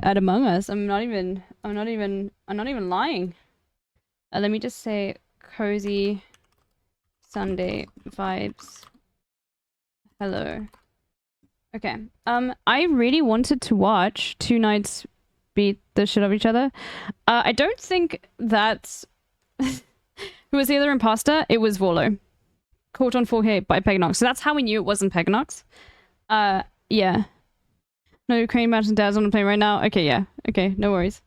at Among Us. I'm not even lying. Let me just say cozy Sunday vibes. Hello. Okay. I really wanted to watch two knights beat the shit out of each other. I don't think that's who was the other imposter. It was Volo, caught on 4K by Pegnox. So that's how we knew it wasn't Pegnox. Yeah. No Ukraine match and dad's on the plane right now. Okay, yeah. Okay, no worries.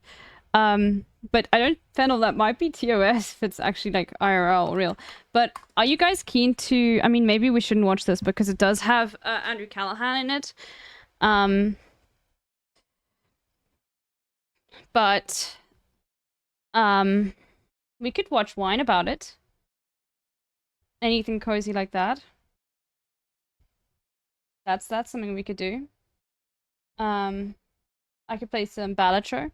But I don't feel that might be TOS if it's actually like IRL or real. But are you guys keen to? I mean, maybe we shouldn't watch this because it does have Andrew Callahan in it. But we could watch Wine about it. Anything cozy like that. That's something we could do. I could play some Balatro.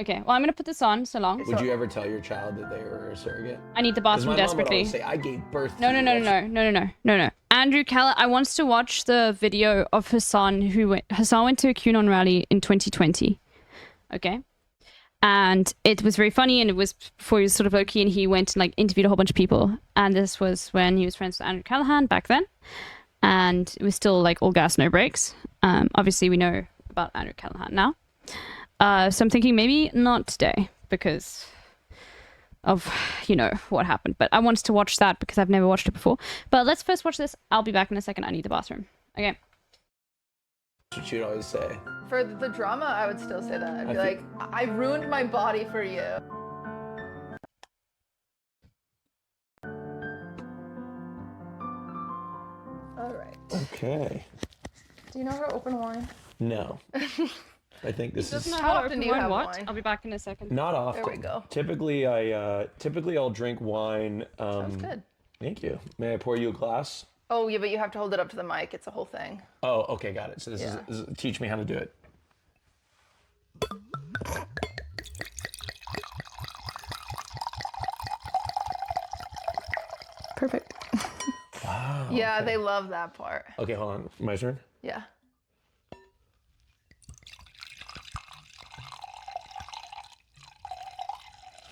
Okay, well, I'm gonna put this on so long. Would you ever tell your child that they were a surrogate? I need the bathroom desperately. My mom would always say, I gave birth to No. Andrew Keller, I wants to watch the video of Hassan Hassan went to a QAnon rally in 2020. Okay? And it was very funny, and it was before he was sort of low-key, and he went and like interviewed a whole bunch of people. And this was when he was friends with Andrew Callahan back then. And it was still like all gas, no brakes. Obviously we know about Andrew Callahan now. So I'm thinking maybe not today because of, you know, what happened. But I wanted to watch that because I've never watched it before. But let's first watch this. I'll be back in a second. I need the bathroom. Okay. That's what you'd always say. For the drama, I would still say that. I'd be like, I ruined my body for you. All right. Okay. Do you know how to open wine? No. I think this is... How often do you have wine? I'll be back in a second. Not often. There we go. Typically, I'll drink wine. Sounds good. Thank you. May I pour you a glass? Oh, yeah, but you have to hold it up to the mic. It's a whole thing. Oh, okay, got it. So this is teach me how to do it. Perfect. Wow. Yeah, okay. they love that part. Okay, hold on. My turn? Yeah.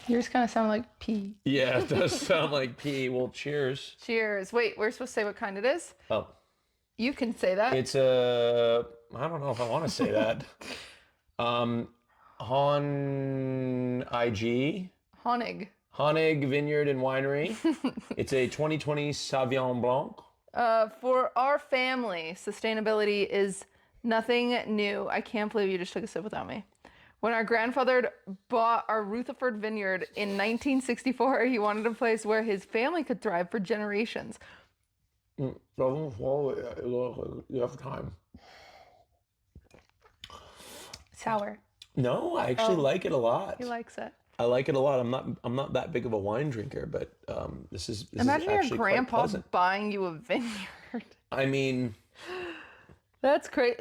Yours kind of sound like pee. Yeah, it does sound like pee. Well, cheers. Cheers. Wait, we're supposed to say what kind it is? Oh. You can say that. It's a... I don't know if I want to say that. Hon IG. Honig. Honig Vineyard and Winery. It's a 2020 Sauvignon Blanc. For our family, sustainability is nothing new. I can't believe you just took a sip without me. When our grandfather bought our Rutherford vineyard in 1964, he wanted a place where his family could thrive for generations. Doesn't follow it. You have time. Sour. No, I actually like it a lot. He likes it. I like it a lot. I'm not that big of a wine drinker, but this is Imagine actually your grandpa quite pleasant. buying you a vineyard. I mean, that's crazy.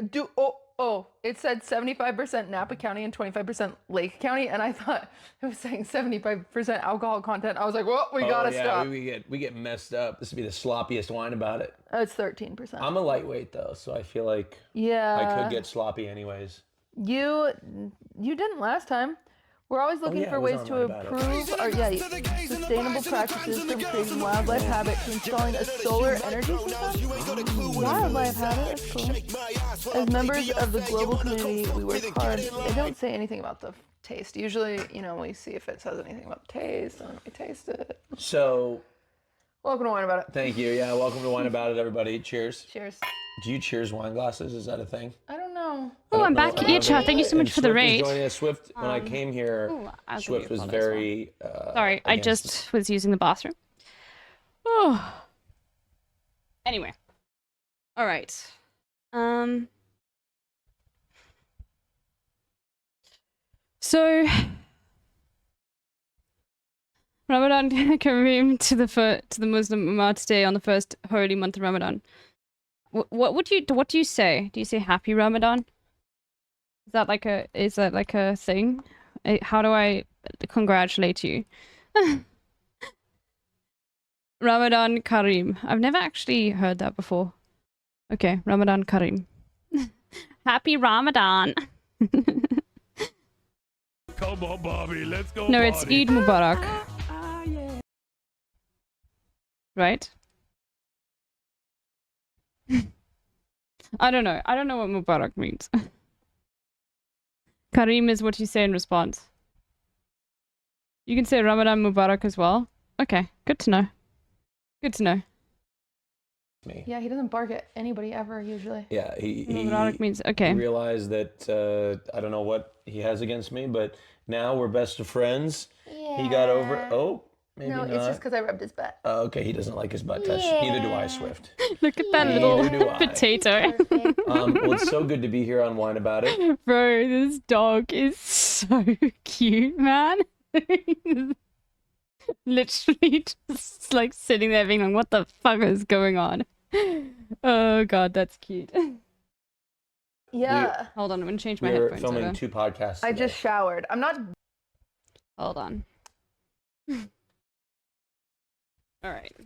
It said 75% Napa County and 25% Lake County, and I thought it was saying 75% alcohol content. I was like, well, we gotta stop. We get messed up. This would be the sloppiest wine about it. It's 13%. I'm a lightweight though, so I feel like I could get sloppy anyways. You didn't last time. We're always looking for ways to improve our sustainable practices, from creating wildlife habit to installing a solar energy system. Wildlife habit, that's cool. As members of the global community, we work hard. They don't say anything about the taste. Usually, we see if it says anything about the taste, and we taste it. So, welcome to Wine About It. Thank you. Yeah, welcome to Wine About It, everybody. Cheers. Cheers. Do you cheers wine glasses? Is that a thing? I don't know. Oh, I'm back. Yeah, chat. Thank you so much for the raid. Swift, when I came here, Swift was very... Sorry, I just was using the bathroom. Oh. Anyway. All right. So... Ramadan Kareem to the Muslim Ummah today on the first holy month of Ramadan. What do you say? Do you say Happy Ramadan? Is that like a thing? How do I congratulate you? Ramadan Kareem. I've never actually heard that before. Okay, Ramadan Kareem. Happy Ramadan. Come on, Bobby, let's go. No, it's Eid Mubarak. Right? I don't know. I don't know what Mubarak means. Kareem is what you say in response. You can say Ramadan Mubarak as well. Okay, good to know. Good to know. Me. Yeah, he doesn't bark at anybody ever usually. Yeah, he Mubarak means okay. realized that I don't know what he has against me, but now we're best of friends. Yeah. He got over. Oh, maybe No, not. it's just because I rubbed his butt. Okay, he doesn't like his butt touch. Neither do I, Swift. Look at that Neither little do I. potato. Well, it's so good to be here on Wine About It. Bro, this dog is so cute, man. Literally just like sitting there being like, what the fuck is going on? Oh god, that's cute. Yeah. Hold on, I'm gonna change my We're headphones filming over. 2 podcasts I today. just showered. I'm not. Hold on. Alright.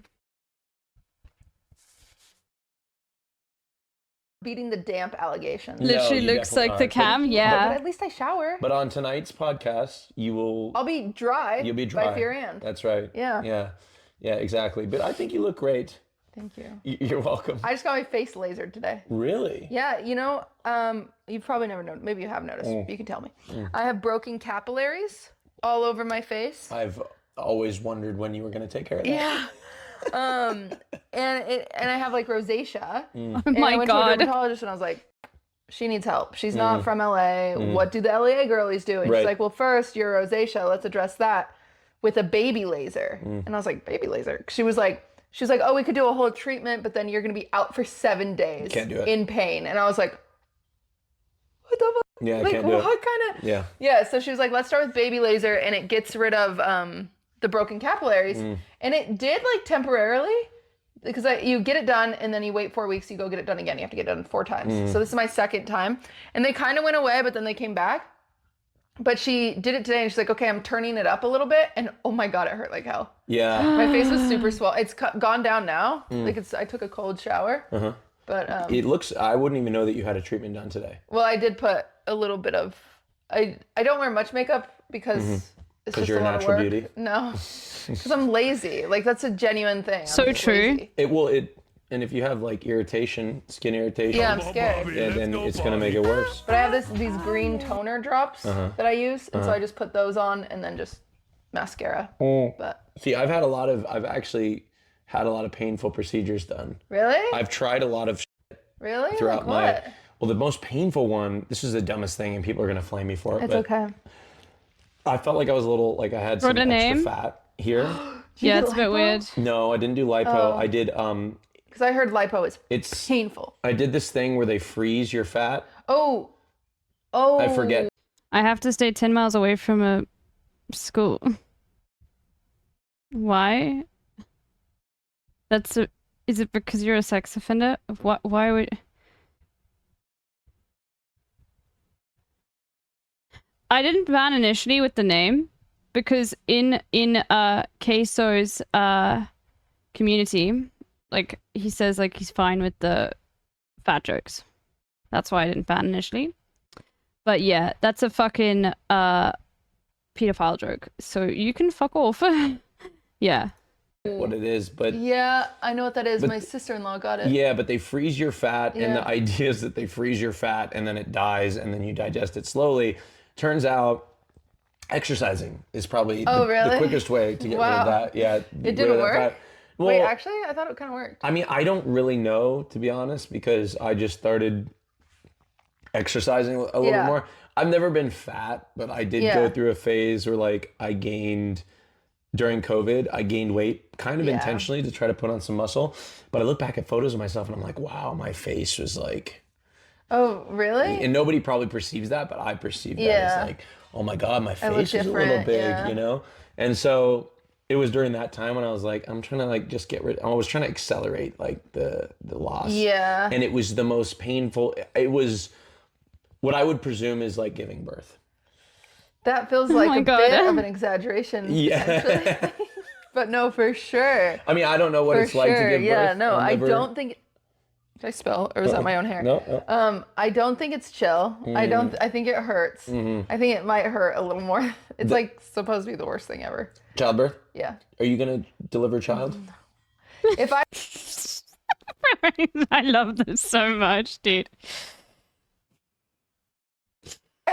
Beating the damp allegations. No, Literally you looks definitely like the aren't. cam, But yeah. at least I shower. But on tonight's podcast, you will. I'll be dry. You'll be dry. By fear and. That's right. Yeah. Yeah, exactly. But I think you look great. Thank you. You're welcome. I just got my face lasered today. Really? Yeah, you know, you've probably never known. Maybe you have noticed. You can tell me. I have broken capillaries all over my face. I've always wondered when you were going to take care of that. Yeah. And I have like rosacea. Oh And I my went god. to a dermatologist and I was like, she needs help. She's not from LA. What do the LA girlies do? And Right. she's like, well, first, your rosacea. Let's address that with a baby laser. And I was like, baby laser? She was like, oh, we could do a whole treatment, but then you're going to be out for 7 days. Can't do it. In pain. And I was like, what the fuck? Yeah, I Like, can't do it. what kind of... Yeah. Yeah, so she was like, let's start with baby laser, and it gets rid of the broken capillaries. And it did, like, temporarily, because you get it done, and then you wait 4 weeks, you go get it done again. You have to get it done 4 times. So this is my 2nd time. And they kind of went away, but then they came back. But she did it today, and she's like, okay, I'm turning it up a little bit, and oh my god, it hurt like hell. Yeah. My face was super swollen. It's gone down now. Like, I took a cold shower. But, It looks, I wouldn't even know that you had a treatment done today. well, I did put a little bit of, I don't wear much makeup because it's just you're a a lot natural of work. beauty? No, because I'm lazy. Like, that's a genuine thing. I'm So just true. lazy. And if you have like irritation, skin irritation, Yeah, I'm scared. then it's going to make it worse. But I have these green toner drops that I use, and so I just put those on and then just mascara. But See, I've actually had a lot of painful procedures done. really, I've tried a lot of really, throughout like what? well, the most painful one, this is the dumbest thing and people are going to flame me for it, It's but okay. I felt like I was a little, like I had some Wrote a extra name? fat here. Yeah, do it's a bit lipo? weird. No, I didn't do lipo. Oh. I did, Because I heard lipo is it's, painful. I did this thing where they freeze your fat. Oh. I forget. I have to stay 10 miles away from a school. Why? Is it because you're a sex offender? Why would... I didn't ban initially with the name because in Queso's community, like he says like he's fine with the fat jokes. That's why I didn't ban initially. But yeah, that's a fucking pedophile joke. So you can fuck off. Yeah. What it is, but Yeah, I know what that is. But- My sister-in-law got it. yeah, but they freeze your fat, and Yeah. the idea is that they freeze your fat and then it dies and then you digest it slowly. Turns out exercising is probably Oh, the really? quickest way to get rid Wow. of that. Yeah. It rid didn't of that work? fat. Well, Wait, actually, I thought it kind of worked. I mean, I don't really know, to be honest, because I just started exercising a little bit Yeah. more. I've never been fat, but I did Yeah. go through a phase where like during COVID, I gained weight kind of Yeah. intentionally to try to put on some muscle. But I look back at photos of myself and I'm like, wow, my face was like, Oh, really? and nobody probably perceives that, but I perceive that Yeah. as like, oh my God, my look face is a little different, big, yeah. you know? And so it was during that time when I was like, I'm trying to like just I was trying to accelerate like the loss. Yeah. And it was the most painful. It was what I would presume is like giving birth. That feels like my a God. bit of an exaggeration. Yeah. Actually. But no, for sure. I mean, I don't know what For it's like to sure. give birth. Yeah, no, I'll I never- don't think. Did I spell, or was that my own hair? No. I don't think it's chill. I think it hurts. I think it might hurt a little more. It's like supposed to be the worst thing ever. Childbirth? Yeah. Are you gonna deliver a child? If I I love this so much, dude.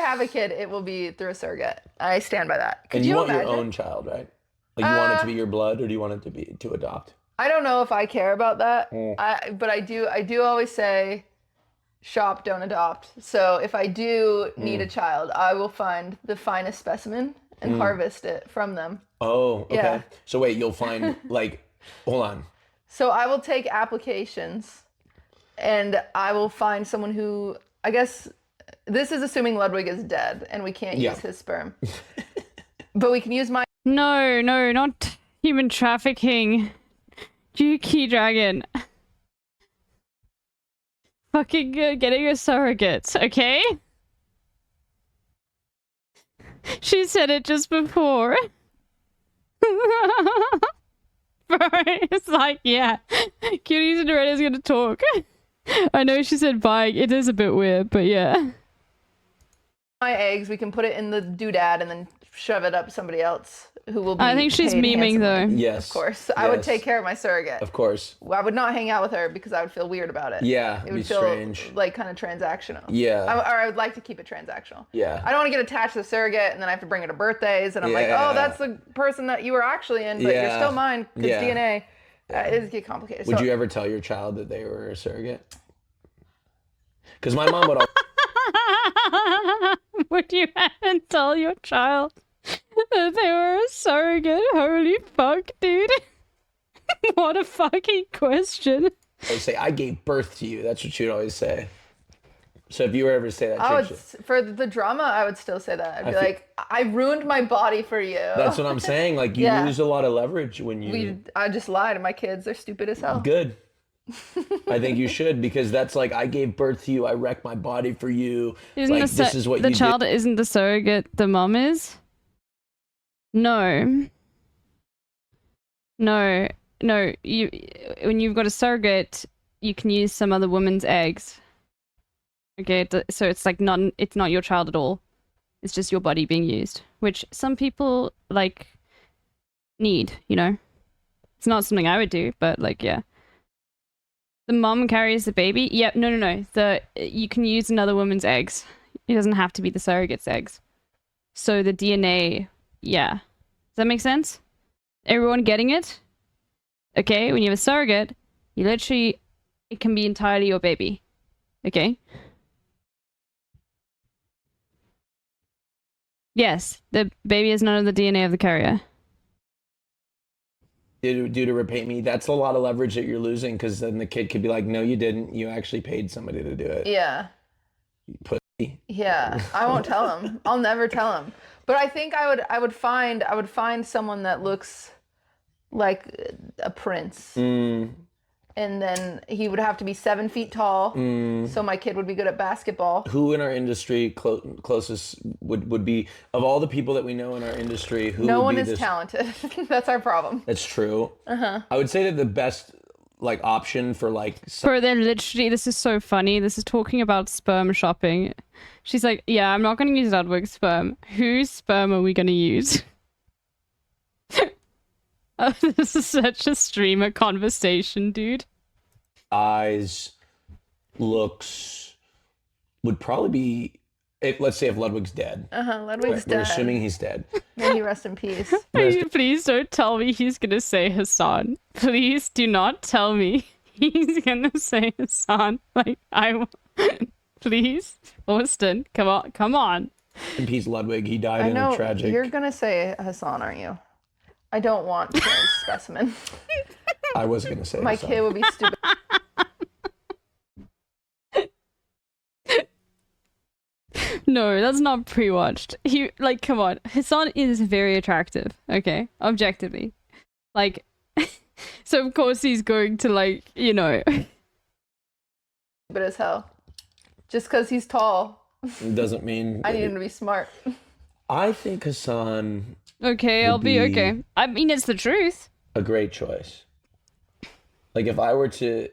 have a kid, it will be through a surrogate. I stand by that. Could And you want imagine? your own child, right? Like you want it to be your blood, or do you want it to be to adopt? I don't know if I care about that. But I do always say shop, don't adopt. So if I do need a child, I will find the finest specimen and harvest it from them. Oh, okay. Yeah. So wait, you'll find like, hold on. So I will take applications and I will find someone who, I guess, this is assuming Ludwig is dead and we can't use his sperm. But we can use my... No, not human trafficking. Juki Dragon. Fucking getting a surrogate, okay? She said it just before. Bro, it's like, yeah. Cuties and Reddit's gonna talk. I know she said buying. It is a bit weird, but yeah. My eggs, we can put it in the doodad and then shove it up somebody else who will be I think she's paid memeing though. handsomely. Yes. Of course. I would take care of my surrogate. Of course. I would not hang out with her because I would feel weird about it. Yeah, It it'd would be feel strange. like kind of transactional. Yeah. Or I would like to keep it transactional. Yeah. I don't want to get attached to the surrogate and then I have to bring her to birthdays and I'm like, oh, that's the person that you were actually in, but you're still mine because DNA. It get complicated. Would you ever tell your child that they were a surrogate? Because my mom would always... Would you ever tell your child that they were a surrogate? Holy fuck, dude. What a fucking question. say, I gave birth to you. That's what she'd always say. So if you were ever to say that, for the drama, I would still say that. I'd be like, I ruined my body for you. That's what I'm saying. Like, you lose a lot of leverage when you... I just lie to my kids. They're stupid as hell. Good. I think you should, because that's like, I gave birth to you, I wrecked my body for you. Isn't like, this is what the you child did. isn't the surrogate, the mom is? No. No. When you've got a surrogate, you can use some other woman's eggs. Okay, so it's like it's not your child at all. It's just your body being used, which some people like need, you know? It's not something I would do, but like, yeah. The mom carries the baby? Yep, no. You can use another woman's eggs. It doesn't have to be the surrogate's eggs. So the DNA, yeah. Does that make sense? Everyone getting it? Okay, when you have a surrogate, it can be entirely your baby. Okay? Yes, the baby has none of the DNA of the carrier. Due to repay me, that's a lot of leverage that you're losing, because then the kid could be like, no, you didn't. You actually paid somebody to do it. Yeah. Pussy. Yeah, I won't tell him. I'll never tell him. But I think I would find someone that looks like a prince. And then he would have to be 7 feet tall, so my kid would be good at basketball. Who in our industry closest would be, of all the people that we know in our industry, who no would one be is this... talented. That's our problem. That's true. I would say that the best like option for like... Bro, they're literally... This is so funny. This is talking about sperm shopping. She's like, yeah, I'm not going to use Ludwig's sperm. Whose sperm are we going to use? Oh, this is such a streamer conversation, dude. Eyes, looks would probably be... let's say if Ludwig's dead. Ludwig's dead. We're assuming he's dead. May he rest in peace. Please don't tell me he's going to say Hassan. Please do not tell me he's going to say Hassan. Like, please. Austin, come on. In peace, Ludwig. He died I in know, a tragic... you're going to say Hassan, aren't you? I don't want to say specimen. I was going to say My Hassan. kid would be stupid. No, that's not pre-watched. Come on. Hassan is very attractive, okay? Objectively. Like, so of course he's going to, like, you know. Stupid as hell. Just because he's tall. Doesn't mean... I need him to be smart. I think Hassan... Okay, I'll be okay. I mean, it's the truth. A great choice. Like, if I were to...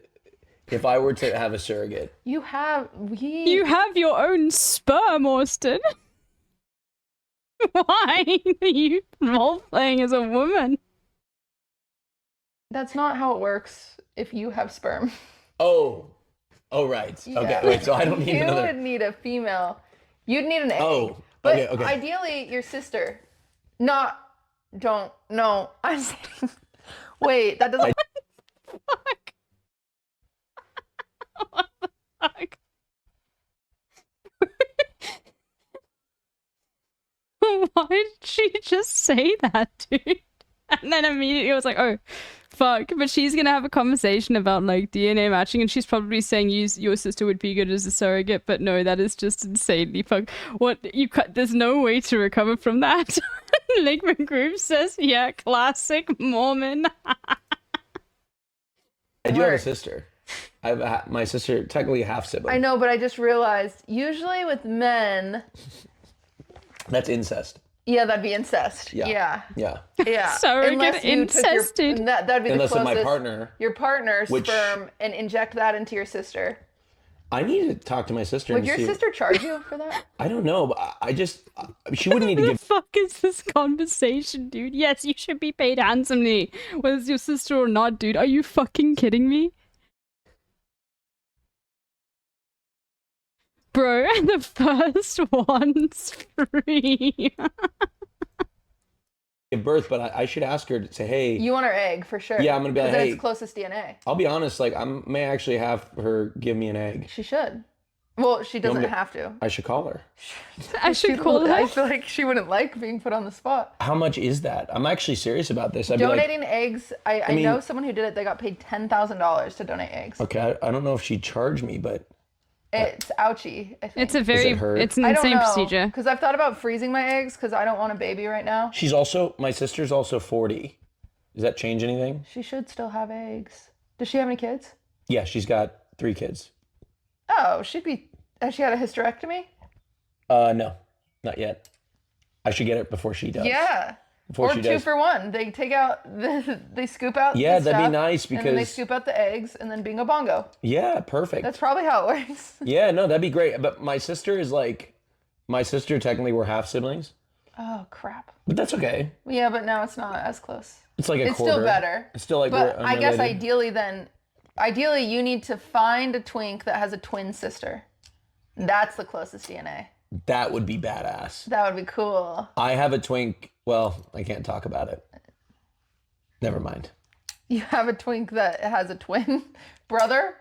if I were to have a surrogate. You have your own sperm, Austin. Why are you role playing as a woman? That's not how it works if you have sperm. Oh, right. Yeah. Okay, wait. So I don't need another. You would need a female. You'd need an egg. Oh, but okay. Ideally, your sister. No. I'm saying. Wait, that doesn't. Fuck. What the fuck? Why did she just say that, dude? And then immediately I was like, oh, fuck. But she's gonna have a conversation about, like, DNA matching, and she's probably saying your sister would be good as a surrogate, but no, that is just insanely fuck. What, there's no way to recover from that. Lakeman Groove says, yeah, classic Mormon. I do have a sister. I have my sister, technically a half sibling. I know, but I just realized, usually with men... That's incest. Yeah, that'd be incest. Yeah. Surrogate incest, dude. That'd be unless the closest. My partner. Your partner's sperm, and inject that into your sister. I need to talk to my sister. Would your sister charge you for that? I don't know, but she wouldn't need to give. What the fuck is this conversation, dude? Yes, you should be paid handsomely, whether it's your sister or not, dude. Are you fucking kidding me? Bro, the first one's free. Give birth, but I should ask her to say, hey. You want her egg for sure. Yeah, I'm gonna be like, hey. It's closest DNA. I'll be honest, like I may actually have her give me an egg. She should. Well, she doesn't have to. I should call her. I should call her. I feel like she wouldn't like being put on the spot. How much is that? I'm actually serious about this. Donating eggs. I know someone who did it. They got paid $10,000 to donate eggs. Okay, I don't know if she'd charge me, but. It's ouchy, I think. It's an insane procedure. Because I've thought about freezing my eggs because I don't want a baby right now. My sister's also 40. Does that change anything? She should still have eggs. Does she have any kids? Yeah, she's got 3 kids. Oh, has she had a hysterectomy? No, not yet. I should get it before she does. Yeah. Or 2 for 1. They take out, they scoop out Yeah, the that'd stuff, be nice because... And then they scoop out the eggs and then bingo bongo. Yeah, perfect. That's probably how it works. Yeah, no, that'd be great. But my sister technically we're half siblings. Oh, crap. But that's okay. Yeah, but now it's not as close. It's like it's still better. It's still like but we're I guess unrelated. ideally you need to find a twink that has a twin sister. That's the closest DNA. That would be badass. That would be cool. I have a twink. Well, I can't talk about it. Never mind. You have a twink that has a twin brother?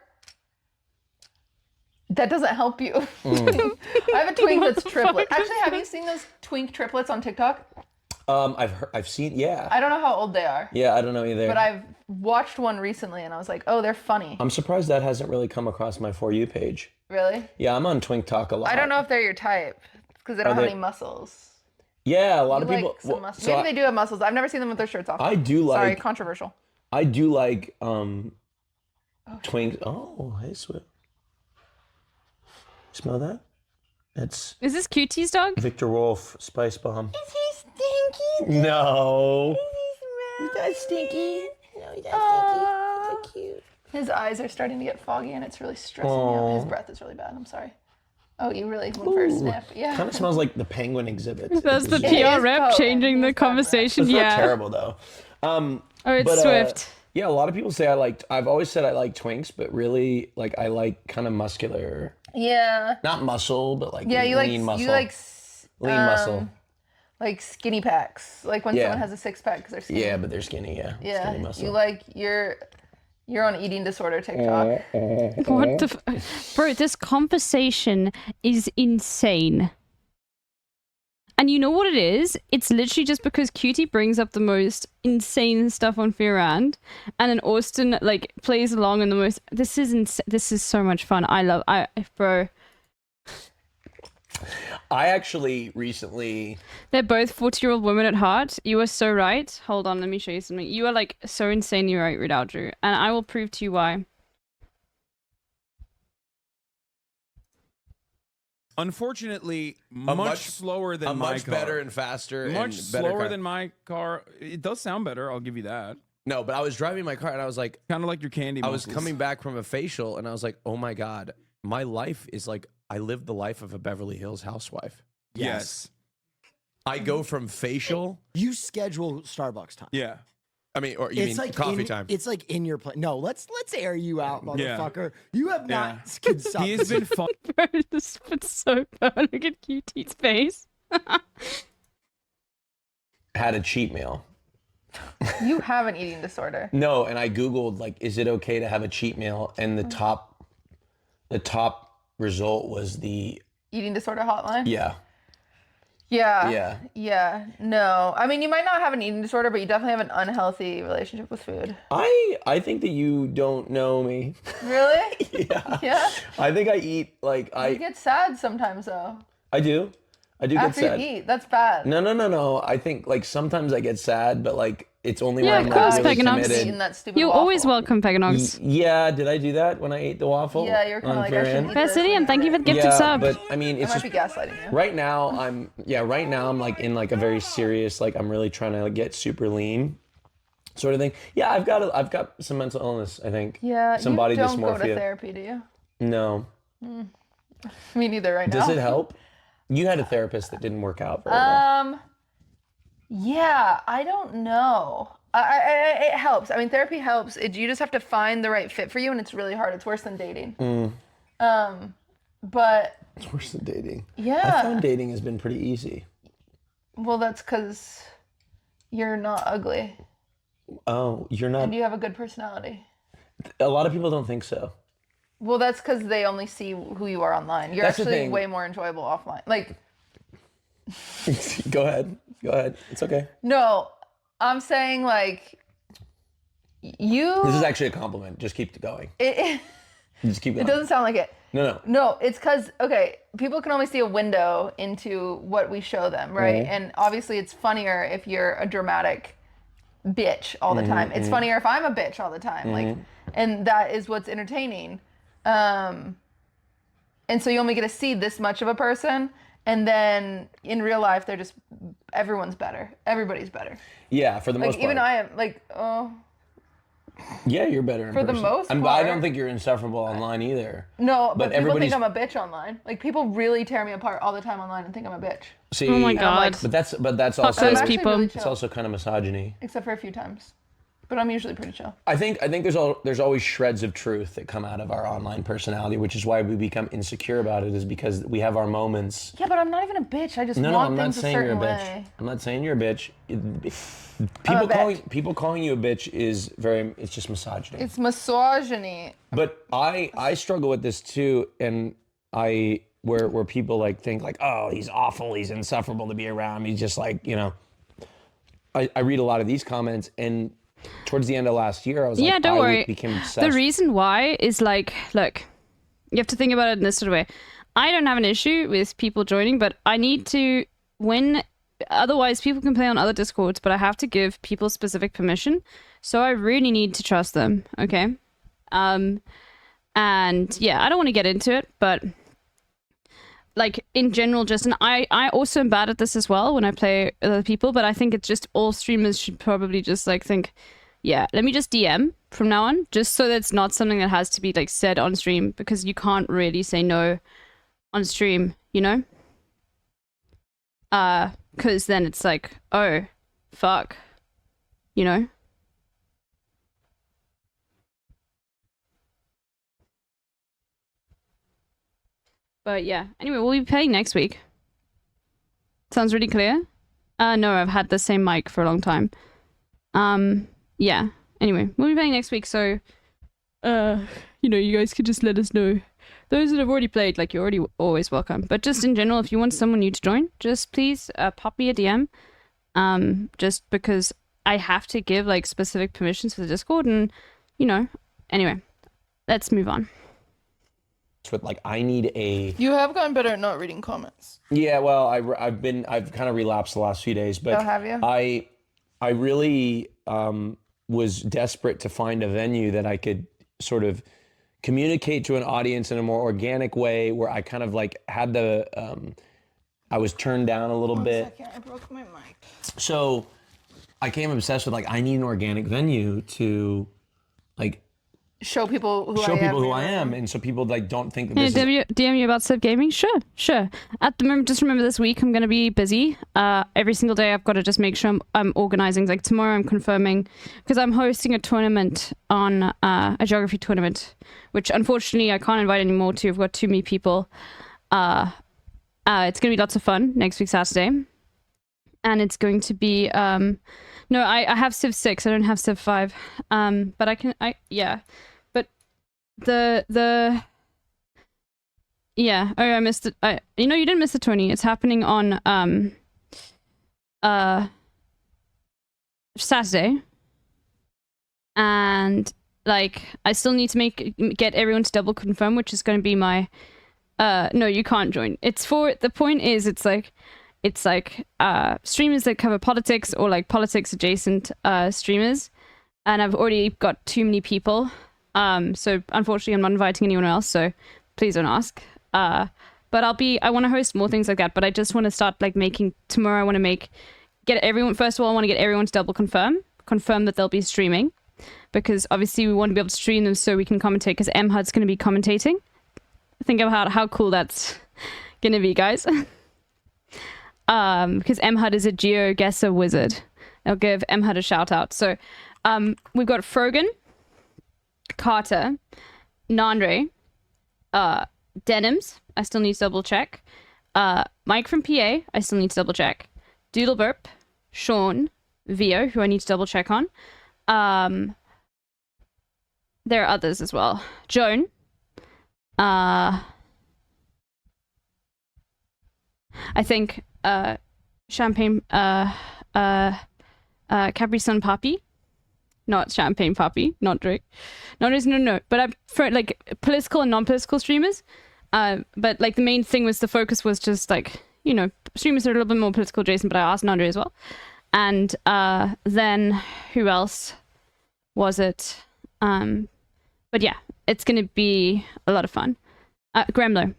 That doesn't help you. I have a twink that's triplet. Actually, have you seen those twink triplets on TikTok? I've seen, yeah. I don't know how old they are. Yeah, I don't know either. But I've watched one recently and I was like, oh, they're funny. I'm surprised that hasn't really come across my For You page. Really? Yeah, I'm on Twink Talk a lot. I don't know if they're your type because they don't have any muscles. Yeah, a lot of people. Muscles. Maybe they do have muscles. I've never seen them with their shirts off. I do like. Sorry, controversial. I do like twinks. Oh, hey, Swift. Smell that? Is this Cutie's dog? Victor Wolf Spice Bomb. Is he stinky? No. He's not stinky. No, he's not stinky. So cute. His eyes are starting to get foggy and it's really stressing me out. His breath is really bad. I'm sorry. Oh, you really went for a sniff. Yeah. Kind of smells like the penguin exhibit. That's the PR rep changing the conversation. It's yeah. not terrible though. It's Swift. Yeah, a lot of people say I've always said I like twinks, but really like I like kind of muscular. Yeah. Not muscle, but like lean muscle. You like lean muscle. Like skinny packs. Like when someone has a 6-pack because they're skinny. Yeah, but they're skinny. Yeah. Yeah. Skinny muscle. You like you're on eating disorder TikTok. What the bro, this conversation is insane. And you know what it is? It's literally just because Cutie brings up the most insane stuff on Fear and then Austin like plays along in the most. This is so much fun. Bro. I actually recently. They're both 40-year-old women at heart. You are so right. Hold on, let me show you something. You are like so insanely right, Ridaldrew, and I will prove to you why. Unfortunately, much slower than my much car. better and faster. Much and better slower car. than my car. It does sound better. I'll give you that. No, but I was driving my car and I was like, Kind of like your candy. I was muscles. coming back from a facial and I was like, oh my God, my life is like, I live the life of a Beverly Hills housewife. Yes. I go from facial. You schedule Starbucks time. Yeah. I mean, or you mean coffee time? It's like in your plan. No, let's air you out, Yeah. motherfucker. You have not He consumed. has been fun. Bro, this is so bad. Look at QT's face. Had a cheat meal. You have an eating disorder. No, and I Googled like, is it okay to have a cheat meal? And the top result was the Eating disorder hotline? yeah. Yeah. No. I mean, you might not have an eating disorder, but you definitely have an unhealthy relationship with food. I think that you don't know me. Really? Yeah. Yeah? I think I eat like You get sad sometimes, though. I do get After sad. you eat. That's bad. No. I think like sometimes I get sad, but like it's only Yeah, when I'm of course, not really Peganox. committed. Eating that stupid You're waffle. always welcome, Peganox. Yeah, did I do that when I ate the waffle? Yeah, you're kind of on like, Fair I should End? eat this. Basidian, thank you for the gifted Yeah, sub. but I mean, I it's might just be gaslighting you. right now I'm like in like a very serious, like I'm really trying to like, get super lean sort of thing. Yeah, I've got some mental illness, I think. Yeah, Some you body don't dysmorphia. go to therapy, do you? No. Me neither right now. Does it help? You had a therapist that didn't work out very well. Yeah, I don't know. It helps. I mean, therapy helps. You just have to find the right fit for you, and it's really hard. It's worse than dating. But It's worse than dating. yeah. I found dating has been pretty easy. Well, that's because you're not ugly Oh, you're not. and you have a good personality. A lot of people don't think so. Well, that's because they only see who you are online. You're That's the actually thing. way more enjoyable offline. Like, Go ahead. It's okay. no, I'm saying like you. This is actually a compliment. Just keep going. It Just keep going. doesn't sound like it. No. No, it's because, okay, people can only see a window into what we show them, right? And obviously it's funnier if you're a dramatic bitch all the time. It's funnier if I'm a bitch all the time. Like, and that is what's entertaining. And so you only get to see this much of a person. And then in real life, they're just, everyone's better. Everybody's better. Yeah, for the most Like, part. even I am, like, oh. Yeah, you're better in For the person. most I part. don't think you're insufferable online either. No, but people everybody's- think I'm a bitch online. Like, people really tear me apart all the time online and think I'm a bitch. See, Oh my I'm god. like- But that's Fuck also those actually people. really it's chill. also kind of misogyny. Except for a few times. But I'm usually pretty chill. I think there's always shreds of truth that come out of our online personality, which is why we become insecure about it, is because we have our moments. Yeah, but I'm not even a bitch. I just No, want I'm not things a saying you're a certain bitch. way. I'm not saying you're a bitch. bitch. People calling you a bitch is it's just misogyny. It's misogyny. But I struggle with this too, and where people like think like, oh, he's awful, he's insufferable to be around. He's just like, you know. I read a lot of these comments, and towards the end of last year, I was Yeah, like, don't I worry. became obsessed. The reason why is like, look, you have to think about it in this sort of way. I don't have an issue with people joining, but I need to, otherwise people can play on other Discords, but I have to give people specific permission. So I really need to trust them, okay? And yeah, I don't want to get into it, but like in general, Justin, I also am bad at this as well when I play other people, but I think it's just all streamers should probably just like think, yeah, let me just DM from now on, just so that it's not something that has to be like said on stream, because you can't really say no on stream, you know? Because then it's like, oh, fuck, you know? But yeah, anyway, we'll be playing next week. Sounds really clear? No, I've had the same mic for a long time. Yeah. Anyway, we'll be playing next week, so you know, you guys could just let us know. Those that have already played, like, you're already always welcome. But just in general, if you want someone new to join, just please pop me a DM. Just because I have to give like specific permissions for the Discord, and you know. Anyway, let's move on. with like I need a You have gotten better at not reading comments. yeah. Well, I've kind of relapsed the last few days, but Oh, have you? I really was desperate to find a venue that I could sort of communicate to an audience in a more organic way, where I kind of like had the I was turned down a little bit. I broke my mic. So I became obsessed with like I need an organic venue to like Show people who I am, and so people like don't think that Hey, this is... DM you about Civ Gaming? Sure. At the moment, just remember this week I'm going to be busy. Every single day I've got to just make sure I'm organizing. Like tomorrow I'm confirming, because I'm hosting a tournament on, a geography tournament, which unfortunately I can't invite anymore to. I've got too many people. It's going to be lots of fun next week, Saturday. And it's going to be, no, I have Civ 6, I don't have Civ 5. But yeah. Yeah. Oh, I missed it. You know, you didn't miss the tourney. It's happening on Saturday, and like I still need to get everyone to double confirm, which is going to be my. No, you can't join. It's for the point is it's like streamers that cover politics or like politics adjacent streamers, and I've already got too many people. So unfortunately I'm not inviting anyone else, so please don't ask. But I want to host more things like that, but I just want to start like tomorrow I want to get everyone, first of all, I want to get everyone to double confirm that they'll be streaming, because obviously we want to be able to stream them so we can commentate, because MHUD's going to be commentating. Think about how cool that's going to be, guys. Because MHUD is a GeoGuessr wizard. I'll give MHUD a shout out. So, we've got Frogan, Carter, Nandre, Denims, I still need to double check. Mike from PA, I still need to double check. Doodleburp, Sean, Vio, who I need to double check on. There are others as well. Joan. I think Champagne Capri Sun Poppy. Not Champagne Poppy, not Drake. No. But I'm for like political and non-political streamers. But like the main thing was the focus was just like, you know, streamers are a little bit more political adjacent, but I asked Nandre as well. And then who else was it? But yeah, it's gonna be a lot of fun. Gremlo.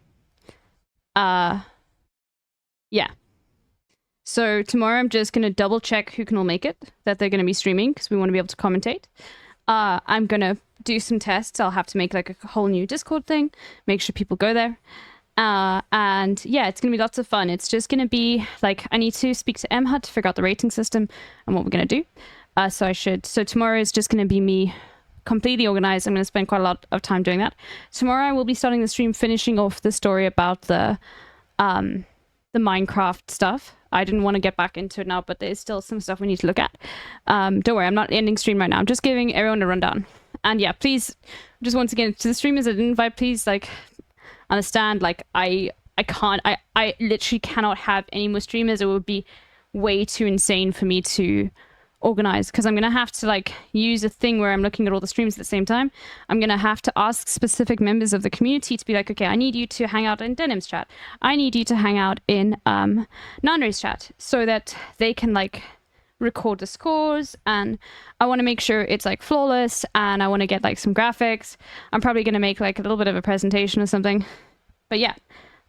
Yeah. So tomorrow I'm just going to double check who can all make it, that they're going to be streaming, because we want to be able to commentate. I'm going to do some tests. I'll have to make like a whole new Discord thing, make sure people go there. And yeah, it's going to be lots of fun. It's just going to be like, I need to speak to MHUD to figure out the rating system and what we're going to do. So tomorrow is just going to be me completely organized. I'm going to spend quite a lot of time doing that. Tomorrow I will be starting the stream, finishing off the story about the Minecraft stuff. I didn't want to get back into it now, but there's still some stuff we need to look at. Don't worry, I'm not ending stream right now. I'm just giving everyone a rundown. And yeah, please, just once again, to the streamers I didn't invite, please, like, understand, like, I literally cannot have any more streamers. It would be way too insane for me to organize, because I'm gonna have to like use a thing where I'm looking at all the streams at the same time. I'm gonna have to ask specific members of the community to be like, okay, I need you to hang out in Denim's chat, I need you to hang out in Nandre's chat, so that they can like record the scores, and I want to make sure it's like flawless, and I want to get like some graphics. I'm probably gonna make like a little bit of a presentation or something, but yeah.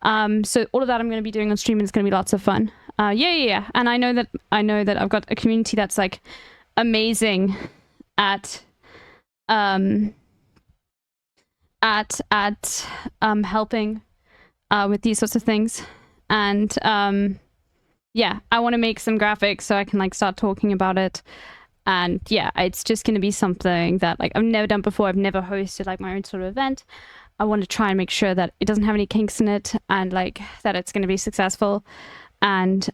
So all of that I'm going to be doing on stream, and it's going to be lots of fun. Yeah. And I know that I've got a community that's like amazing at helping with these sorts of things. And yeah, I want to make some graphics so I can like start talking about it. And yeah, it's just going to be something that like I've never done before. I've never hosted like my own sort of event. I want to try and make sure that it doesn't have any kinks in it, and like that it's going to be successful. And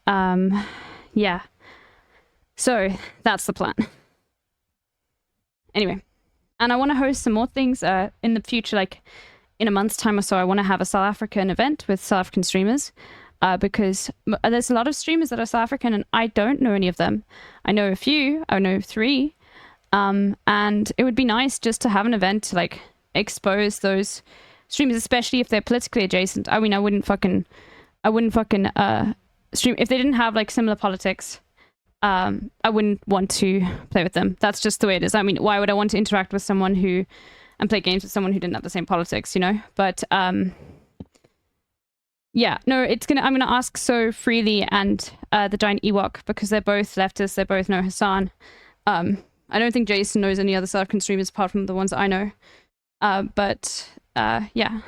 yeah, so that's the plan. Anyway, and I want to host some more things in the future, like in a month's time or so. I want to have a South African event with South African streamers, because there's a lot of streamers that are South African and I don't know any of them. I know a few, I know 3, and it would be nice just to have an event to like expose those streamers, especially if they're politically adjacent. I mean, I wouldn't fucking stream if they didn't have like similar politics. I wouldn't want to play with them. That's just the way it is. I mean, why would I want to interact with someone and play games with someone who didn't have the same politics, you know? But Yeah, no, I'm gonna ask So Freely and the Giant Ewok because they're both leftists. They both know Hassan. I don't think Jason knows any other South African streamers apart from the ones that I know. But yeah.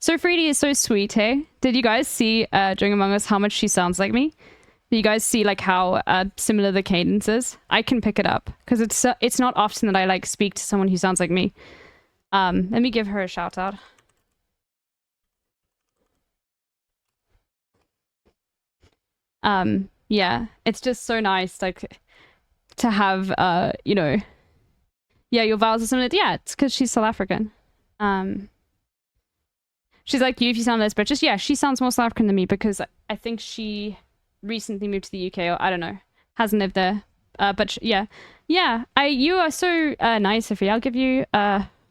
So Freely is so sweet, hey? Did you guys see during Among Us how much she sounds like me? Did you guys see like how similar the cadence is? I can pick it up because it's not often that I like speak to someone who sounds like me. Let me give her a shout out. Yeah, it's just so nice like to have you know, yeah, your vowels are similar. Yeah, it's because she's South African. She's like you if you sound less British. Yeah, she sounds more South African than me because I think she recently moved to the UK, or I don't know, hasn't lived there. But yeah, you are so nice, Sophie. I'll give you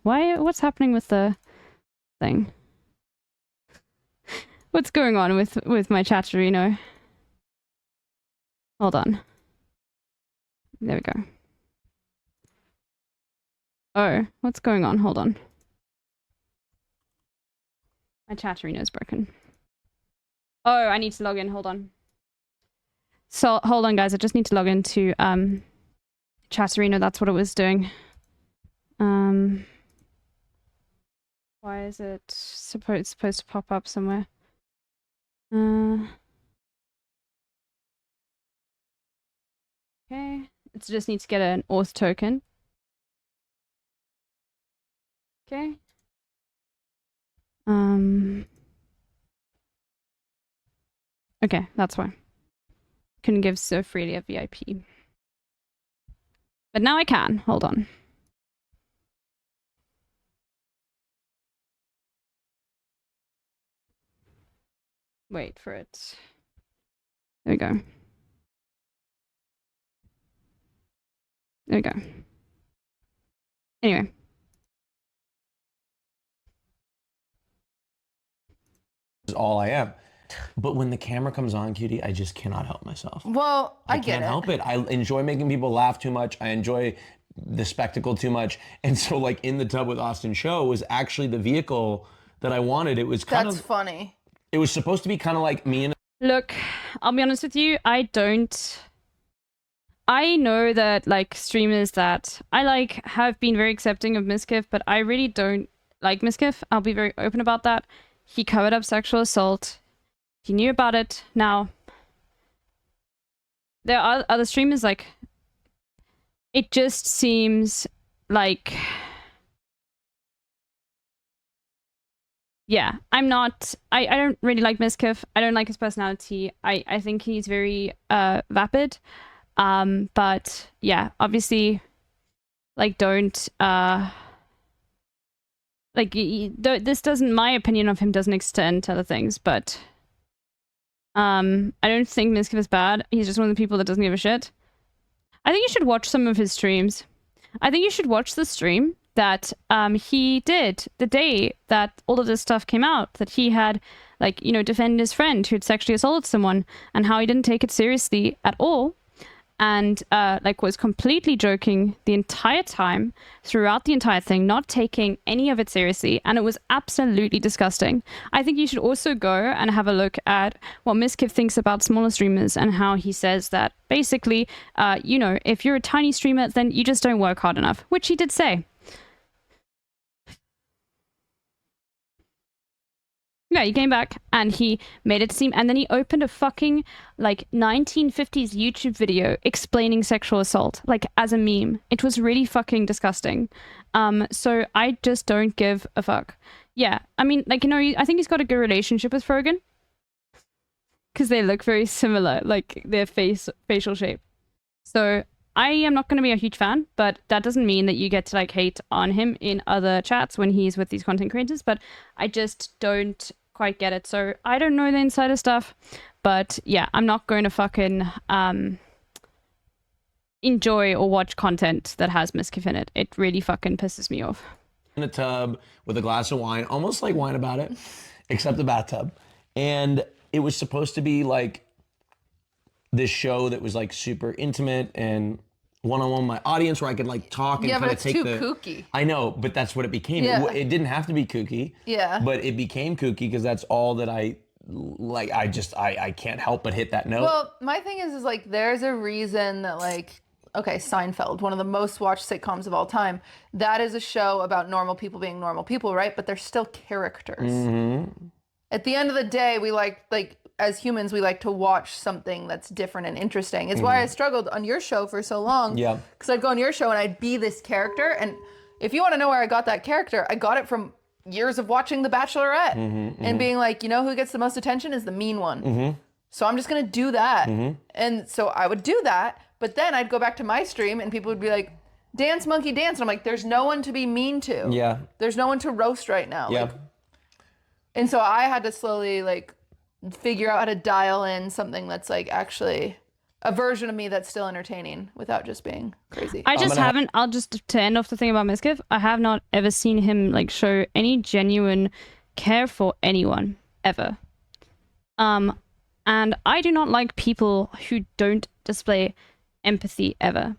what's happening with the thing? What's going on with my chatterino? Hold on. There we go. Oh, what's going on? Hold on. My chatterino's broken. Oh, I need to log in. Hold on. So, hold on, guys. I just need to log into Chatterino. That's what it was doing. Why is it supposed to pop up somewhere? Okay. It just needs to get an auth token. Okay. Okay, that's why. Couldn't give so freely a VIP. But now I can. Hold on. Wait for it. There we go. There we go. Anyway. Is all I am. But when the camera comes on, cutie, I just cannot help myself. Well, I can't help it. I enjoy making people laugh too much. I enjoy the spectacle too much. And so like In the Tub with Austin Show was actually the vehicle that I wanted. It was kind That's of funny. It was supposed to be kind of like me and Look, I'll be honest with you, I know that like streamers that I like have been very accepting of Miskiff, but I really don't like Miskiff. I'll be very open about that. He covered up sexual assault. He knew about it. Now, there are other streamers like it just seems like yeah, I don't really like Miskiff. I don't like his personality. I think he's very vapid. But yeah, obviously like don't like this doesn't my opinion of him doesn't extend to other things, but I don't think Miskiff is bad. He's just one of the people that doesn't give a shit. I think you should watch some of his streams. I think you should watch the stream that he did the day that all of this stuff came out, that he had like, you know, defended his friend who had sexually assaulted someone and how he didn't take it seriously at all. And like was completely joking the entire time throughout the entire thing, not taking any of it seriously, and it was absolutely disgusting. I think you should also go and have a look at what Miskiff thinks about smaller streamers and how he says that basically, you know, if you're a tiny streamer, then you just don't work hard enough, which he did say. Yeah, he came back and he made it seem, and then he opened a fucking like 1950s YouTube video explaining sexual assault, like as a meme. It was really fucking disgusting. So I just don't give a fuck. Yeah, I mean, like, you know, I think he's got a good relationship with Frogan because they look very similar, like their facial shape. So I am not going to be a huge fan, but that doesn't mean that you get to like hate on him in other chats when he's with these content creators, but I just don't quite get it. So I don't know the insider stuff, but yeah, I'm not going to fucking enjoy or watch content that has Miskiff in it. It really fucking pisses me off. in a tub with a glass of wine, almost like Wine About It, except the bathtub. And it was supposed to be like this show that was like super intimate and one-on-one with my audience where I could like talk and kind of take the... Yeah, but it's too kooky. I know, but that's what it became. Yeah. It didn't have to be kooky. Yeah. But it became kooky because that's all that I like I can't help but hit that note. Well, my thing is like there's a reason that like okay, Seinfeld, one of the most watched sitcoms of all time, that is a show about normal people being normal people, right? But they're still characters. At the end of the day, we like as humans, we like to watch something that's different and interesting. It's why I struggled on your show for so long. Yeah. Because I'd go on your show and I'd be this character. And if you want to know where I got that character, I got it from years of watching The Bachelorette and being like, you know who gets the most attention is the mean one. So I'm just going to do that. And so I would do that. But then I'd go back to my stream and people would be like, dance, monkey, dance. And I'm like, there's no one to be mean to. Yeah. There's no one to roast right now. Yeah. Like, and so I had to slowly like figure out how to dial in something that's like actually a version of me that's still entertaining without just being crazy. I just haven't, I'll just, to end off the thing about Miskiff, I have not ever seen him like show any genuine care for anyone, ever. And I do not like people who don't display empathy ever.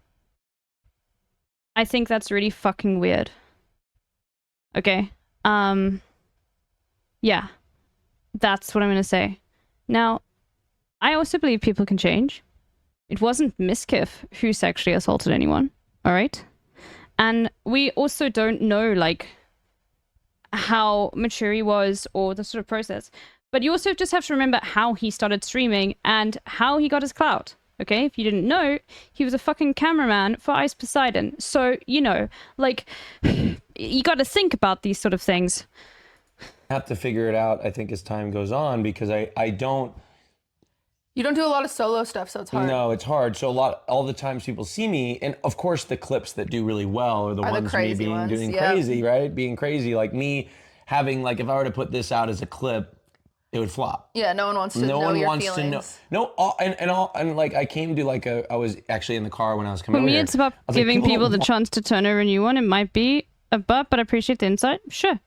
I think that's really fucking weird. Okay. Yeah. That's what I'm gonna say. Now, I also believe people can change. It wasn't Miskiff who sexually assaulted anyone, alright? And we also don't know, like, how mature he was or the sort of process. But you also just have to remember how he started streaming and how he got his clout. Okay, if you didn't know, he was a fucking cameraman for Ice Poseidon. So, you know, like, you got to think about these sort of things. Have to figure it out, I think, as time goes on, because I don't... You don't do a lot of solo stuff, so it's hard. No, it's hard. So all the times people see me, and of course the clips that do really well are the ones me being doing crazy, right? Being crazy, like me having, like, if I were to put this out as a clip, it would flop. Yeah, no one wants to know your feelings. And like I came to like I was actually in the car when I was coming For over me, here. it's about giving people the chance to turn over a new one. It might be a butt, but I appreciate the insight. Sure.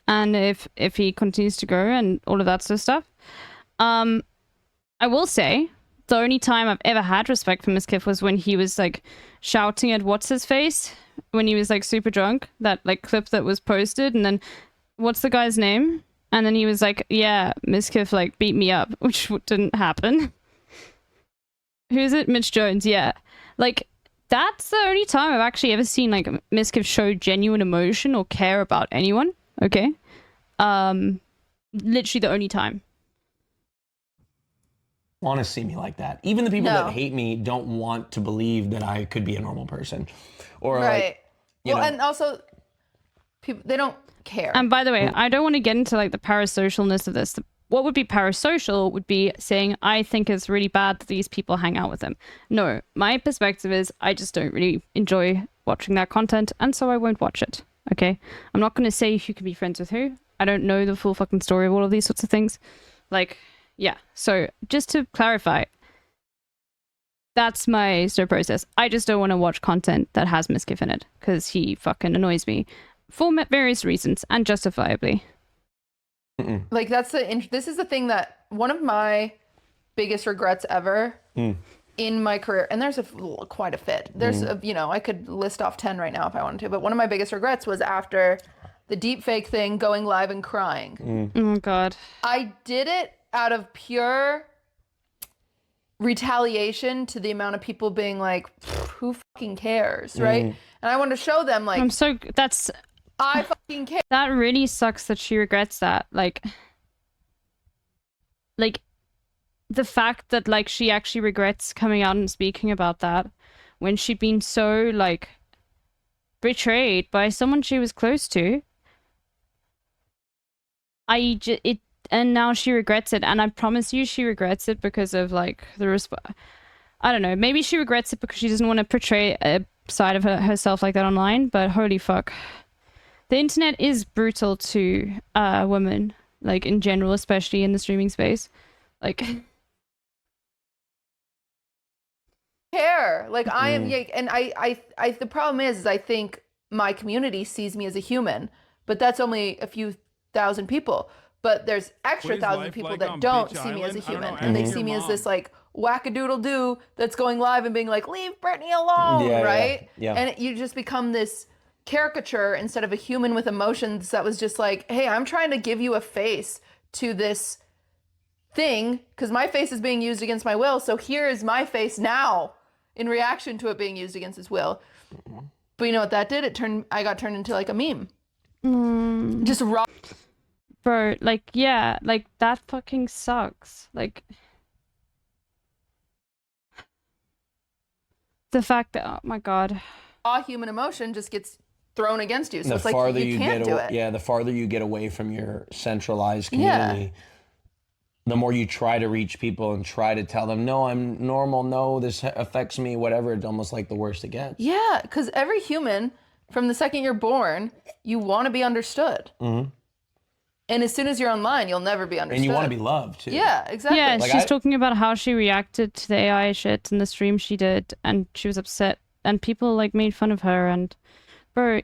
And if he continues to go and all of that sort of stuff. I will say, the only time I've ever had respect for Miskiff was when he was like shouting at what's his face when he was like super drunk. That like clip that was posted, and then what's the guy's name? And then he was like, yeah, Miskiff like beat me up, which didn't happen. Who's it? Mitch Jones, yeah. Like, that's the only time I've actually ever seen like Miskiff show genuine emotion or care about anyone. Okay? Literally the only time. Want to see me like that. Even the people that hate me don't want to believe that I could be a normal person. Or like, well, and also, people, they don't care. And by the way, I don't want to get into like the parasocialness of this. What would be parasocial would be saying, I think it's really bad that these people hang out with them. No, my perspective is I just don't really enjoy watching that content, and so I won't watch it. Okay? I'm not going to say who can be friends with who. I don't know the full fucking story of all of these sorts of things. Like, yeah. So just to clarify, that's my sort of process. I just don't want to watch content that has Miskiff in it because he fucking annoys me. For various reasons, and justifiably. Like, that's this is the thing that one of my biggest regrets ever in my career, and there's quite a fit. There's, you know, I could list off 10 right now if I wanted to, but one of my biggest regrets was after the deepfake thing, going live and crying. Oh, God. I did it out of pure retaliation to the amount of people being like, who fucking cares, right? And I wanted to show them, like, I fucking care. That really sucks that she regrets that. Like the fact that like she actually regrets coming out and speaking about that when she'd been so like betrayed by someone she was close to. And now she regrets it, and I promise you she regrets it because of like I don't know, maybe she regrets it because she doesn't want to portray a side of herself like that online, but holy fuck. The internet is brutal to women, like in general, especially in the streaming space. Like, care. Like, I am, and I the problem is I think my community sees me as a human, but that's only a few thousand people. But there's extra thousand people that don't see me as a human, and they see me as this like wackadoodle-doo that's going live and being like, leave Brittany alone, right? Yeah. And you just become this caricature instead of a human with emotions that was just like, hey, I'm trying to give you a face to this thing because my face is being used against my will. So here is my face now in reaction to it being used against his will. But you know what that did? I got turned into like a meme. Just raw. Bro, like, yeah, like that fucking sucks. Like, the fact that, oh my God. Raw human emotion just gets thrown against you. So The it's like farther you can't do it. Yeah, the farther you get away from your centralized community, the more you try to reach people and try to tell them, no, I'm normal, no, this affects me, whatever. It's almost like the worst it gets. Yeah, because every human, from the second you're born, you want to be understood. And as soon as you're online, you'll never be understood. And you want to be loved, too. Yeah, exactly. Yeah, Like she's talking about how she reacted to the AI shit in the stream she did, and she was upset, and people, like, made fun of her, and, bro...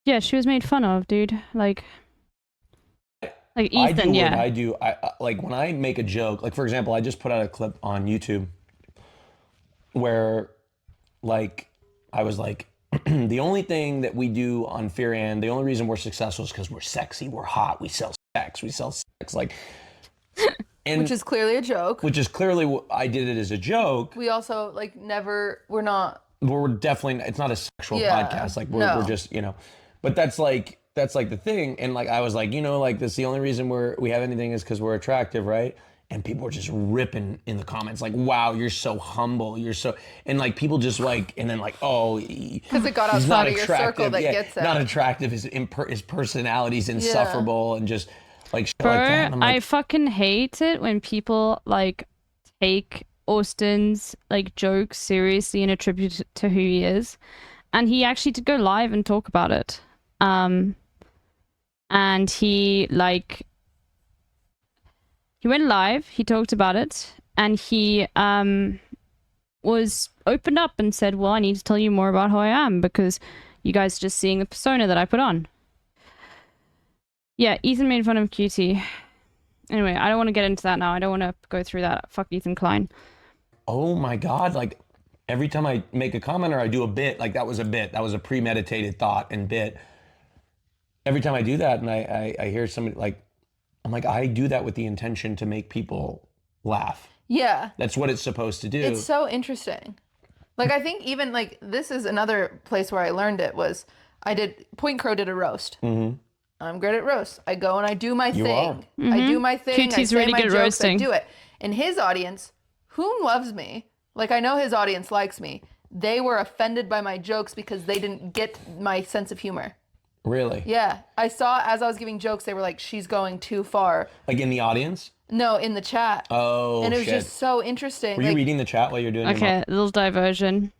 Yeah, she was made fun of, dude. Like Ethan, I like when I make a joke, like for example, I just put out a clip on YouTube where like I was like, the only thing that we do on Fear and the only reason we're successful is because we're sexy, we're hot, we sell sex, like and which is clearly a joke. Which is clearly I did it as a joke. We also like we're definitely, it's not a sexual podcast, like we're just, you know. But that's like the thing, and like I was like, you know, like this the only reason we have anything is because we're attractive, right? And people were just ripping in the comments, like, wow, you're so humble, you're so, and like people just like, and then like, oh, because it got outside of your circle that gets it. Not attractive, his personality's insufferable, and just like shit Bro, like that. And I fucking hate it when people like take Austin's like jokes seriously and attribute it to who he is, and he actually did go live and talk about it. And he went live, he talked about it, and he was opened up and said, well, I need to tell you more about who I am because you guys are just seeing the persona that I put on. Yeah, Ethan made fun of QT. Anyway, I don't want to get into that now. I don't want to go through that. Fuck Ethan Klein. Oh my God, like every time I make a comment or I do a bit, like that was a bit, that was a premeditated thought and bit. Every time I do that and I hear somebody like, I'm like, I do that with the intention to make people laugh. Yeah. That's what it's supposed to do. It's so interesting. Like, I think even like, this is another place where I learned it was Point Crow did a roast. I'm good at roast. I go and I do my thing. I do my thing. QT's I say really my good jokes, roasting. I do it. And his audience, whom loves me, like I know his audience likes me, they were offended by my jokes because they didn't get my sense of humor. Really? Yeah. I saw as I was giving jokes, they were like, she's going too far. Like in the audience? No, in the chat. Oh, and it was shit. just so interesting. Were you reading the chat while you're doing Okay, a little diversion.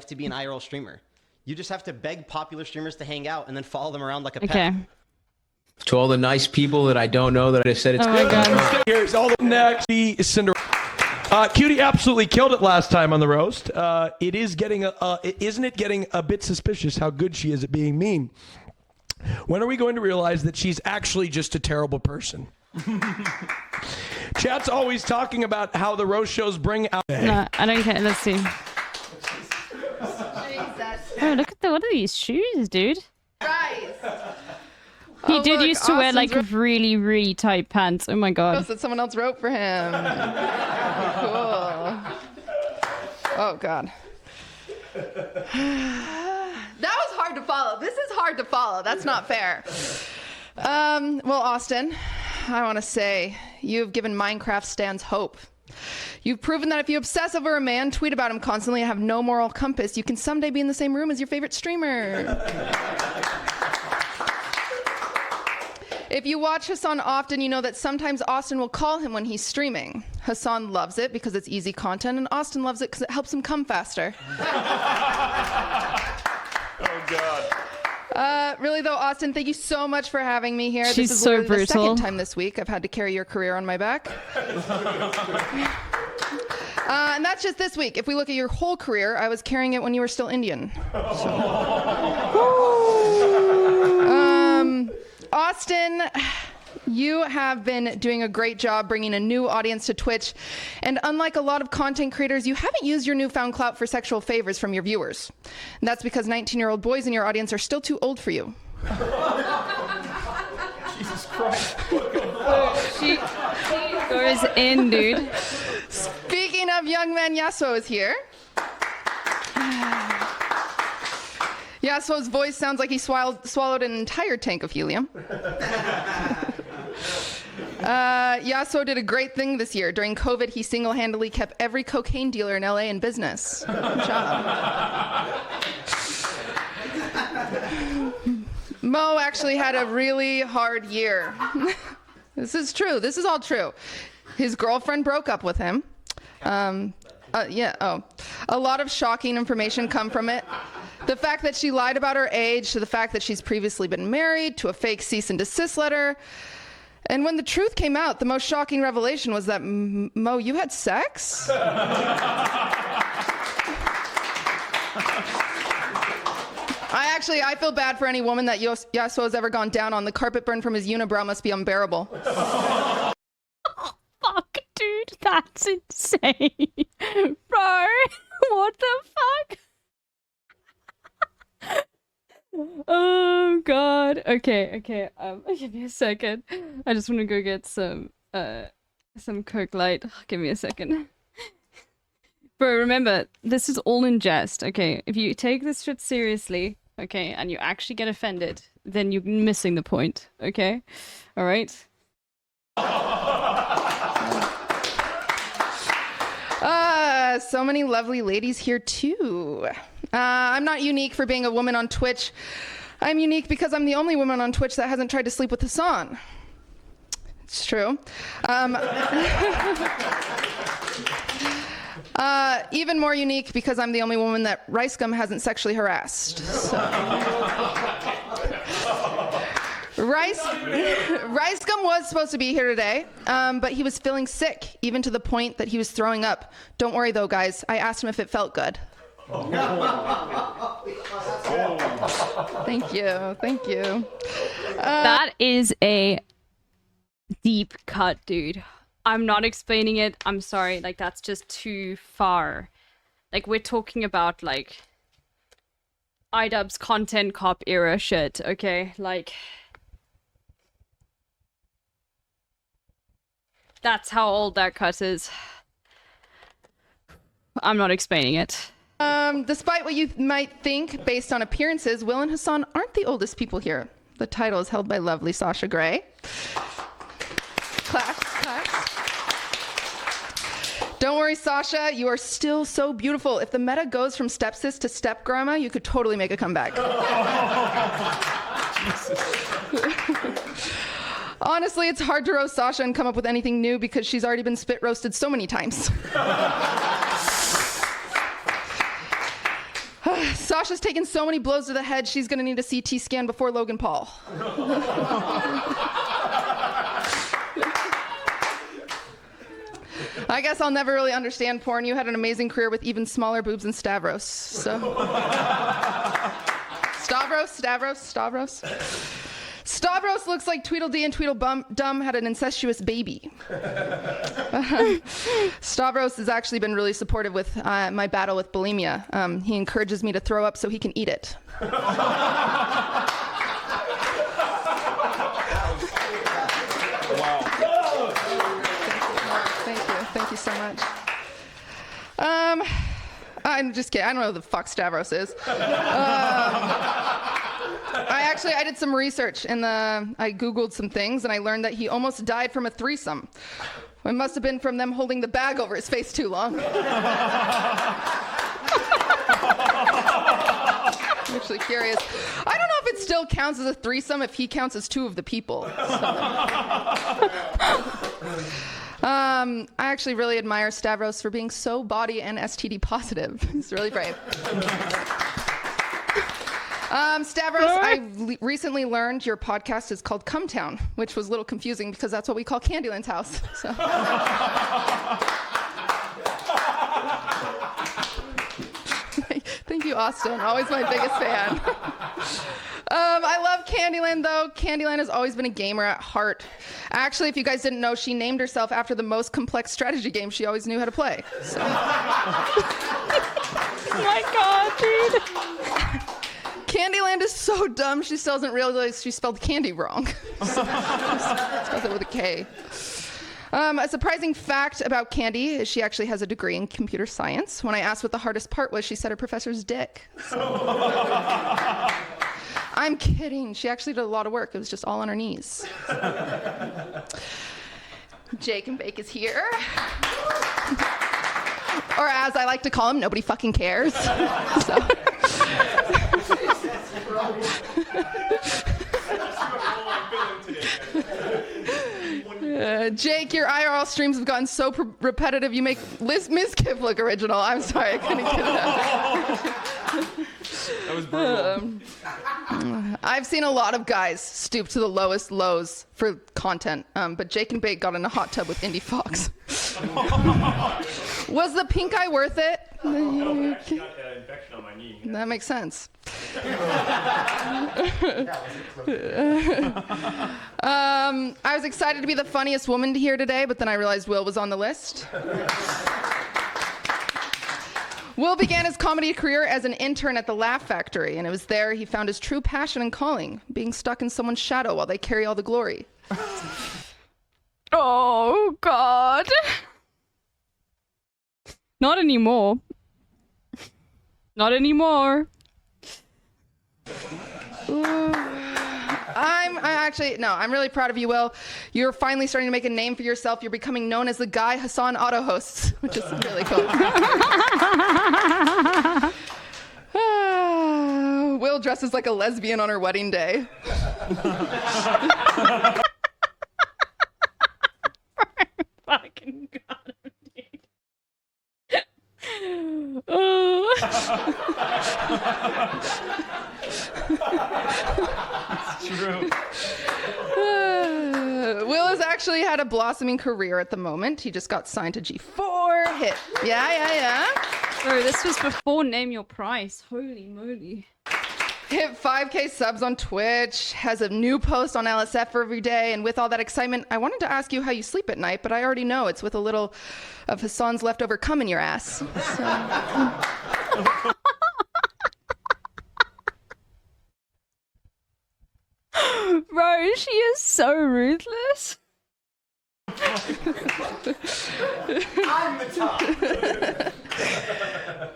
To be an IRL streamer. You just have to beg popular streamers to hang out and then follow them around like a pet. Okay. To all the nice people that I don't know that I said it's Oh my God. Here's all the next. Cinderella. Cutie absolutely killed it last time on the roast. It is getting isn't it getting a bit suspicious how good she is at being mean? When are we going to realize that she's actually just a terrible person? Chat's always talking about how the roast shows bring out. No, I don't care. Let's see. Oh, look at what are these shoes, dude? He did used to wear like really, really tight pants. Oh my God. That someone else wrote for him. Cool. Oh God. That was hard to follow. This is hard to follow. That's not fair. Well, Austin, I want to say you've given Minecraft stands hope. You've proven that if you obsess over a man, tweet about him constantly, and have no moral compass, you can someday be in the same room as your favorite streamer. If you watch Hassan often, you know that sometimes Austin will call him when he's streaming. Hassan loves it because it's easy content, and Austin loves it because it helps him come faster. Oh God. Really though, Austin, thank you so much for having me here. She's this is so literally the brutal. second time this week I've had to carry your career on my back. And that's just this week. If we look at your whole career, I was carrying it when you were still Indian. Austin, you have been doing a great job bringing a new audience to Twitch. And unlike a lot of content creators, you haven't used your newfound clout for sexual favors from your viewers. And that's because 19-year-old boys in your audience are still too old for you. Jesus Christ. She goes in, dude. Speaking of young men, Yasuo is here. Yasuo's voice sounds like he swallowed an entire tank of helium. Yasuo did a great thing this year. During COVID, he single-handedly kept every cocaine dealer in LA in business. Good job. Mo actually had a really hard year. This is true. This is all true. His girlfriend broke up with him. A lot of shocking information come from it. The fact that she lied about her age, to the fact that she's previously been married, to a fake cease and desist letter. And when the truth came out, the most shocking revelation was that, Mo, you had sex? I feel bad for any woman that Yasuo has ever gone down on. The carpet burn from his unibrow must be unbearable. Fuck, dude, that's insane. Bro, what the fuck? Oh god. Okay. Give me a second. I just want to go get some Coke Light. Give me a second. Bro, remember, this is all in jest, okay? If you take this shit seriously, okay, and you actually get offended, then you're missing the point, okay? Alright? So many lovely ladies here too. I'm not unique for being a woman on Twitch. I'm unique because I'm the only woman on Twitch that hasn't tried to sleep with Hassan. It's true. Even more unique because I'm the only woman that Ricegum hasn't sexually harassed. So. Ricegum was supposed to be here today, but he was feeling sick, even to the point that he was throwing up. Don't worry though, guys. I asked him if it felt good. Thank you. That is a deep cut, dude. I'm not explaining it. I'm sorry. Like, that's just too far. Like, we're talking about, like, iDubbbz content cop era shit, okay? Like, that's how old that cut is. I'm not explaining it. Despite what you might think based on appearances, Will and Hassan aren't the oldest people here. The title is held by lovely Sasha Grey. Claps. Don't worry, Sasha, you are still so beautiful. If the meta goes from stepsis to step grandma, you could totally make a comeback. Honestly, it's hard to roast Sasha and come up with anything new because she's already been spit roasted so many times. Sasha's taken so many blows to the head, she's gonna need a CT scan before Logan Paul. I guess I'll never really understand porn. You had an amazing career with even smaller boobs than Stavros. So. Stavros. Stavros looks like Tweedledee and Tweedledum had an incestuous baby. Stavros has actually been really supportive with my battle with bulimia. He encourages me to throw up so he can eat it. Thank you so much. I'm just kidding. I don't know who the fuck Stavros is. I did some research and I Googled some things and I learned that he almost died from a threesome. It must have been from them holding the bag over his face too long. I'm actually curious. I don't know if it still counts as a threesome if he counts as two of the people. So. I actually really admire Stavros for being so body and STD positive. He's really brave. Stavros, I recently learned your podcast is called Come Town, which was a little confusing because that's what we call Candyland's house. So. Thank you, Austin. Always my biggest fan. I love Candyland, though. Candyland has always been a gamer at heart. Actually, if you guys didn't know, she named herself after the most complex strategy game she always knew how to play. So. Oh my god, dude. Candyland is so dumb, she still doesn't realize she spelled candy wrong. Spelled it with a K. A surprising fact about Candy is she actually has a degree in computer science. When I asked what the hardest part was, she said her professor's dick. So. I'm kidding. She actually did a lot of work. It was just all on her knees. Jake and Bake is here. Or as I like to call him, nobody fucking cares. So. Jake, your IRL streams have gotten so repetitive, you make Liz Mizkif look original. I'm sorry, I couldn't get it out. That was brutal. I've seen a lot of guys stoop to the lowest lows for content, but Jake and Bake got in a hot tub with Indy Fox. Was the pink eye worth it? I got an infection on my knee. That makes sense. I was excited to be the funniest woman here today, but then I realized Will was on the list. Will began his comedy career as an intern at the Laugh Factory, and it was there he found his true passion and calling, being stuck in someone's shadow while they carry all the glory. Oh, God. Not anymore. Not anymore. I'm really proud of you, Will. You're finally starting to make a name for yourself. You're becoming known as the guy Hassan auto hosts, which is really cool. Will dresses like a lesbian on her wedding day. Fucking God, oh. It's true. Will has actually had a blossoming career at the moment. He just got signed to G4, hit. Yeah. Bro, this was before Name Your Price. Holy moly. Hit 5K subs on Twitch, has a new post on LSF every day, and with all that excitement, I wanted to ask you how you sleep at night, but I already know it's with a little of Hassan's leftover cum in your ass. So. Bro, she is so ruthless. I'm the top.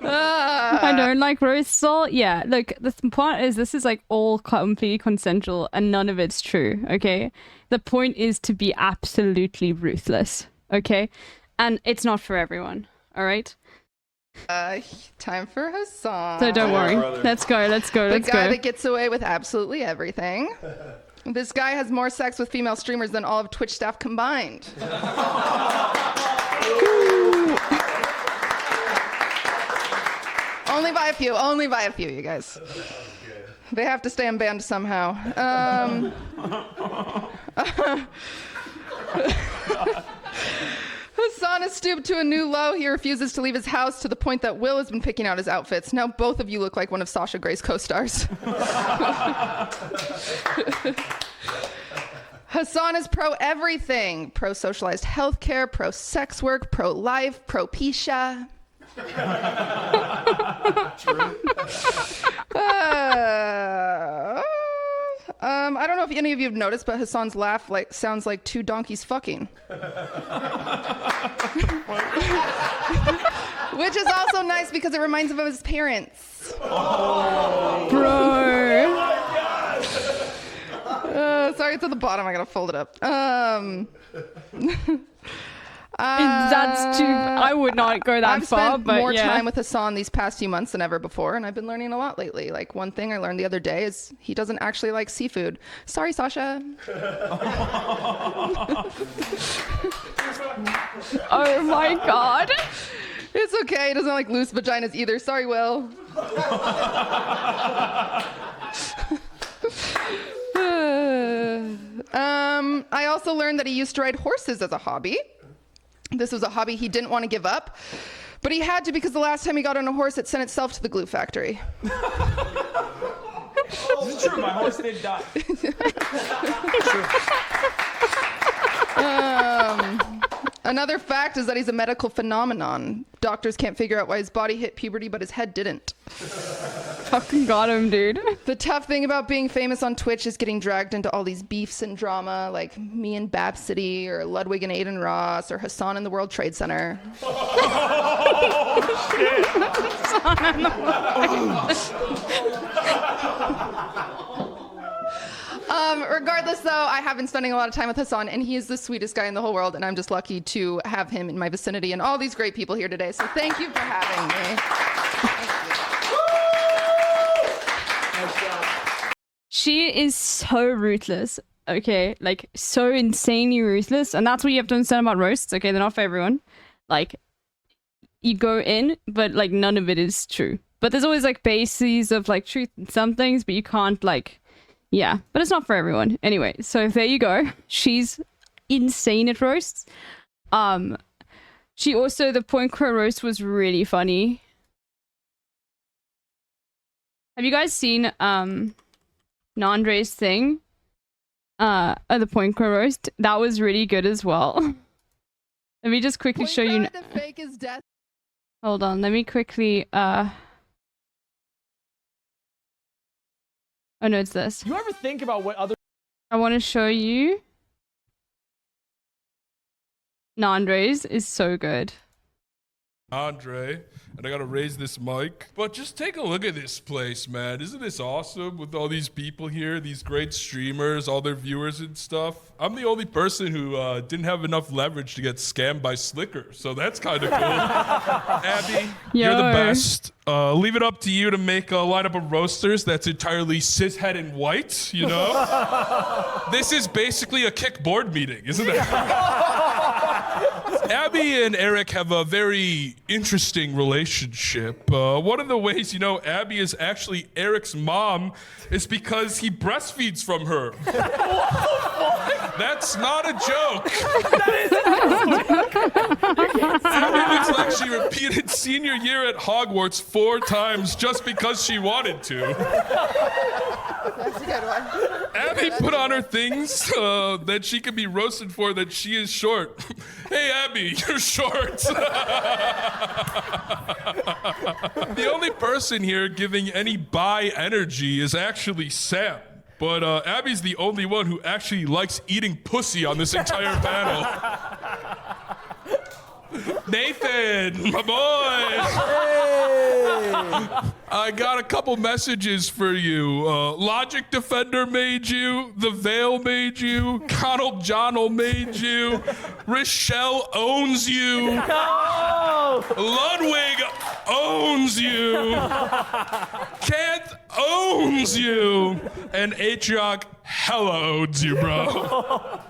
I don't like roast salt. Yeah, look, the point is this is like all completely consensual and none of it's true, okay? The point is to be absolutely ruthless, okay? And it's not for everyone, all right? Time for Hassan. So don't worry. Let's go. The guy that gets away with absolutely everything. This guy has more sex with female streamers than all of Twitch staff combined. Only by a few, you guys. They have to stay unbanned somehow. Hassan has stooped to a new low. He refuses to leave his house to the point that Will has been picking out his outfits. Now both of you look like one of Sasha Grey's co-stars. Hassan is pro everything. Pro socialized healthcare, pro sex work, pro life, pro Pisha. I don't know if any of you have noticed, but Hassan's laugh sounds like two donkeys fucking. Which is also nice because it reminds him of his parents. Oh. Bro. Sorry, it's at the bottom. I gotta fold it up. That's too. I would not go that far. I've spent more time with Hassan these past few months than ever before, and I've been learning a lot lately. Like one thing I learned the other day is he doesn't actually like seafood. Sorry, Sasha. Oh my God. It's okay. He doesn't like loose vaginas either. Sorry, Will. I also learned that he used to ride horses as a hobby. This was a hobby he didn't want to give up, but he had to because the last time he got on a horse, it sent itself to the glue factory. This is true. My horse did die. Another fact is that he's a medical phenomenon. Doctors can't figure out why his body hit puberty, but his head didn't. Fucking got him, dude. The tough thing about being famous on Twitch is getting dragged into all these beefs and drama, like me and Bab City, or Ludwig and Aiden Ross, or Hassan in the World Trade Center. Oh, shit. Hassan in the World. Regardless, though, I have been spending a lot of time with Hassan, and he is the sweetest guy in the whole world, and I'm just lucky to have him in my vicinity and all these great people here today. So thank you for having me. She is so ruthless, okay? Like, so insanely ruthless. And that's what you have to understand about roasts, okay? They're not for everyone. Like, you go in, but, like, none of it is true. But there's always, like, bases of, like, truth in some things, but you can't, like... Yeah, but it's not for everyone. Anyway, so there you go. She's insane at roasts. She also... The Point Crow roast was really funny. Have you guys seen, Nandre's thing, the Point Crow roast? That was really good as well. Let me just quickly show you. To fake his death. Hold on, let me quickly. Oh no, it's this. You ever think about what other... I want to show you. Nandre's is so good. Andre, and I gotta raise this mic. But just take a look at this place, man. Isn't this awesome with all these people here, these great streamers, all their viewers and stuff? I'm the only person who didn't have enough leverage to get scammed by Slicker, so that's kind of cool. Abby, you're the best. Leave it up to you to make a lineup of roasters that's entirely cishet and white, you know? This is basically a kick board meeting, isn't it? Abby and Eric have a very interesting relationship. One of the ways you know Abby is actually Eric's mom is because he breastfeeds from her. That's not a joke. Abby looks like she repeated senior year at Hogwarts 4 times just because she wanted to. That's a good one. Abby put on her things that she could be roasted for that she is short. Hey, Abby, you're short. The only person here giving any bi energy is actually Sam. But Abby's the only one who actually likes eating pussy on this entire panel. Nathan, my boy. Hey. I got a couple messages for you. Logic Defender made you. The Veil made you. Donald John'll made you. Rochelle owns you. No! Ludwig owns you. Kent owns you. And Atriok hella owns you, bro.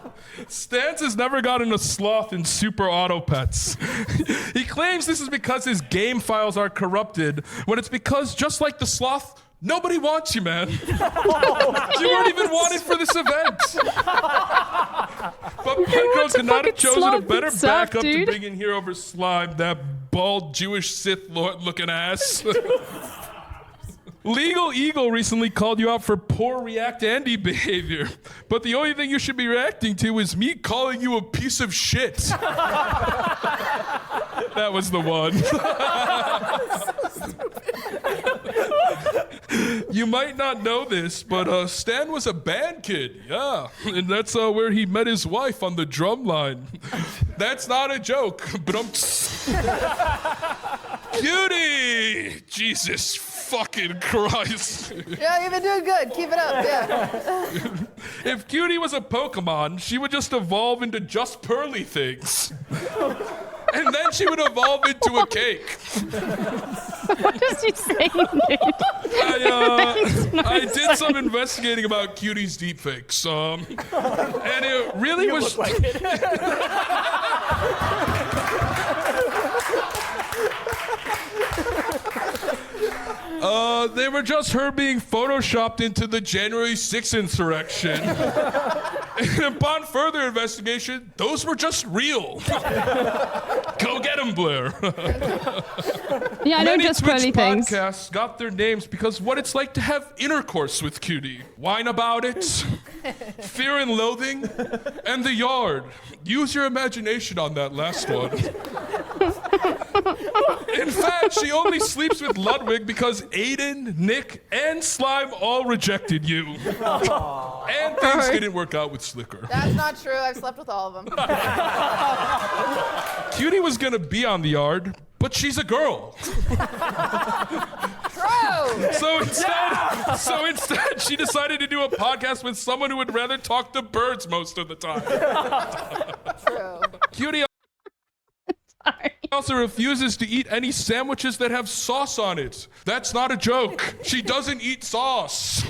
Stance has never gotten a sloth in Super Auto Pets. He claims this is because his game files are corrupted, when it's because, just like the sloth, nobody wants you, man. You weren't even wanted for this event. But Petro could not have chosen a better backup to bring in here over Slime, that bald Jewish Sith Lord looking ass. Legal Eagle recently called you out for poor React Andy behavior, but the only thing you should be reacting to is me calling you a piece of shit. That was the one. You might not know this, but Stan was a band kid, yeah, and that's where he met his wife on the drum line. That's not a joke, but Cutie! Jesus fucking Christ. Yeah, you've been doing good. Keep it up, yeah. If Cutie was a Pokemon, she would just evolve into just pearly things. And then she would evolve into a cake. What is he saying, dude? I did some investigating about Cutie's deepfakes, and it really was... Look like it. They were just her being photoshopped into the January 6th insurrection. And upon further investigation, those were just real. Go get 'em, Blair. Yeah, I know Many just Twitch curly things. podcasts got their names because what it's like to have intercourse with Cutie. Whine about it, Fear and Loathing, and The Yard. Use your imagination on that last one. In fact, she only sleeps with Ludwig because Aiden, Nick, and Slime all rejected you. And things didn't work out with Slicker. That's not true. I've slept with all of them. Cutie was gonna be on The Yard, but she's a girl. True. So instead, she decided to do a podcast with someone who would rather talk to birds most of the time. True. Cutie also refuses to eat any sandwiches that have sauce on it. That's not a joke. She doesn't eat sauce.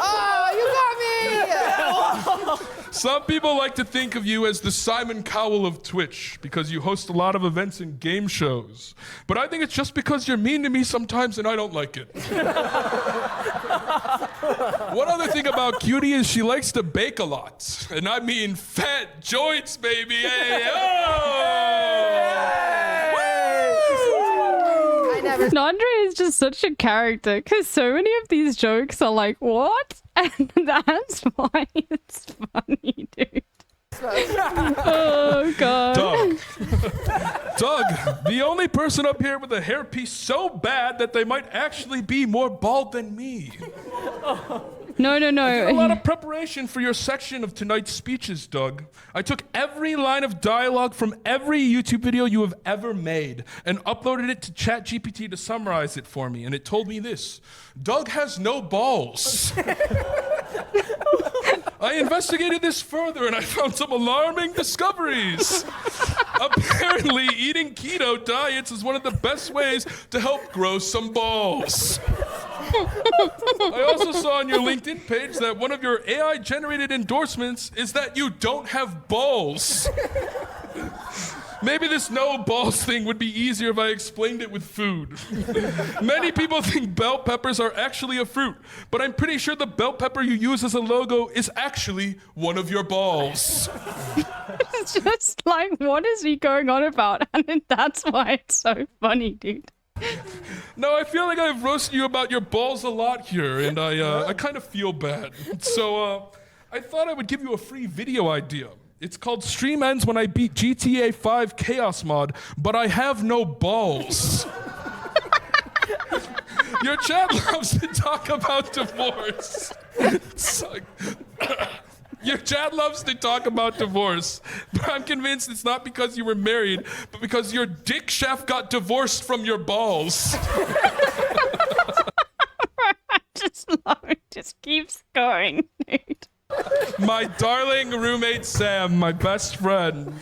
Oh, you got me! Some people like to think of you as the Simon Cowell of Twitch because you host a lot of events and game shows. But I think it's just because you're mean to me sometimes and I don't like it. One other thing about Cutie is she likes to bake a lot. And I mean fat joints, baby. Hey, Andre is just such a character because so many of these jokes are like, what? And that's why it's funny, dude. Oh, God. Doug, the only person up here with a hairpiece so bad that they might actually be more bald than me. No. I did a lot of preparation for your section of tonight's speeches, Doug. I took every line of dialogue from every YouTube video you have ever made and uploaded it to ChatGPT to summarize it for me, and it told me this: Doug has no balls. I investigated this further and I found some alarming discoveries. Apparently, eating keto diets is one of the best ways to help grow some balls. I also saw on your LinkedIn page that one of your AI-generated endorsements is that you don't have balls. Maybe this no balls thing would be easier if I explained it with food. Many people think bell peppers are actually a fruit, but I'm pretty sure the bell pepper you use as a logo is actually one of your balls. It's just like, what is he going on about? And that's why it's so funny, dude. No, I feel like I've roasted you about your balls a lot here, and I kind of feel bad. So I thought I would give you a free video idea. It's called Stream Ends When I Beat GTA 5 Chaos Mod, but I have no balls. Your chat loves to talk about divorce. Your chat loves to talk about divorce, but I'm convinced it's not because you were married, but because your dick chef got divorced from your balls. I just love it. Just keeps going, dude. My darling roommate Sam, my best friend.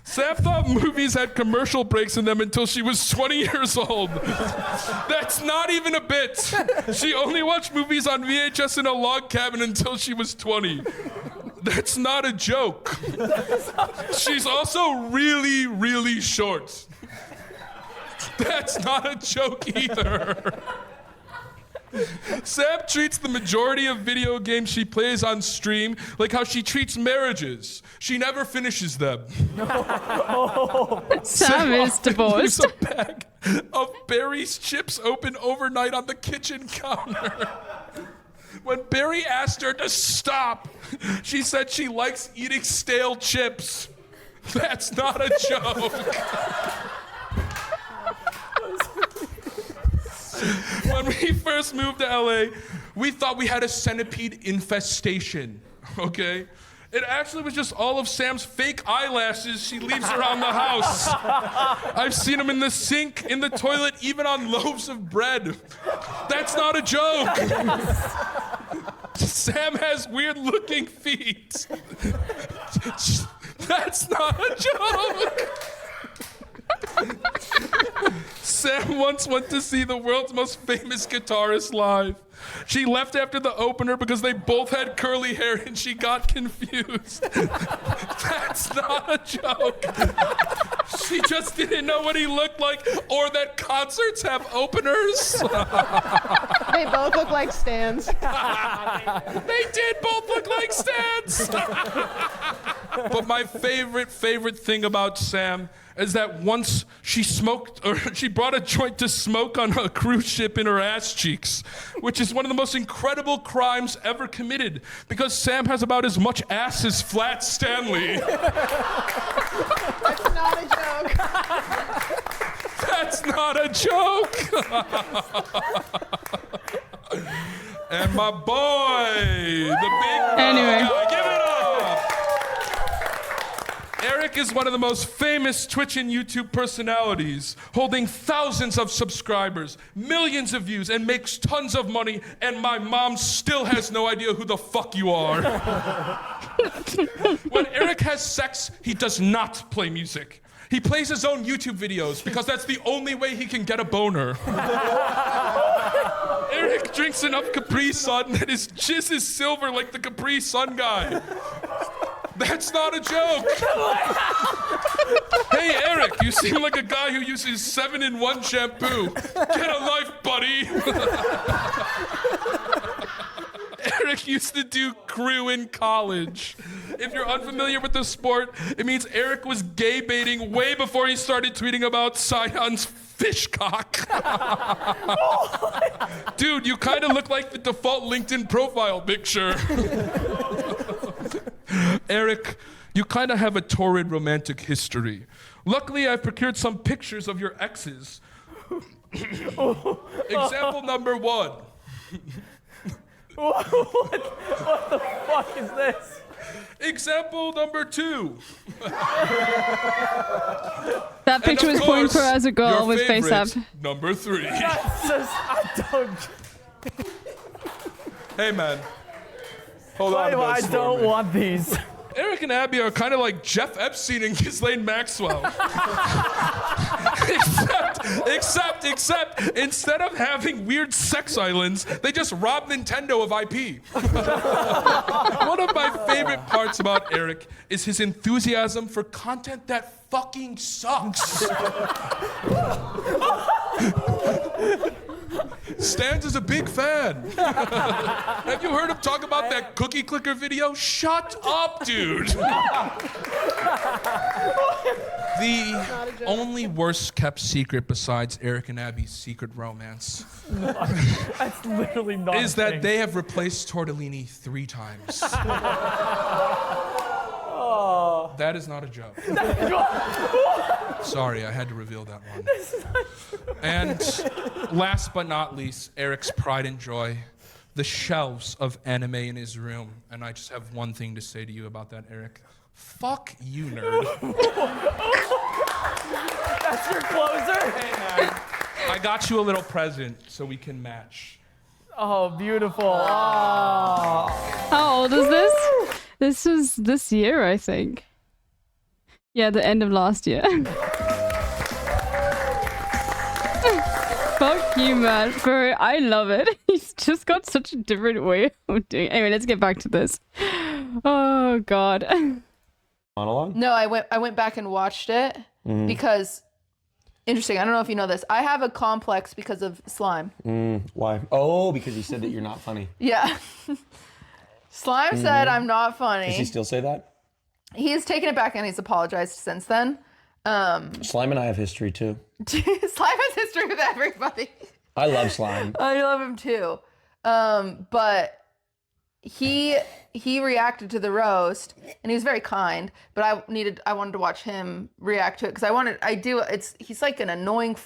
Sam thought movies had commercial breaks in them until she was 20 years old. That's not even a bit. She only watched movies on VHS in a log cabin until she was 20. That's not a joke. She's also really, really short. That's not a joke either. Sam treats the majority of video games she plays on stream like how she treats marriages. She never finishes them. Sam is divorced. A bag of Barry's chips open overnight on the kitchen counter. When Barry asked her to stop, she said she likes eating stale chips. That's not a joke. When we first moved to LA, we thought we had a centipede infestation, okay? It actually was just all of Sam's fake eyelashes she leaves around the house. I've seen them in the sink, in the toilet, even on loaves of bread. That's not a joke. Sam has weird-looking feet. That's not a joke. Sam once went to see the world's most famous guitarist live. She left after the opener because they both had curly hair and she got confused. That's not a joke. She just didn't know what he looked like or that concerts have openers. They both look like stands. They did both look like stands. But my favorite thing about Sam is that once she brought a joint to smoke on a cruise ship in her ass cheeks, which is one of the most incredible crimes ever committed because Sam has about as much ass as Flat Stanley. That's not a joke. That's not a joke. And my boy, the big guy, give it up. Eric is one of the most famous Twitch and YouTube personalities, holding thousands of subscribers, millions of views, and makes tons of money, and my mom still has no idea who the fuck you are. When Eric has sex, he does not play music. He plays his own YouTube videos because that's the only way he can get a boner. Eric drinks enough Capri Sun that his jizz is silver like the Capri Sun guy. That's not a joke. Hey, Eric, you seem like a guy who uses 7-in-1 shampoo. Get a life, buddy. Eric used to do crew in college. If you're unfamiliar with the sport, it means Eric was gay baiting way before he started tweeting about Sion's fish cock. Dude, you kind of look like the default LinkedIn profile picture. Eric, you kind of have a torrid romantic history. Luckily, I've procured some pictures of your exes. Example number 1. What the fuck is this? Example number 2. That picture was point for as a girl with face up. Number 3. That's just, I don't. Hey man, hold on. I don't want these. Eric and Abby are kind of like Jeff Epstein and Ghislaine Maxwell. except, instead of having weird sex islands, they just rob Nintendo of IP. One of my favorite parts about Eric is his enthusiasm for content that fucking sucks. Stans is a big fan. Have you heard him talk about that cookie clicker video? Shut up, dude. The only worst kept secret besides Eric and Abby's secret romance That's literally not is that they have replaced tortellini 3 times. That is not a joke. Sorry, I had to reveal that one. And last but not least, Eric's pride and joy, the shelves of anime in his room. And I just have one thing to say to you about that, Eric. Fuck you, nerd. That's your closer? Hey, man. I got you a little present so we can match. Oh, beautiful. Oh. How old is this? This was this year, I think. Yeah, the end of last year. Fuck you, man. Bro, I love it. He's just got such a different way of doing it. Anyway, let's get back to this. Oh, God. Monologue? No, I went back and watched it because, interesting, I don't know if you know this. I have a complex because of slime. Why? Oh, because he said that you're not funny. Yeah. Slime said I'm not funny. Does he still say that? He's taken it back and he's apologized since then. Slime and I have history too. Slime has history with everybody. I love Slime. I love him too. But he reacted to the roast and he was very kind, but I wanted to watch him react to it because he's like an annoying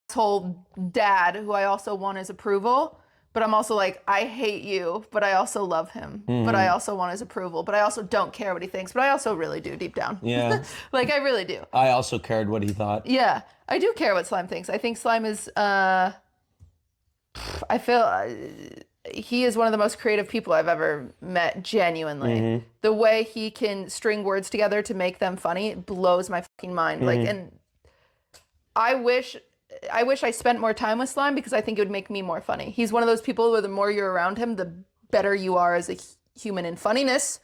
asshole dad who I also want his approval. But I'm also like, I hate you, but I also love him. But I also want his approval. But I also don't care what he thinks. But I also really do deep down. Yeah. Like, I really do. I also cared what he thought. Yeah. I do care what Slime thinks. I think Slime is, I feel, he is one of the most creative people I've ever met, genuinely. The way he can string words together to make them funny, it blows my fucking mind. Like, and I wish I spent more time with Slime because I think it would make me more funny. He's one of those people where the more you're around him, the better you are as a human in funniness.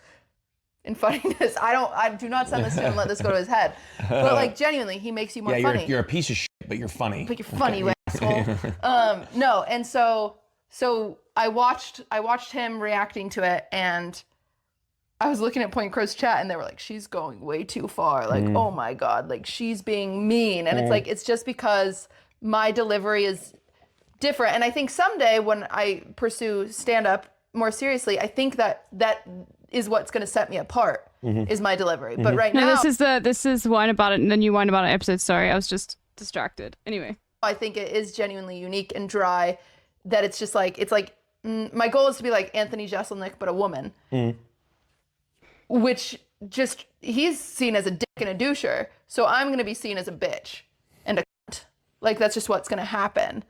in funniness. I do not send this to him and let this go to his head. But like genuinely, he makes you more funny. You're a piece of shit, but you're funny. But you're funny, you asshole. No, and so I watched him reacting to it, and I was looking at Point Crow's chat, and they were like, she's going way too far. Like, oh my God, like she's being mean. And it's like, it's just because my delivery is different. And I think someday when I pursue stand-up more seriously, I think that is what's going to set me apart is my delivery. But right now, this is Wine About It and the new Wine About It episode. Sorry, I was just distracted. Anyway, I think it is genuinely unique and dry. That it's just like my goal is to be like Anthony Jeselnik, but a woman. Which just he's seen as a dick and a doucher, so I'm going to be seen as a bitch and a cunt. Like that's just what's going to happen.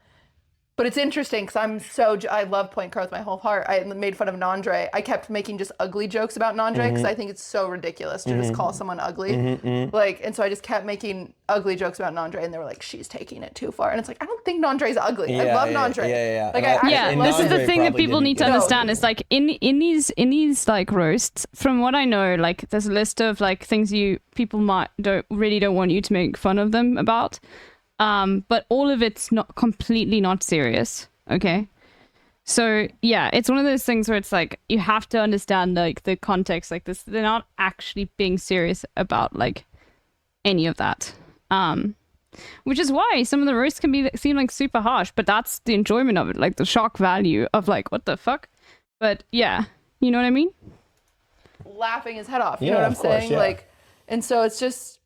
But it's interesting because I love Point Crow with my whole heart. I made fun of Nandre. I kept making just ugly jokes about Nandre because I think it's so ridiculous to just call someone ugly. Like, and so I just kept making ugly jokes about Nandre, and they were like, she's taking it too far. And it's like, I don't think Nandre's ugly. I love Nandre. Yeah. This is the thing that people need to understand. Is like in these like roasts, from what I know, like there's a list of like things people don't want you to make fun of them about. But all of it's not completely not serious. Okay. So yeah, it's one of those things where it's like, you have to understand like the context, like this, they're not actually being serious about like any of that. Which is why some of the roasts can seem like super harsh, but that's the enjoyment of it. Like the shock value of like, what the fuck? But yeah, you know what I mean? Laughing his head off. You know what I'm saying? Yeah. Like, and so it's just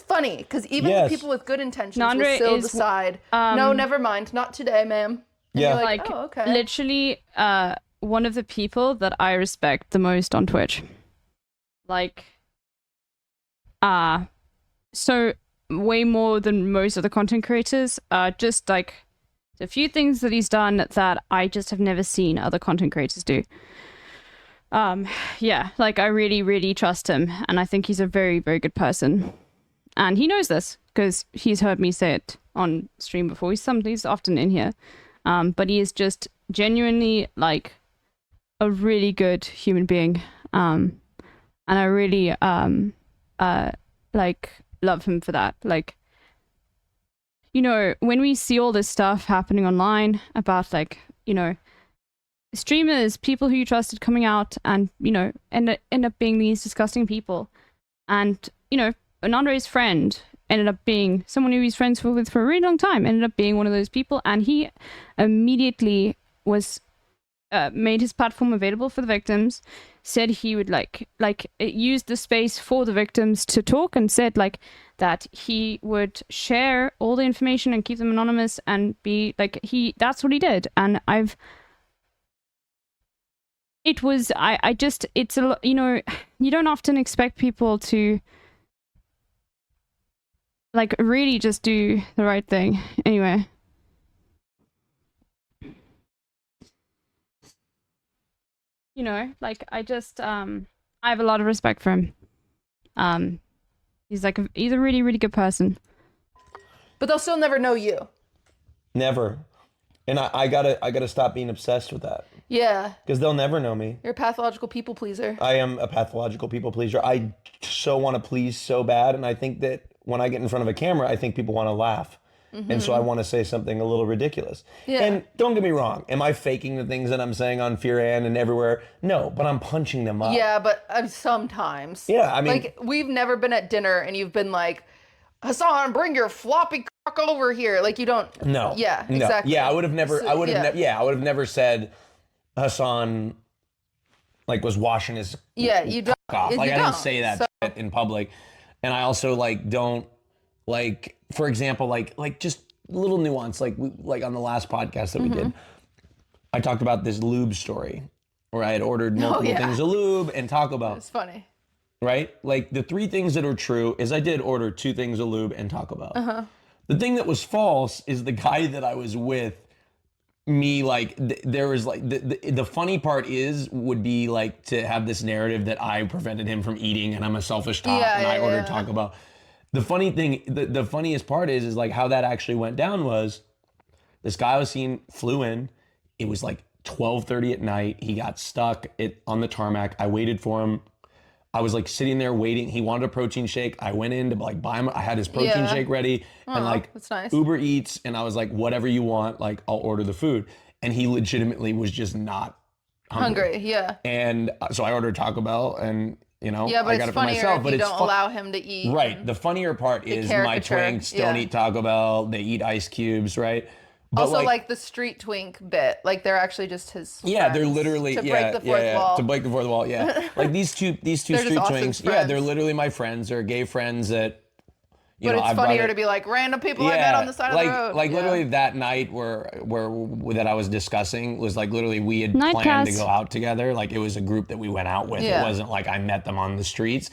funny because even people with good intentions will still decide, no, never mind, not today, ma'am. And you're like, oh, okay. Literally, one of the people that I respect the most on Twitch. Like, so way more than most of the content creators. Just like a few things that he's done that I just have never seen other content creators do. Yeah, like I really, really trust him, and I think he's a very, very good person. And he knows this because he's heard me say it on stream before. He's often in here. But he is just genuinely like a really good human being. And I really like love him for that. Like, you know, when we see all this stuff happening online about like, you know, streamers, people who you trusted coming out and, you know, end up being these disgusting people. And, you know, Andre's friend ended up being someone who he's friends with for a really long time, ended up being one of those people, and he immediately was made his platform available for the victims, said he would like use the space for the victims to talk, and said like that he would share all the information and keep them anonymous and be like that's what he did. And it's a lot, you know, you don't often expect people to like really just do the right thing. Anyway. You know, like I just I have a lot of respect for him. He's a really, really good person. But they'll still never know you. Never. And I gotta stop being obsessed with that. Yeah. Because they'll never know me. You're a pathological people pleaser. I am a pathological people pleaser. I so want to please so bad, and I think that when I get in front of a camera, I think people want to laugh. And so I want to say something a little ridiculous. Yeah. And don't get me wrong, am I faking the things that I'm saying on Fear Ann and everywhere? No, but I'm punching them up. Yeah, but sometimes. Yeah, I mean, like we've never been at dinner and you've been like, Hassan, bring your floppy cock over here. Like you don't. No. Yeah, no. exactly. Yeah, I would have never. I would have never said Hassan like was washing his you don't off. Like you I don't. didn't say that shit in public, and I also like don't like, for example, like just little nuance, like on the last podcast that we did, I talked about this lube story where I had ordered multiple things of lube and Taco Bell. It's funny. Right? Like the three things that are true is I did order 2 things of lube and Taco Bell. The thing that was false is the guy that I was with, me like there was like the funny part would be like to have this narrative that I prevented him from eating and I'm a selfish top and I ordered Taco Bell. The funny thing, the funniest part is like how that actually went down was this guy I was seeing flew in. It was like 12:30 at night. He got stuck on the tarmac. I waited for him. I was like sitting there waiting. He wanted a protein shake. I went in to like buy him. I had his protein shake ready and like that's nice. Uber Eats. And I was like, whatever you want, like I'll order the food. And he legitimately was just not hungry. Yeah. And so I ordered Taco Bell and, you know, Yeah, but I got it's it for funnier myself. if but you it's don't allow him to eat. Right. The funnier part is my caricature. twinks don't eat Taco Bell. They eat ice cubes, right? But Also, like the street twink bit, like they're actually just his. Yeah, they're friends literally to break the fourth wall. to break the fourth wall. Yeah, like these two They're street just awesome twinks. Yeah, friends. they're literally my friends. They're gay friends that. But it's funnier to be like random people I met on the side of the road. Like literally that night where that I was discussing was like literally we had Night planned to cast. go out together. Like it was a group that we went out with. Yeah. It wasn't like I met them on the streets.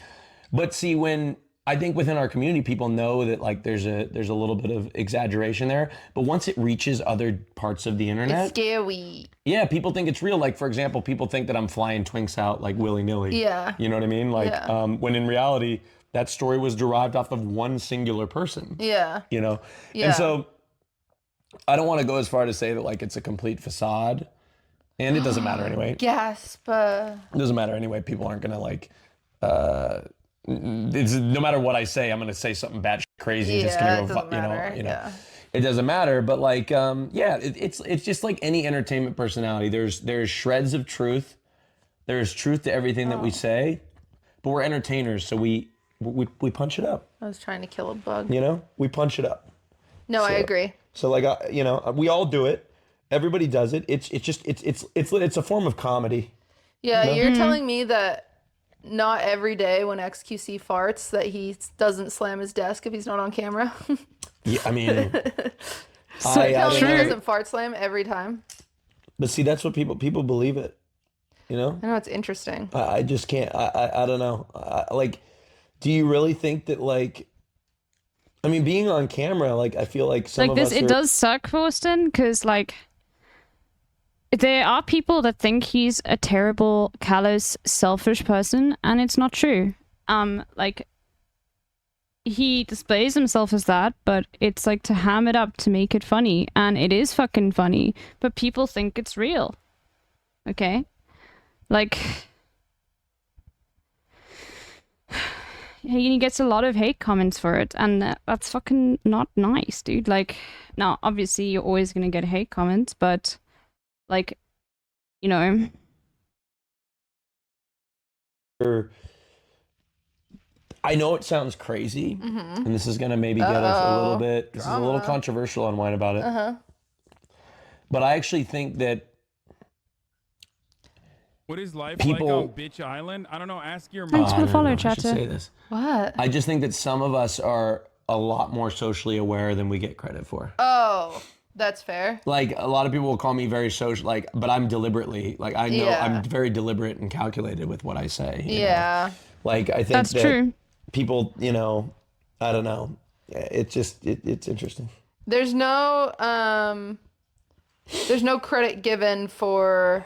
But see, when I think within our community, people know that like there's a little bit of exaggeration there. But once it reaches other parts of the internet, It's scary. yeah, people think it's real. Like, for example, people think that I'm flying twinks out like willy-nilly. Yeah. You know what I mean? Like, Yeah. when in reality, that story was derived off of one singular person. Yeah. You know? Yeah. And so I don't want to go as far to say that like it's a complete facade. And it doesn't matter anyway. Gasp. It doesn't matter anyway. People aren't going to like, it's, no matter what I say, I'm going to say something batshit crazy. Yeah, Just gonna it go, doesn't matter. you know. Yeah. It doesn't matter, but like, it's just like any entertainment personality. There's shreds of truth. There's truth to everything that we say, but we're entertainers, so we punch it up. I was trying to kill a bug. You know, we punch it up. No, I agree. So like, you know, we all do it. Everybody does it. It's a form of comedy. Yeah, No? you're telling me that not every day when XQC farts that he doesn't slam his desk if he's not on camera. Yeah, I mean, So I tell me he don't know. doesn't fart slam every time. But see, that's what people believe it. You know? I know, it's interesting. I just can't. I don't know. Like, do you really think that like? I mean, being on camera, like I feel like some Like of this, us it are, does suck, Boston, because like there are people that think he's a terrible, callous, selfish person, and it's not true. Like he displays himself as that, but it's like to ham it up to make it funny, and it is fucking funny, but people think it's real. Okay? Like he gets a lot of hate comments for it, and that's fucking not nice, dude. Like, now, obviously, you're always gonna get hate comments, but, like, you know. I know it sounds crazy, Mm-hmm. and this is gonna maybe get us a little bit. This is a little controversial on Wine About It. Uh-huh. But I actually think that What is life people, like on Bitch Island? I don't know. Ask your Thanks mom. for the follow, I should chatter. say this. What? I just think that some of us are a lot more socially aware than we get credit for. Oh, that's fair. Like a lot of people will call me very social, like, but I'm deliberately, like, I know Yeah. I'm very deliberate and calculated with what I say. you know? Yeah. Like I think That's that true. people, you know, I don't know. It's just it's interesting. There's no credit given for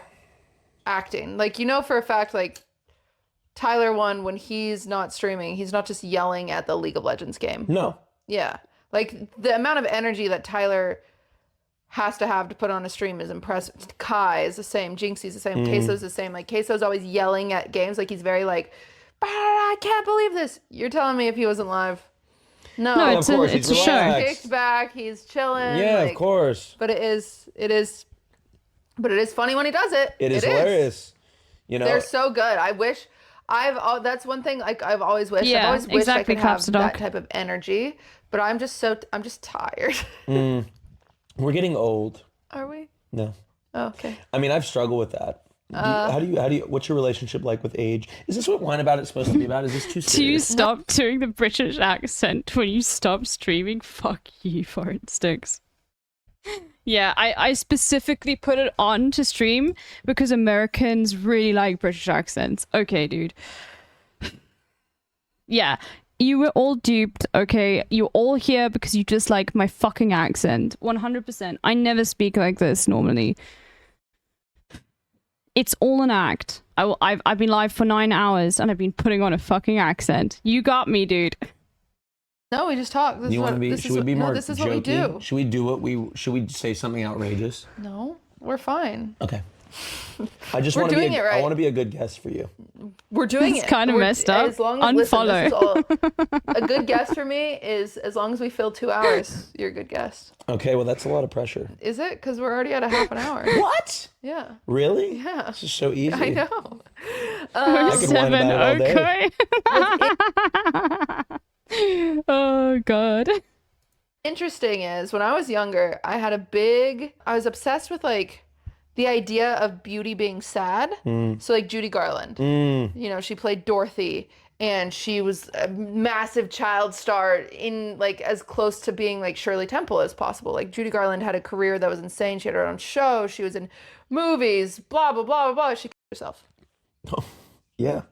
acting. Like, you know, for a fact, like Tyler won when he's not streaming. He's not just yelling at the League of Legends game. No. Yeah. Like the amount of energy that Tyler has to have to put on a stream is impressive. Kai is the same. Jinxie's the same. Queso's the same. Like Queso's always yelling at games. Like he's very like, I can't believe this. You're telling me if he wasn't live? No, No, Well, it's of course, a, he's it's a show. relaxed. kicked back. He's chilling. Yeah, like, of course. But it is funny when he does it. It is hilarious. You know, They're so good. I wish that's one thing like I've always wished. Yeah, I've always wished I exactly, could have claps the that dog. type of energy. But I'm just tired. we're getting old. Are we? No. Oh, okay. I mean, I've struggled with that. How do you what's your relationship like with age? Is this what Wine About It's supposed to be about? Is this too serious? Do you stop doing the British accent when you stop streaming? Fuck you, fart sticks. Yeah, I specifically put it on to stream because Americans really like British accents. Okay, dude. Yeah, you were all duped, okay? You're all here because you just like my fucking accent. 100%. I never speak like this normally. It's all an act. I've been live for 9 hours and I've been putting on a fucking accent. You got me, dude. No, we just talk. This You want to be? Should we be more this is jokey? what we do. Should we say something outrageous? No, we're fine. Okay. I just We're want to be. doing it right. I want to be a good guest for you. We're doing It's it. kind of messed up. As long as, listen, this is Unfollow. all, a good guest for me is as long as we fill 2 hours, you're a good guest. Okay, well that's a lot of pressure. Is it? Because we're already at a half an hour. What? Yeah. Really? Yeah. This is so easy. I know. I could whine about it all day. Oh god. Interesting is when I was younger, I was obsessed with like the idea of beauty being sad. So like Judy Garland, you know, she played Dorothy and she was a massive child star in like as close to being like Shirley Temple as possible. Like Judy Garland had a career that was insane. She had her own show. She was in movies, blah, blah, blah, blah, blah. She killed herself. Oh, yeah.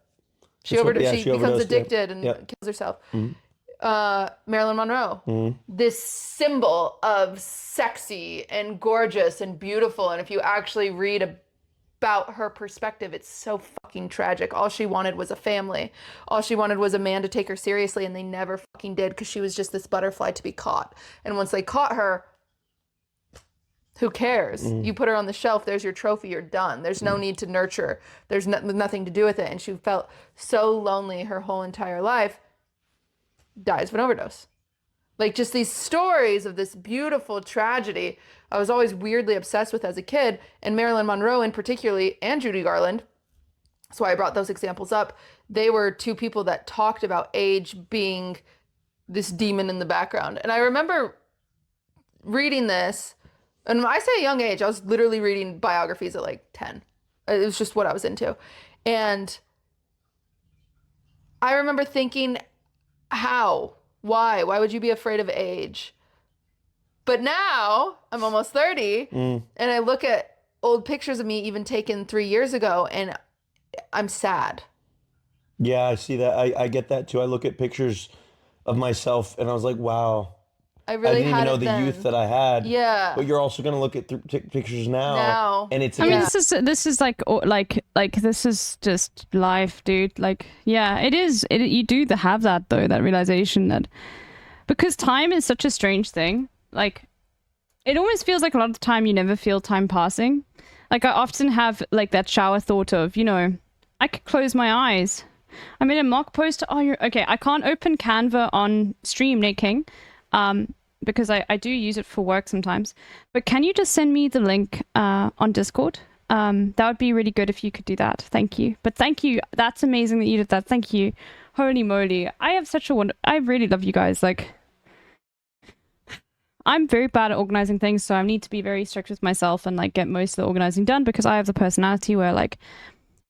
She That's what- she becomes overdosed, addicted and yeah. kills herself. Mhm. Marilyn Monroe, this symbol of sexy and gorgeous and beautiful. And if you actually read about her perspective, it's so fucking tragic. All she wanted was a family. All she wanted was a man to take her seriously, and they never fucking did because she was just this butterfly to be caught. And once they caught her, who cares? You put her on the shelf, there's your trophy, you're done. There's no need to nurture. There's nothing to do with it. And she felt so lonely her whole entire life. Dies of an overdose. Like just these stories of this beautiful tragedy I was always weirdly obsessed with as a kid, and Marilyn Monroe in particularly, and Judy Garland. That's why I brought those examples up. They were two people that talked about age being this demon in the background. And I remember reading this, and when I say a young age, I was literally reading biographies at like 10. It was just what I was into. And I remember thinking, how? Why would you be afraid of age? But now I'm almost 30 and I look at old pictures of me even taken 3 years ago and I'm sad. Yeah, I see that. I get that too. I look at pictures of myself and I was like, wow. I really didn't even know the then. youth that I had. Yeah. But you're also going to look at pictures now. And it's I mean, this is like this is just life, dude. Like, yeah, it is. You do have that though, that realization that because time is such a strange thing. Like, it almost feels like a lot of the time you never feel time passing. Like, I often have like that shower thought of, you know, I could close my eyes. I made a mock post. Oh, you're okay. I can't open Canva on stream, Nate King. Because I do use it for work sometimes. But can you just send me the link on Discord? That would be really good if you could do that. Thank you. But thank you. That's amazing that you did that. Thank you. Holy moly. I have such a I really love you guys. Like, I'm very bad at organizing things, so I need to be very strict with myself and like get most of the organizing done because I have the personality where like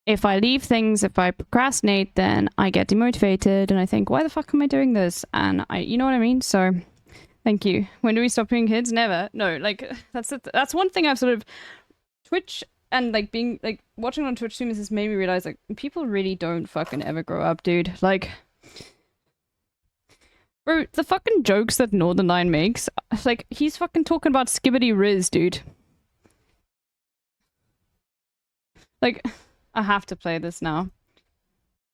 if I leave things, if I procrastinate, then I get demotivated and I think, why the fuck am I doing this? And you know what I mean? So thank you. When do we stop being kids? Never. No, like that's one thing I've sort of Twitch and like being like watching on Twitch streams has made me realize like people really don't fucking ever grow up, dude. Like, bro, the fucking jokes that Northern Line makes, like he's fucking talking about Skibbity Riz, dude. Like, I have to play this now.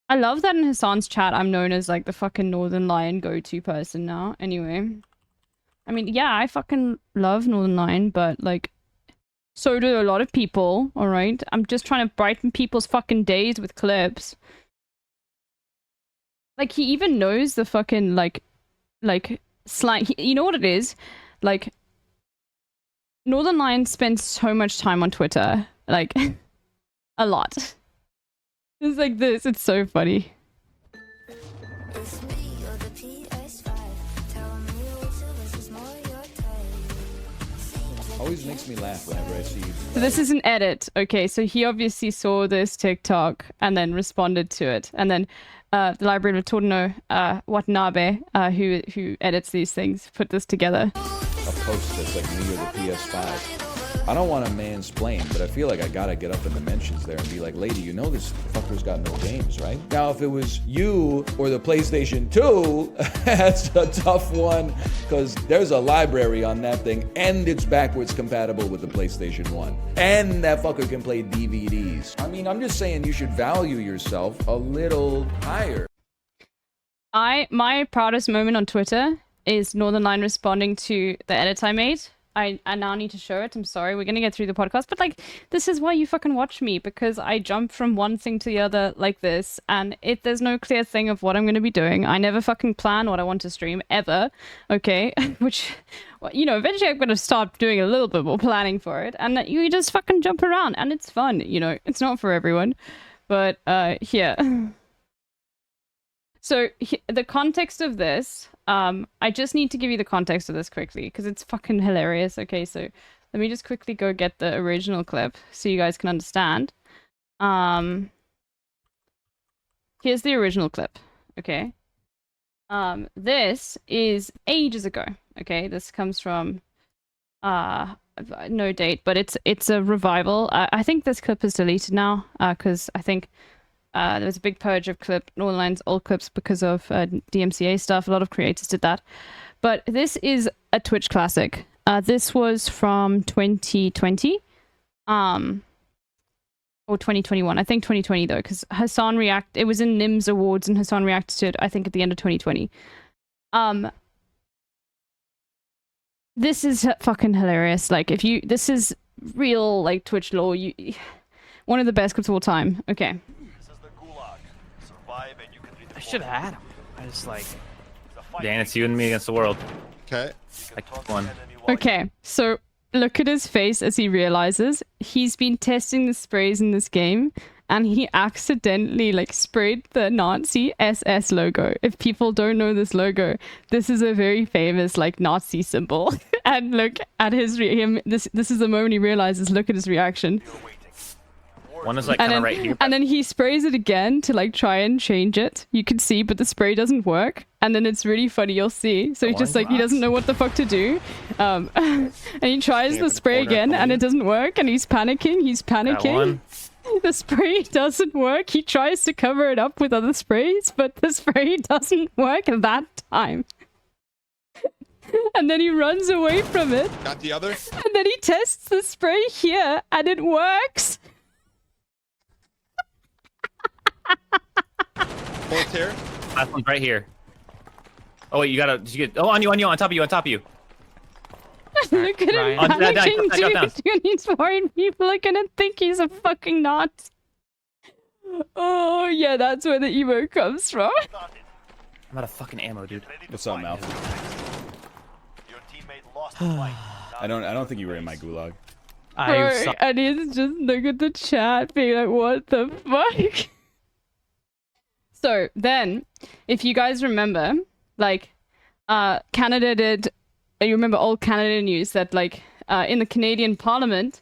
I love that in Hassan's chat I'm known as like the fucking Northern Lion go-to person now. Anyway. I mean, yeah, I fucking love Northern Lion, but like, so do a lot of people, alright? I'm just trying to brighten people's fucking days with clips. Like, he even knows the fucking, like slang. You know what it is? Like, Northern Lion spends so much time on Twitter. Like, a lot. It's like this. It's so funny. Always makes me laugh whenever I see you. So this is an edit. Okay, so he obviously saw this TikTok and then responded to it. And then the library of Torno Watanabe, who edits these things, put this together. A post that's like me or the PS5. I don't want to mansplain, but I feel like I gotta get up in the mentions there and be like, lady, you know this fucker's got no games, right? Now, if it was you or the PlayStation 2, that's a tough one, because there's a library on that thing, and it's backwards compatible with the PlayStation 1. And that fucker can play DVDs. I mean, I'm just saying you should value yourself a little higher. My proudest moment on Twitter is Northern Line responding to the edit I made. I now need to show it. I'm sorry. We're gonna get through the podcast, but like, this is why you fucking watch me, because I jump from one thing to the other like this, and there's no clear thing of what I'm gonna be doing. I never fucking plan what I want to stream ever. Okay, which, well, you know, eventually I'm gonna start doing a little bit more planning for it, and that you just fucking jump around, and it's fun. You know, it's not for everyone, but here. So the context of this, I just need to give you the context of this quickly because it's fucking hilarious. Okay, so let me just quickly go get the original clip so you guys can understand. Here's the original clip. Okay. This is ages ago. Okay, this comes from no date, but it's a revival. I think this clip is deleted now because I think. There was a big purge of Northernline's old clips because of DMCA stuff. A lot of creators did that. But this is a Twitch classic. This was from 2020. Or 2021. I think 2020 though, because Hassan it was in NIMS Awards and Hassan reacted to it, I think, at the end of 2020. This is fucking hilarious. Like, this is real, like, Twitch lore. One of the best clips of all time. Okay. I should have had him. I just like. Dan, it's you and me against the world. Okay. I took one. Okay, so look at his face as he realizes he's been testing the sprays in this game, and he accidentally like sprayed the Nazi SS logo. If people don't know this logo, this is a very famous like Nazi symbol. And look at this is the moment he realizes. Look at his reaction. One is like kind of right here. And then he sprays it again to like try and change it. You can see, but the spray doesn't work. And then it's really funny, you'll see. So he's just like, he doesn't know what the fuck to do. And he tries the spray again and it doesn't work. And he's panicking. The spray doesn't work. He tries to cover it up with other sprays, but the spray doesn't work at that time. And then he runs away from it. Got the other? And then he tests the spray here and it works. Bolt here. Last one's right here. Oh wait, did you get? Oh, on you, on top of you. Look at him panicking, dude. He's worried people are gonna think he's a fucking nut. Oh yeah, that's where the emo comes from. I'm out of fucking ammo, dude. What's up, Mal? I don't think you were in my gulag. Bro, and he's just look at the chat being like, what the fuck? So then, if you guys remember, like, Canada did, you remember old Canada news that like, in the Canadian Parliament,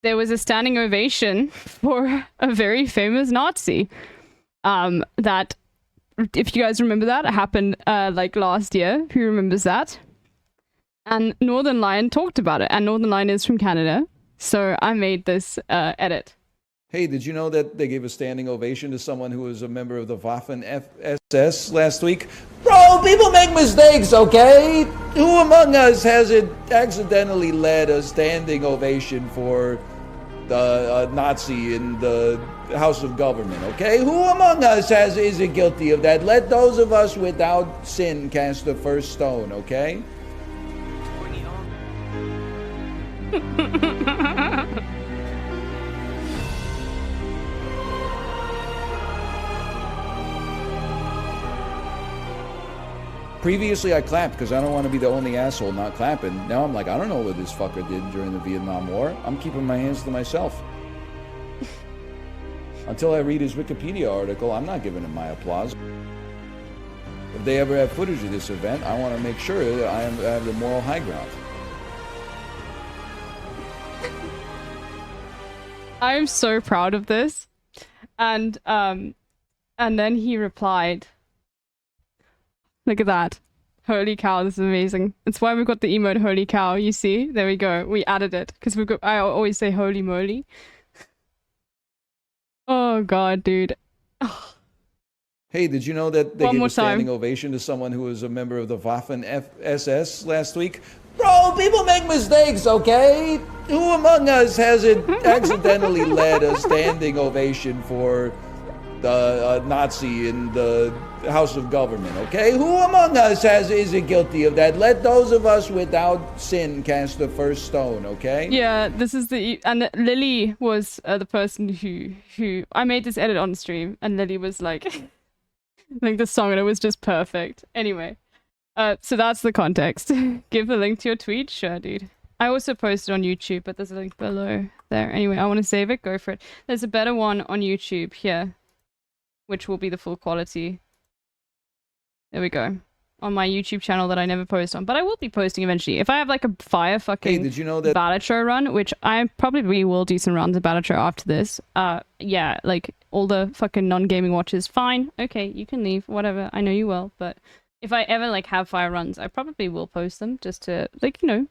there was a standing ovation for a very famous Nazi. That, if you guys remember that, it happened like last year. Who remembers that? And Northern Lion talked about it, and Northern Lion is from Canada. So I made this edit. Hey, did you know that they gave a standing ovation to someone who was a member of the Waffen-SS last week? Bro, people make mistakes, okay? Who among us hasn't accidentally led a standing ovation for the Nazi in the House of Government, okay? Who among us isn't guilty of that? Let those of us without sin cast the first stone, okay? Previously, I clapped because I don't want to be the only asshole not clapping. Now I'm like, I don't know what this fucker did during the Vietnam War. I'm keeping my hands to myself. Until I read his Wikipedia article, I'm not giving him my applause. If they ever have footage of this event, I want to make sure that I have the moral high ground. I'm so proud of this. And then he replied, look at that. Holy cow, this is amazing. That's why we've got the emote holy cow, you see? There we go. We added it. Because I always say holy moly. Oh god, dude. Hey, did you know that they gave a standing ovation to someone who was a member of the Waffen-SS last week? Bro, people make mistakes, okay? Who among us hasn't accidentally led a standing ovation for Nazi in the House of Government, okay? Who among us isn't guilty of that? Let those of us without sin cast the first stone, okay? Yeah, this is and Lily was the person who I made this edit on stream, and Lily was like, like the song, and it was just perfect. Anyway, so that's the context. Give the link to your tweet, sure, dude. I also posted on YouTube, but there's a link below there. Anyway, I want to save it. Go for it. There's a better one on YouTube here, which will be the full quality. There we go. On my YouTube channel that I never post on, but I will be posting eventually. If I have like a fire fucking did you know that Balatro run, which I probably will do some runs of Balatro after this. Yeah, like all the fucking non-gaming watchers, fine, okay, you can leave, whatever. I know you will, but if I ever like have fire runs, I probably will post them just to like, you know,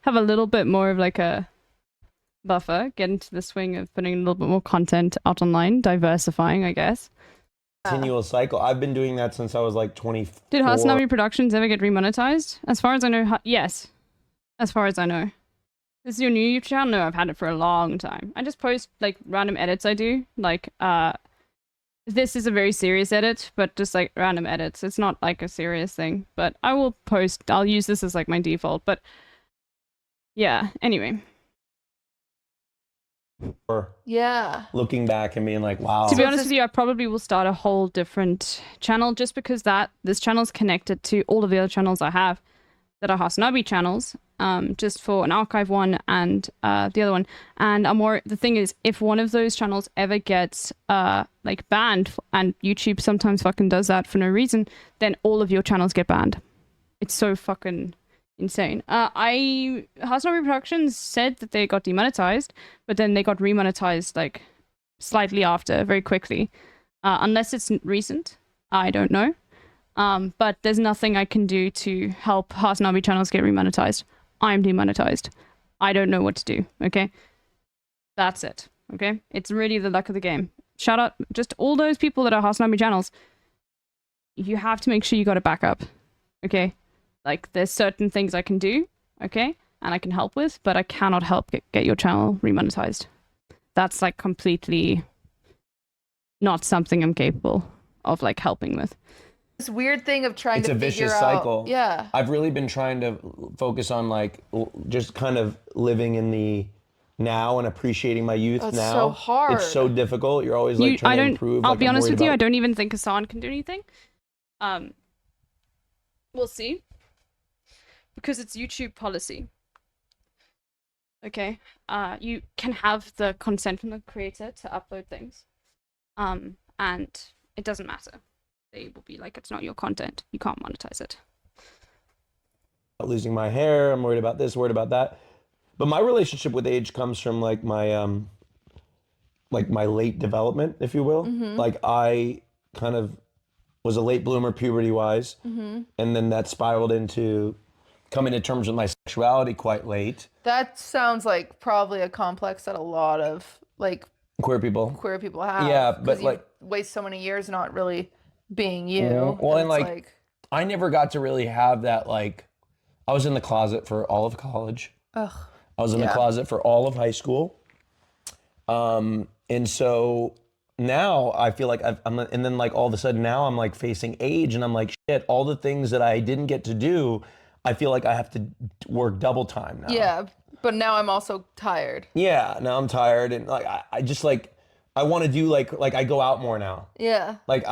have a little bit more of like a buffer, get into the swing of putting a little bit more content out online, diversifying, I guess. Continual cycle. I've been doing that since I was like 24. Did Hasanami Productions ever get remonetized? As far as I know, yes. As far as I know. This is your new YouTube channel? No, I've had it for a long time. I just post like random edits I do. Like, this is a very serious edit, but just like random edits. It's not like a serious thing, but I will post, I'll use this as like my default, but yeah, anyway. Or yeah, looking back and being like, wow. To be honest with you, I probably will start a whole different channel just because this channel is connected to all of the other channels I have that are Hasanabi channels, just for an archive one and the other one. And the thing is, if one of those channels ever gets like banned, and YouTube sometimes fucking does that for no reason, then all of your channels get banned. It's so fucking insane. Hasanami Productions said that they got demonetized, but then they got remonetized like slightly after, very quickly. Unless it's recent, I don't know. But there's nothing I can do to help Hasanami channels get remonetized. I'm demonetized. I don't know what to do, okay? That's it, okay? It's really the luck of the game. Shout out, just all those people that are Hasanami channels, you have to make sure you got a backup, okay? Like, there's certain things I can do, okay? And I can help with, but I cannot help get your channel remonetized. That's, like, completely not something I'm capable of, like, helping with. This weird thing of trying It's to a figure vicious out. cycle. Yeah. I've really been trying to focus on, like, just kind of living in the now and appreciating my youth That's now. so hard. It's so difficult. You're always, like, trying to improve. I'll like, be I'm honest worried with you, about- I don't even think Hassan can do anything. We'll see. Because it's YouTube policy. Okay? You can have the consent from the creator to upload things. And it doesn't matter. They will be like, it's not your content. You can't monetize it. Losing my hair. I'm worried about this, worried about that. But my relationship with age comes from like my late development, if you will. Mhm. Like I kind of was a late bloomer puberty wise. Mhm. And then that spiraled into coming to terms with my sexuality quite late. That sounds like probably a complex that a lot of like Queer people have. Yeah, 'cause but you like waste so many years not really being you. well, and it's like I never got to really have that. Like I was in the closet for all of college. ugh. I was in the Yeah. closet for all of high school. And so now I feel like and then like all of a sudden now I'm like facing age and I'm like, shit, all the things that I didn't get to do, I feel like I have to work double time now. Yeah, but now I'm also tired. Yeah, now I'm tired and like, I just like, I want to do like I go out more now. Yeah. Like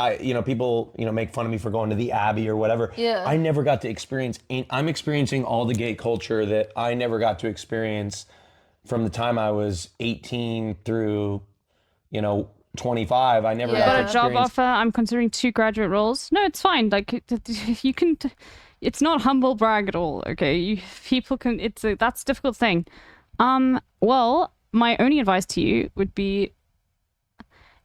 people, make fun of me for going to the Abbey or whatever. Yeah. I never got to experience, I'm experiencing all the gay culture that I never got to experience from the time I was 18 through, 25. I never got to Got a experience. job offer. I'm considering 2 graduate roles. No, it's fine. Like you can, it's not humble brag at all. Okay, people can. That's a difficult thing. Well, my only advice to you would be,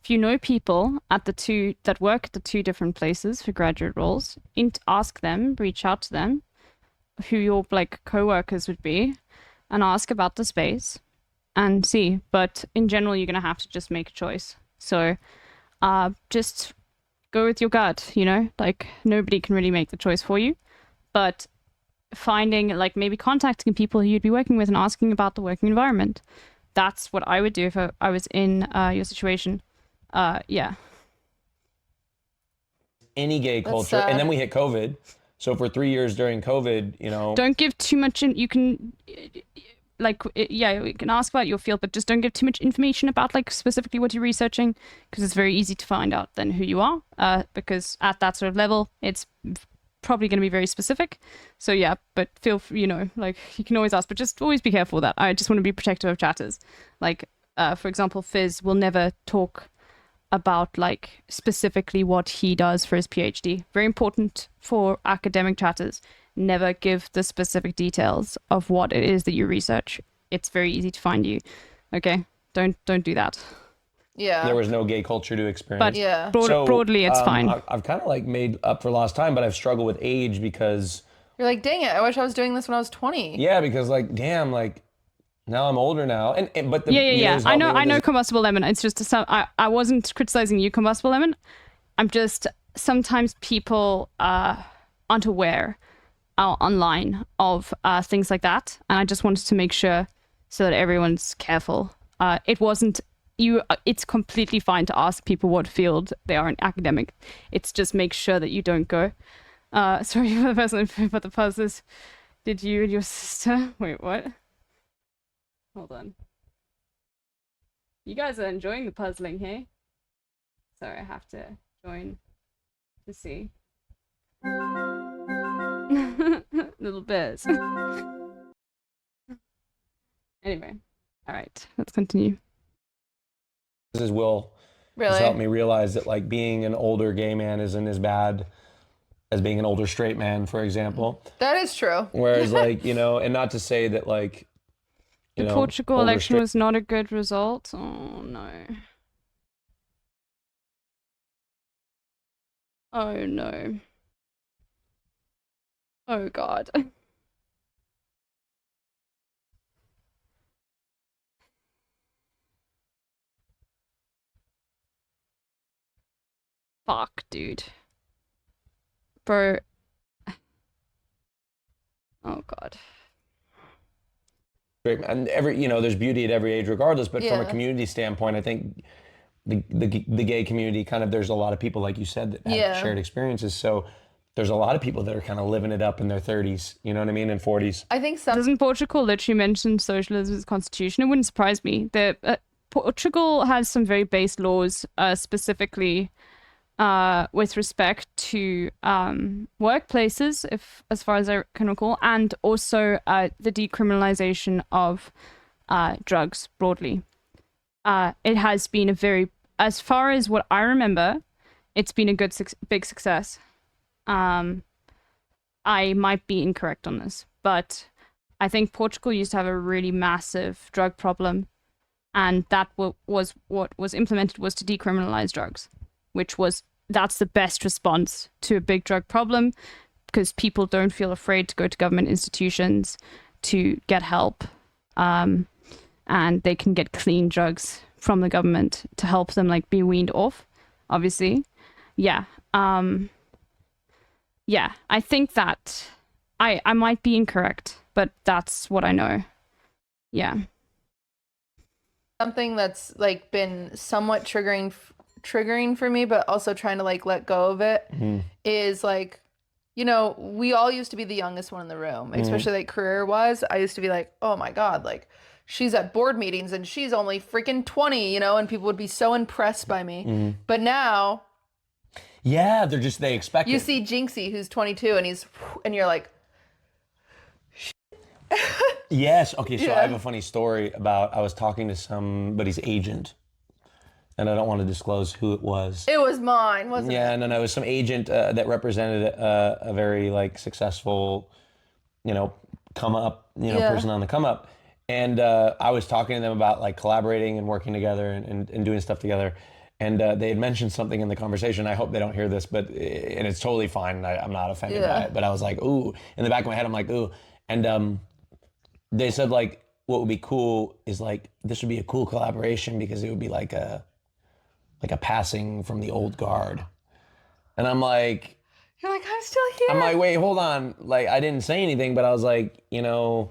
if you know people that work at the 2 different places for graduate roles, ask them, reach out to them, who your like co-workers would be, and ask about the space, and see. But in general, you're gonna have to just make a choice. So, just go with your gut. Like nobody can really make the choice for you, but finding like maybe contacting people who you'd be working with and asking about the working environment. That's what I would do if I was in your situation. Yeah. any gay That's culture. sad. And then we hit COVID. So for 3 years during COVID, you know. Don't give too much you can like yeah, we can ask about your field, but just don't give too much information about like specifically what you're researching, because it's very easy to find out then who you are, because at that sort of level it's probably going to be very specific. So yeah, but feel free, you know, like you can always ask, but just always be careful with that. I just want to be protective of chatters. Like for example, Fizz will never talk about like specifically what he does for his PhD. Very important for academic chatters. Never give the specific details of what it is that you research. It's very easy to find you. Okay, don't do that. Yeah. There was no gay culture to experience. But yeah, broadly it's fine. I've kind of like made up for lost time, but I've struggled with age because You're like, dang it, I wish I was doing this when I was 20. yeah, because like damn, like now I'm older now, and but the Yeah. I know this. Combustible Lemon. It's just I wasn't criticizing you, Combustible Lemon. I'm just sometimes people aren't aware online of things like that, and I just wanted to make sure so that everyone's careful. It wasn't you. It's completely fine to ask people what field they are in academic. It's just make sure that you don't go. Sorry for the person, but the puzzles. Did you and your sister? Wait, what? Hold on. You guys are enjoying the puzzling, hey? Sorry, I have to join to see. Little bears. Anyway, all right, let's continue. This is Will. Really? Has helped me realize that like being an older gay man isn't as bad as being an older straight man, for example. That is true. Whereas like, you know, and not to say that like, you The know, Portugal older election straight- was not a good result. Oh no. Oh no. Oh god. Fuck, dude. Bro. Oh god. straight man. And every, you know, there's beauty at every age regardless, but from a Yeah. community standpoint, I think the gay community kind of, there's a lot of people, like you said, that have Yeah. shared experiences. So there's a lot of people that are kind of living it up in their 30s, you know what I mean, and 40s. I think some. Doesn't Portugal literally mention socialism as constitution? It wouldn't surprise me. Portugal has some very base laws, specifically with respect to workplaces, if as far as I can recall, and also the decriminalization of drugs broadly. It has been a very, as far as what I remember, it's been a good, big success. I might be incorrect on this, but I think Portugal used to have a really massive drug problem, and that was what was implemented was to decriminalize drugs, that's the best response to a big drug problem, because people don't feel afraid to go to government institutions to get help, and they can get clean drugs from the government to help them like be weaned off, obviously. Yeah. Yeah, I think that I might be incorrect, but that's what I know. Yeah. Something that's like been somewhat triggering for me, but also trying to like let go of it is like, you know, we all used to be the youngest one in the room, especially like career wise. I used to be like, oh my God, like she's at board meetings and she's only freaking 20, you know, and people would be so impressed by me. But now Yeah, they expect you it. see Jinxie, who's 22, and you're like, Yes. Okay. So Yeah. I have a funny story about, I was talking to somebody's agent, and I don't want to disclose who it was. it was mine, wasn't Yeah, it? no, it was some agent that represented a very like successful, you know, come up, you know, Yeah. person on the come up. And I was talking to them about like collaborating and working together and doing stuff together. And they had mentioned something in the conversation. I hope they don't hear this, and it's totally fine. I'm not offended by Yeah. it. But I was like, ooh, in the back of my head, I'm like, ooh. And they said like, what would be cool is like, this would be a cool collaboration because it would be like a passing from the old guard. And I'm like, You're like, I'm still here. I'm like, wait, hold on. Like, I didn't say anything, but I was like, you know,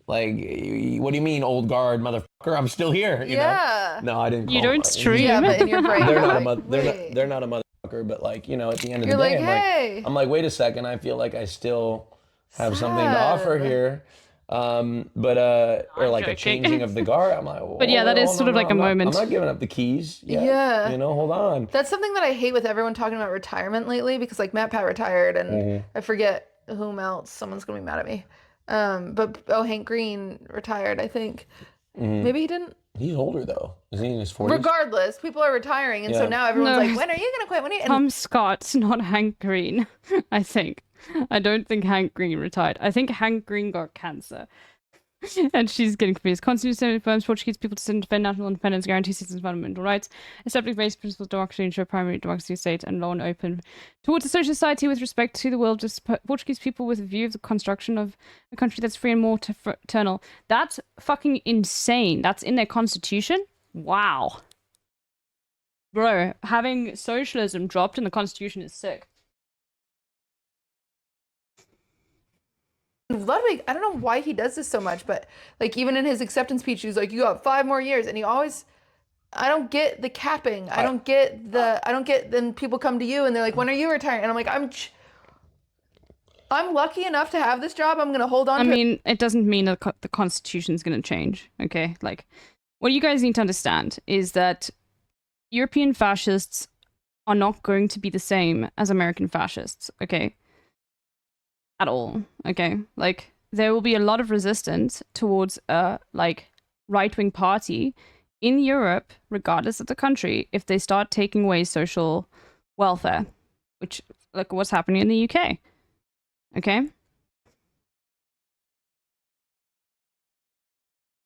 like, what do you mean, old guard, motherfucker? I'm still here. You Yeah. know? No, I didn't. You call don't them- stream. Yeah, but in your brain, They're you're not a like, mother. wait. They're not a motherfucker. but like, you know, at the end of You're the day, like, hey. I'm like, wait a second, I feel like I still have something to offer here. Or like a changing of the guard. I'm like, but yeah, that is sort of like a moment. I'm not giving up the keys yet. Yeah. You know, hold on. That's something that I hate with everyone talking about retirement lately, because like Matt Pat retired and I forget whom else. Someone's gonna be mad at me. Hank Green retired, I think. Maybe he didn't. He's older though. Is he in his 40s? Regardless, people are retiring, and so now everyone's like, when are you gonna quit? When are you? Tom Scott, not Hank Green, I think. I don't think Hank Green retired. I think Hank Green got cancer. And she's getting confused. Constitution affirms Portuguese people to defend national independence, guarantee citizens' fundamental rights, establish basic principles of democracy, ensure primary democracy of state, and law and open towards a social society with respect to the world. Just Portuguese people with a view of the construction of a country that's free and more eternal. That's fucking insane. That's in their constitution? Wow. Bro, having socialism dropped in the constitution is sick. Ludwig, I don't know why he does this so much, but like even in his acceptance speech, he's like, "You got 5 more years," and he always, I don't get the capping. I don't get. Then people come to you and they're like, "When are you retiring?" And I'm like, I'm lucky enough to have this job. I'm gonna hold on. I mean, it doesn't mean that the constitution's gonna change. Okay, like what you guys need to understand is that European fascists are not going to be the same as American fascists. Okay. At all, okay? Like, there will be a lot of resistance towards a, like, right-wing party in Europe, regardless of the country, if they start taking away social welfare, which, like, what's happening in the UK, okay?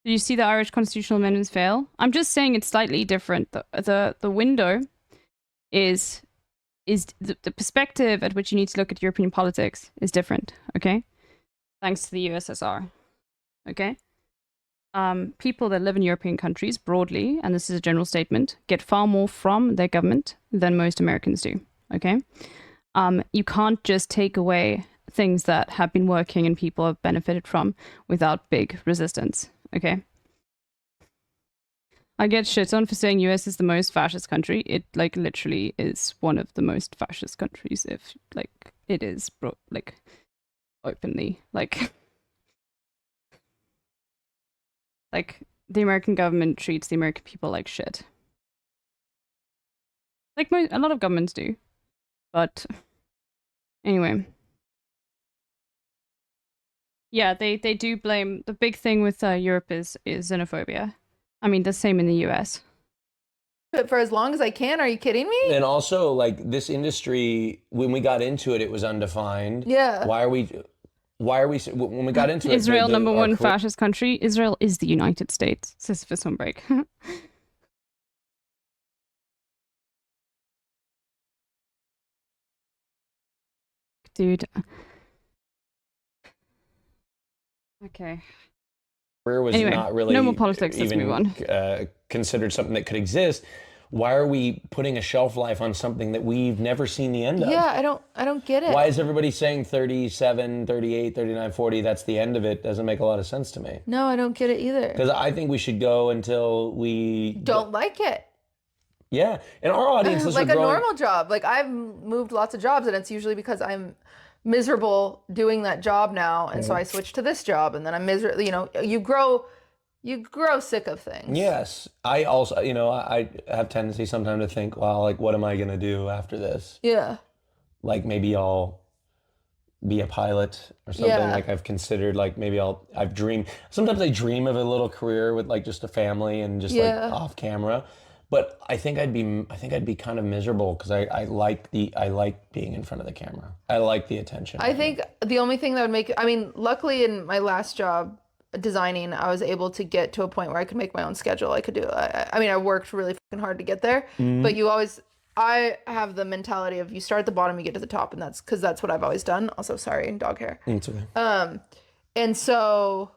Do you see the Irish constitutional amendments fail? I'm just saying it's slightly different. The window is the perspective at which you need to look at European politics is different, okay? Thanks to the USSR, okay? People that live in European countries broadly, and this is a general statement, get far more from their government than most Americans do, okay? You can't just take away things that have been working and people have benefited from without big resistance, okay? I get shit on for saying US is the most fascist country. It, like, literally is one of the most fascist countries if, like, it is, like, openly, like, the American government treats the American people like shit. Like, a lot of governments do. But, anyway. Yeah, they do blame, the big thing with Europe is xenophobia. I mean, the same in the US. But for as long as I can, are you kidding me? And also, like, this industry, when we got into it, it was undefined. Yeah. Why are we, when we got into it... Israel, number one fascist country. Israel is the United States. Sisyphus on break. Dude. Okay. Career was anyway, not really no more politics, let's even move on. Considered something that could exist. Why are we putting a shelf life on something that we've never seen the end of? Yeah, I don't get it. Why is everybody saying 37, 38, 39, 40, that's the end of it? Doesn't make a lot of sense to me. No, I don't get it either. Because I think we should go until we... Don't like it. Yeah, and our audience is like a normal job. Like, I've moved lots of jobs, and it's usually because I'm miserable doing that job now, and so I switch to this job, and then I'm miserable. You know, you grow sick of things. Yes, I also, you know, I have tendency sometimes to think, well, like, what am I gonna do after this? Yeah. Like, maybe I'll be a pilot or something. Yeah. Like, I've considered, like, maybe I've dreamed. Sometimes I dream of a little career with, like, just a family and just like off camera. But I think I'd be kind of miserable because I like being in front of the camera. I like the attention. I think the only thing that would make, I mean, luckily in my last job designing, I was able to get to a point where I could make my own schedule. I could do, I mean, I worked really fucking hard to get there, but I have the mentality of you start at the bottom, you get to the top, and that's what I've always done. Also, sorry, dog hair. It's okay. And so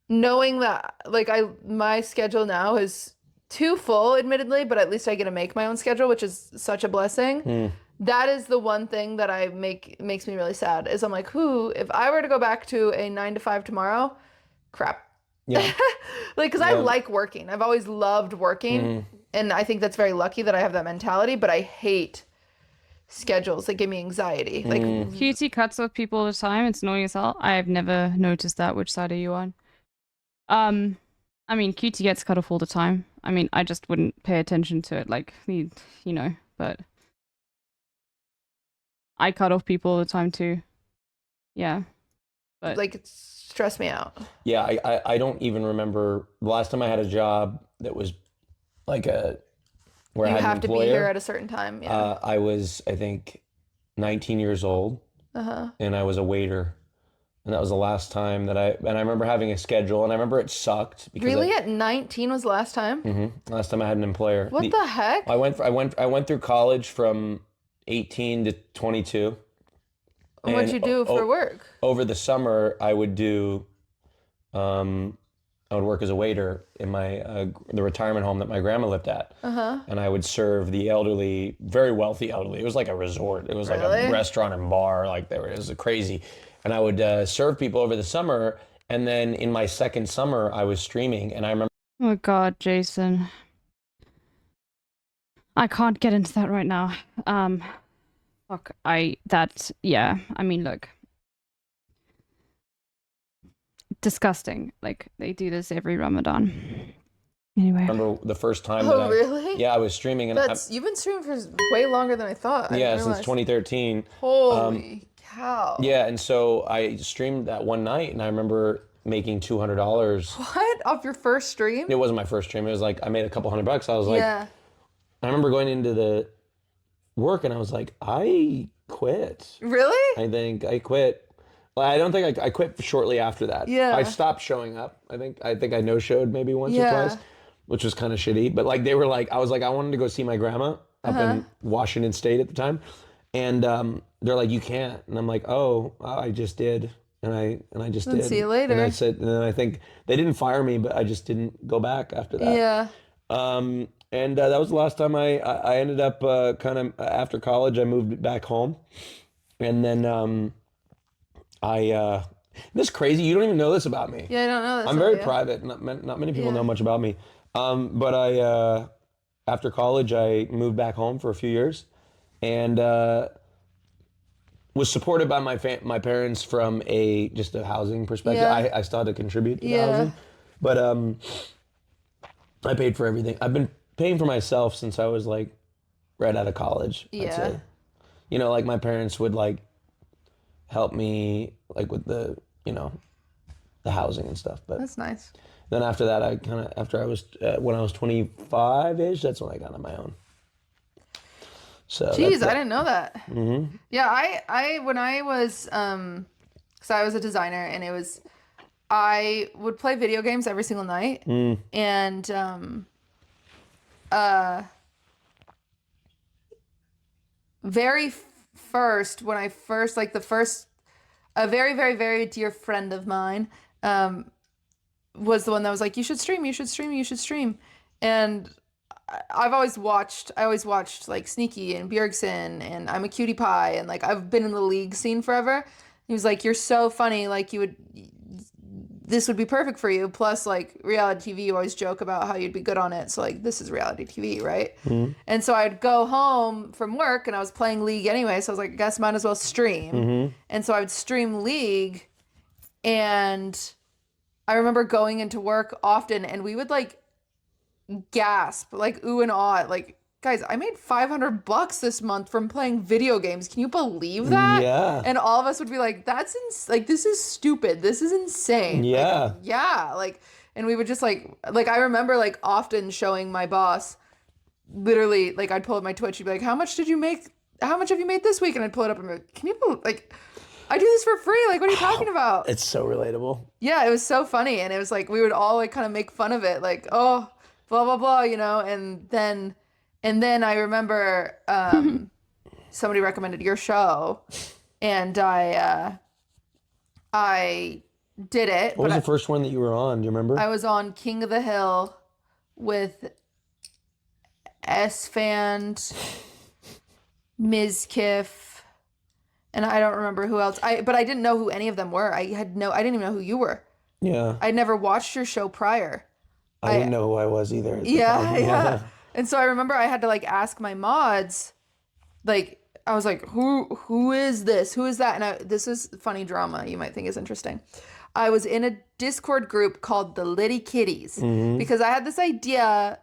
knowing that, like, my schedule now is too full, admittedly, but at least I get to make my own schedule, which is such a blessing. That is the one thing that makes me really sad, is I'm like, if I were to go back to a 9 to 5 tomorrow, crap. Yeah. Like, because I like working. I've always loved working. and I think that's very lucky that I have that mentality, but I hate schedules that give me anxiety. Like QT cuts off people all the time. It's annoying as hell. I've never noticed that. Which side are you on? I mean, QT gets cut off all the time. I mean, I just wouldn't pay attention to it, like, you know, but I cut off people all the time too. Yeah. But like, it stressed me out. Yeah, I don't even remember the last time I had a job that was like where You I had have an to be employer. here at a certain time. Yeah. I was, I think, 19 years old, and I was a waiter. And that was the last time that I remember having a schedule, and I remember it sucked. Because Really? At 19 was the last time? Last time I had an employer. What the heck? I went through college from 18 to 22. What'd you do for work? Over the summer, I would do, I would work as a waiter in my the retirement home that my grandma lived at. And I would serve the elderly, very wealthy elderly. It was like a resort. It was like a restaurant and bar. Like it was crazy. And I would serve people over the summer. And then in my second summer, I was streaming. And I remember. oh God, Jason. I can't get into that right now. Fuck, yeah, I mean, look. Disgusting. Like, they do this every Ramadan. Anyway. I remember the first time Oh, really? Yeah, I was streaming. And You've been streaming for way longer than I thought. Yeah, since 2013. Holy cow. Yeah, and so I streamed that one night, and I remember making $200. What? Off your first stream? It wasn't my first stream. It was like I made a couple $100. I was like, yeah. I remember going into the work, and I was like, I quit. Really? I think I quit. Well, I don't think I quit shortly after that. Yeah. I stopped showing up. I think I no-showed maybe once or Yeah. twice, which was kind of shitty. But like they were like, I was like, I wanted to go see my grandma up in Washington State at the time, and they're like, you can't, and I'm like, oh, I just did, and I just did. See you later. And I said, and then I think they didn't fire me, but I just didn't go back after that. Yeah. And that was the last time I ended up kind of after college. I moved back home, and then this is crazy. You don't even know this about me. Yeah, I don't know this. I'm very private. Not many people know much about me. But I after college I moved back home for a few years, and was supported by my parents from just a housing perspective. Yeah. I still had to contribute to the housing, but I paid for everything. I've been paying for myself since I was like right out of college. I'd say. You know, like my parents would like help me like with the the housing and stuff. But that's nice. Then after that, when I was 25-ish, that's when I got on my own. So Jeez, I didn't know that. Mm-hmm. Yeah, I when I was because I was a designer, and I would play video games every single night, and very first, when I first, like a very, very, very dear friend of mine was the one that was like, you should stream, you should stream, you should stream. And I always watched like Sneaky and Bjergsen and I'm a Cutie Pie, and like I've been in the League scene forever. He was like, you're so funny, like this would be perfect for you. Plus, like, reality TV, you always joke about how you'd be good on it. So, like, this is reality TV, right? Mm-hmm. And so I'd go home from work, and I was playing League anyway. So I was like, I guess might as well stream. Mm-hmm. And so I would stream League. And I remember going into work often, and we would, like, gasp, like, ooh and ah. Like, guys, I made $500 this month from playing video games. Can you believe that? Yeah. And all of us would be like, like, this is stupid. This is insane. Yeah. Like, yeah. Like, and we would just like I remember like often showing my boss, literally, like I'd pull up my Twitch, he'd be like, how much have you made this week? And I'd pull it up and be like, can you believe, like, I do this for free. Like, what are you talking about? It's so relatable. Yeah, it was so funny. And it was like, we would all like kind of make fun of it. Like, oh, blah, blah, blah, and then I remember somebody recommended your show, and I did it. What was the first one that you were on? Do you remember? I was on King of the Hill with S-Fand, Mizkiff, and I don't remember who else. But I didn't know who any of them were. I didn't even know who you were. Yeah. I'd never watched your show prior. I didn't know who I was either. Yeah. And so I remember I had to like ask my mods, like I was like, who is this? Who is that? And this is funny drama you might think is interesting. I was in a Discord group called the Litty Kitties because I had this idea.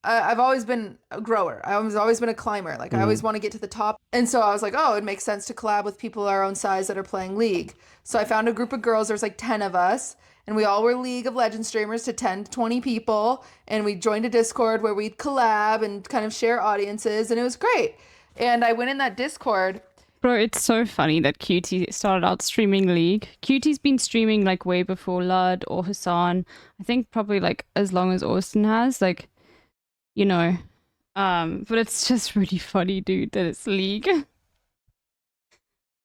I've always been a grower. I've always been a climber. Like I always want to get to the top. And so I was like, oh, it makes sense to collab with people our own size that are playing League. So I found a group of girls. There was like 10 of us. And we all were League of Legends streamers to 10 to 20 people. And we joined a Discord where we'd collab and kind of share audiences. And it was great. And I went in that Discord. Bro, it's so funny that QT started out streaming League. QT's been streaming like way before Lud or Hassan. I think probably like as long as Austin has. Like, you know. But it's just really funny, dude, that it's League.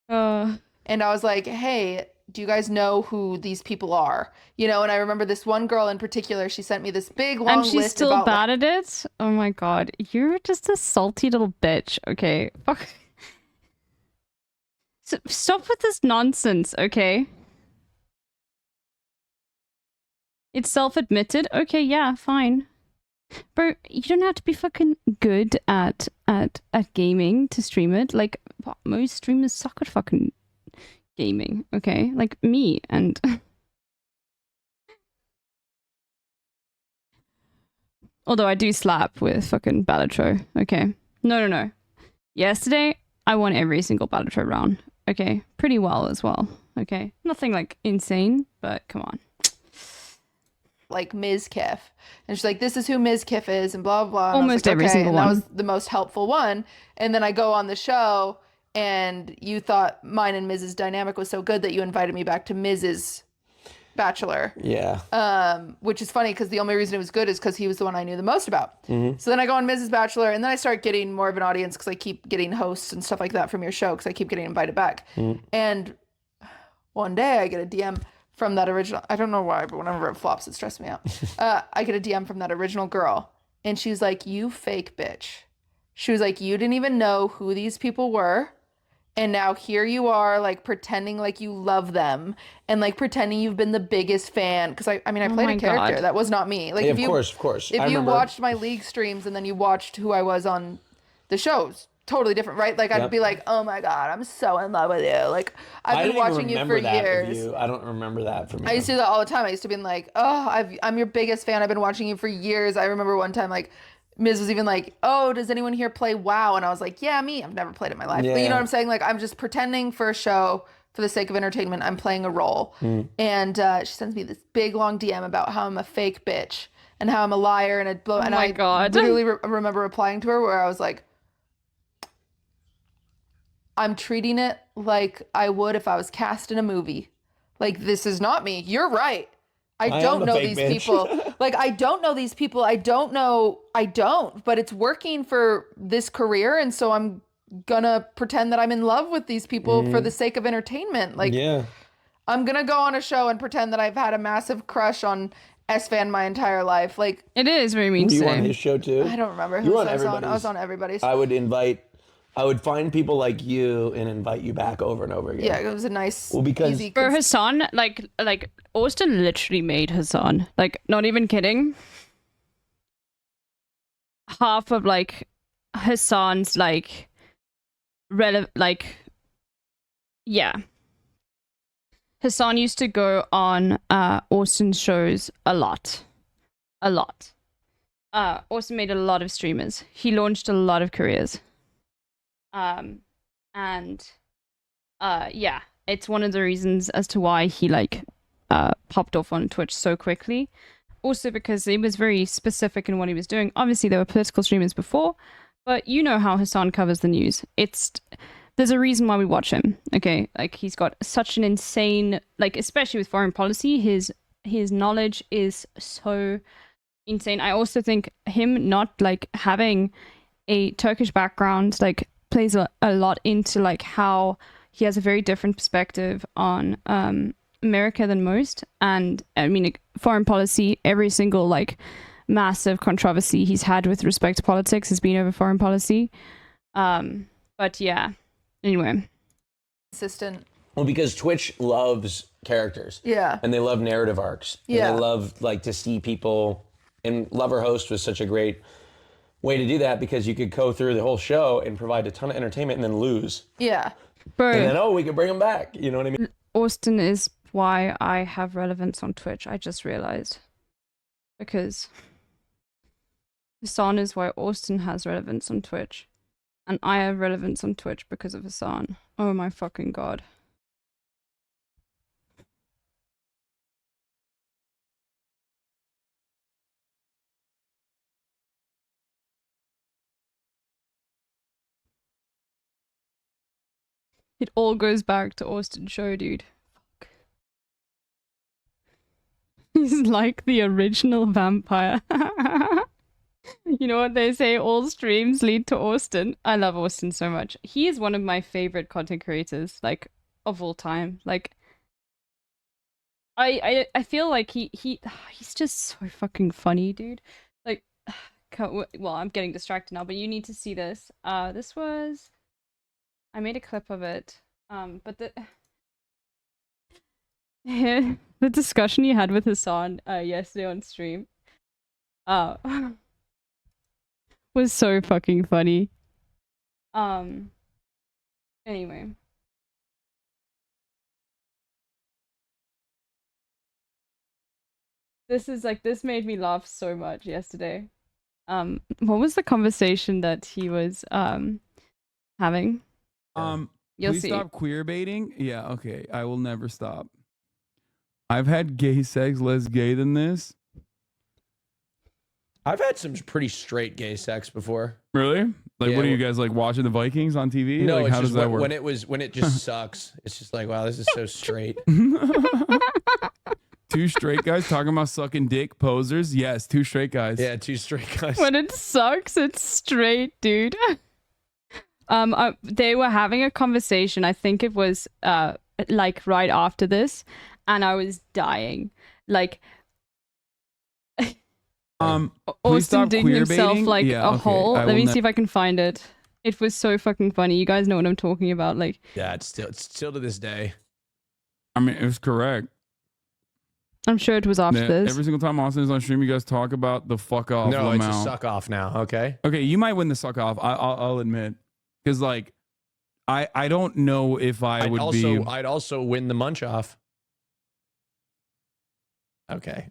And I was like, hey, do you guys know who these people are? You know, and I remember this one girl in particular, she sent me this big long list. And she's still bad at it? Oh my god. You're just a salty little bitch, okay? Fuck. So stop with this nonsense, okay? It's self-admitted? Okay, yeah, fine. Bro, you don't have to be fucking good at gaming to stream it. Like, most streamers suck at fucking gaming, okay? Like me, and... Although I do slap with fucking Balatro, okay? No. Yesterday, I won every single Balatro round, okay? Pretty well as well, okay? Nothing, like, insane, but come on. Like Ms. Kiff. And she's like, this is who Ms. Kiff is, and blah, blah, blah. And Almost like, every okay. single and one. That was the most helpful one. And then I go on the show, and you thought mine and Mrs. dynamic was so good that you invited me back to Mrs. Bachelor. Yeah. Which is funny because the only reason it was good is because he was the one I knew the most about. So then I go on Mrs. Bachelor, and then I start getting more of an audience because I keep getting hosts and stuff like that from your show because I keep getting invited back. And one day I get a DM from that original, I don't know why, but whenever it flops, it stresses me out. I get a DM from that original girl, and she's like, you fake bitch. She was like, you didn't even know who these people were, and now here you are, like, pretending like you love them, and, like, pretending you've been the biggest fan, because I mean, I played a character. God. That was not me. Like, Yeah, if of course. If you watched my League streams, and then you watched who I was on the shows, totally different, right? Like, I'd be like, oh my god, I'm so in love with you. Like, I've been watching you for years. I don't remember that from you. I used to do that all the time. I used to be like, oh, I'm your biggest fan. I've been watching you for years. I remember one time, like, Miz was even like, oh, does anyone here play WoW? And I was like, yeah, me. I've never played it in my life. Yeah. But you know what I'm saying? Like, I'm just pretending for a show for the sake of entertainment. I'm playing a role. And she sends me this big, long DM about how I'm a fake bitch and how I'm a liar and a blow. And I literally remember replying to her where I was like, I'm treating it like I would if I was cast in a movie. Like, this is not me. You're right. I don't know these people. Like, I don't know these people. I don't, but it's working for this career. And so I'm gonna pretend that I'm in love with these people for the sake of entertainment. Like, I'm gonna go on a show and pretend that I've had a massive crush on S-Fan my entire life. Like, it is very mean to say. You on his show too? I don't remember who I was on. I was on everybody's. I would find people like you and invite you back over and over again. Yeah, it was a nice, easy. For Hassan, like Austin literally made Hassan. Like, not even kidding. Half of like Hassan's Hassan used to go on Austin's shows a lot. Austin made a lot of streamers. He launched a lot of careers. It's one of the reasons as to why he popped off on Twitch so quickly. Also because he was very specific in what he was doing. Obviously there were political streamers before, but you know how Hassan covers the news. There's a reason why we watch him. Okay, like, he's got such an insane, like, especially with foreign policy, his knowledge is so insane. I also think him not like having a Turkish background plays a lot into how he has a very different perspective on America than most. And I mean, foreign policy, every single massive controversy he's had with respect to politics has been over foreign policy. But yeah, anyway. Consistent. Well, because Twitch loves characters. Yeah. And they love narrative arcs. Yeah. And they love to see people, and Lover Host was such a great way to do that because you could go through the whole show and provide a ton of entertainment and then lose. Yeah. Bro. And then, we could bring them back. You know what I mean? Austin is why I have relevance on Twitch. I just realized. Because Hassan is why Austin has relevance on Twitch. And I have relevance on Twitch because of Hassan. Oh my fucking god. It all goes back to Austin's show, dude. Fuck. He's like the original vampire. You know what they say, all streams lead to Austin. I love Austin so much. He is one of my favorite content creators, like, of all time. Like, I feel like he's just so fucking funny, dude. Like, well, I'm getting distracted now, but you need to see this. This was... I made a clip of it, but the discussion you had with Hassan yesterday on stream was so fucking funny. Anyway. This made me laugh so much yesterday. What was the conversation that he was having? You'll Please see. stop queer baiting. Yeah, okay. I will never stop. I've had gay sex less gay than this. I've had some pretty straight gay sex before. Really? Like, Yeah, what are you guys like watching the Vikings on TV? No, like, it's how just does that work? when it just sucks. It's just like, wow, this is so straight. Two straight guys talking about sucking dick, posers. Yes, two straight guys. Yeah, two straight guys. When it sucks, it's straight, dude. They were having a conversation. I think it was like right after this, and I was dying. Like, Austin digging himself like a hole. Let me see if I can find it. It was so fucking funny. You guys know what I'm talking about. Like, yeah, it's still to this day. I mean, it was correct. I'm sure it was after this. Every single time Austin is on stream, you guys talk about the fuck off. No, it's a Lamau. suck off now. Okay. Okay, you might win the suck off. I'll admit, because like, I don't know if I'd also win the munch off. Okay.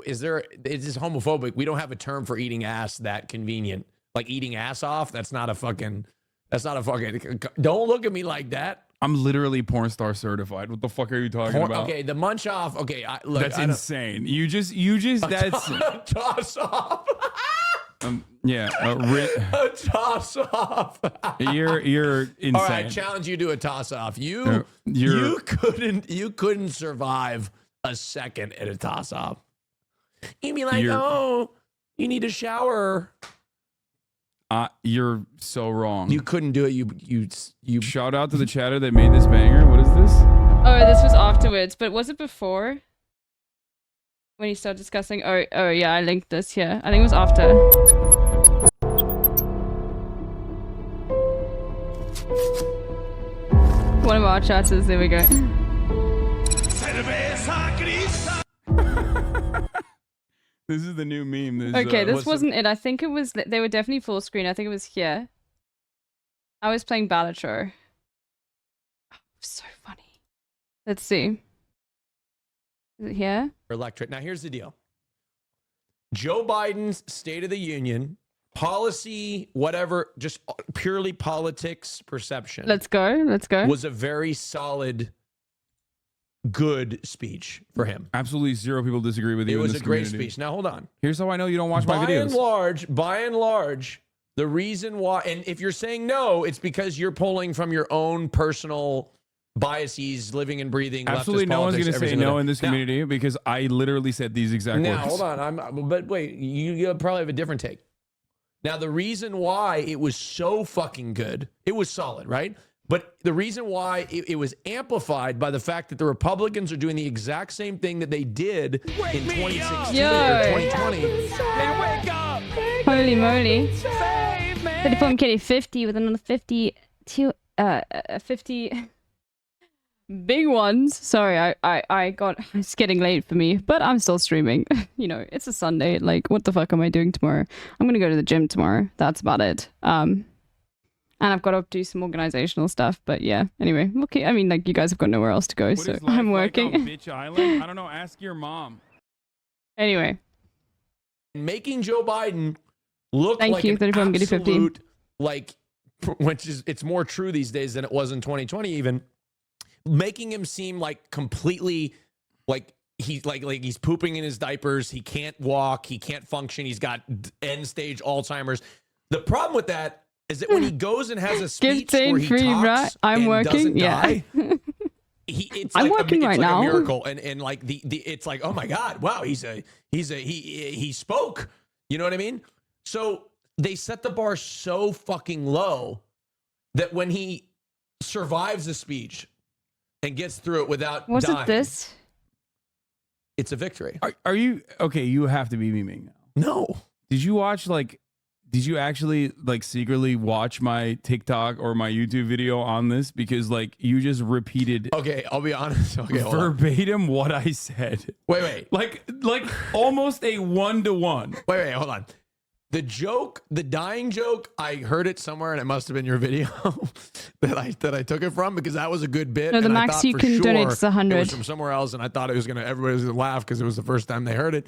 Is this homophobic? We don't have a term for eating ass that convenient. Like eating ass off. That's not a fucking. Don't look at me like that. I'm literally porn star certified. What the fuck are you talking about? Okay, the munch off. Okay, look, that's insane. You just that's toss off. Yeah, a toss off. You're insane. All right, challenge you to a toss off. You couldn't survive a second at a toss off. You'd be like, oh, you need a shower. You're so wrong. You couldn't do it. You shout out to the chatter that made this banger. What is this? Oh, this was afterwards, but was it before? When you started discussing? Oh yeah, I linked this here. I think it was after. One of our chatters. There we go. This is the new meme. Okay, this wasn't it. I think it was. They were definitely full screen. I think it was here. I was playing Balatro. Oh, so funny. Let's see. Is it here? Electric. Now here's the deal. Joe Biden's State of the Union policy, whatever, just purely politics perception. Let's go. Let's go. Was a very solid, good speech for him. Absolutely zero people disagree with you. It was in this a great community. speech. Now hold on. Here's how I know you don't watch my videos. By and large, the reason why, and if you're saying no, it's because you're pulling from your own personal biases, living and breathing. Absolutely, no one's going to say no in this community because I literally said these exact words. Now hold on. But wait, you probably have a different take. Now the reason why it was so fucking good, it was solid, right? But the reason why it was amplified by the fact that the Republicans are doing the exact same thing that they did in 2016 or 2020. Hey, wake up! Holy moly. 34 Kitty 50 with another 50 to 50 big ones. Sorry, it's getting late for me, but I'm still streaming. You know, it's a Sunday. Like, what the fuck am I doing tomorrow? I'm gonna go to the gym tomorrow. That's about it. And I've got to do some organizational stuff. But yeah, anyway, okay. I mean, like, you guys have got nowhere else to go, so I'm working. Like on Bitch Island? I don't know. Ask your mom. Anyway, making Joe Biden look Thank like you, an 34, I'm getting 50. absolute, like, which is, it's more true these days than it was in 2020 even, making him seem like completely like he's like he's pooping in his diapers, he can't walk, he can't function, he's got end stage Alzheimer's. The problem with that is that when he goes and has a speech where he free, talks right? I'm and working. doesn't Yeah. die, it's I'm like working it's right like now. a miracle, and like the it's like, oh my God, wow, he spoke. You know what I mean? So they set the bar so fucking low that when he survives the speech and gets through it without Was dying, it this? it's a victory. Are you okay? You have to be memeing now. No. Did you watch Did you actually like secretly watch my TikTok or my YouTube video on this? Because like you just repeated. Okay, I'll be honest. Okay, hold on. verbatim what I said. Wait. Like almost a 1-to-1. Wait, hold on. The joke, the dying joke, I heard it somewhere, and it must have been your video that I took it from, because that was a good bit. No, the and I max thought you for can sure donate is 100. It was from somewhere else, and I thought everybody was gonna laugh because it was the first time they heard it.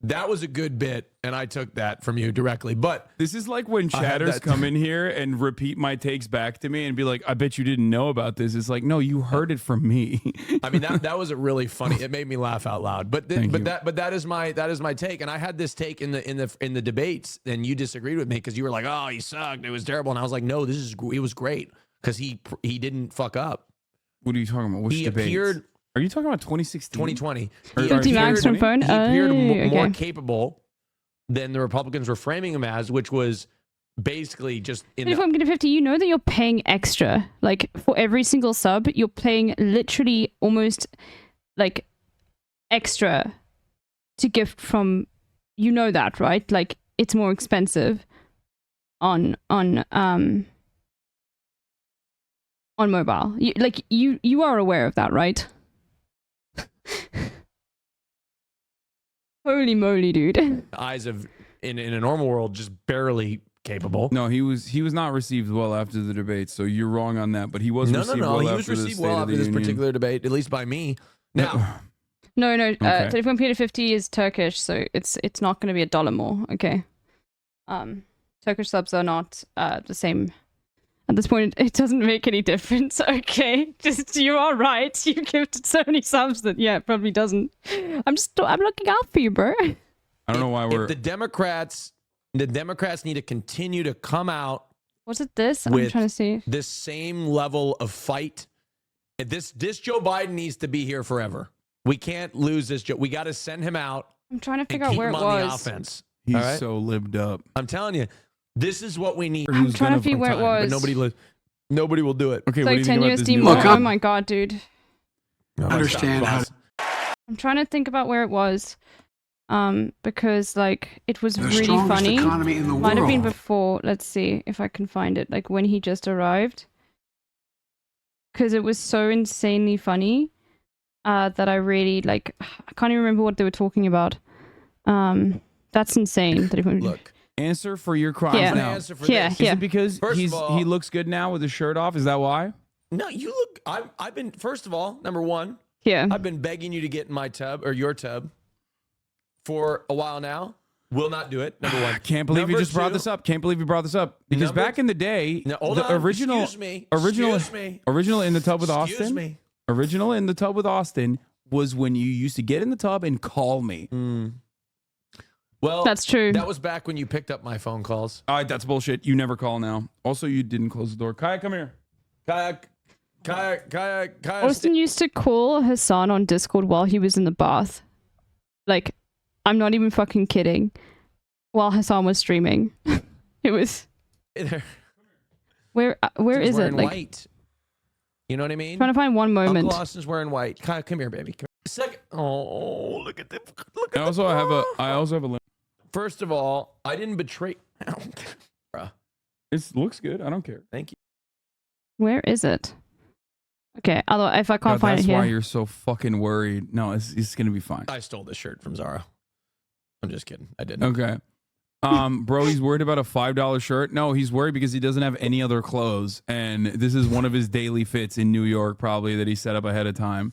That was a good bit, and I took that from you directly. But this is like when chatters come in here and repeat my takes back to me and be like, "I bet you didn't know about this." It's like, no, you heard it from me. I mean, that was a really funny. It made me laugh out loud. But that is my take, and I had this take in the debates, and you disagreed with me because you were like, "Oh, he sucked. It was terrible," and I was like, "No, it was great because he didn't fuck up." What are you talking about? Which debates? Appeared. Are you talking about 2016? 2020. 50 max from phone? He appeared more okay. capable than the Republicans were framing him as, which was basically just in If I'm getting 50, you know that you're paying extra. Like, for every single sub, you're paying literally almost, like, extra to gift from... You know that, right? Like, it's more expensive on mobile. You are aware of that, right? Holy moly, dude. eyes of in a normal world, just barely capable. No, he was not received well after the debate, so you're wrong on that. But he was received well he after was the received State well of after the this Union. particular debate, at least by me. Now, No. Okay. Telephone Peter 50 is Turkish, so it's not going to be $1 more. Okay. Turkish subs are not the same. At this point, it doesn't make any difference. Okay, just you are right. You gifted so many subs that it probably doesn't. I'm looking out for you, bro. I don't know why we're. if the Democrats need to continue to come out. Was it this? I'm with trying to see. this same level of fight. This Joe Biden needs to be here forever. We can't lose this Joe. We got to send him out. I'm trying to and figure out keep where him it on the was. offense. He's all right? so libbed up. I'm telling you, this is what we need. I'm trying to see where it was. But nobody will do it. Okay, It's what do like you 10 think about this USD new more. law? Oh my god, dude. Understand how I'm trying to think about where it was. Because like it was the really strongest funny. economy in the Might have been world. before. Let's see if I can find it. Like when he just arrived. Because it was so insanely funny. That I really like. I can't even remember what they were talking about. That's insane. Look, answer for your crimes Yeah. now. Answer for Yeah, this. yeah. Is it because First of all- he looks good now with his shirt off? Is that why? No, you look. I've been. First of all, number one. Yeah. I've been begging you to get in my tub or your tub for a while now. Will not do it. Number one. Can't believe you Number just brought two- this up. Can't believe you brought this up. Because Number- back in the day, No, hold the on. original, Excuse me. original in the tub with Excuse Austin. me. Original in the tub with Austin was when you used to get in the tub and call me. Well, That's true. That was back when you picked up my phone calls. All right, that's bullshit. You never call now. Also, you didn't close the door. Kaya, come here. Kaya. Austin used to call Hassan on Discord while he was in the bath. Like, I'm not even fucking kidding. While Hassan was streaming. It was... Where He's is it? wearing Like, white. You know what I mean? trying to find one moment. Uncle Austin's wearing white. Kaya, come here, baby. Second. Oh, look at the. I also have a. First of all, I didn't betray. Bruh. It looks good. I don't care. Thank you. Where is it? Okay, although if I can't find it That's here. why you're so fucking worried. No, it's gonna be fine. I stole this shirt from Zara. I'm just kidding. I didn't. Okay. Bro, he's worried about a $5 shirt. No, he's worried because he doesn't have any other clothes, and this is one of his daily fits in New York, probably that he set up ahead of time.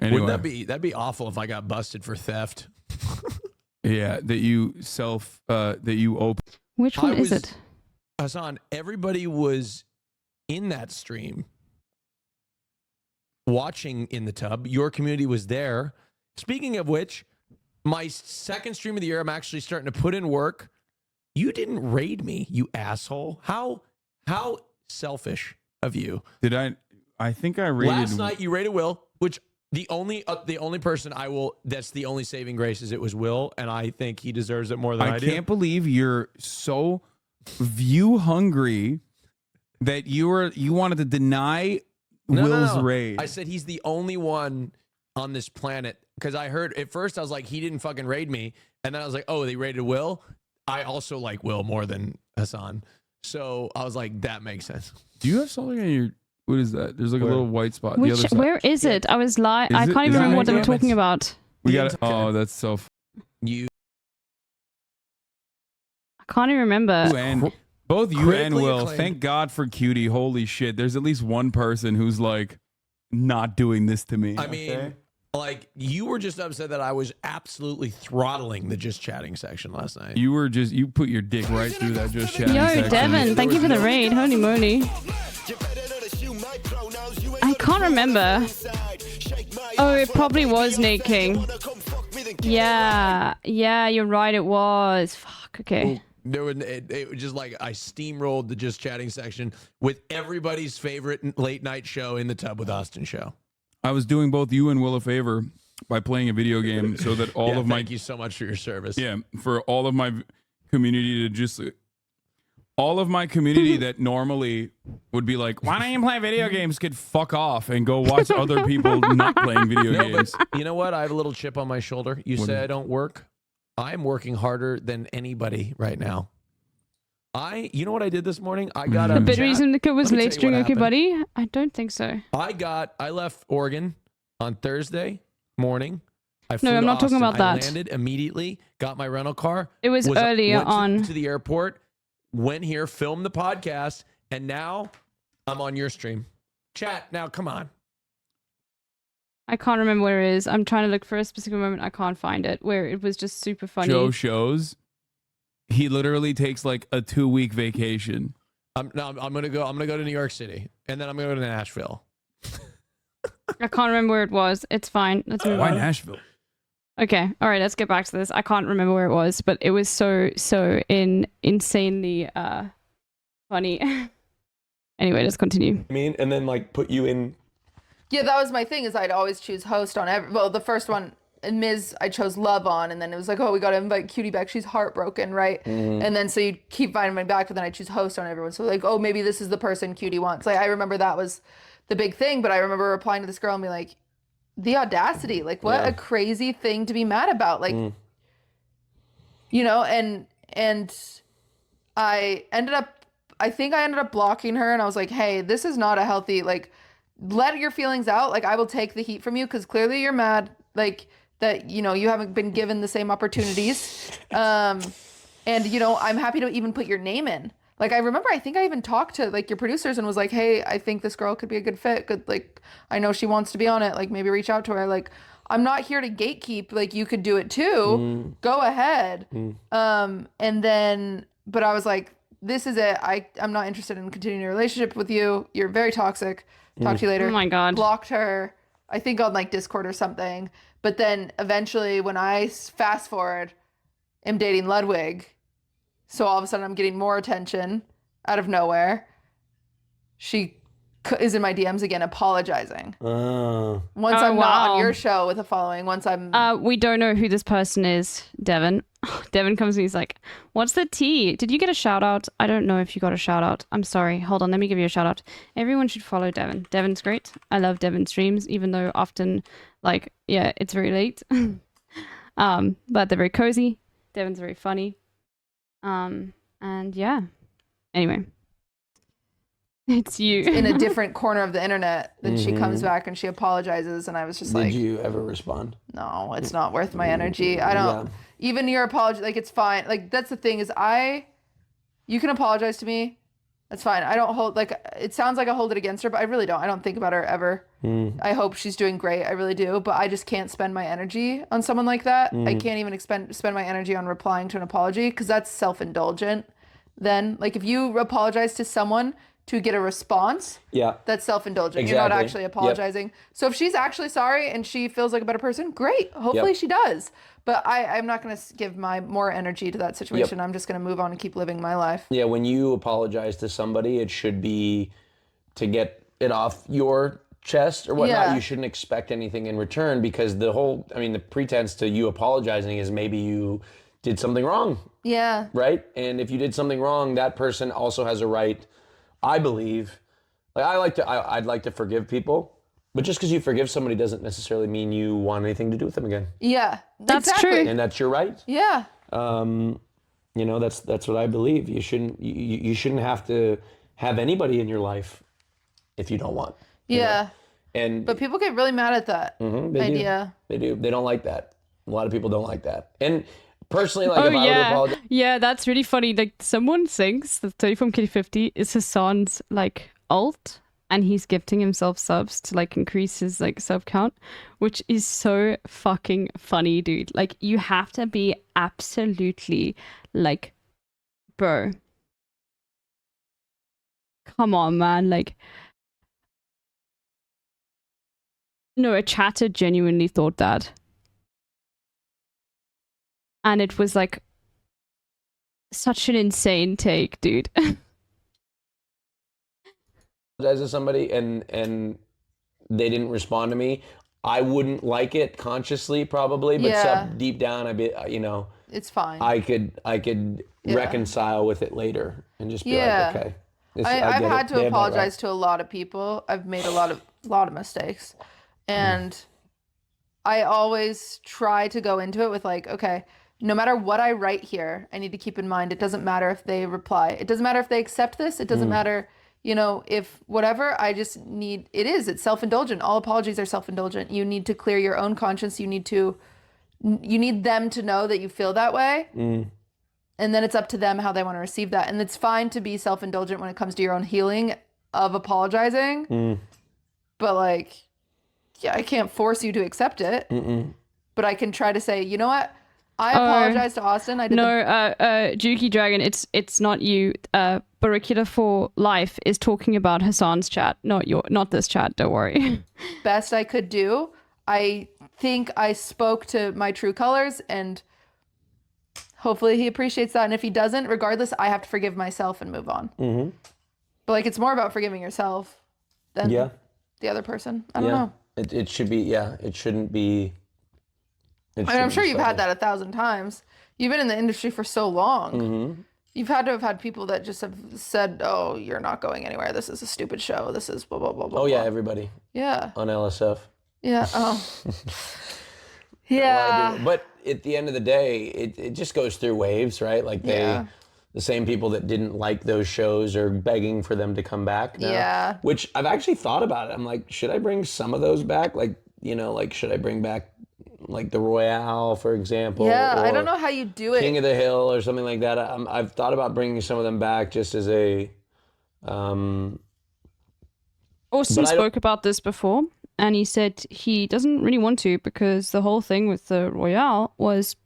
Anyway. Would that'd be awful if I got busted for theft? Yeah, that you open. Which one is it? Hassan, everybody was in that stream watching in the tub. Your community was there. Speaking of which, my second stream of the year, I'm actually starting to put in work. You didn't raid me, you asshole. How selfish of you. Did I? I think I raided. Last night you raided Will, which the only person I will. That's the only saving grace is it was Will, and I think he deserves it more than I do. I can't believe you're so view hungry that you wanted to deny Will's raid. I said he's the only one on this planet because I heard at first I was like he didn't fucking raid me, and then I was like, oh, they raided Will. I also like Will more than Hassan, so I was like that makes sense. Do you have something on your? What is that? There's like a little white spot. The other side. Where is it? I was I can't even remember what they were talking about. We got. Oh, that's so. You. I can't even remember. And both you and Will. acclaimed. Thank God for Cutie. Holy shit! There's at least one person who's like, not doing this to me. I mean, like you were just upset that I was absolutely throttling the just chatting section last night. You put your dick right through that just chatting Yo, section. Devin, thank you for the raid. Holy moly. I can't remember. Oh, it probably was Nate King. Yeah, you're right. It was. Fuck. Okay. It was just like I steamrolled the just chatting section with everybody's favorite late night show in the tub with Austin show. I was doing both you and Will a favor by playing a video game so that all of my thank you so much for your service. Yeah, for all of my community to just all of my community that normally would be like, why don't you play video games? Could fuck off and go watch other people not playing video games. But you know what? I have a little chip on my shoulder. You say I don't work. I'm working harder than anybody right now. You know what I did this morning? I got The bit reason Nico was Let me late tell you stream, what okay, happened. buddy? I don't think so. I left Oregon on Thursday morning. I flew No, I'm to not talking Austin. about I that. landed immediately, got my rental car. It was earlier went on. to the airport, went here, filmed the podcast, and now I'm on your stream. Chat, now come on. I can't remember where it is. I'm trying to look for a specific moment. I can't find it. Where it was just super funny. Joe shows he literally takes like a 2-week vacation. I'm gonna go to New York City, and then I'm gonna go to Nashville. I can't remember where it was. It's fine. Let's move Why on. Nashville? Okay, all right. Let's get back to this. I can't remember where it was, but it was so insanely funny. Anyway, let's continue. I mean, and then like put you in. Yeah, that was my thing. Is I'd always choose host on every. Well, the first one, and Ms. I chose love on, and then it was like, oh, we got to invite Cutie back. She's heartbroken, right? And then so you keep inviting me back, but then I choose host on everyone. So like, oh, maybe this is the person Cutie wants. Like I remember that was the big thing, but I remember replying to this girl and be like, the audacity, like what a crazy thing to be mad about, like, you know, and I ended up blocking her, and I was like, hey, this is not a healthy, like, let your feelings out. Like, I will take the heat from you because clearly you're mad, like, that, you know, you haven't been given the same opportunities. And, you know, I'm happy to even put your name in. Like, I remember, I think I even talked to, like, your producers and was like, hey, I think this girl could be a good fit. Good, like, I know she wants to be on it. Like, maybe reach out to her. Like, I'm not here to gatekeep. Like, you could do it too. Go ahead. And then, but I was like, this is it. I'm not interested in continuing a relationship with you. You're very toxic. Talk to you later. Oh my God. Blocked her, I think on like Discord or something. But then eventually when I fast forward, am dating Ludwig. So all of a sudden I'm getting more attention out of nowhere. She is in my DMs again, apologizing. Once I'm not on your show with a following, once I'm... We don't know who this person is, Devin. Devin comes to me, he's like, what's the tea? Did you get a shout out? I don't know if you got a shout out. I'm sorry. Hold on, let me give you a shout out. Everyone should follow Devin. Devin's great. I love Devin's streams, even though often, like, yeah, it's very late. But they're very cozy. Devin's very funny. And yeah. Anyway. It's you. in a different corner of the internet. Then she comes Mm-hmm. back and she apologizes, and I was just Did like, you ever respond? no, it's not worth my energy. I don't. Even your apology, like it's fine. Like that's the thing is, you can apologize to me. That's fine. I don't hold like it sounds like I hold it against her, but I really don't. I don't think about her ever. I hope she's doing great. I really do. But I just can't spend my energy on someone like that. I can't even spend my energy on replying to an apology because that's self-indulgent. Then, like if you apologize to someone to get a response, that's self-indulgent. Exactly. You're not actually apologizing. So if she's actually sorry and she feels like a better person, great. Hopefully she does. But I'm not going to give my more energy to that situation. I'm just going to move on and keep living my life. Yeah, when you apologize to somebody, it should be to get it off your chest or whatnot. Yeah. You shouldn't expect anything in return because the pretense to you apologizing is maybe you did something wrong. Yeah. Right? And if you did something wrong, that person also has a right, I believe. Like I'd like to forgive people. But just because you forgive somebody doesn't necessarily mean you want anything to do with them again. Yeah, that's true. And that's your right. Yeah. That's what I believe. You shouldn't have to have anybody in your life if you don't want. Yeah. But people get really mad at that idea. They do. They don't like that. A lot of people don't like that. And personally, like if I were to apologize. Yeah, that's really funny. Like someone thinks that 30 from Kitty50 is Hassan's like alt. And he's gifting himself subs to like increase his like sub count, which is so fucking funny, dude. Like you have to be absolutely like, bro. Come on, man. Like, no, a chatter genuinely thought that. And it was like such an insane take, dude. To somebody and they didn't respond to me, I wouldn't like it consciously probably, but deep down I'd be, it's fine. I could reconcile with it later and just be like, okay. I've had to apologize to a lot of people. I've made a lot of mistakes, and I always try to go into it with like, okay, no matter what I write here, I need to keep in mind it doesn't matter if they reply. It doesn't matter if they accept this. It doesn't matter. If whatever, it's self-indulgent. All apologies are self-indulgent. You need to clear your own conscience. You need them to know that you feel that way. And then it's up to them how they want to receive that. And it's fine to be self-indulgent when it comes to your own healing of apologizing. But like, I can't force you to accept it. But I can try to say, you know what? I apologize to Austin. Juki Dragon, it's not you. Barracuda for Life is talking about Hassan's chat, not this chat. Don't worry. Best I could do. I think I spoke to my true colors, and hopefully he appreciates that. And if he doesn't, regardless, I have to forgive myself and move on. But like, it's more about forgiving yourself than the other person. I don't know. It should be. It shouldn't be. I'm sure you've had that 1,000 times. You've been in the industry for so long. You've had to have had people that just have said, oh, you're not going anywhere. This is a stupid show. This is blah, blah, blah, blah. Oh, yeah, everybody. Yeah. On LSF. Yeah. Oh. Yeah. But at the end of the day, it just goes through waves, right? Like the same people that didn't like those shows are begging for them to come back now. Yeah. Which I've actually thought about it. I'm like, should I bring some of those back? Like, should I bring back like the Royale, for example? Yeah, I don't know how you do it. King of the Hill or something like that. I've thought about bringing some of them back just as a... Austin spoke about this before, and he said he doesn't really want to because the whole thing with the Royale was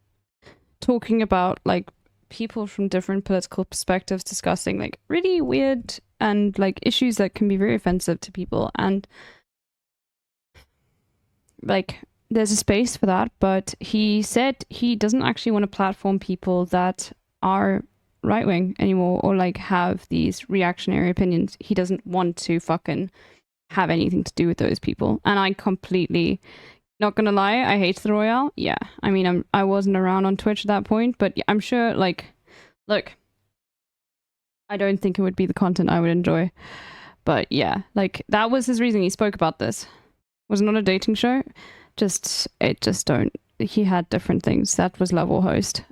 talking about like people from different political perspectives discussing like really weird and like issues that can be very offensive to people, and like there's a space for that, but he said he doesn't actually want to platform people that are right-wing anymore or like have these reactionary opinions. He doesn't want to fucking have anything to do with those people. And I completely, not gonna lie, I hate the Royale. Yeah, I mean, I wasn't around on Twitch at that point, but I'm sure, like, look, I don't think it would be the content I would enjoy. But yeah, like, that was his reason. He spoke about this. Was it not a dating show? He had different things. That was level host.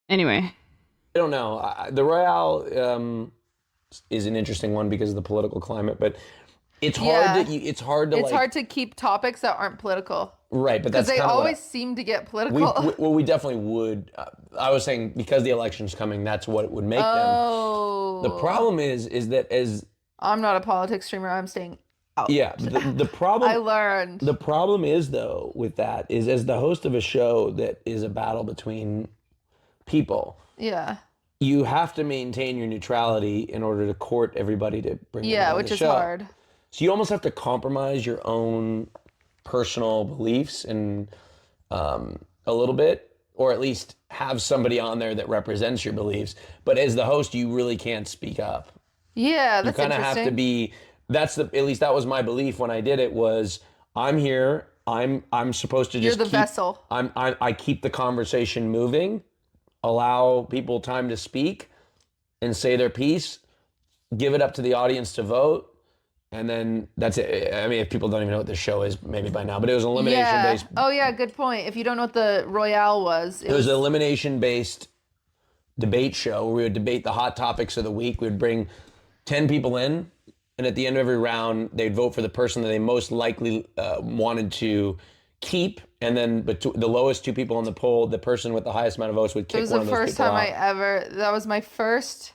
Anyway, I don't know. The Royale is an interesting one because of the political climate, but it's hard to it's hard to keep topics that aren't political. Right, but that's because they kind of always seem to get political. we definitely would. I was saying because the election's coming, that's what it would make them. The problem is that as I'm not a politics streamer, I'm staying out. Yeah, the problem I learned. The problem is though with that is as the host of a show that is a battle between people. Yeah. You have to maintain your neutrality in order to court everybody to bring Yeah, on which the is show. hard. So you almost have to compromise your own personal beliefs and a little bit, or at least have somebody on there that represents your beliefs. But as the host, you really can't speak up. Yeah, that's you kind of have to be. At least that was my belief when I did it. Was I'm here. I'm supposed to just. You're the vessel. I keep the conversation moving, allow people time to speak, and say their piece. Give it up to the audience to vote. And then that's it. I mean, if people don't even know what this show is, maybe by now, but it was an elimination-based. Oh yeah, good point. If you don't know what the Royale was, it was an elimination-based debate show where we would debate the hot topics of the week. We would bring 10 people in, and at the end of every round, they'd vote for the person that they most likely wanted to keep, and then the lowest two people on the poll, the person with the highest amount of votes would kick one of those people off. It was the first time that was my first.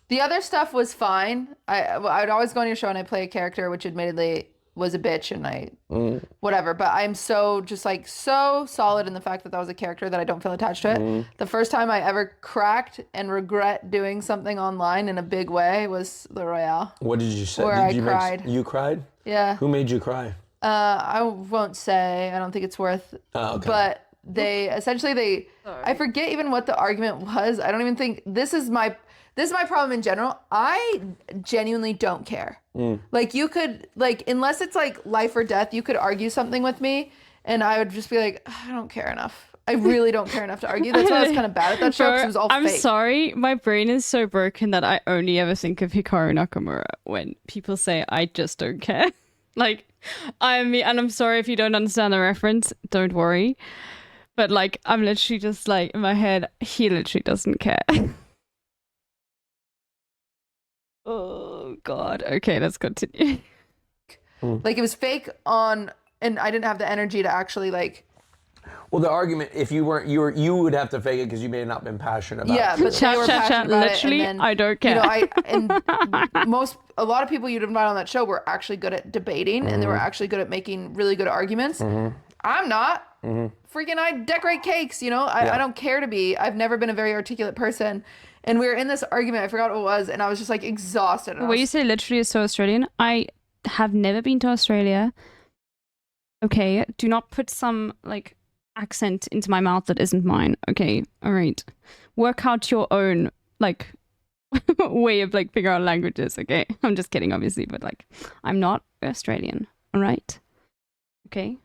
The other stuff was fine. I'd always go on your show and I play a character which admittedly was a bitch and whatever. But I'm so solid in the fact that was a character that I don't feel attached to it. The first time I ever cracked and regret doing something online in a big way was the Royale. What did you say? Where I cried. You cried? Yeah. Who made you cry? I won't say. I don't think it's worth. Oh, okay. But I forget even what the argument was. I don't even think this is my problem in general. I genuinely don't care. Like you could, unless it's like life or death, you could argue something with me and I would just be like, I don't care enough. I really don't care enough to argue. That's why I was kind of bad at that show because it was all I'm fake. sorry, my brain is so broken that I only ever think of Hikaru Nakamura when people say I just don't care. And I'm sorry if you don't understand the reference, don't worry. But I'm literally just in my head, he literally doesn't care. Oh God. Okay, let's continue. It was fake and I didn't have the energy to actually Well, the argument, if you weren't, you would have to fake it because you may have not been passionate about it. Yeah, but they were passionate about literally, it. And then, I don't care. A lot of people you'd invite on that show were actually good at debating and they were actually good at making really good arguments. I'm not. Freaking, I decorate cakes, I don't care to be. I've never been a very articulate person. And we were in this argument, I forgot what it was, and I was just exhausted. You say literally is so Australian. I have never been to Australia. Okay, do not put some accent into my mouth that isn't mine. Okay, all right. Work out your own way of figure out languages. Okay, I'm just kidding, obviously, but I'm not Australian. All right. Okay.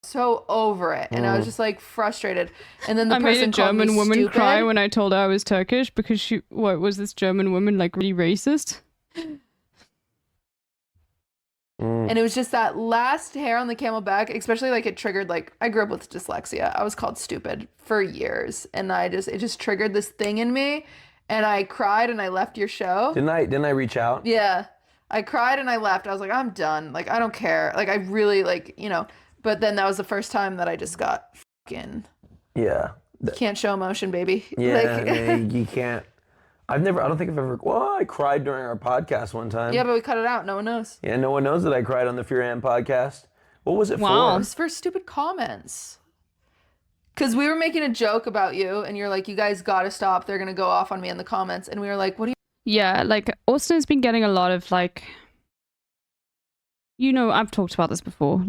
So over it, and I was just frustrated. And then the I person made a called me German woman stupid. cry when I told her I was Turkish because was this German woman really racist? And it was just that last hair on the camel back, especially it triggered I grew up with dyslexia. I was called stupid for years, and it just triggered this thing in me, and I cried and I left your show. Didn't I reach out? Yeah, I cried and I left. I was like, I'm done. I don't care. I really But then that was the first time that I just got fucking. Yeah. Can't show emotion, baby. Yeah, you can't. I don't think I've ever. Well, I cried during our podcast one time. Yeah, but we cut it out. No one knows. Yeah, no one knows that I cried on the Fear Hand podcast. What was it for? It was for stupid comments. Because we were making a joke about you, and you're like, you guys gotta stop. They're gonna go off on me in the comments. And we were like, what do you. Yeah, Austin has been getting a lot of I've talked about this before.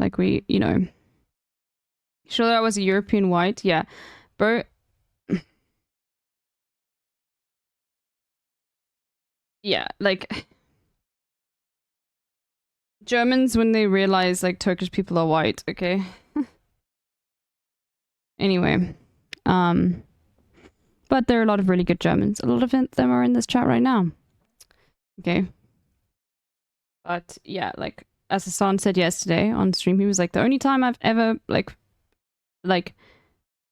Sure that I was a European white. Yeah. Bro. Yeah, Germans when they realize Turkish people are white, okay? Anyway. But there are a lot of really good Germans. A lot of them are in this chat right now. Okay. But yeah, as Hassan said yesterday on stream, he was the only time I've ever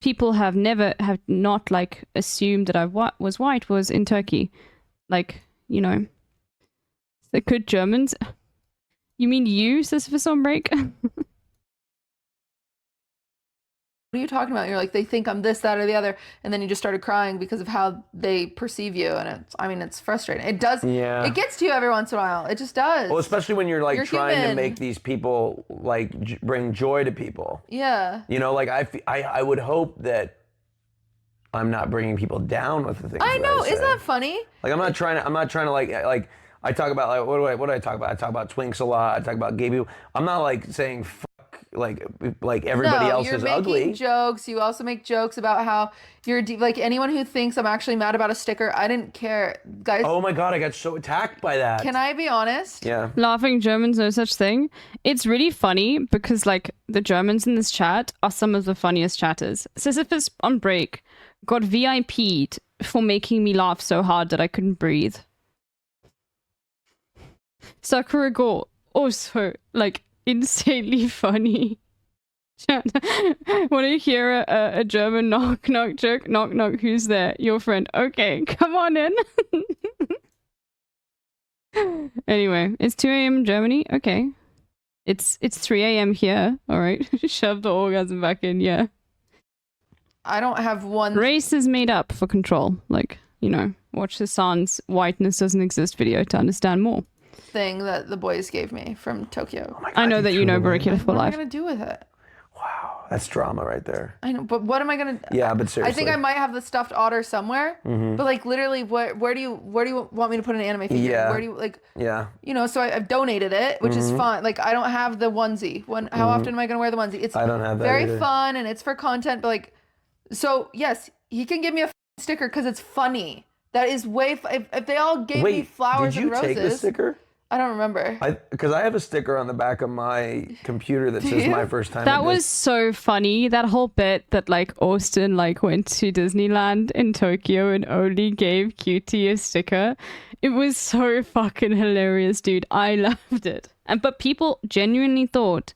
people have not like assumed that I was white was in Turkey. Like, you know, the good Germans. You mean you, Sisyphus on break? What are you talking about? You're like, they think I'm this, that, or the other, and then you just started crying because of how they perceive you, and it's frustrating. It does, it gets to you every once in a while. It just does. Well, especially when you're like You're trying human. to make these people like bring joy to people. Yeah. You know, like I would hope that I'm not bringing people down with the things. I know, say. isn't that funny? Like I'm not trying to like I talk about like what do I talk about? I talk about twinks a lot. I talk about gay people. I'm not like saying fuck like everybody else is ugly. You're making jokes. You also make jokes about how you're like anyone who thinks I'm actually mad about a sticker. I didn't care, guys. Oh my god, I got so attacked by that. Can I be honest? Yeah. Laughing Germans, no such thing. It's really funny because like the Germans in this chat are some of the funniest chatters. Sisyphus on break got VIP'd for making me laugh so hard that I couldn't breathe. Sakura Go also like insanely funny. Want to hear a German knock knock joke? Knock knock, who's there? Your friend. Okay, come on in. Anyway, it's 2 a.m. in Germany. Okay, it's 3 a.m. here. All right, shove the orgasm back in. Yeah. I don't have one. Race is made up for control. Like, you know, watch Hassan's "Whiteness Doesn't Exist" video to understand more. Thing that the boys gave me from Tokyo. Oh my god, I know that you know Barricula for What am I life. gonna do with it? That's drama right there. I know, but what am I gonna? Yeah, but seriously. I think I might have the stuffed otter somewhere. Mhm. But like literally, where do you want me to put an anime figure? Yeah. Where do you like? Yeah. You know, so I've donated it, which is Mhm. fine. Like I don't have the onesie. How Mhm. often am I gonna wear the onesie? It's I don't have that very either. fun and it's for content. But like, so yes, he can give me a sticker because it's funny. That is way. If they all gave me flowers did you and roses, take the sticker? I don't remember. Because I have a sticker on the back of my computer that says my first time. That at was so funny. That whole bit that like Austin like went to Disneyland in Tokyo and only gave Cutie a sticker. It was so fucking hilarious, dude. I loved it. But people genuinely thought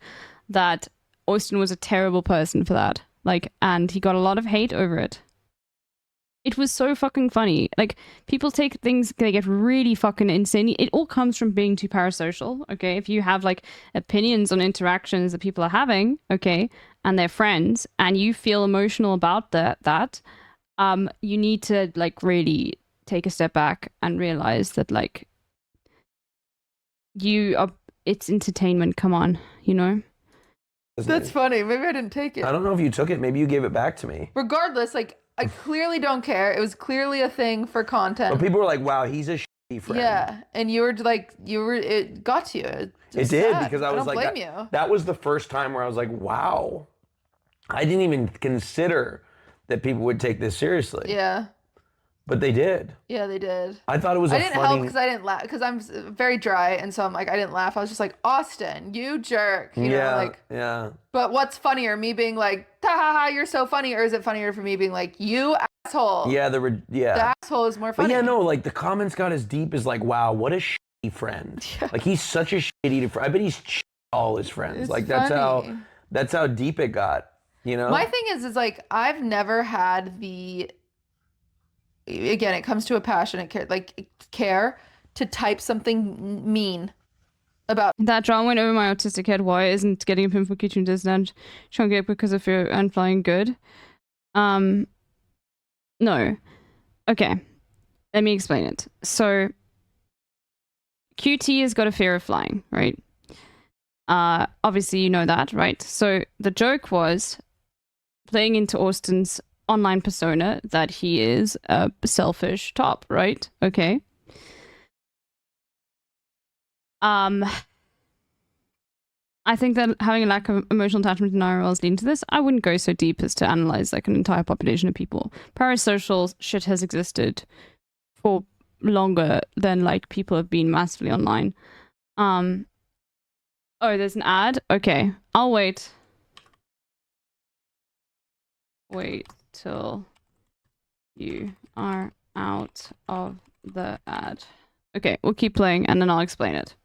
that Austin was a terrible person for that. Like, and he got a lot of hate over it. It was so fucking funny. Like, people take things, they get really fucking insane. It all comes from being too parasocial, okay? If you have, like, opinions on interactions that people are having, okay, and they're friends, and you feel emotional about that, you need to, like, really take a step back and realize that, like, it's entertainment, come on, you know? That's funny. Maybe I didn't take it. I don't know if you took it. Maybe you gave it back to me. Regardless, like, I clearly don't care. It was clearly a thing for content. But people were like, wow, he's a shitty friend. Yeah, and it got to you. It did, sad. because I was don't like, blame you. that was the first time where I was like, wow. I didn't even consider that people would take this seriously. Yeah. But they did. Yeah, they did. I thought it was I a didn't funny... help because I didn't laugh because I'm very dry, and so I'm like I didn't laugh. I was just like, Austin, you jerk. You know, like. Yeah. But what's funnier, me being like, ha ha ha, you're so funny, or is it funnier for me being like, you asshole? Yeah, the asshole is more funny. But yeah, no, like the comments got as deep as like, wow, what a shitty friend. Yeah. Like he's such a shitty friend. I bet he's all his friends. It's like funny. that's how deep it got. You know. My thing is like I've never had the. Again, it comes to a passionate care to type something mean about that. John went over my autistic head. Why isn't getting a pin for kitchen Disneyland chunky because of fear and flying good? No. Okay, let me explain it. So QT has got a fear of flying, right? Obviously you know that, right? So the joke was playing into Austin's online persona that he is a selfish top, right? Okay. I think that having a lack of emotional attachment to IRL is leading to this. I wouldn't go so deep as to analyze like an entire population of people. Parasocial shit has existed for longer than like people have been massively online. Oh, there's an ad? Okay, I'll wait. Wait till you are out of the ad. Okay, we'll keep playing and then I'll explain it.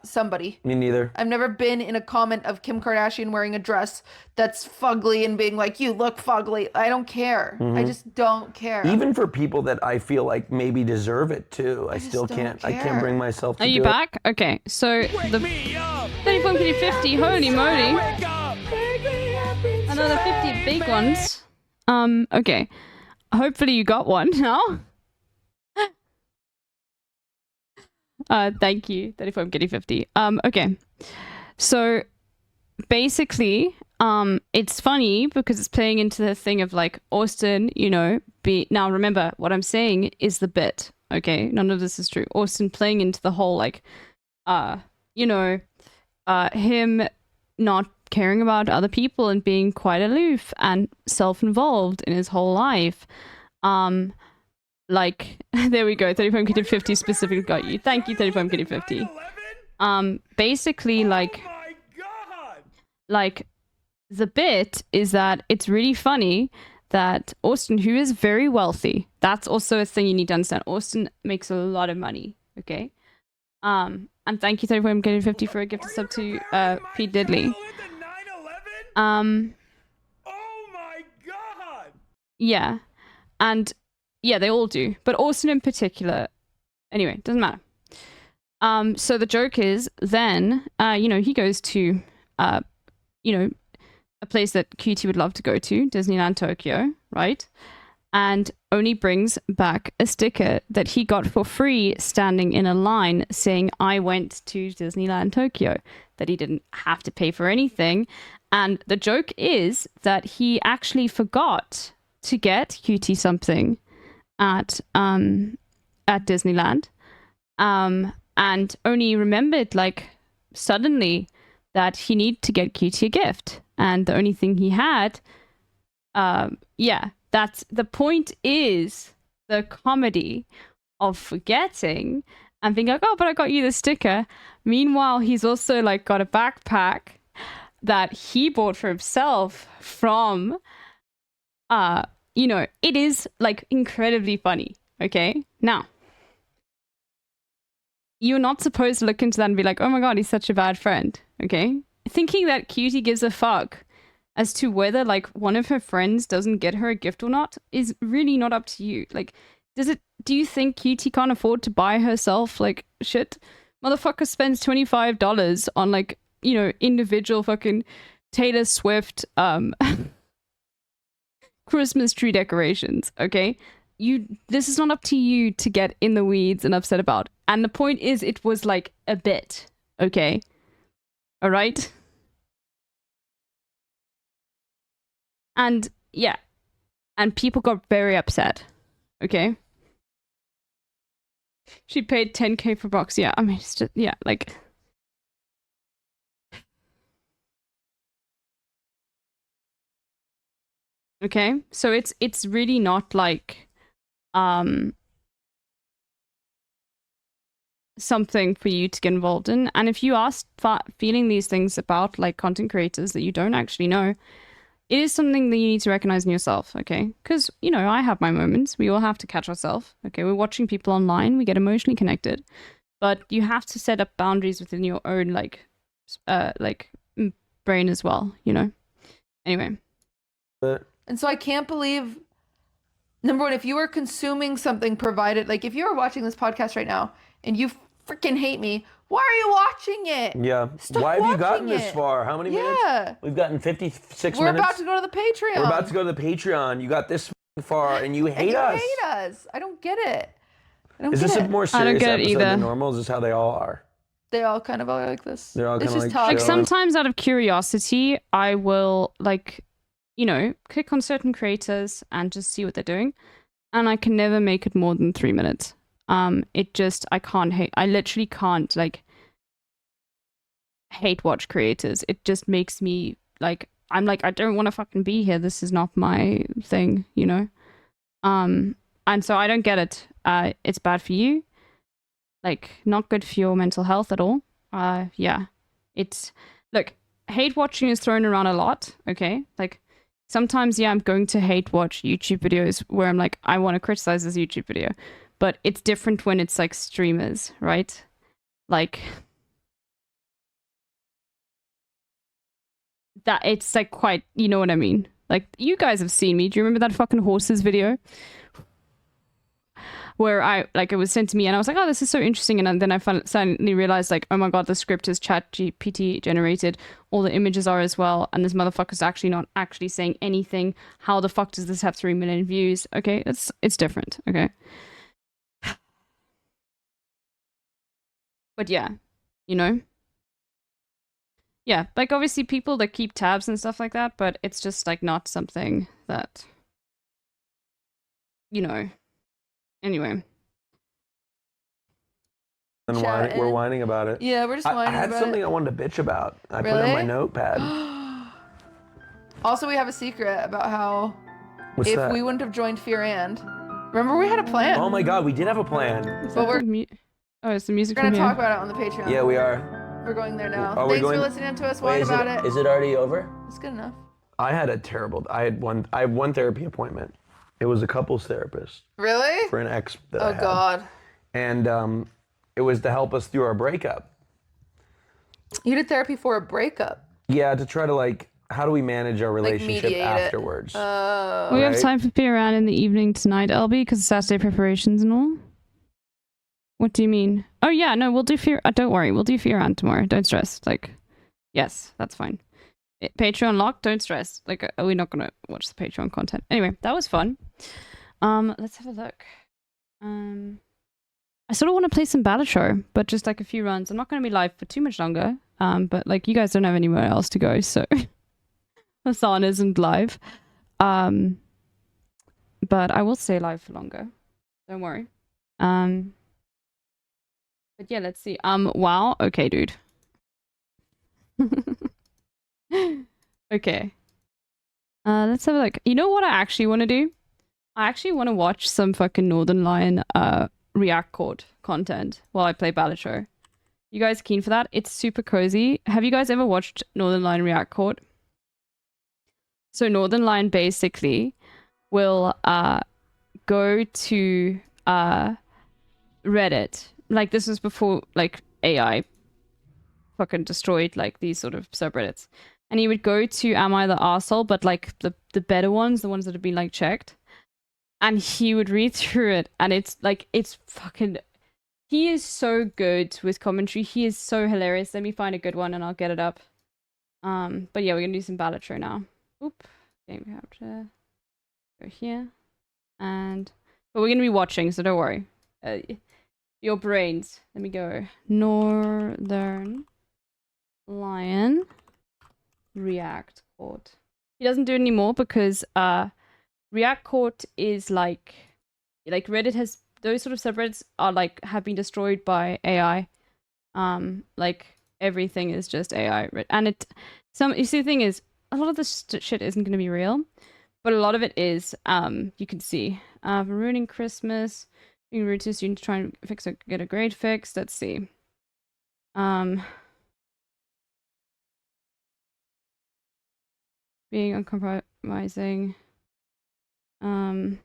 somebody. Me neither. I've never been in a comment of Kim Kardashian wearing a dress that's fugly and being like, you look fugly. I don't care. I just don't care. Even for people that I feel like maybe deserve it too, I still can't. I can't bring myself to Are do you it. back? Okay, so the 34 kitty 50, holy moly. Another 50 big ones. Okay. Hopefully you got one now. Thank you, 34 kitty 50. Okay. So basically, it's funny because it's playing into the thing of like Austin, you know, now remember what I'm saying is the bit, okay? None of this is true. Austin playing into the whole like, you know, him not caring about other people and being quite aloof and self-involved in his whole life. Like, there we go, 35 kitty 50 specifically got you. Thank you, 35 kitty 50. Basically, like, the bit is that it's really funny that Austin, who is very wealthy, that's also a thing you need to understand. Austin makes a lot of money, okay? And thank you, 35 kitty 50 for a gift sub to Pete Diddley. Yeah, and yeah, they all do, but Austin in particular. Anyway, doesn't matter. So the joke is then, you know, he goes to, you know, a place that QT would love to go to, Disneyland Tokyo, right? And only brings back a sticker that he got for free standing in a line saying, I went to Disneyland Tokyo, that he didn't have to pay for anything. And the joke is that he actually forgot to get QT something at Disneyland, and only remembered like suddenly that he needed to get QT a gift, and the only thing he had, yeah, that's the point, is the comedy of forgetting and being like, oh, but I got you the sticker. Meanwhile, he's also like got a backpack that he bought for himself from, you know, it is like incredibly funny. Okay, now you're not supposed to look into that and be like, oh my god, he's such a bad friend. Okay, thinking that Cutie gives a fuck as to whether like one of her friends doesn't get her a gift or not is really not up to you. Like, do you think Cutie can't afford to buy herself like shit? Motherfucker spends $25 on like, you know, individual fucking Taylor Swift Christmas tree decorations, okay? This is not up to you to get in the weeds and upset about. And the point is, it was like a bit, okay? All right? And yeah, and people got very upset, okay? She paid 10k for box. Yeah, I mean, it's just, yeah, like. Okay, so it's really not like something for you to get involved in. And if you are feeling these things about like content creators that you don't actually know, it is something that you need to recognize in yourself, okay? Because, you know, I have my moments. We all have to catch ourselves, okay? We're watching people online. We get emotionally connected. But you have to set up boundaries within your own, like brain as well, you know? Anyway. And so I can't believe, number one, if you are consuming something provided, like if you are watching this podcast right now and you freaking hate me, why are you watching it? Yeah. Stop Why have you watching gotten this it. far? How many minutes? Yeah. We've gotten 56 We're minutes. about to go to the Patreon. We're about to go to the Patreon. You got this far and you hate us. You hate us. I don't get it. I don't Is get this it. a more serious episode than normal? Is this how they all are? They all kind of are like this. They're all It's kind of just like talk. Sometimes out of curiosity, I will like, you know, click on certain creators and just see what they're doing. And I can never make it more than 3 minutes. I can't hate. I literally can't like hate watch creators. It just makes me like, I'm like, I don't want to fucking be here. This is not my thing, you know? And so I don't get it. It's bad for you. Like, not good for your mental health at all. Yeah. Look, hate watching is thrown around a lot, okay? Like, sometimes, yeah, I'm going to hate watch YouTube videos where I'm like, I want to criticize this YouTube video. But it's different when it's like streamers, right? Like, that it's like quite, you know what I mean? Like, you guys have seen me. Do you remember that fucking horses video? Where it was sent to me and I was like, oh, this is so interesting. And then I suddenly realized, like, oh my God, the script is ChatGPT generated. All the images are as well. And this motherfucker's actually not actually saying anything. How the fuck does this have 3 million views? Okay, it's different. Okay. But yeah, you know? Yeah, like obviously people that keep tabs and stuff like that, but it's just like not something that, you know. Anyway. And we're whining about it. Yeah, we're just whining about it. I had something I wanted to bitch about. I put it Really? on my notepad. Also, we have a secret about how What's if that? we wouldn't have joined Fear and. Remember, we had a plan. Oh my God, we did have a plan. But we're it's the music gonna from talk here. about it on the Patreon. Yeah, we are. We're going there now. Are we Thanks going? for listening to us Wait, whine about it. Is it already over? It's good enough. I had one therapy appointment. It was a couples therapist. Really? For an ex that I Oh had. God. And it was to help us through our breakup. You did therapy for a breakup. Yeah, to try to like, how do we manage our relationship mediate it. afterwards? We have time for Fear around in the evening tonight, LB, because it's Saturday preparations and all. What do you mean? Oh yeah, no, we'll do Fear. Don't worry, we'll do Fear around tomorrow. Don't stress. Like, yes, that's fine. Patreon locked. Don't stress. Like, we're not gonna watch the Patreon content. Anyway, that was fun. Let's have a look. I sort of want to play some Battle Show, but just like a few runs. I'm not going to be live for too much longer. But like you guys don't have anywhere else to go, so Hassan isn't live. But I will stay live for longer. Don't worry. But yeah, let's see. Wow. Okay, dude. Okay. Let's have a look. You know what I actually want to do? I actually want to watch some fucking Northern Lion React Court content while I play Battle Show. You guys keen for that? It's super cozy. Have you guys ever watched Northern Lion React Court? So Northern Lion basically will go to Reddit. Like, this was before like AI fucking destroyed like these sort of subreddits. And he would go to Am I the Arsehole, but like the better ones, the ones that have been like checked. And he would read through it, and it's like, it's fucking, he is so good with commentary. He is so hilarious. Let me find a good one and I'll get it up. But yeah, we're gonna do some Battle Show now. Oop. Game capture. Go here. But we're gonna be watching, so don't worry. Your brains. Let me go. Northern Lion React Court. He doesn't do it anymore because React Court is like Reddit has, those sort of subreddits are like, have been destroyed by AI. Like everything is just AI. And you see, the thing is, a lot of this shit isn't going to be real, but a lot of it is. You can see ruining Christmas, being rude to a student, to try and get a grade fixed. Let's see. Being uncompromising. Am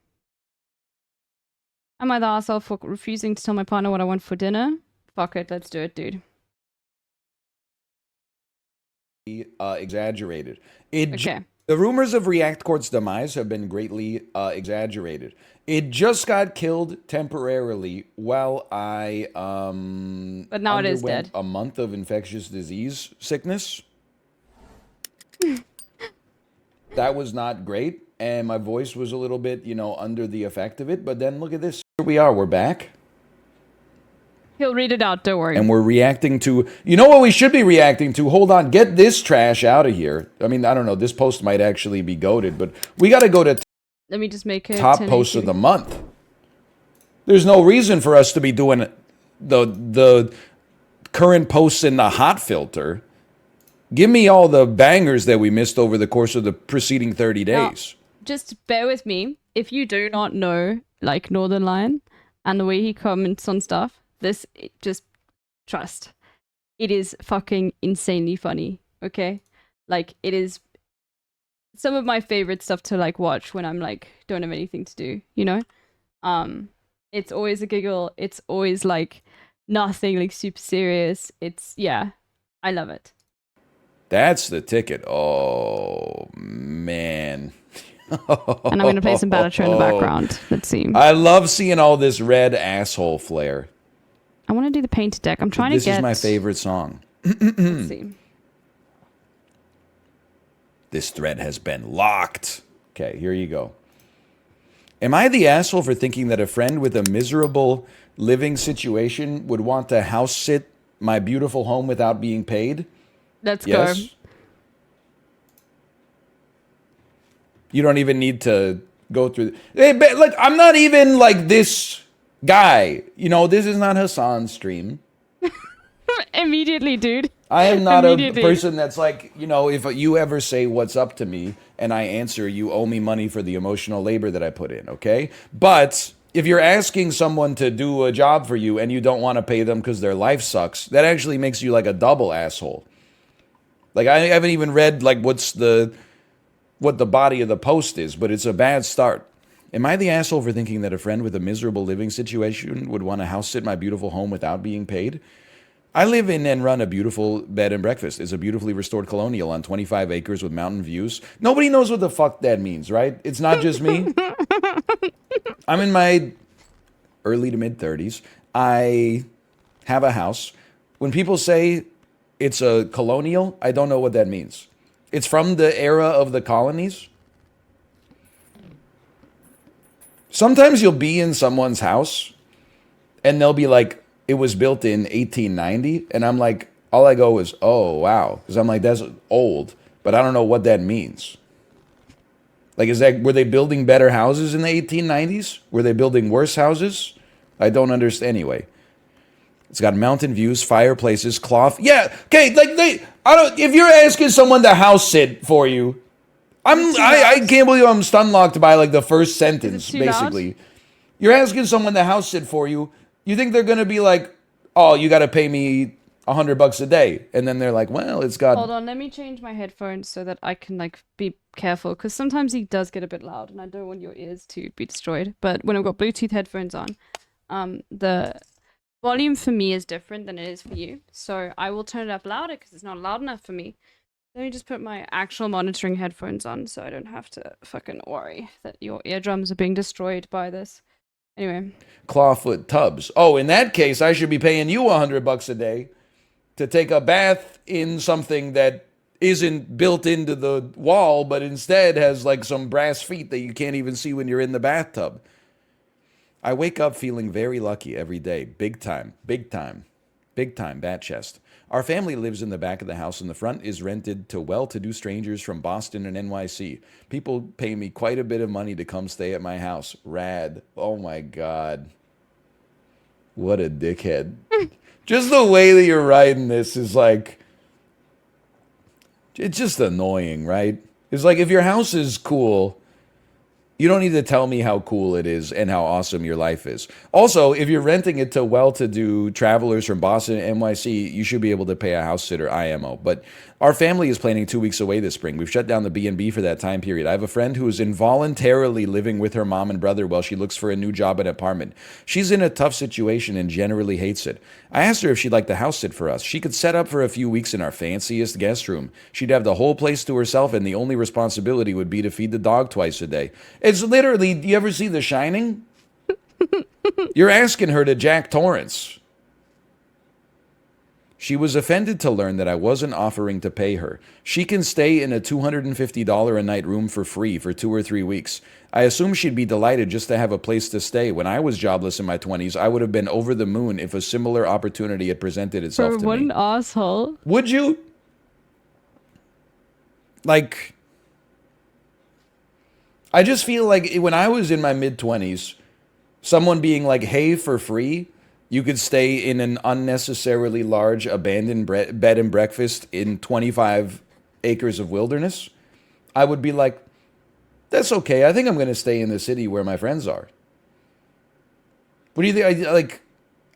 I the arsehole for refusing to tell my partner what I want for dinner? Fuck it, let's do it, dude. Exaggerated. Okay. The rumors of React Court's demise have been greatly exaggerated. It just got killed temporarily while I but now it is underwent dead. a month of infectious disease sickness. That was not great, and my voice was a little bit, under the effect of it. But then look at this. Here we are. We're back. He'll read it out, don't worry. And we're reacting to, you know what we should be reacting to? Hold on, get this trash out of here. I mean, I don't know, this post might actually be goated, but we got to go to Let me just make it top post of the month. There's no reason for us to be doing the current posts in the hot filter. Give me all the bangers that we missed over the course of the preceding 30 days. Now, just bear with me. If you do not know, like, Northern Lion and the way he comments on stuff, just trust. It is fucking insanely funny, okay? Like, it is some of my favorite stuff to, like, watch when I'm, like, don't have anything to do, you know? It's always a giggle. It's always, like, nothing, like, super serious. Yeah, I love it. That's the ticket. Oh, man. And I'm going to play some Battletrue in the background. Let's see. I love seeing all this red asshole flare. I want to do the painted deck. I'm trying to get... This is my favorite song. Let's see. This thread has been locked. Okay, here you go. Am I the asshole for thinking that a friend with a miserable living situation would want to house sit my beautiful home without being paid? Let's yes? go. You don't even need to go through. Hey, like, I'm not even like this guy. You know, this is not Hassan's stream. Immediately, dude. I am not a person that's like, you know, if you ever say what's up to me and I answer, you owe me money for the emotional labor that I put in, okay? But if you're asking someone to do a job for you and you don't want to pay them because their life sucks, that actually makes you like a double asshole. Like, I haven't even read like what the body of the post is, but it's a bad start. Am I the asshole for thinking that a friend with a miserable living situation would want to house sit my beautiful home without being paid? I live in and run a beautiful bed and breakfast. It's a beautifully restored colonial on 25 acres with mountain views. Nobody knows what the fuck that means, right? It's not just me. I'm in my early to mid 30s. I have a house. When people say it's a colonial, I don't know what that means. It's from the era of the colonies. Sometimes you'll be in someone's house and they'll be like, it was built in 1890. And I'm like, all I go is, oh, wow. Because I'm like, that's old. But I don't know what that means. Like, were they building better houses in the 1890s? Were they building worse houses? I don't understand. Anyway, it's got mountain views, fireplaces, cloth. Yeah, okay. Like if you're asking someone to house sit for you, I can't believe I'm stun locked by like the first sentence. Basically, you're asking someone to house sit for you. You think they're gonna be like, oh, you got to pay me $100 a day, and then they're like, well, it's got. Hold on, let me change my headphones so that I can like be careful, because sometimes he does get a bit loud, and I don't want your ears to be destroyed. But when I've got Bluetooth headphones on, the volume for me is different than it is for you. So I will turn it up louder because it's not loud enough for me. Let me just put my actual monitoring headphones on so I don't have to fucking worry that your eardrums are being destroyed by this. Anyway. Clawfoot tubs. Oh, in that case, I should be paying you $100 a day to take a bath in something that isn't built into the wall, but instead has like some brass feet that you can't even see when you're in the bathtub. I wake up feeling very lucky every day. Big time, big time, big time, bat chest. Our family lives in the back of the house, and the front is rented to well-to-do strangers from Boston and NYC. People pay me quite a bit of money to come stay at my house. Rad. Oh my God. What a dickhead. Just the way that you're writing this is like, it's just annoying, right? It's like, if your house is cool, you don't need to tell me how cool it is and how awesome your life is. Also, if you're renting it to well-to-do travelers from Boston and NYC, you should be able to pay a house sitter IMO. But our family is planning 2 weeks away this spring. We've shut down the B&B for that time period. I have a friend who is involuntarily living with her mom and brother while she looks for a new job and apartment. She's in a tough situation and generally hates it. I asked her if she'd like to house sit for us. She could set up for a few weeks in our fanciest guest room. She'd have the whole place to herself, and the only responsibility would be to feed the dog twice a day. It's literally, do you ever see The Shining? You're asking her to Jack Torrance. She was offended to learn that I wasn't offering to pay her. She can stay in a $250 a night room for free for 2 or 3 weeks. I assume she'd be delighted just to have a place to stay. When I was jobless in my 20s, I would have been over the moon if a similar opportunity had presented itself to me. What an asshole. Would you? Like, I just feel like when I was in my mid-20s, someone being like, hey, for free, you could stay in an unnecessarily large abandoned bed and breakfast in 25 acres of wilderness, I would be like, that's okay. I think I'm going to stay in the city where my friends are. What do you think?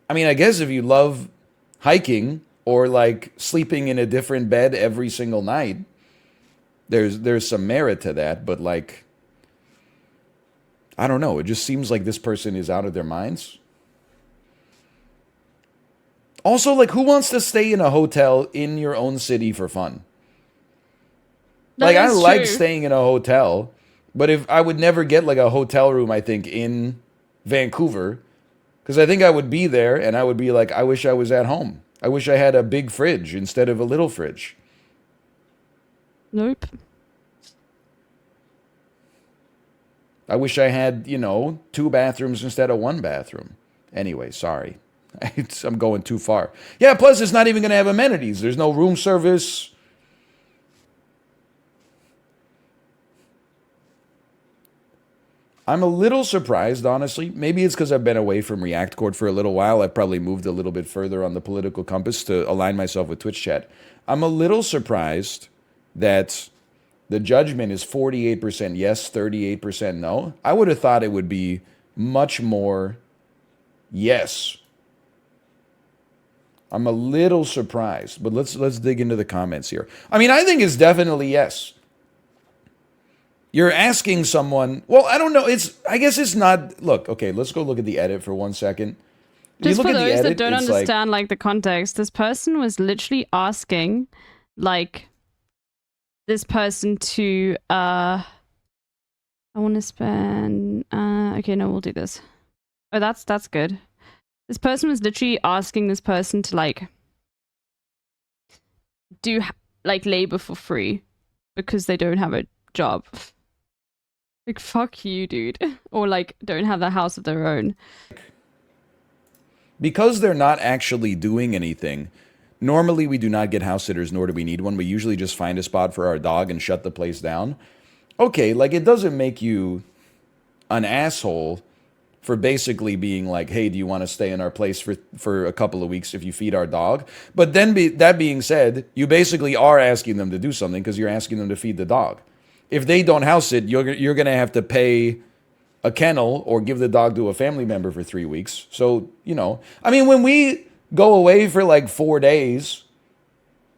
I mean, I guess if you love hiking or like sleeping in a different bed every single night, there's some merit to that. But like, I don't know. It just seems like this person is out of their minds. Also, like, who wants to stay in a hotel in your own city for fun? Like, I is like true. staying in a hotel, but if I would never get like a hotel room, I think, in Vancouver, because I think I would be there and I would be like, I wish I was at home. I wish I had a big fridge instead of a little fridge. Nope. I wish I had, you know, 2 bathrooms instead of 1 bathroom. Anyway, sorry. I'm going too far. Yeah, plus it's not even going to have amenities. There's no room service. I'm a little surprised, honestly. Maybe it's because I've been away from React Court for a little while. I've probably moved a little bit further on the political compass to align myself with Twitch chat. I'm a little surprised that the judgment is 48% yes, 38% no. I would have thought it would be much more yes. I'm a little surprised, but let's dig into the comments here. I mean, I think it's definitely yes. You're asking someone, well, I don't know. I guess it's not. Look, okay, let's go look at the edit for 1 second. Just look for at the those that edit, don't it's understand like the context, this person was literally asking, like, this person to I want to spend okay, no, we'll do this. Oh, that's good. This person was literally asking this person to like do like labor for free because they don't have a job. Like, fuck you, dude. Or like don't have a house of their own. Because they're not actually doing anything. Normally, we do not get house sitters, nor do we need one. We usually just find a spot for our dog and shut the place down. Okay, like, it doesn't make you an asshole for basically being like, hey, do you want to stay in our place for a couple of weeks if you feed our dog? But then, that being said, you basically are asking them to do something because you're asking them to feed the dog. If they don't house sit, you're going to have to pay a kennel or give the dog to a family member for 3 weeks. So, you know, I mean, when we go away for like 4 days,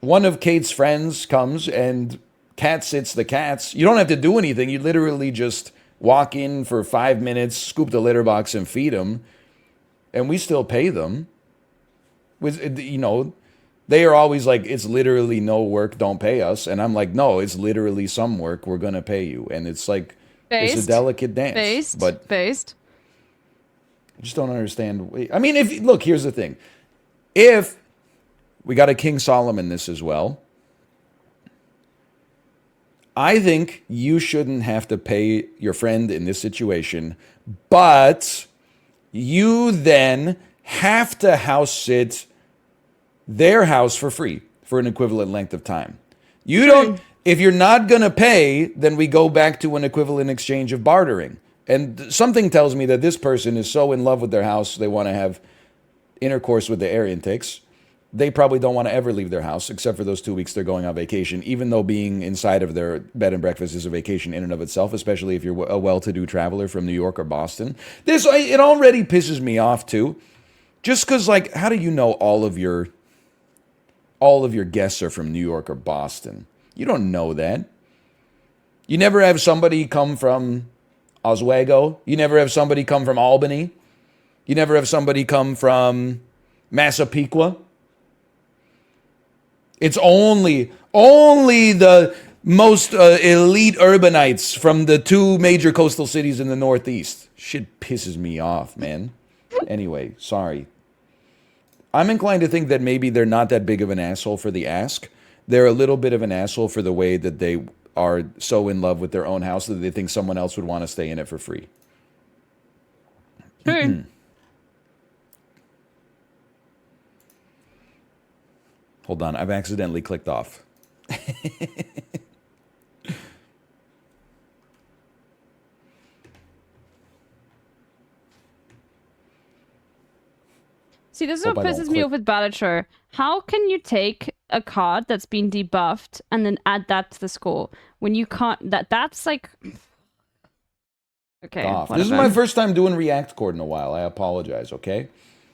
one of Kate's friends comes and cat sits the cats. You don't have to do anything. You literally just walk in for 5 minutes, scoop the litter box and feed them. And we still pay them. With, you know, they are always like, it's literally no work, don't pay us. And I'm like, no, it's literally some work, we're going to pay you. And it's like, it's a delicate dance. Based. I just don't understand. I mean, look, here's the thing. If we got a King Solomon this as well, I think you shouldn't have to pay your friend in this situation, but you then have to house sit their house for free for an equivalent length of time. You don't, if you're not going to pay, then we go back to an equivalent exchange of bartering. And something tells me that this person is so in love with their house, they want to have intercourse with the air intakes. They probably don't want to ever leave their house, except for those 2 weeks they're going on vacation, even though being inside of their bed and breakfast is a vacation in and of itself, especially if you're a well-to-do traveler from New York or Boston. It already pisses me off, too. Just because, like, how do you know all of your guests are from New York or Boston? You don't know that. You never have somebody come from Oswego. You never have somebody come from Albany. You never have somebody come from Massapequa. It's only the most elite urbanites from the 2 major coastal cities in the Northeast. Shit pisses me off, man. Anyway, sorry. I'm inclined to think that maybe they're not that big of an asshole for the ask. They're a little bit of an asshole for the way that they are so in love with their own house that they think someone else would want to stay in it for free. True. Hold on, I've accidentally clicked off. See, this is what pisses me off with Ballacher. How can you take a card that's been debuffed and then add that to the score when you can't? That's like, okay. This is my first time doing React Court in a while. I apologize. Okay,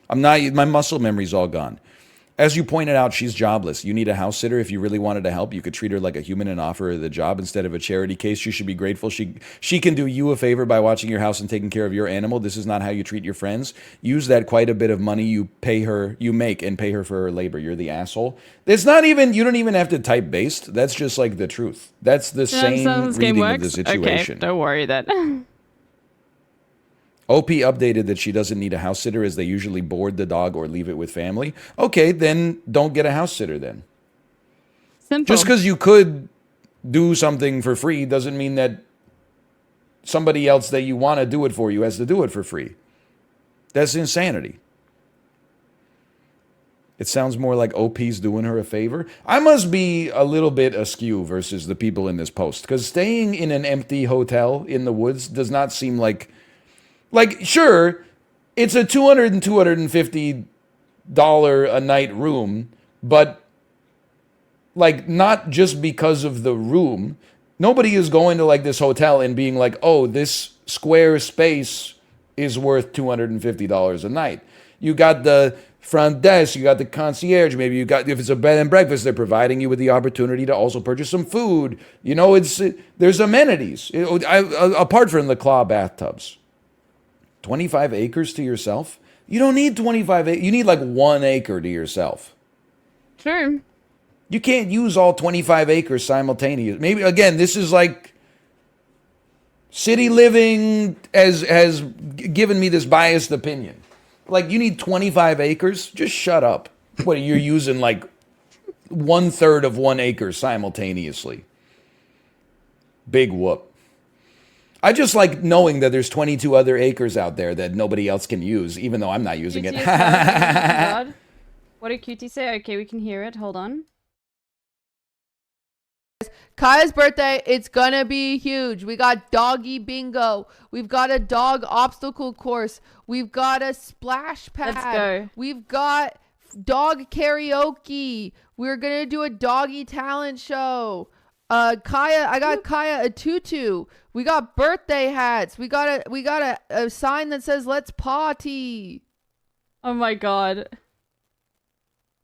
I'm not. My muscle memory's all gone. As you pointed out, she's jobless. You need a house sitter. If you really wanted to help, you could treat her like a human and offer her the job instead of a charity case. You should be grateful. She can do you a favor by watching your house and taking care of your animal. This is not how you treat your friends. Use that quite a bit of money you make and pay her for her labor. You're the asshole. It's not even, you don't even have to type based. That's just like the truth. That's the same reading of the situation. Okay, don't worry then. OP updated that she doesn't need a house sitter as they usually board the dog or leave it with family. Okay, then don't get a house sitter then. Simple. Just because you could do something for free doesn't mean that somebody else that you want to do it for you has to do it for free. That's insanity. It sounds more like OP's doing her a favor. I must be a little bit askew versus the people in this post, because staying in an empty hotel in the woods does not seem like, sure, it's a $200 and $250 a night room, but like not just because of the room. Nobody is going to like this hotel and being like, oh, this square space is worth $250 a night. You got the front desk, you got the concierge, maybe you got, if it's a bed and breakfast, they're providing you with the opportunity to also purchase some food. You know, there's amenities apart from the claw bathtubs. 25 acres to yourself? You don't need 25 acres. You need like 1 acre to yourself. Sure. You can't use all 25 acres simultaneously. Maybe, again, this is like city living has given me this biased opinion. Like, you need 25 acres? Just shut up. What, you're using like 1/3 of 1 acre simultaneously. Big whoop. I just like knowing that there's 22 other acres out there that nobody else can use, even though I'm not using it. God. What did Cutie say? Okay, we can hear it. Hold on. Kaya's birthday, it's gonna be huge. We got doggy bingo. We've got a dog obstacle course. We've got a splash pad. Let's go. We've got dog karaoke. We're gonna do a doggy talent show. Kaya, I got Kaya a tutu. We got birthday hats. We got a sign that says "Let's party." Oh my god.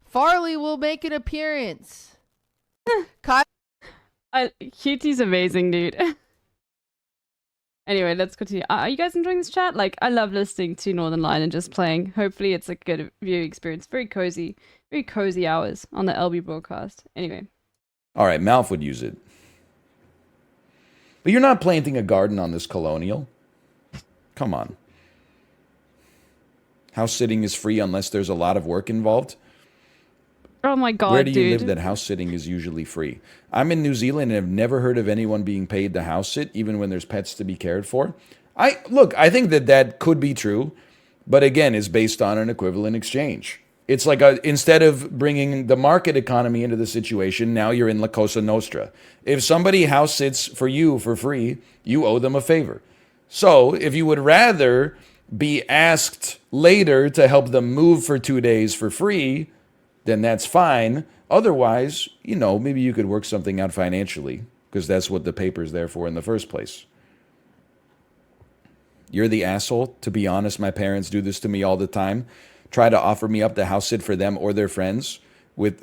Farley will make an appearance. Kaya. Cutie's amazing, dude. Anyway, let's continue. Are you guys enjoying this chat? Like, I love listening to Northern Line and just playing. Hopefully it's a good viewing experience. Very cozy hours on the LB broadcast. Anyway. All right, Malf would use it. But you're not planting a garden on this colonial. Come on. House sitting is free unless there's a lot of work involved. Oh my god, Where do you dude. live that house sitting is usually free? I'm in New Zealand and have never heard of anyone being paid to house sit, even when there's pets to be cared for. I think that could be true, but again, it's based on an equivalent exchange. It's like instead of bringing the market economy into the situation, now you're in La Cosa Nostra. If somebody house sits for you for free, you owe them a favor. So if you would rather be asked later to help them move for 2 days for free, then that's fine. Otherwise, maybe you could work something out financially, because that's what the paper's there for in the first place. You're the asshole. To be honest, my parents do this to me all the time. Try to offer me up to house sit for them or their friends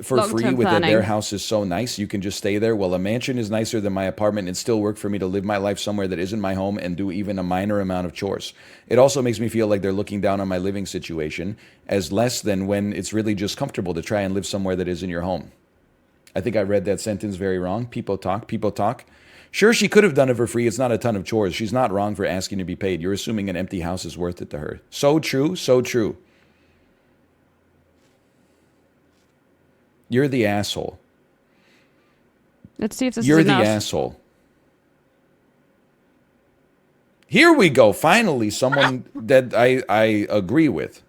for free with that their house is so nice you can just stay there. Well, a mansion is nicer than my apartment and still work for me to live my life somewhere that isn't my home and do even a minor amount of chores. It also makes me feel like they're looking down on my living situation as less than when it's really just comfortable to try and live somewhere that isn't your home. I think I read that sentence very wrong. People talk. Sure, she could have done it for free. It's not a ton of chores. She's not wrong for asking to be paid. You're assuming an empty house is worth it to her. So true, so true. You're the asshole. Let's see if this You're is enough. the asshole. Here we go. Finally, someone that I agree with.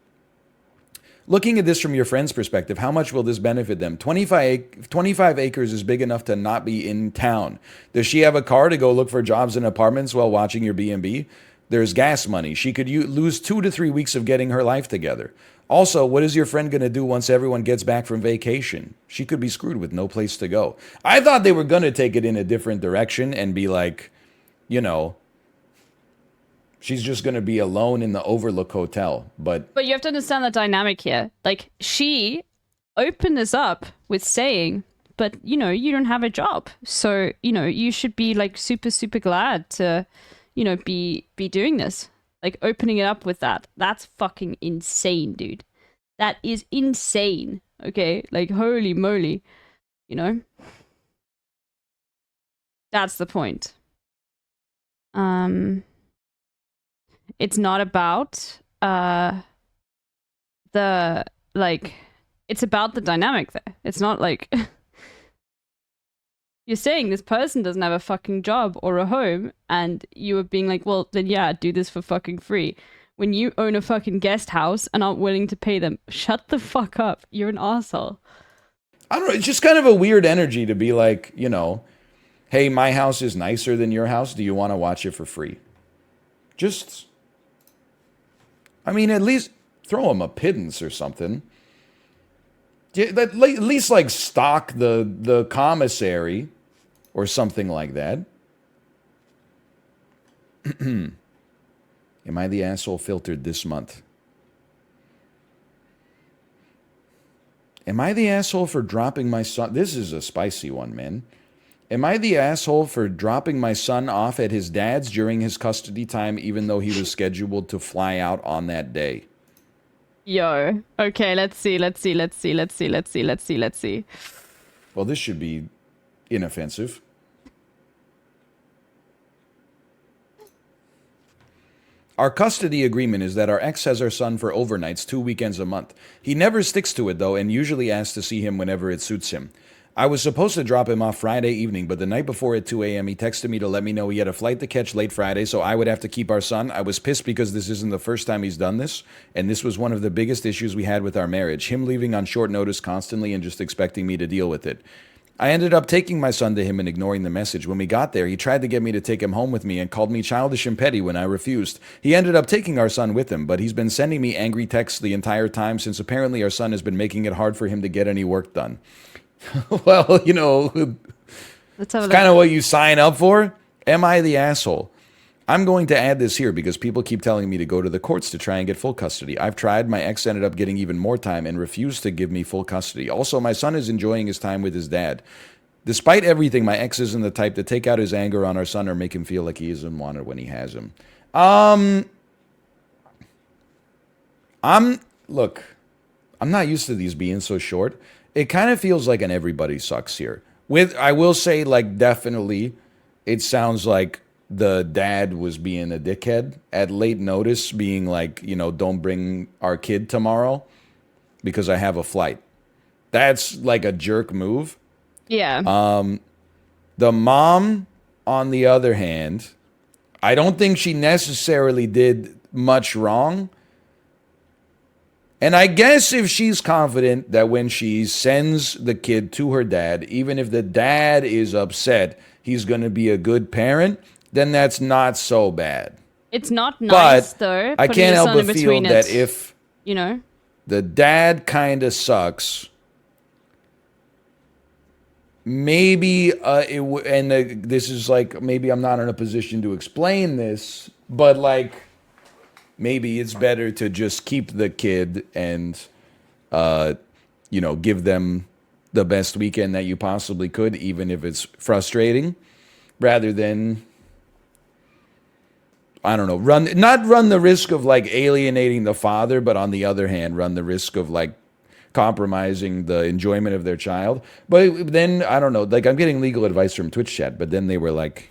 Looking at this from your friend's perspective, how much will this benefit them? 25 acres is big enough to not be in town. Does she have a car to go look for jobs and apartments while watching your B&B? There's gas money. She could lose 2 to 3 weeks of getting her life together. Also, what is your friend going to do once everyone gets back from vacation? She could be screwed with no place to go. I thought they were going to take it in a different direction and be like, she's just going to be alone in the Overlook Hotel. But you have to understand the dynamic here. Like, she open this up with saying, but you know, you don't have a job, so you know, you should be like super super glad to, you know, be doing this. Like opening it up with that. That's fucking insane, dude. That is insane. Okay, like holy moly, you know. That's the point. It's not about the like. It's about the dynamic there. It's not like you're saying this person doesn't have a fucking job or a home, and you are being like, well, then yeah, do this for fucking free. When you own a fucking guest house and aren't willing to pay them, shut the fuck up. You're an asshole. I don't know. It's just kind of a weird energy to be like, you know, hey, my house is nicer than your house. Do you want to watch it for free? Just, I mean, at least throw them a pittance or something. At least like stock the commissary or something like that. Am I the asshole filtered this month? Am I the asshole for dropping my son? This is a spicy one, man. Am I the asshole for dropping my son off at his dad's during his custody time, even though he was scheduled to fly out on that day? Yo. Okay, let's see. Well, this should be inoffensive. Our custody agreement is that our ex has our son for overnights 2 weekends a month. He never sticks to it, though, and usually asks to see him whenever it suits him. I was supposed to drop him off Friday evening, but the night before at 2 a.m. he texted me to let me know he had a flight to catch late Friday, so I would have to keep our son. I was pissed because this isn't the first time he's done this, and this was one of the biggest issues we had with our marriage, him leaving on short notice constantly and just expecting me to deal with it. I ended up taking my son to him and ignoring the message. When we got there, he tried to get me to take him home with me and called me childish and petty when I refused. He ended up taking our son with him, but he's been sending me angry texts the entire time since apparently our son has been making it hard for him to get any work done. Well, you know, it's kind of what you sign up for. Am I the asshole? I'm going to add this here because people keep telling me to go to the courts to try and get full custody. I've tried. My ex ended up getting even more time and refused to give me full custody. Also, my son is enjoying his time with his dad. Despite everything, my ex isn't the type to take out his anger on our son or make him feel like he isn't wanted when he has him. Look, I'm not used to these being so short. It kind of feels like an everybody sucks here. I will say, like, definitely, it sounds like the dad was being a dickhead at late notice, being like, you know, don't bring our kid tomorrow because I have a flight. That's like a jerk move. Yeah. The mom, on the other hand, I don't think she necessarily did much wrong. And I guess if she's confident that when she sends the kid to her dad, even if the dad is upset, he's going to be a good parent, then that's not so bad. It's not nice, but though. I can't help but feel that if you know, the dad kind of sucks, maybe this is like, maybe I'm not in a position to explain this, but like maybe it's better to just keep the kid and you know, give them the best weekend that you possibly could, even if it's frustrating, rather than, I don't know, not run the risk of like alienating the father, but on the other hand, run the risk of like compromising the enjoyment of their child. But then, I don't know, like I'm getting legal advice from Twitch chat, but then they were like,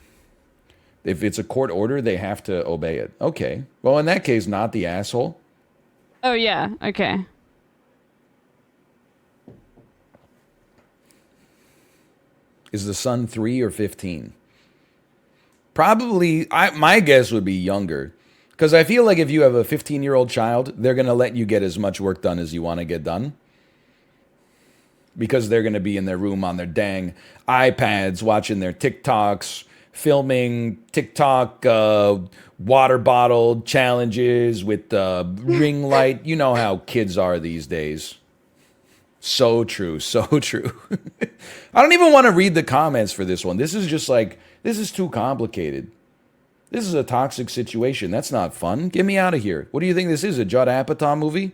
if it's a court order, they have to obey it. Okay. Well, in that case, not the asshole. Oh, yeah. Okay. Is the son 3 or 15? Probably, my guess would be younger. Because I feel like if you have a 15-year-old child, they're going to let you get as much work done as you want to get done. Because they're going to be in their room on their dang iPads, watching their TikToks, filming TikTok water bottle challenges with ring light. You know how kids are these days. So true, so true. I don't even want to read the comments for this one. This is just like, this is too complicated. This is a toxic situation. That's not fun. Get me out of here. What do you think this is, a Judd Apatow movie?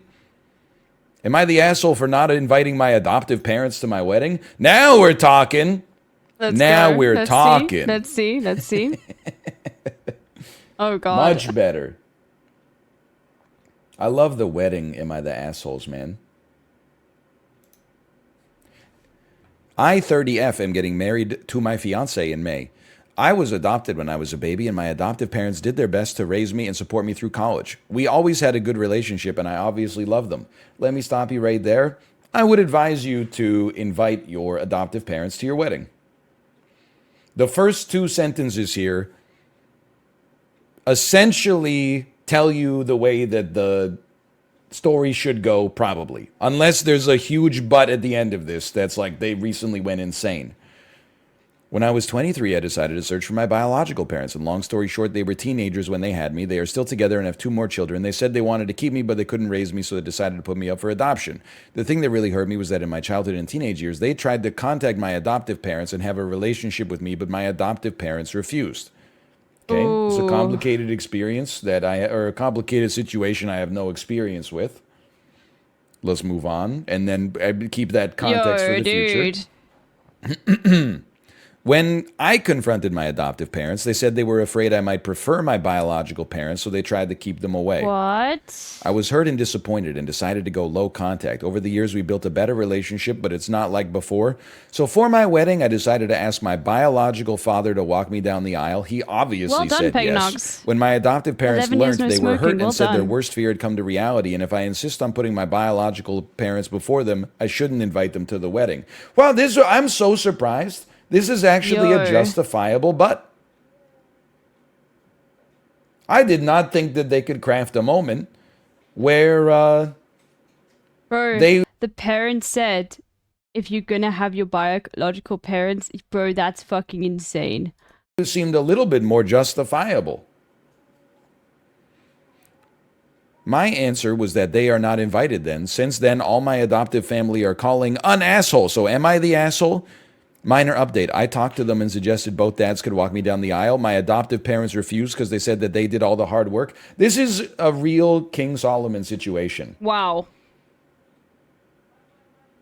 Am I the asshole for not inviting my adoptive parents to my wedding? Now we're talking. Let's now go. we're Let's talking. See. Let's see. Let's see. Oh God. Much better. I love the wedding. Am I the assholes, man? I, 30F, am getting married to my fiance in May. I was adopted when I was a baby, and my adoptive parents did their best to raise me and support me through college. We always had a good relationship, and I obviously love them. Let me stop you right there. I would advise you to invite your adoptive parents to your wedding. The first 2 sentences here essentially tell you the way that the story should go, probably. Unless there's a huge but at the end of this that's like they recently went insane. When I was 23, I decided to search for my biological parents, and long story short, they were teenagers when they had me. They are still together and have 2 more children. They said they wanted to keep me, but they couldn't raise me, so they decided to put me up for adoption. The thing that really hurt me was that in my childhood and teenage years, they tried to contact my adoptive parents and have a relationship with me, but my adoptive parents refused. Okay, it's a complicated experience or a complicated situation I have no experience with. Let's move on, and then keep that context for the future. When I confronted my adoptive parents, they said they were afraid I might prefer my biological parents, so they tried to keep them away. What? I was hurt and disappointed and decided to go low contact. Over the years, we built a better relationship, but it's not like before. So for my wedding, I decided to ask my biological father to walk me down the aisle. He obviously said yes. When my adoptive parents learned, they were hurt and said their worst fear had come to reality, and if I insist on putting my biological parents before them, I shouldn't invite them to the wedding. Well, I'm so surprised. This is actually a justifiable but. I did not think that they could craft a moment where bro, the parents said, if you're gonna have your biological parents, bro, that's fucking insane. It seemed a little bit more justifiable. My answer was that they are not invited then. Since then, all my adoptive family are calling an asshole. So am I the asshole? Minor update. I talked to them and suggested both dads could walk me down the aisle. My adoptive parents refused because they said that they did all the hard work. This is a real King Solomon situation. Wow.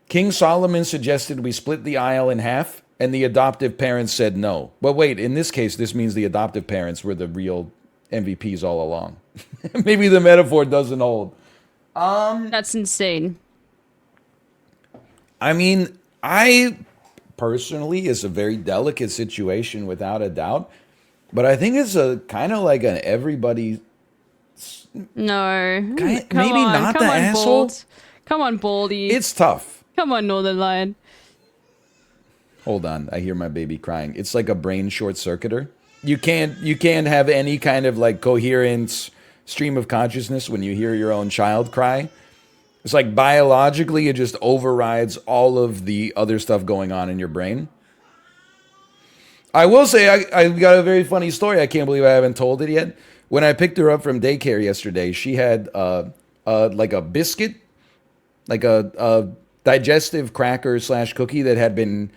King Solomon suggested we split the aisle in half, and the adoptive parents said no. But wait, in this case, this means the adoptive parents were the real MVPs all along. Maybe the metaphor doesn't hold. That's insane. I mean, personally, it's a very delicate situation without a doubt, but I think it's a kind of like an everybody. No, maybe not the asshole. Bald. Come on, Baldy. It's tough. Come on, Northern Lion. Hold on, I hear my baby crying. It's like a brain short circuiter. You can't have any kind of like coherent stream of consciousness when you hear your own child cry. It's like biologically, it just overrides all of the other stuff going on in your brain. I will say, I got a very funny story. I can't believe I haven't told it yet. When I picked her up from daycare yesterday, she had like a biscuit, like a digestive cracker / cookie that had been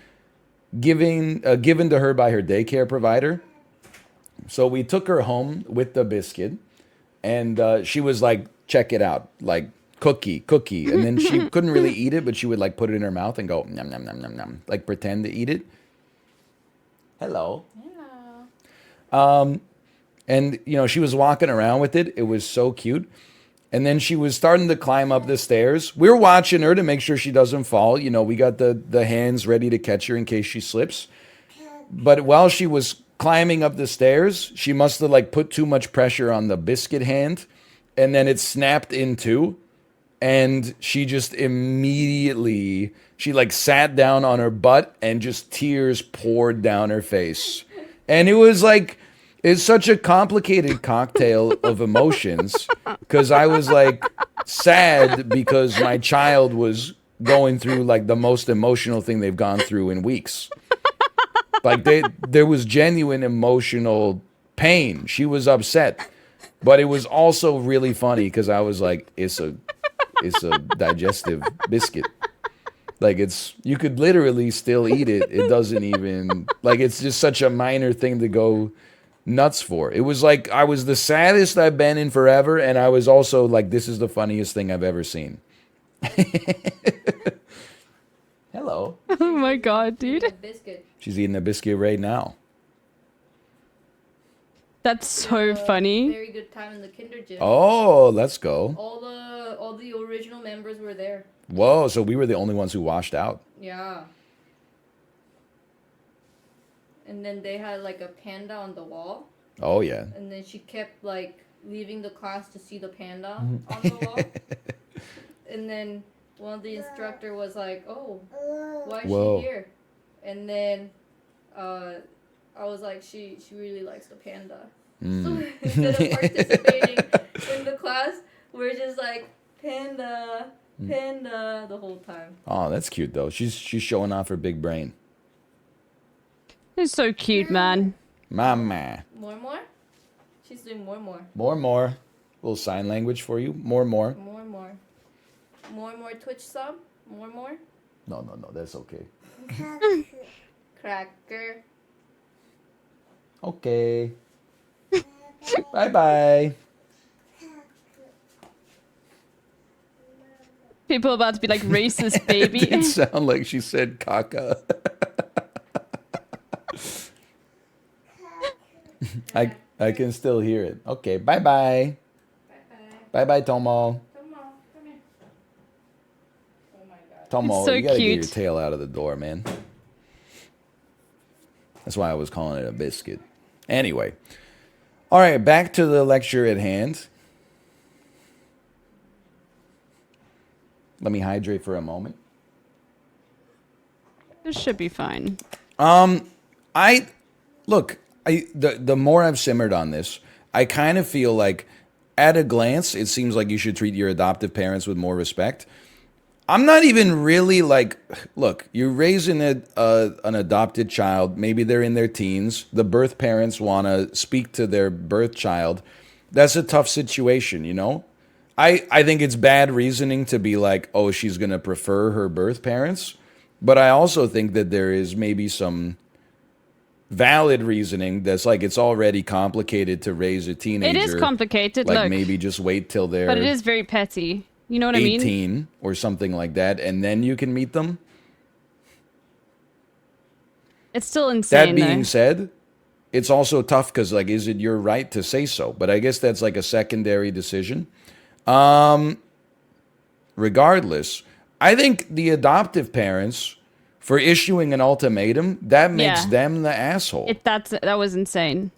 given to her by her daycare provider. So we took her home with the biscuit, and she was like, check it out, like, cookie, and then she couldn't really eat it, but she would like put it in her mouth and go nom nom nom nom nom, like pretend to eat it. Hello. And you know, she was walking around with it. It was so cute. And then she was starting to climb up the stairs. We're watching her to make sure she doesn't fall. You know, we got the hands ready to catch her in case she slips. But while she was climbing up the stairs, she must have like put too much pressure on the biscuit hand, and then it snapped in two. And she just immediately, she like sat down on her butt and just tears poured down her face. And it was like, it's such a complicated cocktail of emotions, because I was like sad because my child was going through like the most emotional thing they've gone through in weeks. Like there was genuine emotional pain. She was upset, but it was also really funny because I was like, it's a digestive biscuit. Like you could literally still eat it. It doesn't even, like, it's just such a minor thing to go nuts for. It was like, I was the saddest I've been in forever, and I was also like, this is the funniest thing I've ever seen. Hello. Oh my god, dude. She's eating a biscuit right now. That's so funny. Very good time in the kinder gym. Oh, let's go. All the original members were there. Whoa, so we were the only ones who washed out. Yeah. And then they had like a panda on the wall. Oh, yeah. And then she kept like leaving the class to see the panda on the wall. And then one of the instructor was like, "Oh, why is Whoa. she here?" And then I was like, she really likes the panda. So instead of participating in the class, we're just like panda, panda the whole time. Oh, that's cute though. She's showing off her big brain. It's so cute, man. Mama. More? She's doing more. More. Little sign language for you. More. More Twitch sub? More? No, that's okay. Cracker. Okay. Bye-bye. People about to be like racist, baby. It didn't sound like she said caca. I can still hear it. Okay, bye-bye. Bye-bye, Tomo. Tomo, So you gotta cute. get your tail out of the door, man. That's why I was calling it a biscuit. Anyway. All right, back to the lecture at hand. Let me hydrate for a moment. This should be fine. The more I've simmered on this, I kind of feel like at a glance, it seems like you should treat your adoptive parents with more respect. I'm not even really like, look, you're raising an adopted child. Maybe they're in their teens. The birth parents want to speak to their birth child. That's a tough situation, you know? I think it's bad reasoning to be like, oh, she's going to prefer her birth parents. But I also think that there is maybe some valid reasoning that's like it's already complicated to raise a teenager. It is complicated, like look. maybe just wait till they're But it is very petty. You know what I mean? 18 or something like that, and then you can meet them. It's still insane, That being though. said, it's also tough because, like, is it your right to say so? But I guess that's like a secondary decision. Regardless, I think the adoptive parents, for issuing an ultimatum, that makes Yeah. them the asshole. That was insane.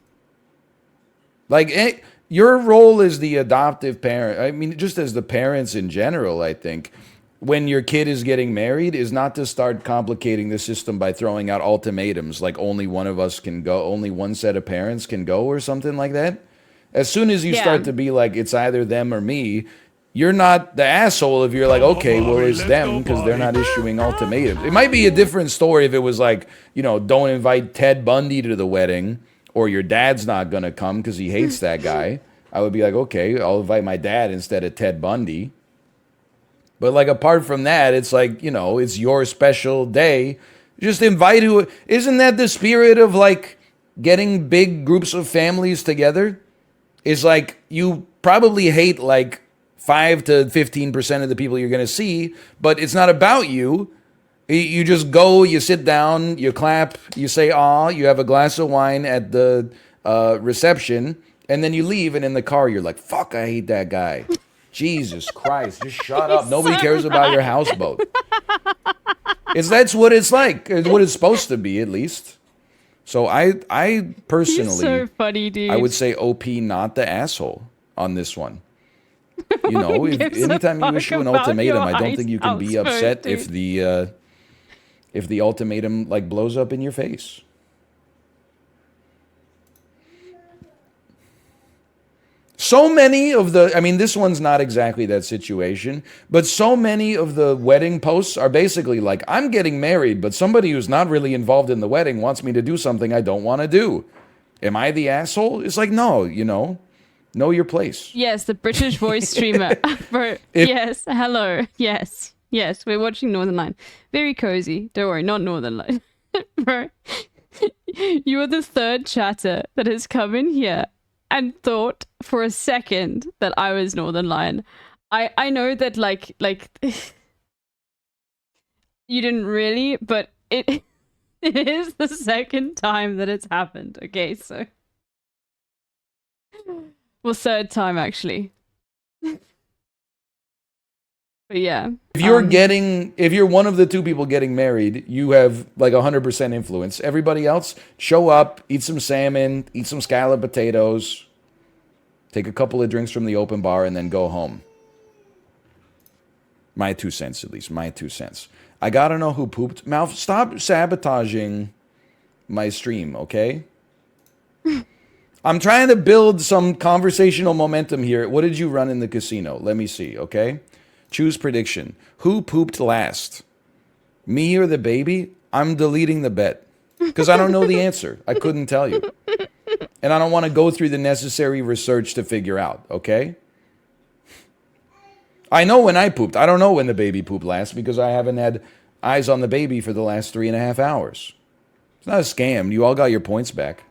Like, your role as the adoptive parent, I mean, just as the parents in general, I think, when your kid is getting married, is not to start complicating the system by throwing out ultimatums, like only one of us can go, only one set of parents can go, or something like that. As soon as you start to be like, it's either them or me, you're not the asshole if you're like, okay, well, it's them because they're not issuing ultimatums. It might be a different story if it was like, you know, don't invite Ted Bundy to the wedding, or your dad's not going to come because he hates that guy. I would be like, okay, I'll invite my dad instead of Ted Bundy. But like, apart from that, it's like, you know, it's your special day. Just invite who. Isn't that the spirit of like getting big groups of families together? Is like, you probably hate like 5 to 15% of the people you're going to see, but it's not about you. You just go, you sit down, you clap, you say aw, you have a glass of wine at the reception, and then you leave, and in the car you're like, fuck, I hate that guy. Jesus Christ, just shut up. Nobody cares about your houseboat. That's what it's like. It's what it's supposed to be, at least. So I personally, He's so funny, dude. I would say OP not the asshole on this one. You know, anytime you issue an ultimatum, I don't think you can be upset if the ultimatum like blows up in your face. So many of I mean, this one's not exactly that situation, but so many of the wedding posts are basically like, I'm getting married, but somebody who's not really involved in the wedding wants me to do something I don't want to do. Am I the asshole? It's like, no, you know your place. Yes, the British voice streamer. Bro, yes, hello. Yes, we're watching Northern Line. Very cozy. Don't worry, not Northern Line. Bro, you are the third chatter that has come in here and thought for a second that I was Northern Line. I know that like you didn't really, but it it is the second time that it's happened. Okay, so well, third time actually. But yeah. If you're one of the two people getting married, you have like 100% influence. Everybody else, show up, eat some salmon, eat some scalloped potatoes, take a couple of drinks from the open bar, and then go home. My 2 cents, at least. My 2 cents. I gotta know who pooped. Malf, stop sabotaging my stream, okay? I'm trying to build some conversational momentum here. What did you run in the casino? Let me see, okay? Choose prediction. Who pooped last? Me or the baby? I'm deleting the bet. Because I don't know the answer. I couldn't tell you. And I don't want to go through the necessary research to figure out, okay? I know when I pooped. I don't know when the baby pooped last because I haven't had eyes on the baby for the last 3.5 hours. It's not a scam. You all got your points back.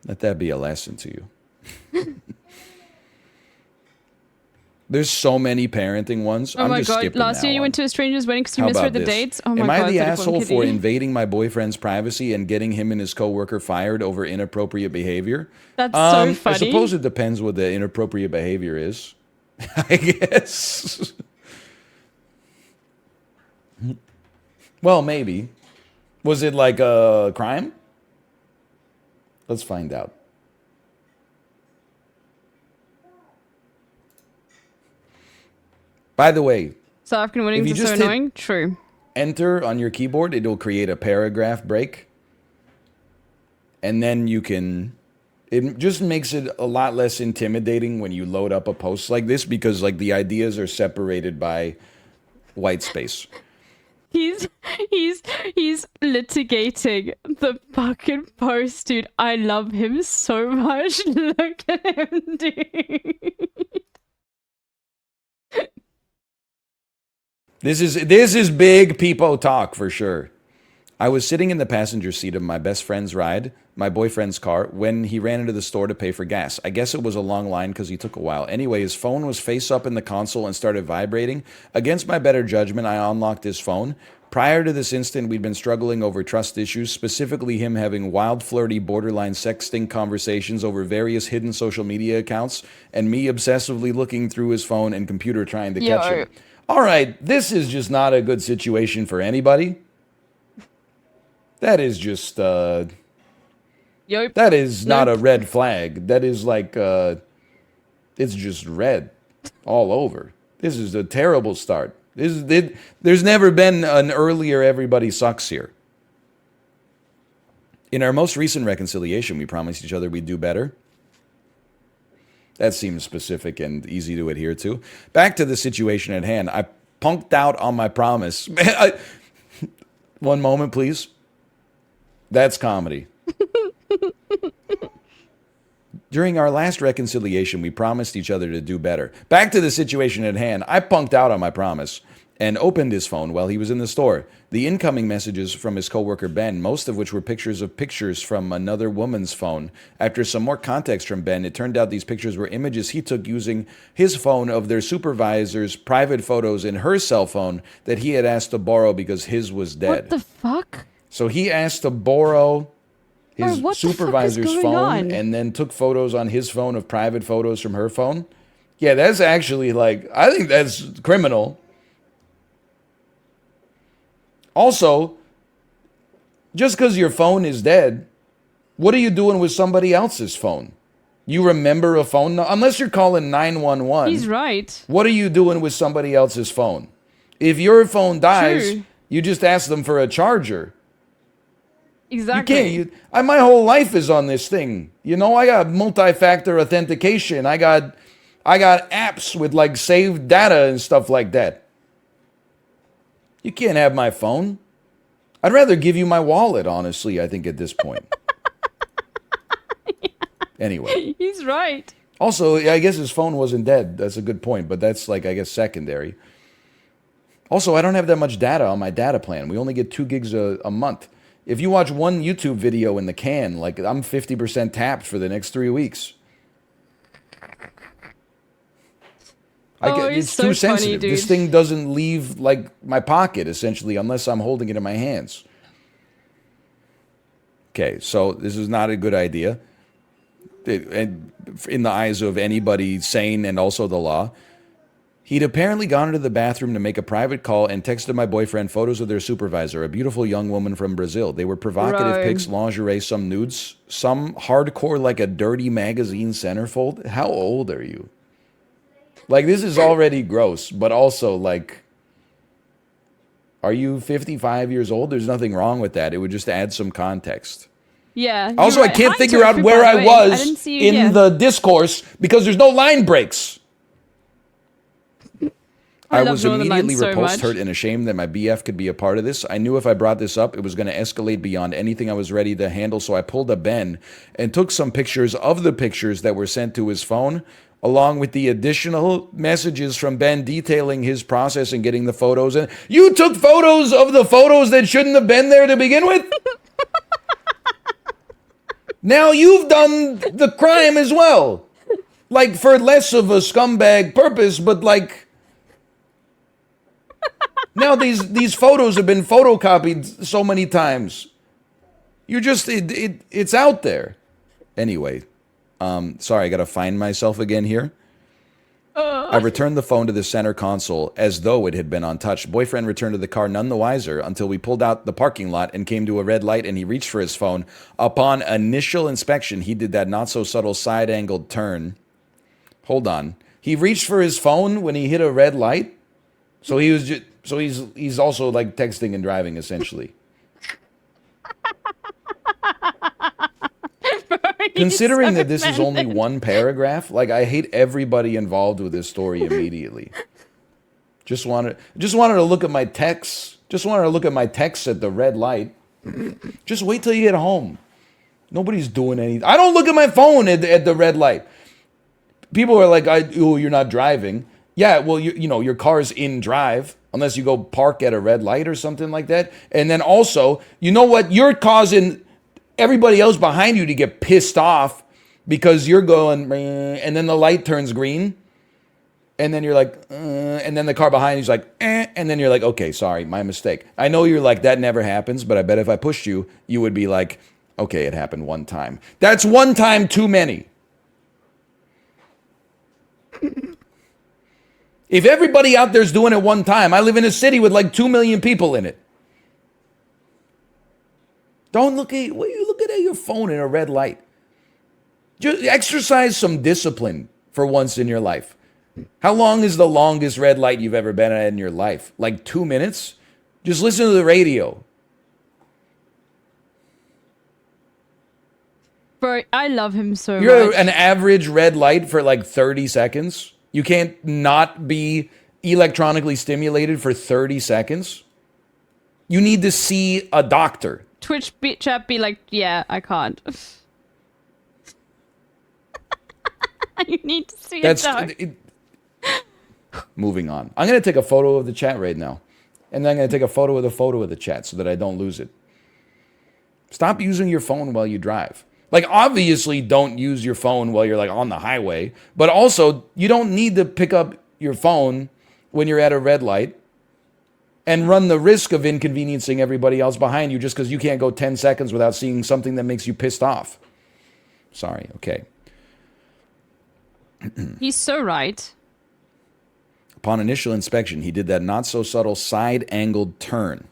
Let that be a lesson to you. There's so many parenting ones. Oh I'm my just god! skipping Last that year you one. went to a stranger's wedding because you How misread about the this? dates. Oh my Am god! I the Little asshole for kitty. invading my boyfriend's privacy and getting him and his coworker fired over inappropriate behavior? That's so funny. I suppose it depends what the inappropriate behavior is. I guess. Well, maybe. Was it like a crime? Let's find out. By the way, South African weddings are so annoying. True. Enter on your keyboard, it'll create a paragraph break. And then you can... It just makes it a lot less intimidating when you load up a post like this because like the ideas are separated by white space. He's litigating the fucking post, dude. I love him so much. Look at him, dude. This is big people talk for sure. I was sitting in the passenger seat of my best friend's ride, my boyfriend's car, when he ran into the store to pay for gas. I guess it was a long line because he took a while. Anyway, his phone was face up in the console and started vibrating. Against my better judgment, I unlocked his phone. Prior to this instant, we'd been struggling over trust issues, specifically him having wild, flirty, borderline sexting conversations over various hidden social media accounts, and me obsessively looking through his phone and computer trying to catch him. All right, this is just not a good situation for anybody. That is just, that is not a red flag. That is like, it's just red all over. This is a terrible start. There's never been an earlier everybody sucks here. In our most recent reconciliation, we promised each other we'd do better. That seems specific and easy to adhere to. Back to the situation at hand. I punked out on my promise. One moment, please. That's comedy. During our last reconciliation, we promised each other to do better. Back to the situation at hand. I punked out on my promise and opened his phone while he was in the store. The incoming messages from his coworker Ben, most of which were pictures from another woman's phone. After some more context from Ben, it turned out these pictures were images he took using his phone of their supervisor's private photos in her cell phone that he had asked to borrow because his was dead. What the fuck? So he asked to borrow his Bro, supervisor's phone and then took photos on his phone of private photos from her phone. Yeah, that's actually like, I think that's criminal. Also, just because your phone is dead, what are you doing with somebody else's phone? You remember a phone? Unless you're calling 911. He's right. What are you doing with somebody else's phone? If your phone dies, you just ask them for a charger. Exactly. You can't. My whole life is on this thing. You know, I got multi-factor authentication. I got apps with like saved data and stuff like that. You can't have my phone. I'd rather give you my wallet, honestly, I think at this point. Anyway. He's right. Also, I guess his phone wasn't dead. That's a good point, but that's like, I guess, secondary. Also, I don't have that much data on my data plan. We only get 2 gigs a month. If you watch one YouTube video in the can, like I'm 50% tapped for the next 3 weeks. It's too sensitive. This thing doesn't leave like my pocket essentially unless I'm holding it in my hands. Okay, so this is not a good idea. And in the eyes of anybody sane and also the law. He'd apparently gone into the bathroom to make a private call and texted my boyfriend photos of their supervisor, a beautiful young woman from Brazil. They were provocative pics, lingerie, some nudes, some hardcore like a dirty magazine centerfold. How old are you? Like, this is already gross, but also, like, are you 55 years old? There's nothing wrong with that. It would just add some context. Yeah. Also, I can't figure out where I was in the discourse because there's no line breaks. I was immediately repulsed, hurt, and ashamed that my BF could be a part of this. I knew if I brought this up, it was going to escalate beyond anything I was ready to handle, so I pulled a Ben and took some pictures of the pictures that were sent to his phone, along with the additional messages from Ben detailing his process and getting the photos. And you took photos of the photos that shouldn't have been there to begin with? Now you've done the crime as well. Like, for less of a scumbag purpose, but like... Now these photos have been photocopied so many times. You're just it's out there. Anyway, sorry, I gotta find myself again here. I returned the phone to the center console as though it had been untouched. Boyfriend returned to the car none the wiser until we pulled out the parking lot and came to a red light and he reached for his phone. Upon initial inspection, he did that not so subtle side-angled turn. Hold on. He reached for his phone when he hit a red light? So he was just... So he's also like texting and driving essentially. Considering that this is only one paragraph, like I hate everybody involved with this story immediately. Just wanted to look at my texts. Just wanted to look at my texts at the red light. Just wait till you get home. Nobody's doing anything. I don't look at my phone at the red light. People are like, "Oh, you're not driving." Yeah, well, you know, your car's in drive. Unless you go park at a red light or something like that. And then also, you know what? You're causing everybody else behind you to get pissed off because you're going, and then the light turns green. And then you're like, and then the car behind you's like, and then you're like, okay, sorry, my mistake. I know you're like, that never happens, but I bet if I pushed you, you would be like, okay, it happened one time. That's one time too many. If everybody out there's doing it one time, I live in a city with like 2 million people in it. Don't look at what are you looking at your phone in a red light. Just exercise some discipline for once in your life. How long is the longest red light you've ever been at in your life? Like 2 minutes? Just listen to the radio. Bro, I love him so much. You're an average red light for like 30 seconds. You can't not be electronically stimulated for 30 seconds. You need to see a doctor. Twitch chat be like, yeah, I can't. You need to see a doctor. Moving on. I'm going to take a photo of the chat right now. And then I'm going to take a photo of the chat so that I don't lose it. Stop using your phone while you drive. Like, obviously, don't use your phone while you're, like, on the highway. But also, you don't need to pick up your phone when you're at a red light and run the risk of inconveniencing everybody else behind you just because you can't go 10 seconds without seeing something that makes you pissed off. Sorry, okay. He's so right. Upon initial inspection, he did that not-so-subtle side-angled turn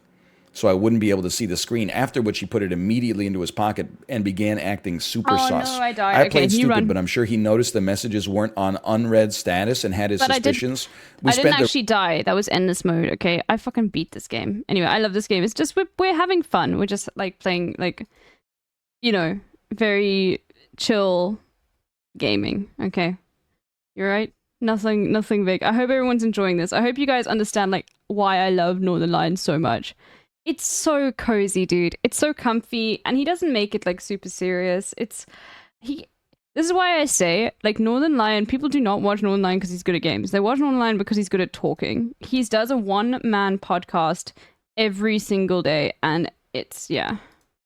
so I wouldn't be able to see the screen, after which he put it immediately into his pocket and began acting super sus. No, I died. I played stupid, but I'm sure he noticed the messages weren't on unread status and had his suspicions. I didn't actually die. That was endless mode, okay? I fucking beat this game. Anyway, I love this game. It's just, we're having fun. We're just, like, playing, like, you know, very chill gaming, okay? You're right? Nothing big. I hope everyone's enjoying this. I hope you guys understand, like, why I love Northern Lions so much. It's so cozy, dude. It's so comfy, and he doesn't make it like super serious. This is why I say, like, Northern Lion, people do not watch Northern Lion because he's good at games. They watch Northern Lion because he's good at talking. He does a one-man podcast every single day, and it's, yeah.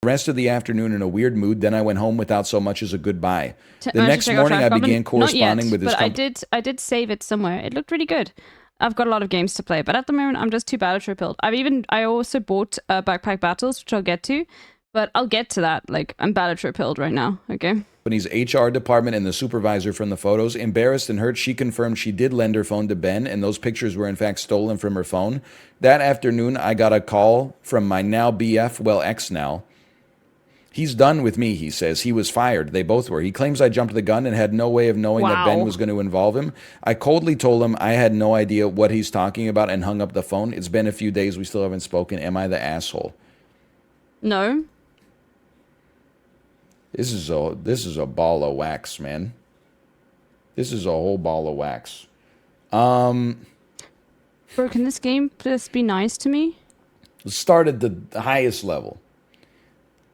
rest of the afternoon in a weird mood. Then I went home without so much as a goodbye. The Managed to next check out morning, I Trash began Goblin? Not yet, corresponding with his but company. I did save it somewhere. It looked really good. I've got a lot of games to play, but at the moment I'm just too Battletrip pilled. I also bought Backpack Battles, which I'll get to, but I'll get to that. Like, I'm Battletrip pilled right now. Okay. Company's HR department and the supervisor from the photos. Embarrassed and hurt, she confirmed she did lend her phone to Ben, and those pictures were in fact stolen from her phone. That afternoon, I got a call from my now BF, well, ex now. He's done with me, he says. He was fired. They both were. He claims I jumped the gun and had no way of knowing that Ben was going to involve him. I coldly told him I had no idea what he's talking about and hung up the phone. It's been a few days. We still haven't spoken. Am I the asshole? No. This is a ball of wax, man. This is a whole ball of wax. Bro, can this game just be nice to me? Let's start at the highest level.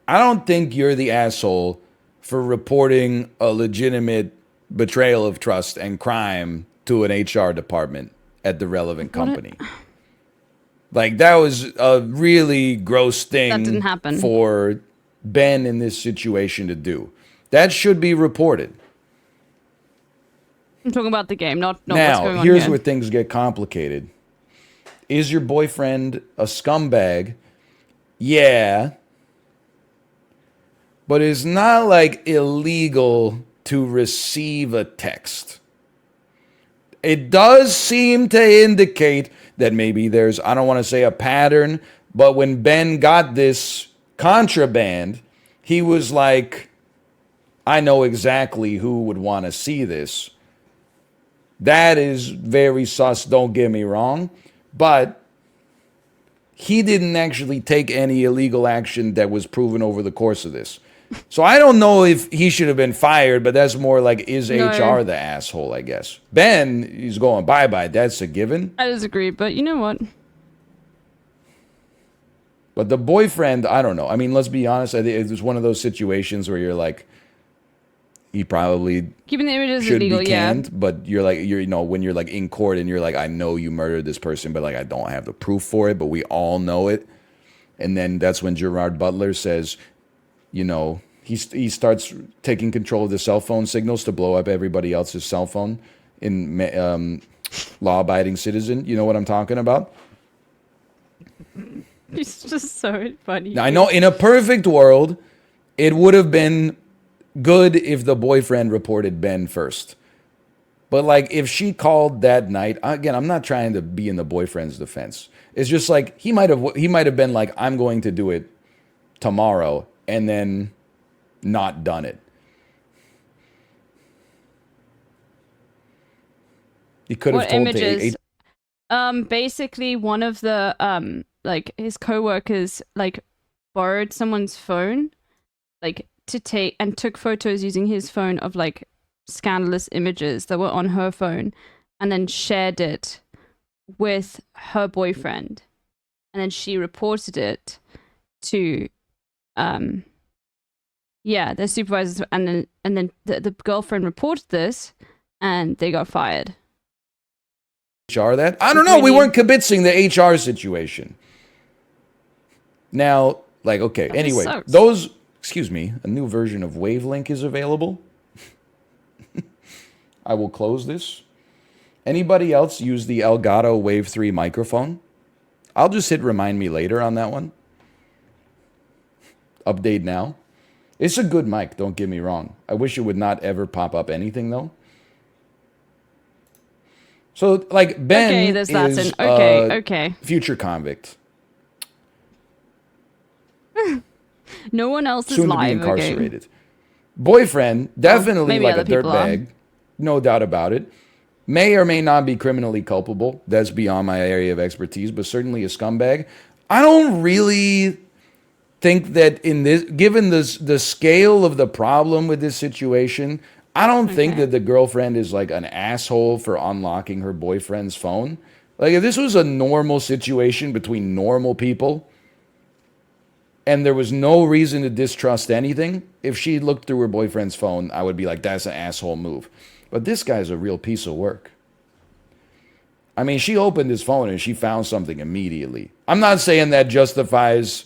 I don't think you're the asshole for reporting a legitimate betrayal of trust and crime to an HR department at the relevant company. Like, that was a really gross thing That didn't happen. for Ben in this situation to do. That should be reported. I'm talking about the game, not what's Now, going on here's here. where things get complicated. Is your boyfriend a scumbag? Yeah. But it's not like illegal to receive a text. It does seem to indicate that maybe there's, I don't want to say a pattern, but when Ben got this contraband, he was like, I know exactly who would want to see this. That is very sus, don't get me wrong, but he didn't actually take any illegal action that was proven over the course of this. So I don't know if he should have been fired, but that's more like, is HR the asshole, I guess. Ben, he's going bye-bye. That's a given. I disagree, but you know what? But the boyfriend, I don't know. I mean, let's be honest. I think it was one of those situations where you're like, he probably Keeping the images should illegal, be yeah. canned, but you're like, you know, when you're like in court and you're like, I know you murdered this person, but like, I don't have the proof for it, but we all know it. And then that's when Gerard Butler says, you know, he starts taking control of the cell phone signals to blow up everybody else's cell phone in law-abiding citizen. You know what I'm talking about? It's just so funny. Now, I know in a perfect world, it would have been good if the boyfriend reported Ben first. But like, if she called that night, again, I'm not trying to be in the boyfriend's defense. It's just like, he might have been like, I'm going to do it tomorrow, and then not done it. He could have What told images? Basically one of the like his coworkers like borrowed someone's phone, like to take and took photos using his phone of like scandalous images that were on her phone, and then shared it with her boyfriend, and then she reported it to the supervisors, and then the girlfriend reported this, and they got fired. HR that? I don't know. We weren't kibitzing the HR situation. Now, like, okay. That Anyway, sucks. those, excuse me, a new version of Wavelink is available. I will close this. Anybody else use the Elgato Wave 3 microphone? I'll just hit remind me later on that one. Update now. It's a good mic, don't get me wrong. I wish it would not ever pop up anything, though. So, like, Ben Okay, there's that is in. Okay. future convict. No one else is Soon to be live. incarcerated. Boyfriend, definitely maybe like a other people are. dirtbag. No doubt about it. May or may not be criminally culpable. That's beyond my area of expertise, but certainly a scumbag. I don't really think that in this, given the scale of the problem with this situation, I don't think that the girlfriend is like an asshole for unlocking her boyfriend's phone. Like, if this was a normal situation between normal people and there was no reason to distrust anything, if she looked through her boyfriend's phone, I would be like, that's an asshole move. But this guy's a real piece of work. I mean, she opened his phone and she found something immediately. I'm not saying that justifies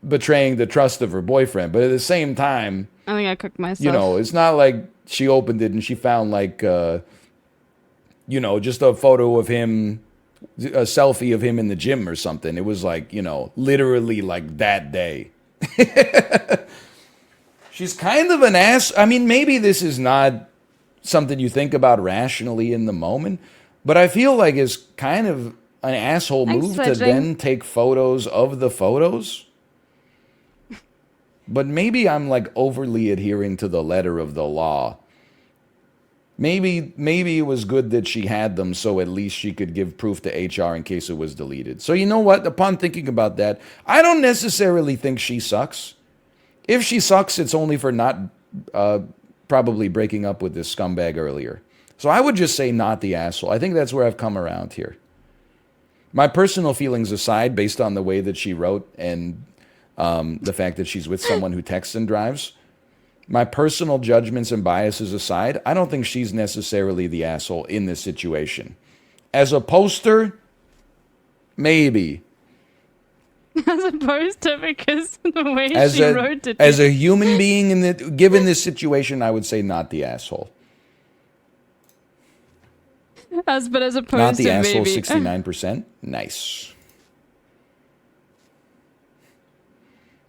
betraying the trust of her boyfriend. But at the same time, I think I cooked myself. you know, it's not like she opened it and she found like, you know, just a photo of him, a selfie of him in the gym or something. It was like, you know, literally like that day. She's kind of an ass. I mean, maybe this is not something you think about rationally in the moment, but I feel like it's kind of an asshole move to then take photos of the photos. But maybe I'm like overly adhering to the letter of the law. Maybe it was good that she had them so at least she could give proof to HR in case it was deleted. So you know what? Upon thinking about that, I don't necessarily think she sucks. If she sucks, it's only for not probably breaking up with this scumbag earlier. So I would just say not the asshole. I think that's where I've come around here. My personal feelings aside, based on the way that she wrote and the fact that she's with someone who texts and drives, my personal judgments and biases aside, I don't think she's necessarily the asshole in this situation. As a poster, maybe. As opposed to because the way As she wrote it. as a human being in the given this situation, I would say not the asshole. But as opposed Not the to asshole, maybe. 69%. Nice.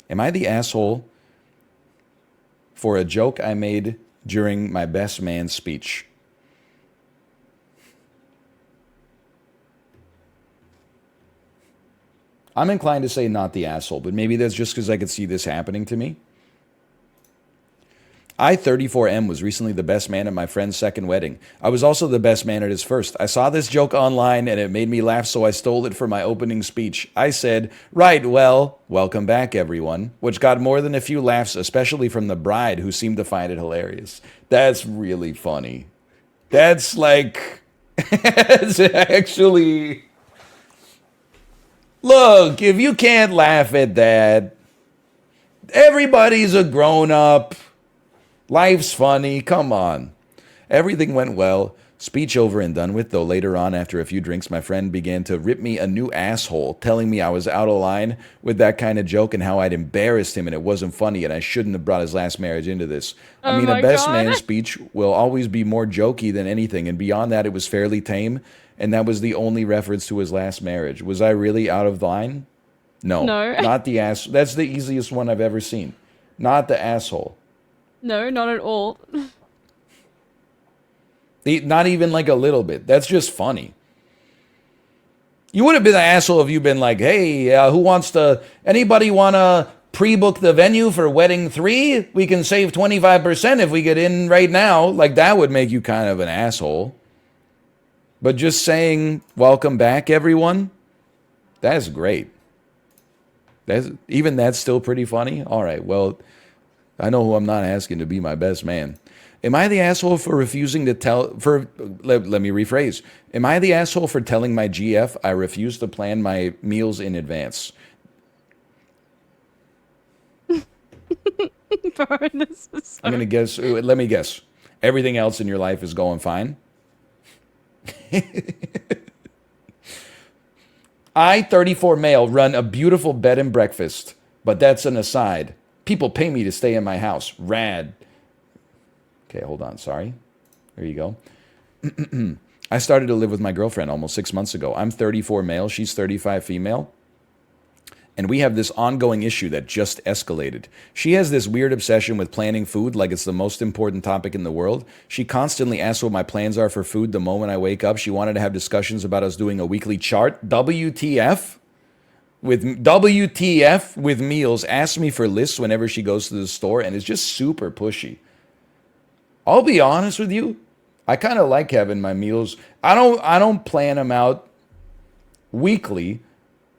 Am I the asshole for a joke I made during my best man speech? I'm inclined to say not the asshole, but maybe that's just because I could see this happening to me. I, 34M, was recently the best man at my friend's second wedding. I was also the best man at his first. I saw this joke online and it made me laugh, so I stole it for my opening speech. I said, right, well, welcome back, everyone, which got more than a few laughs, especially from the bride, who seemed to find it hilarious. That's really funny. That's like, it's actually... Look, if you can't laugh at that, everybody's a grown-up. Life's funny. Come on. Everything went well. Speech over and done with, though later on, after a few drinks, my friend began to rip me a new asshole, telling me I was out of line with that kind of joke and how I'd embarrassed him and it wasn't funny and I shouldn't have brought his last marriage into this. I mean, a best man speech will always be more jokey than anything, and beyond that, it was fairly tame, and that was the only reference to his last marriage. Was I really out of line? No. Not the ass. That's the easiest one I've ever seen. Not the asshole. No, not at all. Not even like a little bit. That's just funny. You would have been the asshole if you'd been like, hey, anybody want to pre-book the venue for wedding 3? We can save 25% if we get in right now. Like, that would make you kind of an asshole. But just saying, welcome back, everyone, that's great. That's still pretty funny. All right, well, I know who I'm not asking to be my best man. Am I the asshole for refusing to let me rephrase. Am I the asshole for telling my GF I refuse to plan my meals in advance? Bro, this is so... I'm going to guess, let me guess. Everything else in your life is going fine? I, 34 male, run a beautiful bed and breakfast, but that's an aside. People pay me to stay in my house. Rad. Okay, hold on. Sorry. There you go. I started to live with my girlfriend almost 6 months ago. I'm 34 male. She's 35 female. And we have this ongoing issue that just escalated. She has this weird obsession with planning food like it's the most important topic in the world. She constantly asks what my plans are for food the moment I wake up. She wanted to have discussions about us doing a weekly chart. WTF with meals. Asks me for lists whenever she goes to the store and is just super pushy. I'll be honest with you. I kind of like having my meals. I don't plan them out weekly,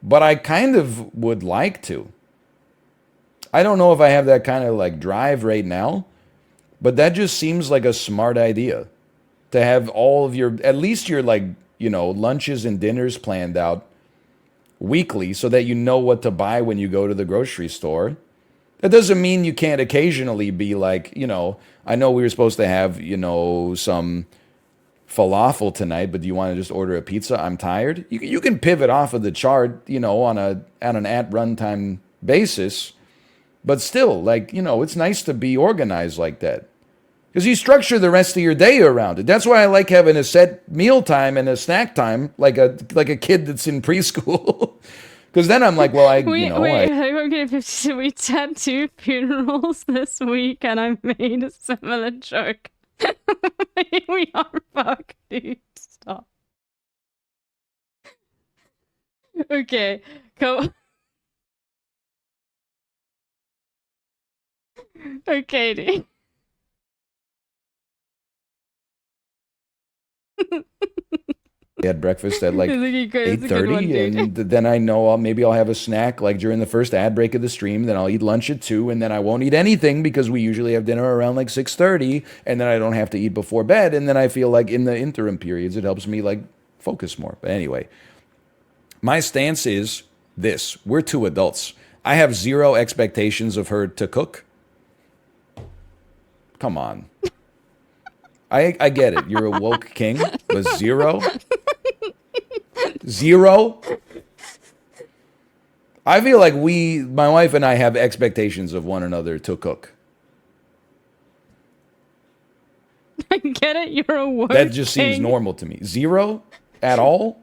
but I kind of would like to. I don't know if I have that kind of like drive right now, but that just seems like a smart idea to have all of your, at least your like, lunches and dinners planned out weekly so that you know what to buy when you go to the grocery store. That doesn't mean you can't occasionally be like, I know we were supposed to have, some falafel tonight, but do you want to just order a pizza? I'm tired. You can pivot off of the chart, on an at runtime basis. But still, like, you know, it's nice to be organized like that. Because you structure the rest of your day around it. That's why I like having a set meal time and a snack time, like a kid that's in preschool. Because then I'm like, well, We had 2 funerals this week, and I made a similar joke. We are fucked, dude. Stop. Okay, go. Okay, dude. We had breakfast at like It's a good one, 8:30, dude. and then I know maybe I'll have a snack like during the first ad break of the stream. Then I'll eat lunch at 2, and then I won't eat anything because we usually have dinner around like 6:30, and then I don't have to eat before bed. And then I feel like in the interim periods, it helps me like focus more. But anyway, my stance is this: we're 2 adults. I have 0 expectations of her to cook. Come on. I get it. You're a woke king, but 0? 0? I feel like my wife and I have expectations of one another to cook. I get it, you're a woke That just seems king. normal to me. 0 at all?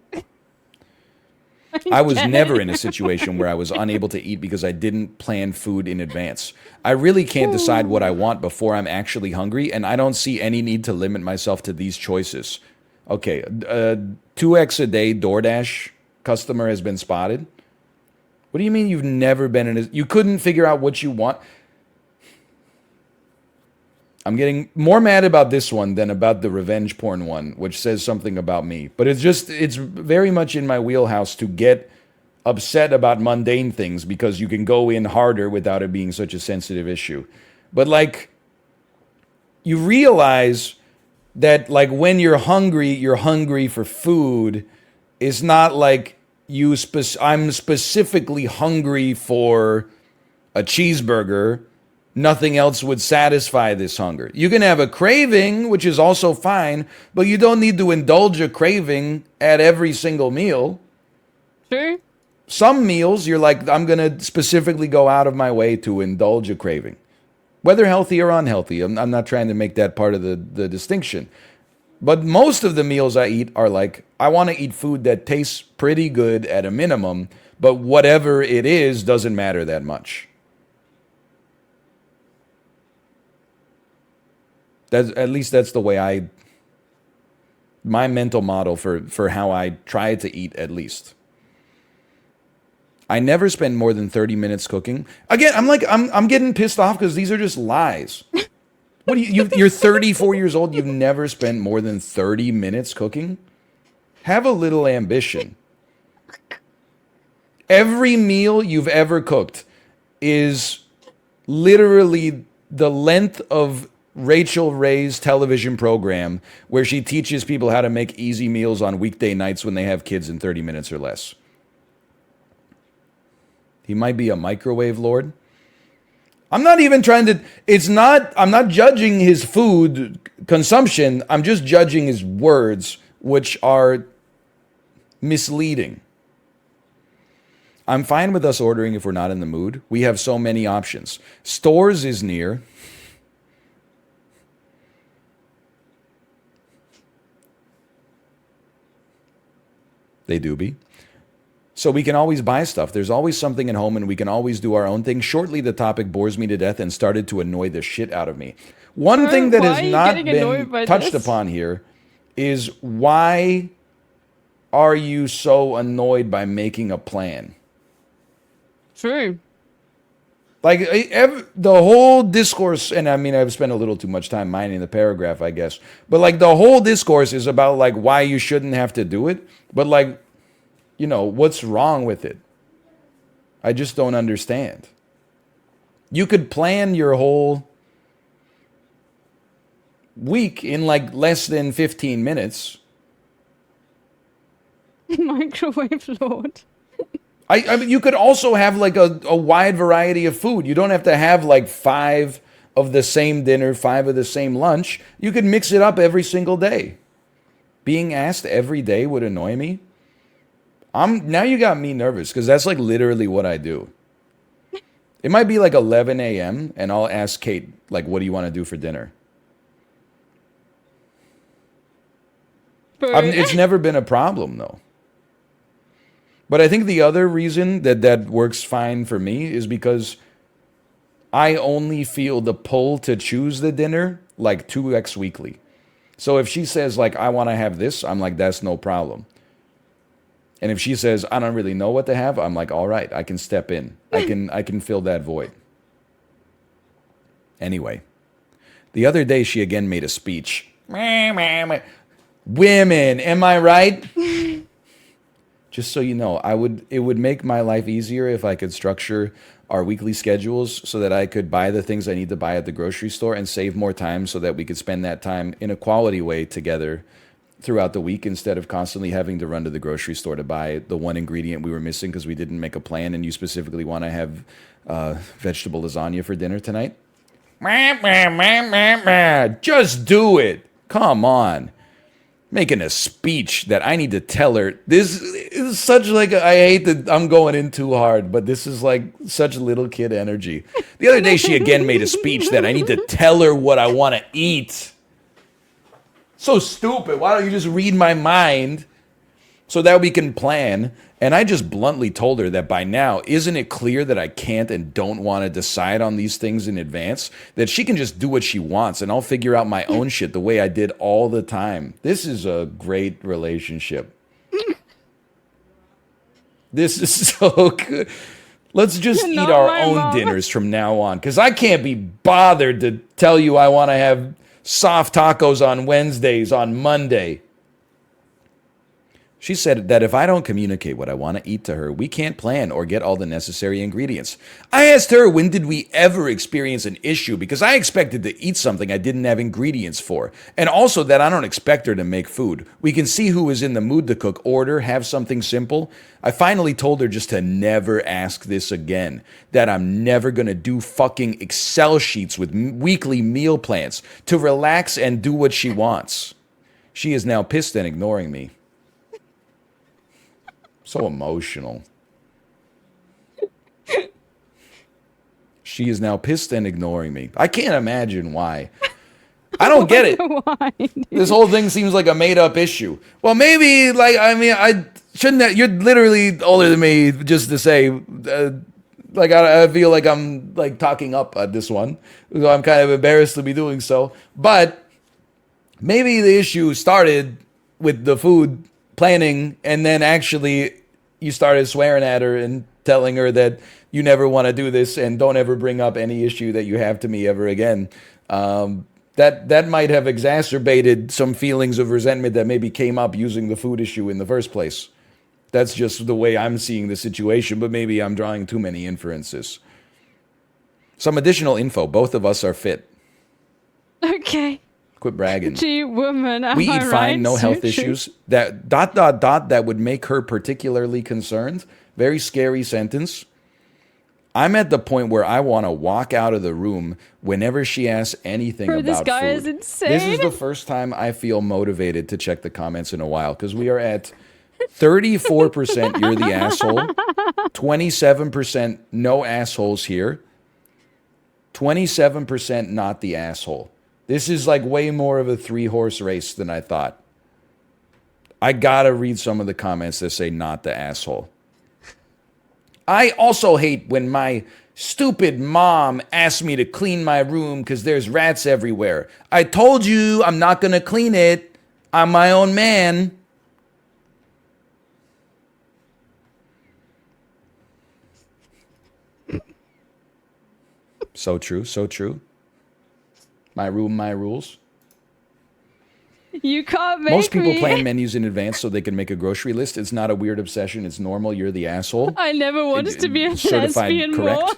I was never in a situation where I was unable to eat because I didn't plan food in advance. I really can't decide what I want before I'm actually hungry, and I don't see any need to limit myself to these choices. Okay, 2x a day DoorDash customer has been spotted. What do you mean you've never been in a... You couldn't figure out what you want? I'm getting more mad about this one than about the revenge porn one, which says something about me. But it's very much in my wheelhouse to get upset about mundane things because you can go in harder without it being such a sensitive issue. But like, you realize that like when you're hungry for food. It's not like I'm specifically hungry for a cheeseburger. Nothing else would satisfy this hunger. You can have a craving, which is also fine, but you don't need to indulge a craving at every single meal. True. Some meals, you're like, I'm going to specifically go out of my way to indulge a craving. Whether healthy or unhealthy, I'm not trying to make that part of the distinction. But most of the meals I eat are like, I want to eat food that tastes pretty good at a minimum, but whatever it is doesn't matter that much. At least that's the way my mental model for how I try to eat, at least. I never spend more than 30 minutes cooking. Again, I'm getting pissed off because these are just lies. What do you're 34 years old, you've never spent more than 30 minutes cooking? Have a little ambition. Every meal you've ever cooked is literally the length of Rachel Ray's television program where she teaches people how to make easy meals on weekday nights when they have kids in 30 minutes or less. He might be a microwave lord. I'm not even trying to, I'm not judging his food consumption. I'm just judging his words, which are misleading. I'm fine with us ordering if we're not in the mood. We have so many options. Stores is near. They do be. So we can always buy stuff. There's always something at home and we can always do our own thing. Shortly, the topic bores me to death and started to annoy the shit out of me. One thing that has not been touched upon here is why are you so annoyed by making a plan? True. Like, the whole discourse, and I mean, I've spent a little too much time minding the paragraph, I guess. But, like, the whole discourse is about, like, why you shouldn't have to do it. But, like, you know, what's wrong with it? I just don't understand. You could plan your whole week in, like, less than 15 minutes. Microwave lord. I mean, you could also have like a wide variety of food. You don't have to have like 5 of the same dinner, 5 of the same lunch. You could mix it up every single day. Being asked every day would annoy me. Now you got me nervous because that's like literally what I do. It might be like 11 a.m. and I'll ask Kate, like, what do you want to do for dinner? It's never been a problem, though. But I think the other reason that works fine for me is because I only feel the pull to choose the dinner like 2x weekly. So if she says, like, I want to have this, I'm like, that's no problem. And if she says, I don't really know what to have, I'm like, all right, I can step in. I can fill that void. Anyway, the other day she again made a speech. Women, am I right? Just so you know, it would make my life easier if I could structure our weekly schedules so that I could buy the things I need to buy at the grocery store and save more time so that we could spend that time in a quality way together throughout the week instead of constantly having to run to the grocery store to buy the one ingredient we were missing because we didn't make a plan and you specifically want to have vegetable lasagna for dinner tonight. Just do it. Come on. Making a speech that I need to tell her. This is such like, I hate that I'm going in too hard, but this is like such little kid energy. The other day she again made a speech that I need to tell her what I want to eat. So stupid. Why don't you just read my mind so that we can plan? And I just bluntly told her that by now, isn't it clear that I can't and don't want to decide on these things in advance? That she can just do what she wants and I'll figure out my own shit the way I did all the time. This is a great relationship. This is so good. Let's just eat our own dinners from now on because I can't be bothered to tell you I want to have soft tacos on Wednesdays on Monday. She said that if I don't communicate what I want to eat to her, we can't plan or get all the necessary ingredients. I asked her, when did we ever experience an issue? Because I expected to eat something I didn't have ingredients for. And also that I don't expect her to make food. We can see who is in the mood to cook, order, have something simple. I finally told her just to never ask this again. That I'm never going to do fucking Excel sheets with weekly meal plans. To relax and do what she wants. She is now pissed and ignoring me. So emotional. She is now pissed and ignoring me. I can't imagine why. I don't get it. Why, this whole thing seems like a made-up issue. Well, maybe, like, I mean, I shouldn't have, you're literally older than me, just to say, like, I feel like I'm, like, talking up at this one. So I'm kind of embarrassed to be doing so. But maybe the issue started with the food planning, and then actually you started swearing at her and telling her that you never want to do this and don't ever bring up any issue that you have to me ever again. That might have exacerbated some feelings of resentment that maybe came up using the food issue in the first place. That's just the way I'm seeing the situation, but maybe I'm drawing too many inferences. Some additional info. Both of us are fit. Okay. Quit bragging. Gee, woman, am We I eat fine, right? no health True. issues. That ... that would make her particularly concerned. Very scary sentence. I'm at the point where I want to walk out of the room whenever she asks anything Bro, about this guy food. is insane. This is the first time I feel motivated to check the comments in a while because we are at 34% you're the asshole, 27% no assholes here, 27% not the asshole. This is like way more of a 3-horse race than I thought. I gotta read some of the comments that say not the asshole. I also hate when my stupid mom asks me to clean my room because there's rats everywhere. I told you I'm not gonna clean it. I'm my own man. So true, so true. My room, my rules. You can't make Most people me. plan menus in advance so they can make a grocery list. It's not a weird obsession. It's normal. You're the asshole. I never wanted to be a Certified lesbian correct. more.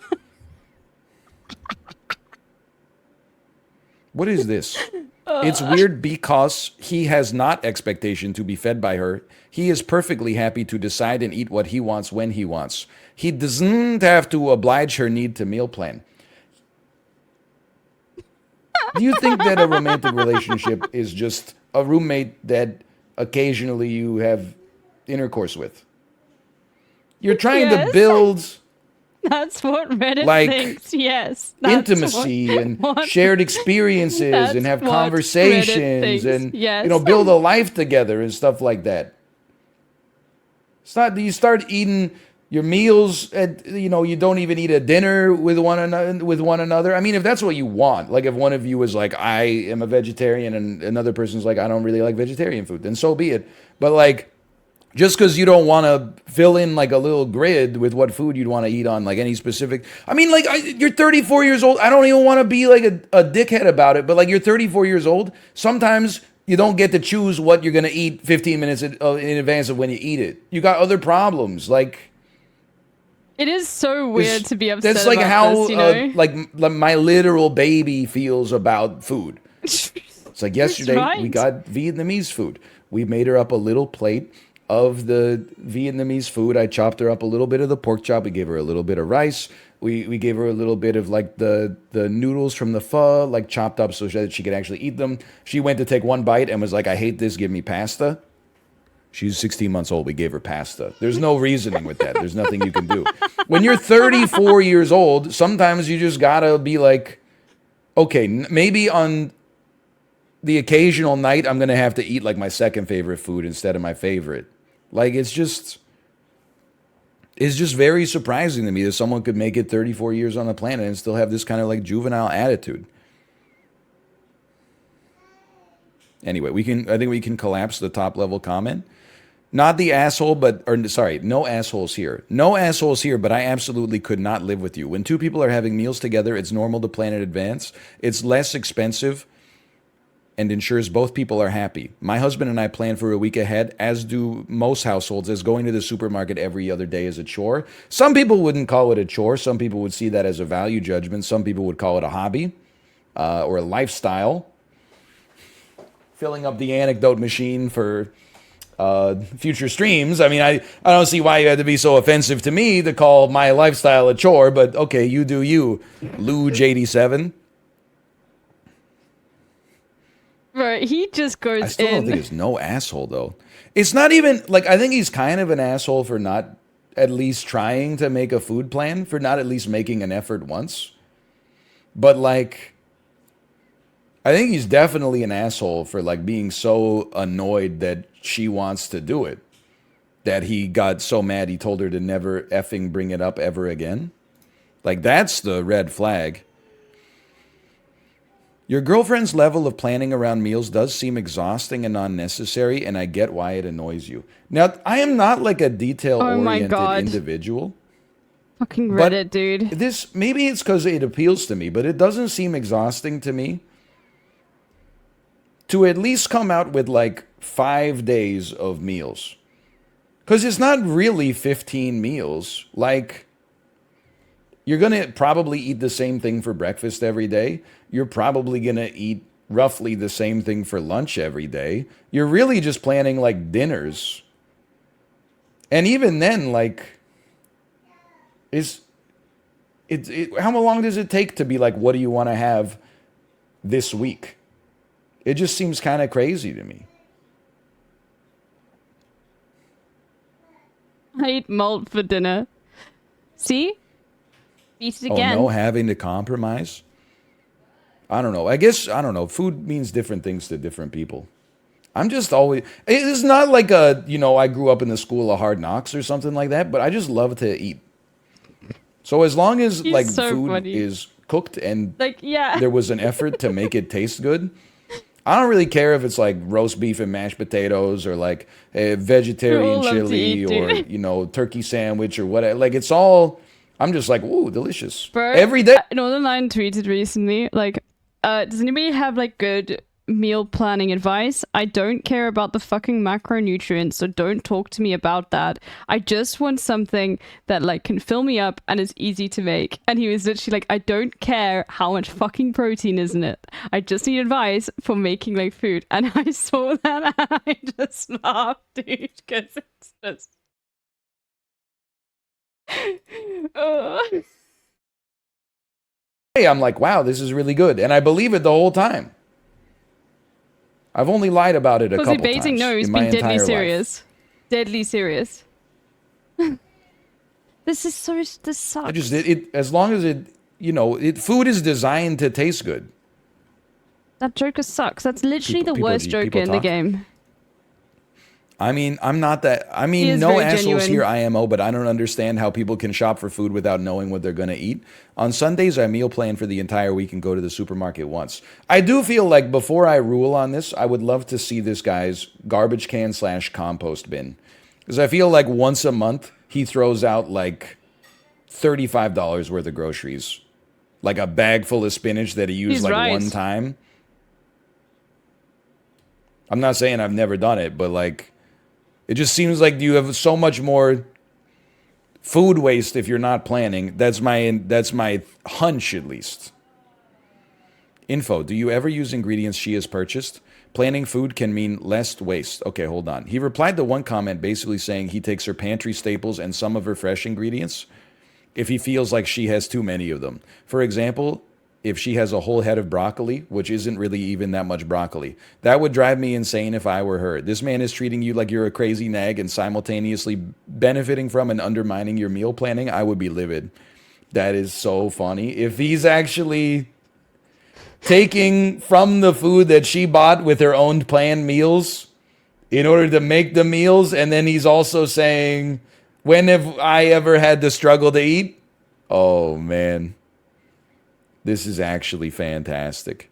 What is this? It's weird because he has not expectation to be fed by her. He is perfectly happy to decide and eat what he wants when he wants. He doesn't have to oblige her need to meal plan. Do you think that a romantic relationship is just a roommate that occasionally you have intercourse with? You're trying to build That's what Reddit Like, thinks. Yes. That's intimacy and shared experiences and have what Reddit conversations thinks. and Yes. build a life together and stuff like that. It's not you start eating your meals at you don't even eat a dinner with one another. I mean, if that's what you want, like if one of you is like, I am a vegetarian and another person's like, I don't really like vegetarian food, then so be it. But like, just because you don't want to fill in like a little grid with what food you'd want to eat on like any specific. I mean, like you're 34 years old. I don't even want to be like a dickhead about it, but like you're 34 years old. Sometimes you don't get to choose what you're gonna eat 15 minutes in advance of when you eat it. You got other problems. Like It is so weird to be upset that's like about how this, you know? like my literal baby feels about food. It's like yesterday right. we got Vietnamese food. We made her up a little plate of the Vietnamese food. I chopped her up a little bit of the pork chop. We gave her a little bit of rice. We gave her a little bit of like the noodles from the pho, like chopped up so that she could actually eat them. She went to take one bite and was like, I hate this, give me pasta. She's 16 months old. We gave her pasta. There's no reasoning with that. There's nothing you can do. When you're 34 years old, sometimes you just gotta be like, okay, maybe on the occasional night, I'm gonna have to eat like my second favorite food instead of my favorite. Like, it's just very surprising to me that someone could make it 34 years on the planet and still have this kind of like juvenile attitude. Anyway, I think we can collapse the top level comment. Not the asshole, no assholes here. No assholes here, but I absolutely could not live with you. When two people are having meals together, it's normal to plan in advance. It's less expensive and ensures both people are happy. My husband and I plan for a week ahead, as do most households, as going to the supermarket every other day is a chore. Some people wouldn't call it a chore. Some people would see that as a value judgment. Some people would call it a hobby or a lifestyle. Filling up the anecdote machine for future streams. I mean, I don't see why you had to be so offensive to me to call my lifestyle a chore, but okay, you do you, Luge87. Bro, he just goes in. I still don't think it's no asshole, though. It's not even, like, I think he's kind of an asshole for not at least trying to make a food plan, for not at least making an effort once. But, like, I think he's definitely an asshole for, like, being so annoyed that she wants to do it, that he got so mad he told her to never effing bring it up ever again. Like, that's the red flag. Your girlfriend's level of planning around meals does seem exhausting and unnecessary, and I get why it annoys you. Now, I am not like a detail-oriented individual. Fucking Reddit, dude. Maybe it's because it appeals to me, but it doesn't seem exhausting to me to at least come out with like 5 days of meals. Because it's not really 15 meals. Like, you're going to probably eat the same thing for breakfast every day. You're probably going to eat roughly the same thing for lunch every day. You're really just planning like dinners. And even then, like, how long does it take to be like, what do you want to have this week? It just seems kind of crazy to me. I eat malt for dinner. See? Beat it again. Oh, no, having to compromise? I don't know. I don't know. Food means different things to different people. I'm just always... It's not like I grew up in the school of hard knocks or something like that, but I just love to eat. So as long as, food is cooked and there was an effort to make it taste good, I don't really care if it's like roast beef and mashed potatoes or like a vegetarian chili or, turkey sandwich or whatever. Like, it's all... I'm just like, ooh, delicious. Bro, every day. Northern Lion tweeted recently, like, does anybody have, like, good meal planning advice? I don't care about the fucking macronutrients, so don't talk to me about that. I just want something that, like, can fill me up and is easy to make. And he was literally like, I don't care how much fucking protein is in it. I just need advice for making, like, food. And I saw that and I just laughed, dude, because it's just... Hey, I'm like, wow, this is really good. And I believe it the whole time. I've only lied about it a couple times. No, he's been deadly serious. Deadly serious. This is so. This sucks. I just it as long as it food is designed to taste good. That Joker sucks. That's literally the worst Joker in the game. I mean, I'm not that. I He mean, is no very assholes genuine. here, IMO, but I don't understand how people can shop for food without knowing what they're going to eat. On Sundays, I meal plan for the entire week and go to the supermarket once. I do feel like before I rule on this, I would love to see this guy's garbage can / compost bin. Because I feel like once a month, he throws out like $35 worth of groceries. Like a bag full of spinach that he used one time. I'm not saying I've never done it, but like, it just seems like you have so much more food waste if you're not planning. That's my hunch, at least. Info: do you ever use ingredients she has purchased? Planning food can mean less waste. Okay, hold on. He replied to one comment basically saying he takes her pantry staples and some of her fresh ingredients if he feels like she has too many of them. For example, if she has a whole head of broccoli, which isn't really even that much broccoli. That would drive me insane if I were her. This man is treating you like you're a crazy nag and simultaneously benefiting from and undermining your meal planning. I would be livid. That is so funny. If he's actually taking from the food that she bought with her own planned meals in order to make the meals, and then he's also saying, when have I ever had to struggle to eat? Oh, man. This is actually fantastic.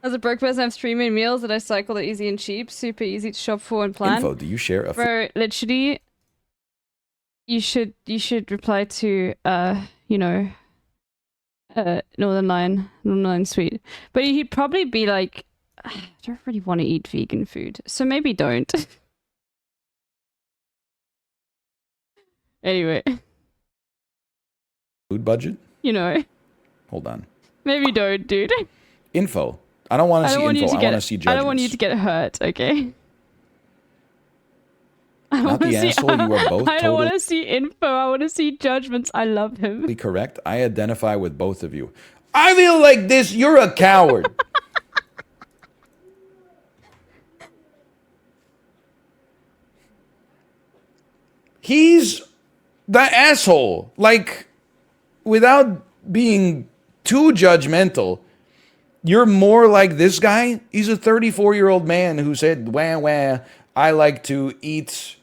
As a broke person, I have 3 main meals that I cycle. They're easy and cheap, super easy to shop for and plan. Info: do you share a Bro, literally, you should reply to Northern Lion Sweet. But he'd probably be like, I don't really want to eat vegan food, so maybe don't. Anyway. Food budget? Hold on. Maybe don't, dude. Info. I don't want to see info. I want to see judgments. I don't want you to get hurt, okay? Not the asshole. You are both I don't want to see info. I want to see judgments. I love him. totally correct. I identify with both of you. I feel like this. You're a coward. He's the asshole. Like, without being too judgmental, you're more like this guy. He's a 34-year-old man who said, wah, I like to eat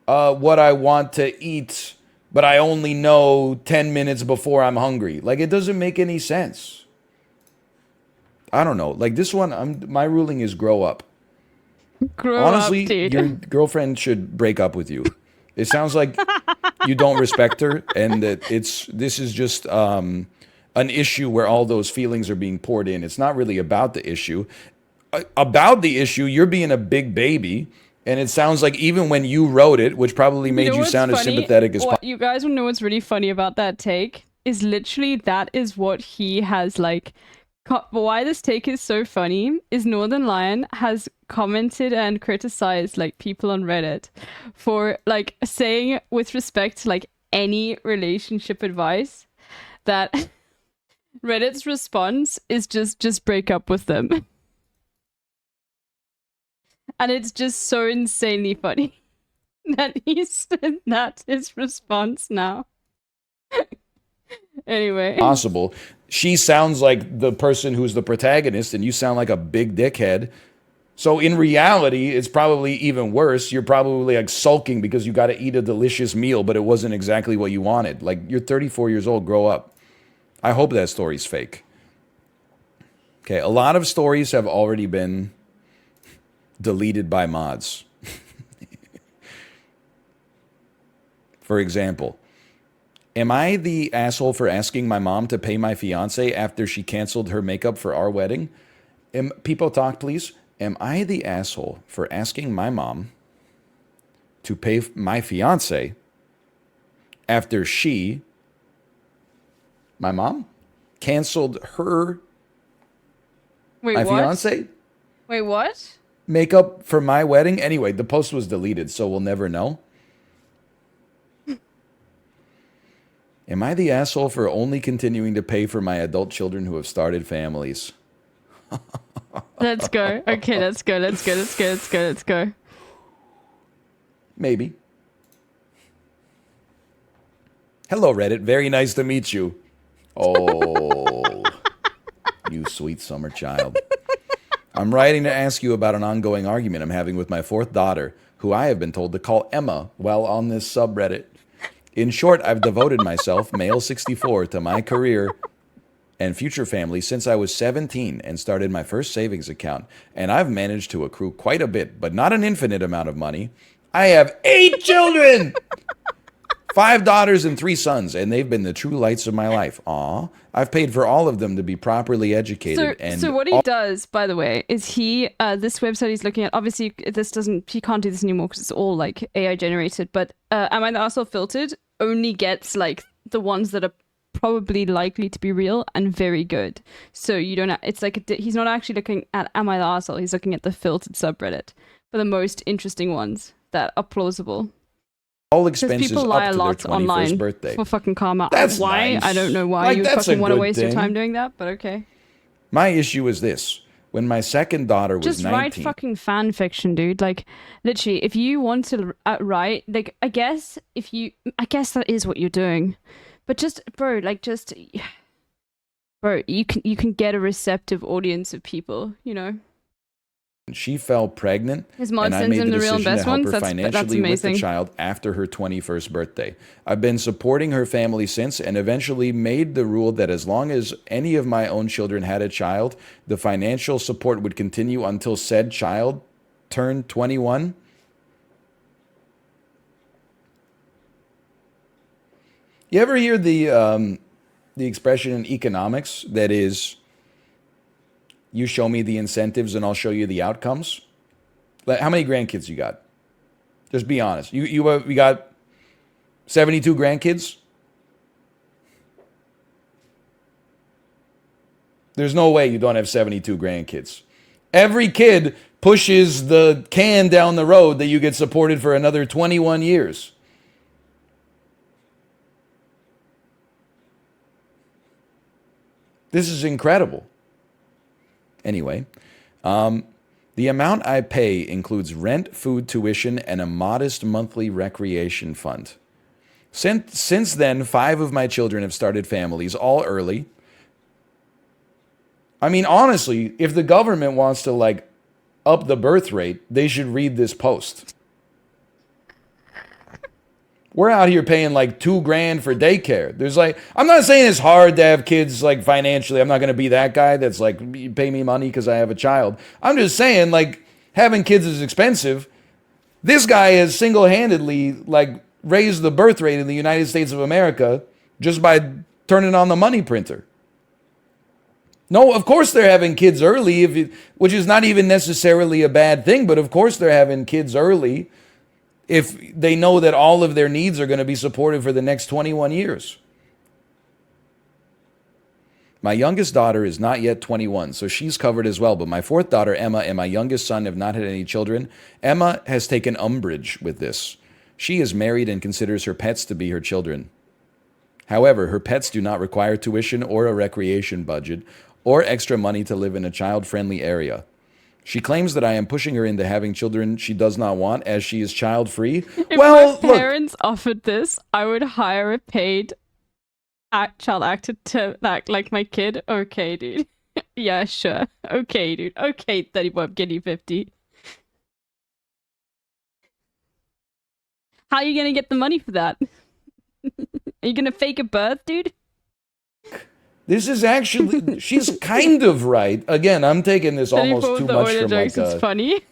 what I want to eat, but I only know 10 minutes before I'm hungry. Like, it doesn't make any sense. I don't know. Like, this one, my ruling is grow up. Honestly, up, dude. Your girlfriend should break up with you. It sounds like you don't respect her, and that this is just an issue where all those feelings are being poured in. It's not really about the issue. About the issue, you're being a big baby, and it sounds like even when you wrote it, which probably made you sound as sympathetic as possible. You guys want to know what's really funny about that take? Is literally that is what he has like. Why this take is so funny is Northern Lion has commented and criticized like people on Reddit for like saying with respect to like any relationship advice that Reddit's response is just break up with them. And it's just so insanely funny that that's his response now. Anyway. Possible. She sounds like the person who's the protagonist, and you sound like a big dickhead. So in reality, it's probably even worse. You're probably like sulking because you got to eat a delicious meal, but it wasn't exactly what you wanted. Like, you're 34 years old, grow up. I hope that story's fake. Okay, a lot of stories have already been deleted by mods. For example, am I the asshole for asking my mom to pay my fiance after she canceled her makeup for our wedding? People talk, please. Am I the asshole for asking my mom to pay my fiance after my mom, canceled her fiance? Wait, what? Makeup for my wedding? Anyway, the post was deleted, so we'll never know. Am I the asshole for only continuing to pay for my adult children who have started families? Let's go. Okay, let's go. Maybe. Hello, Reddit. Very nice to meet you. Oh, you sweet summer child. I'm writing to ask you about an ongoing argument I'm having with my 4th daughter, who I have been told to call Emma while on this subreddit. In short, I've devoted myself, male 64, to my career and future family since I was 17 and started my first savings account, and I've managed to accrue quite a bit, but not an infinite amount of money. I have 8 children! 5 daughters and 3 sons, and they've been the true lights of my life. Aw. I've paid for all of them to be properly educated. So what he does, by the way, is this website he's looking at, obviously he can't do this anymore because it's all like AI generated, but Am I the Arsehole Filtered only gets like the ones that are probably likely to be real and very good. So you don't, it's like, he's not actually looking at Am I the Arsehole, he's looking at the filtered subreddit for the most interesting ones that are plausible. All expenses people lie up a to their lot 21st online birthday. for fucking karma. That's why? nice. I don't know why Like, you that's fucking a want to good waste your thing. time doing that, but okay. My issue is this. When my second daughter was Just 19... write fucking fan fiction, dude. Like, literally, if you want to write, like, I guess that is what you're doing. But just, bro, you can get a receptive audience of people, you know? She fell pregnant, His mom and I sends made him the the real decision to help investments? her That's financially with the amazing. child after her 21st birthday. I've been supporting her family since and eventually made the rule that as long as any of my own children had a child, the financial support would continue until said child turned 21. You ever hear the expression in economics that is, you show me the incentives and I'll show you the outcomes? Like, how many grandkids you got? Just be honest. You got 72 grandkids? There's no way you don't have 72 grandkids. Every kid pushes the can down the road that you get supported for another 21 years. This is incredible. Anyway, the amount I pay includes rent, food, tuition, and a modest monthly recreation fund. Since then, 5 of my children have started families, all early. I mean, honestly, if the government wants to, like, up the birth rate, they should read this post. We're out here paying like $2,000 for daycare. There's like, I'm not saying it's hard to have kids like financially. I'm not going to be that guy that's like, you pay me money because I have a child. I'm just saying like having kids is expensive. This guy has single-handedly like raised the birth rate in the United States of America just by turning on the money printer. No, of course they're having kids early, which is not even necessarily a bad thing, but of course they're having kids early if they know that all of their needs are going to be supported for the next 21 years. My youngest daughter is not yet 21, so she's covered as well. But my 4th daughter, Emma, and my youngest son have not had any children. Emma has taken umbrage with this. She is married and considers her pets to be her children. However, her pets do not require tuition or a recreation budget or extra money to live in a child-friendly area. She claims that I am pushing her into having children she does not want as she is child-free. If Well, my parents offered this, I would hire a paid child actor to act like my kid. Okay, dude. Yeah, sure. Okay, dude. Okay, 30 boy, I'm getting 50. How are you gonna get the money for that? Are you gonna fake a birth, dude? This is actually, she's kind of right. Again, I'm taking this almost too much from like funny.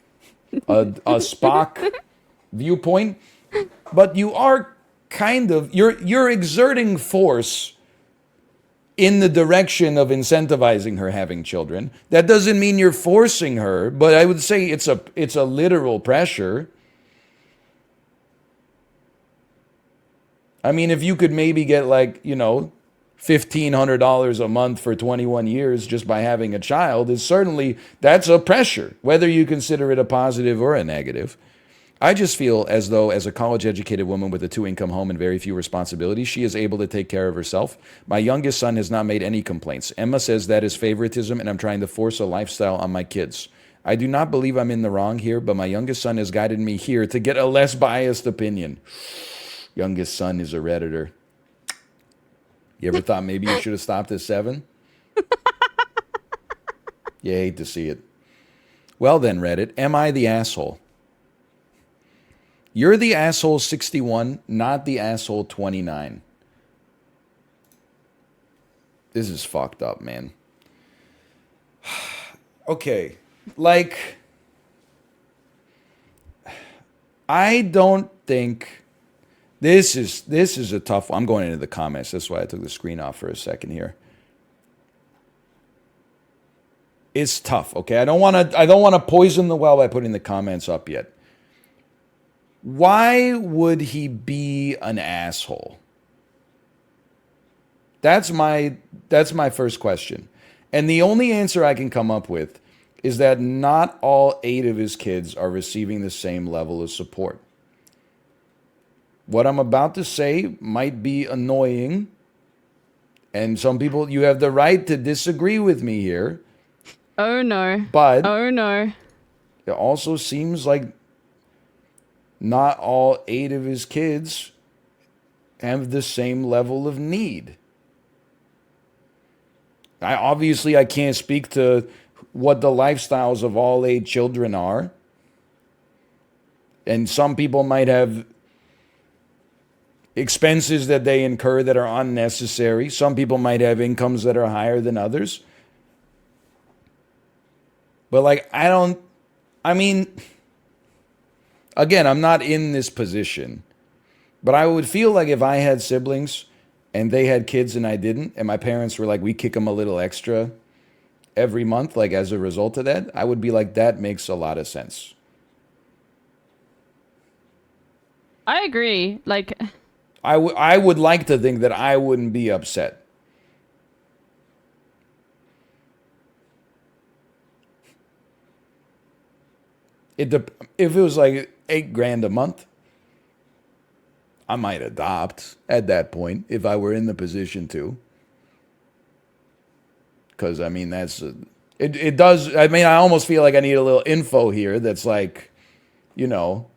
a Spock viewpoint. But you are kind of, you're exerting force in the direction of incentivizing her having children. That doesn't mean you're forcing her, but I would say it's a literal pressure. I mean, if you could maybe get like, you know, $1,500 a month for 21 years just by having a child is certainly, that's a pressure, whether you consider it a positive or a negative. I just feel as though as a college-educated woman with a 2-income home and very few responsibilities, she is able to take care of herself. My youngest son has not made any complaints. Emma says that is favoritism and I'm trying to force a lifestyle on my kids. I do not believe I'm in the wrong here, but my youngest son has guided me here to get a less biased opinion. Youngest son is a Redditor. You ever thought maybe you should have stopped at 7? You hate to see it. Well then, Reddit, am I the asshole? You're the asshole 61, not the asshole 29. This is fucked up, man. Okay, like, I don't think this is a tough one. I'm going into the comments. That's why I took the screen off for a second here. It's tough, okay? I don't want to poison the well by putting the comments up yet. Why would he be an asshole? That's my first question. And the only answer I can come up with is that not all 8 of his kids are receiving the same level of support. What I'm about to say might be annoying, and some people, you have the right to disagree with me here. Oh no. But oh no. It also seems like not all 8 of his kids have the same level of need. I can't speak to what the lifestyles of all 8 children are. And some people might have expenses that they incur that are unnecessary. Some people might have incomes that are higher than others. But like, again, I'm not in this position. But I would feel like if I had siblings and they had kids and I didn't, and my parents were like, we kick them a little extra every month, like as a result of that, I would be like, that makes a lot of sense. I agree. Like, I would like to think that I wouldn't be upset. If it was like $8,000 a month, I might adopt at that point if I were in the position to. Because, I mean, it does, I mean, I almost feel like I need a little info here that's like, you know,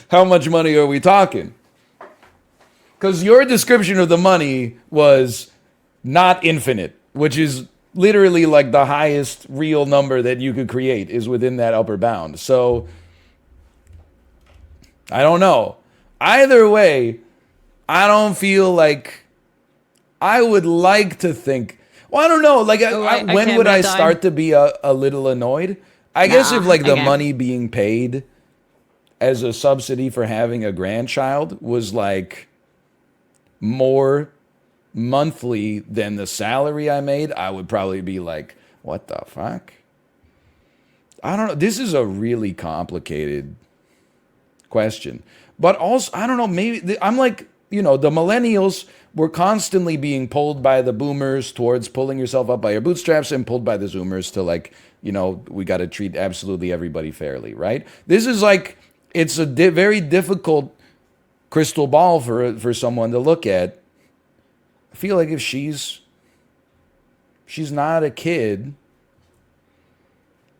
how much money are we talking? Because your description of the money was not infinite, which is literally like the highest real number that you could create is within that upper bound. So, I don't know. Either way, I don't feel like I would like to think. Well, I don't know. Like, when would I start to be a little annoyed? I guess if like the money being paid as a subsidy for having a grandchild was like more monthly than the salary I made, I would probably be like, what the fuck? I don't know. This is a really complicated question. But also, I don't know, maybe I'm like, you know, the millennials were constantly being pulled by the boomers towards pulling yourself up by your bootstraps and pulled by the zoomers to like, you know, we got to treat absolutely everybody fairly, right? This is like, it's a very difficult crystal ball for someone to look at. I feel like if she's not a kid,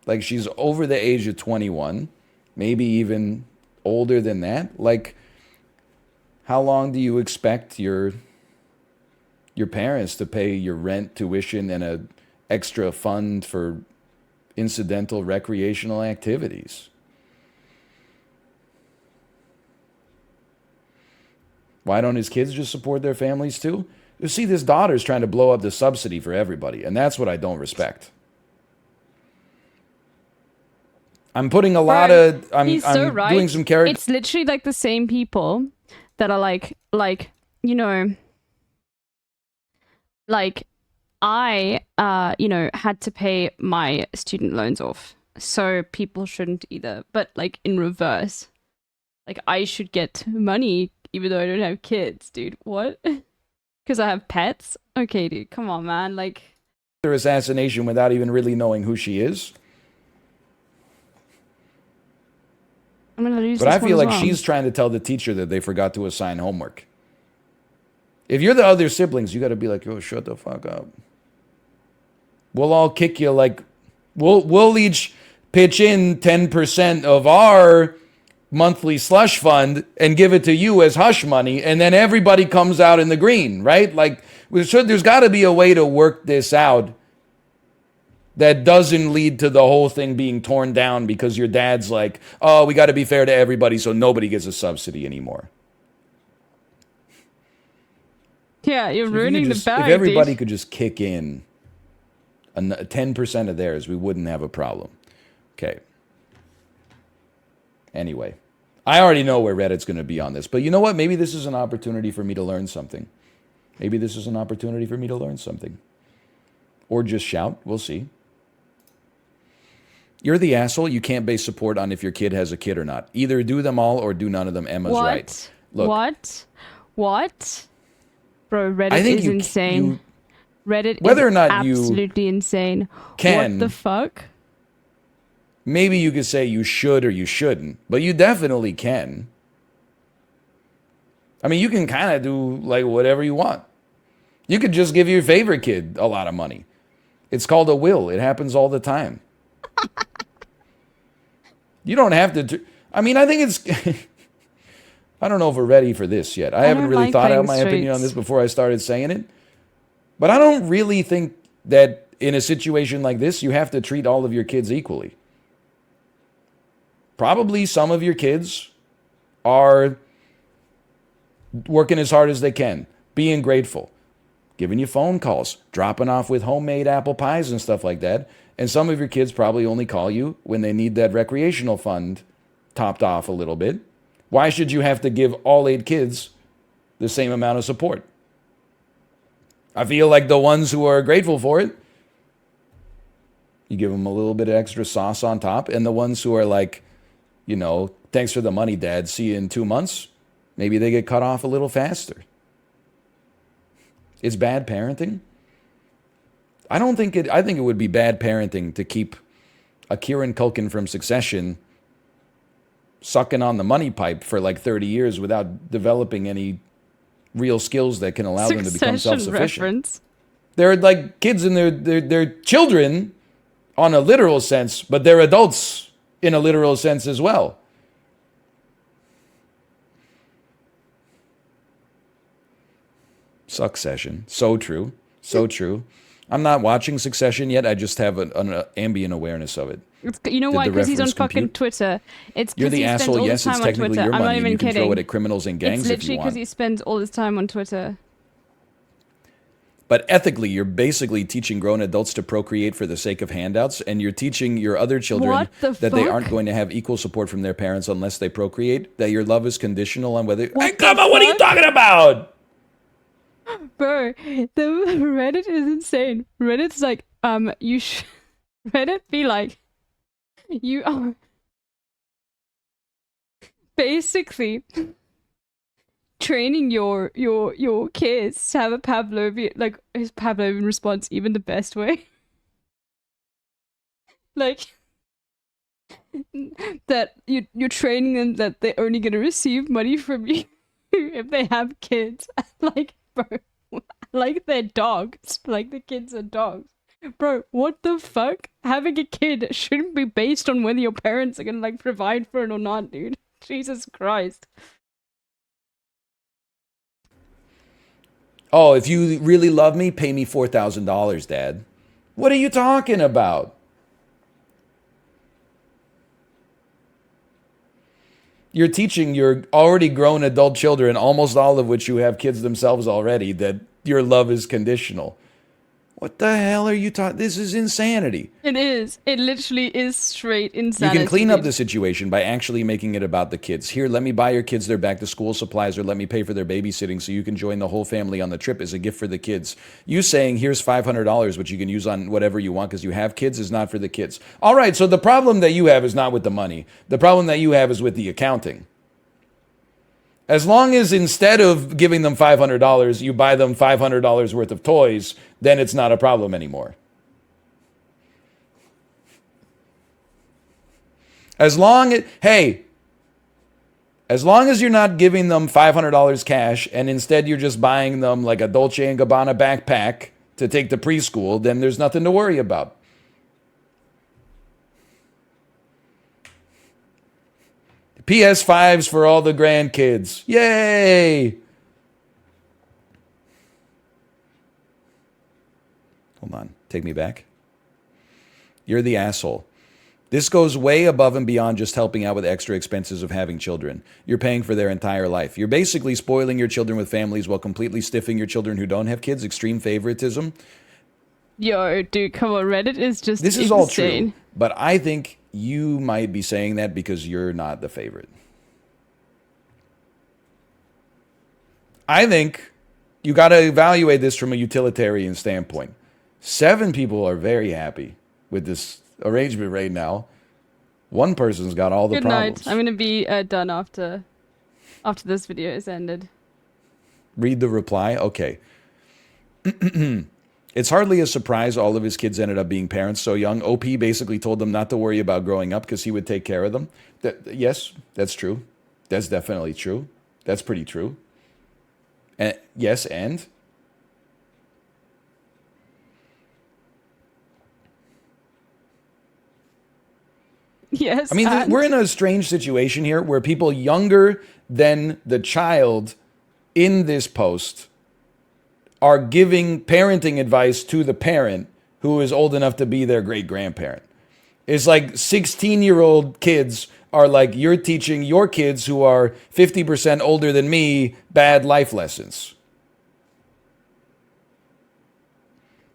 like she's over the age of 21, maybe even older than that, like how long do you expect your parents to pay your rent, tuition, and a extra fund for incidental recreational activities? Why don't his kids just support their families too? You see, this daughter's trying to blow up the subsidy for everybody, and that's what I don't respect. I'm putting a lot of... I'm so right. doing some character... It's literally like the same people that are like, you know... Like, I, you know, had to pay my student loans off. So people shouldn't either. But, like, in reverse. Like, I should get money even though I don't have kids, dude. What? Because I have pets? Okay, dude, come on, man. Like... assassination without even really knowing who she is. I'm gonna lose but this I feel like one as well. she's trying to tell the teacher that they forgot to assign homework. If you're the other siblings, you got to be like, "Yo, shut the fuck up." We'll all kick you like, we'll each pitch in 10% of our monthly slush fund and give it to you as hush money, and then everybody comes out in the green, right? Like, there's got to be a way to work this out that doesn't lead to the whole thing being torn down because your dad's like, oh, we got to be fair to everybody, so nobody gets a subsidy anymore. Yeah, you're ruining the bag. If everybody could just kick in 10% of theirs, we wouldn't have a problem. Okay. Anyway, I already know where Reddit's going to be on this, but you know what? Maybe this is an opportunity for me to learn something. Maybe this is an opportunity for me to learn something. Or just shout. We'll see. You're the asshole. You can't base support on if your kid has a kid or not. Either do them all or do none of them. Emma's right. Look, What? Bro, Reddit is insane. Reddit whether is or not absolutely insane. What the fuck? Maybe you could say you should or you shouldn't, but you definitely can. I mean, you can kind of do like whatever you want. You could just give your favorite kid a lot of money. It's called a will. It happens all the time. You don't have to. I mean, I think it's. I don't know if we're ready for this yet. I haven't really thought out my opinion on this before I started saying it. But I don't really think that in a situation like this, you have to treat all of your kids equally. Probably some of your kids are working as hard as they can, being grateful, giving you phone calls, dropping off with homemade apple pies and stuff like that. And some of your kids probably only call you when they need that recreational fund topped off a little bit. Why should you have to give all 8 kids the same amount of support? I feel like the ones who are grateful for it, you give them a little bit of extra sauce on top. And the ones who are like, you know, thanks for the money, Dad, see you in 2 months, maybe they get cut off a little faster. It's bad parenting. I think it would be bad parenting to keep a Kieran Culkin from Succession sucking on the money pipe for like 30 years without developing any real skills that can allow them to become self-sufficient. Reference. They're like kids and they're children on a literal sense, but they're adults in a literal sense as well. Succession. So true. So true. I'm not watching Succession yet. I just have an ambient awareness of it. You know why? Because he's on fucking Twitter. It's You're the asshole. Yes, it's technically your money, and you can throw it at criminals and gangs if you want. It's literally because he spends all his time on Twitter. But ethically, you're basically teaching grown adults to procreate for the sake of handouts, and you're teaching your other children that they aren't going to have equal support from their parents unless they procreate, that your love is conditional on whether... Hey, come on, what are you talking about? Bro, the Reddit is insane. Reddit's like, Reddit be like, you are basically training your kids to have a Pavlovian, like his Pavlovian response, even the best way. Like that you're training them that they're only gonna receive money from you if they have kids. Like, bro, like they're dogs. Like the kids are dogs. Bro, what the fuck? Having a kid shouldn't be based on whether your parents are gonna like provide for it or not, dude. Jesus Christ. Oh, if you really love me, pay me $4,000, Dad. What are you talking about? You're teaching your already grown adult children, almost all of which who have kids themselves already, that your love is conditional. What the hell are you talking? This is insanity. It is. It literally is straight insanity. You can clean up the situation by actually making it about the kids. Here, let me buy your kids their back to school supplies, or let me pay for their babysitting so you can join the whole family on the trip as a gift for the kids. You saying, here's $500, which you can use on whatever you want because you have kids, is not for the kids. All right, so the problem that you have is not with the money. The problem that you have is with the accounting. As long as instead of giving them $500, you buy them $500 worth of toys, then it's not a problem anymore. As long as you're not giving them $500 cash and instead you're just buying them like a Dolce & Gabbana backpack to take to preschool, then there's nothing to worry about. PS5s for all the grandkids. Yay! Hold on. Take me back. You're the asshole. This goes way above and beyond just helping out with extra expenses of having children. You're paying for their entire life. You're basically spoiling your children with families while completely stiffing your children who don't have kids. Extreme favoritism. Yo, dude, come on, Reddit is just This is insane. all true, but I think you might be saying that because you're not the favorite. I think you got to evaluate this from a utilitarian standpoint. 7 people are very happy with this arrangement right now. One person's got all the Good problems. night. I'm gonna be done after this video is ended. Read the reply. Okay. It's hardly a surprise all of his kids ended up being parents so young. OP basically told them not to worry about growing up because he would take care of them. Yes, that's true. That's definitely true. That's pretty true. And yes, and Yes. I mean, we're in a strange situation here where people younger than the child in this post are giving parenting advice to the parent who is old enough to be their great-grandparent. It's like 16-year-old kids are like, you're teaching your kids who are 50% older than me bad life lessons.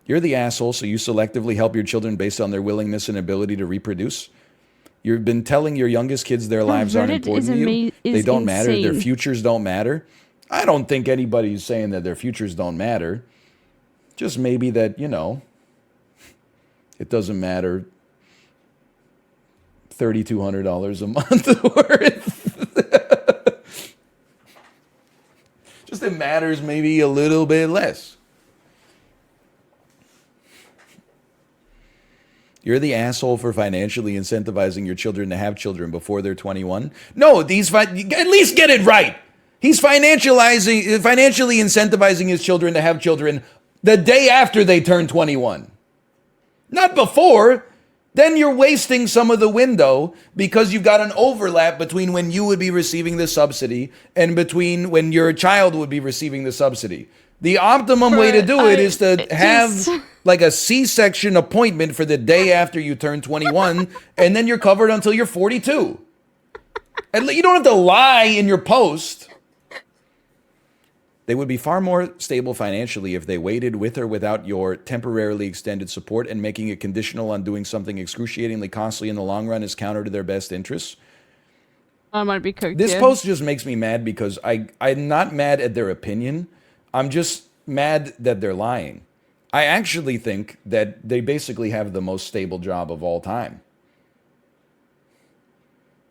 You're the asshole, so you selectively help your children based on their willingness and ability to reproduce. You've been telling your youngest kids their lives aren't important to you. They don't matter. Their futures don't matter. I don't think anybody's saying that their futures don't matter. Just maybe that, you know, it doesn't matter $3,200 a month worth. Just it matters maybe a little bit less. You're the asshole for financially incentivizing your children to have children before they're 21. No, at least get it right. He's financially incentivizing his children to have children the day after they turn 21. Not before. Then you're wasting some of the window because you've got an overlap between when you would be receiving the subsidy and between when your child would be receiving the subsidy. The optimum way to do it is to have like a C-section appointment for the day after you turn 21, and then you're covered until you're 42. And you don't have to lie in your post. They would be far more stable financially if they waited with or without your temporarily extended support, and making it conditional on doing something excruciatingly costly in the long run is counter to their best interests. I might be cooked. This post just makes me mad because I'm not mad at their opinion. I'm just mad that they're lying. I actually think that they basically have the most stable job of all time.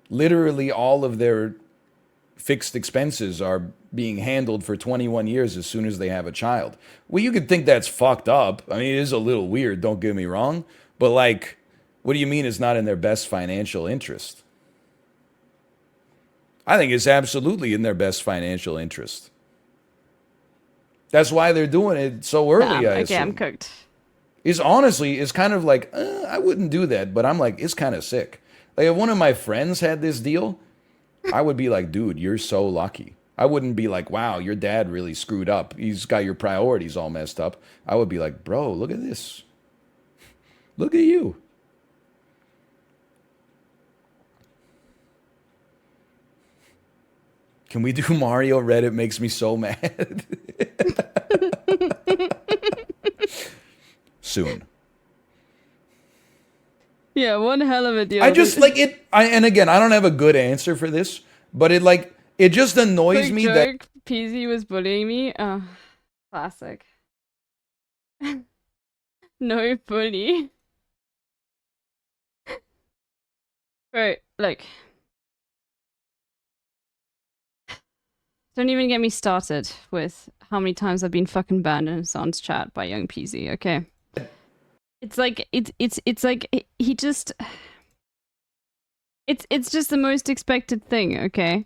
Literally all of their fixed expenses are being handled for 21 years as soon as they have a child. Well, you could think that's fucked up. I mean, it is a little weird, don't get me wrong. But like, what do you mean it's not in their best financial interest? I think it's absolutely in their best financial interest. That's why they're doing it so early, I assume. I'm cooked. It's kind of like, I wouldn't do that, but I'm like, it's kind of sick. Like, if one of my friends had this deal, I would be like, dude, you're so lucky. I wouldn't be like, wow, your dad really screwed up. He's got your priorities all messed up. I would be like, bro, look at this. Look at you. Can we do Mario Red? It makes me so mad. Soon. Yeah, one hell of a deal. I just like it. And again, I don't have a good answer for this, but it just annoys me that PZ was bullying me. Oh, classic. No bully. Right, like. Don't even get me started with how many times I've been fucking banned in Hassan's chat by young PZ, okay? It's like it's like he just it's just the most expected thing, okay?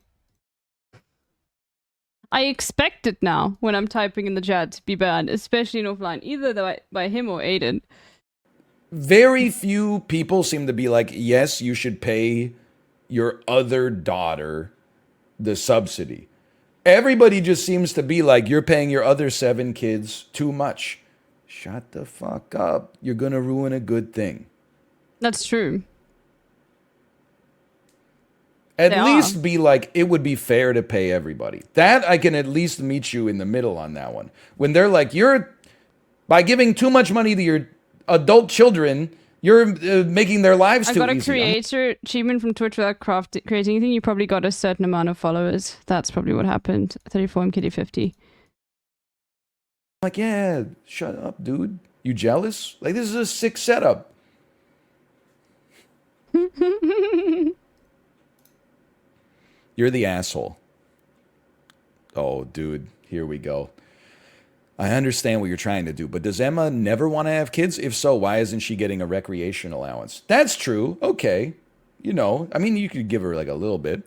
I expect it now when I'm typing in the chat to be banned, especially in offline, either by him or Aiden. Very few people seem to be like, yes, you should pay your other daughter the subsidy. Everybody just seems to be like, you're paying your other 7 kids too much. Shut the fuck up. You're going to ruin a good thing. That's true. At least be like, it would be fair to pay everybody. That I can at least meet you in the middle on that one. When they're like, by giving too much money to your adult children, you're making their lives too easy. I got a creator achievement from Twitch without creating anything. You probably got a certain amount of followers. That's probably what happened. 34 MKD 50. Like, yeah, shut up, dude. You jealous? Like, this is a sick setup. You're the asshole. Oh, dude, here we go. I understand what you're trying to do, but does Emma never want to have kids? If so, why isn't she getting a recreation allowance? That's true. Okay. You know, I mean, you could give her like a little bit.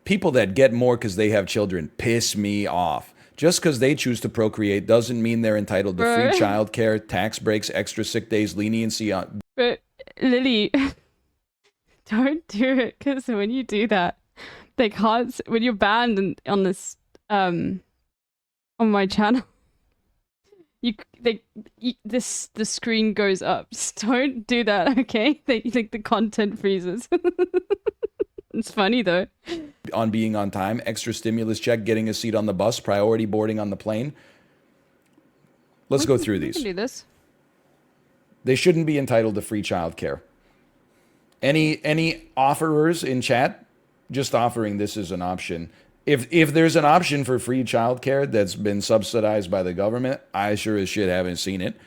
People that get more because they have children piss me off. Just because they choose to procreate doesn't mean they're entitled to free childcare, tax breaks, extra sick days, leniency on... But, Lily, don't do it, because when you do that, they can't... When you're banned on this... on my channel, the screen goes up. Just don't do that, okay? They think the content freezes. It's funny though. On being on time, extra stimulus check, getting a seat on the bus, priority boarding on the plane. Let's go through these. We can do this. They shouldn't be entitled to free childcare. Any offerers in chat, just offering this as an option. If there's an option for free childcare that's been subsidized by the government, I sure as shit haven't seen it.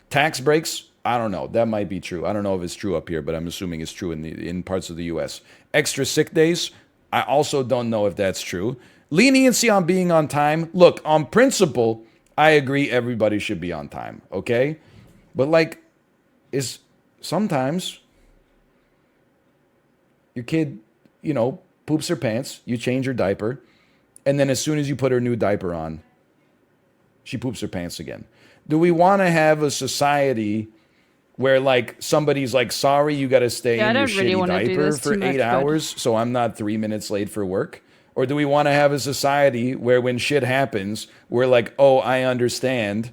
Tax breaks, I don't know. That might be true. I don't know if it's true up here, but I'm assuming it's true in parts of the U.S. Extra sick days, I also don't know if that's true. Leniency on being on time. Look, on principle, I agree everybody should be on time, okay? But like, sometimes your kid, you know, poops her pants, you change her diaper, and then as soon as you put her new diaper on, she poops her pants again. Do we want to have a society where like somebody's like, sorry, you got to stay in your shitty diaper for 8 hours, so I'm not 3 minutes late for work? Or do we want to have a society where when shit happens, we're like, oh, I understand.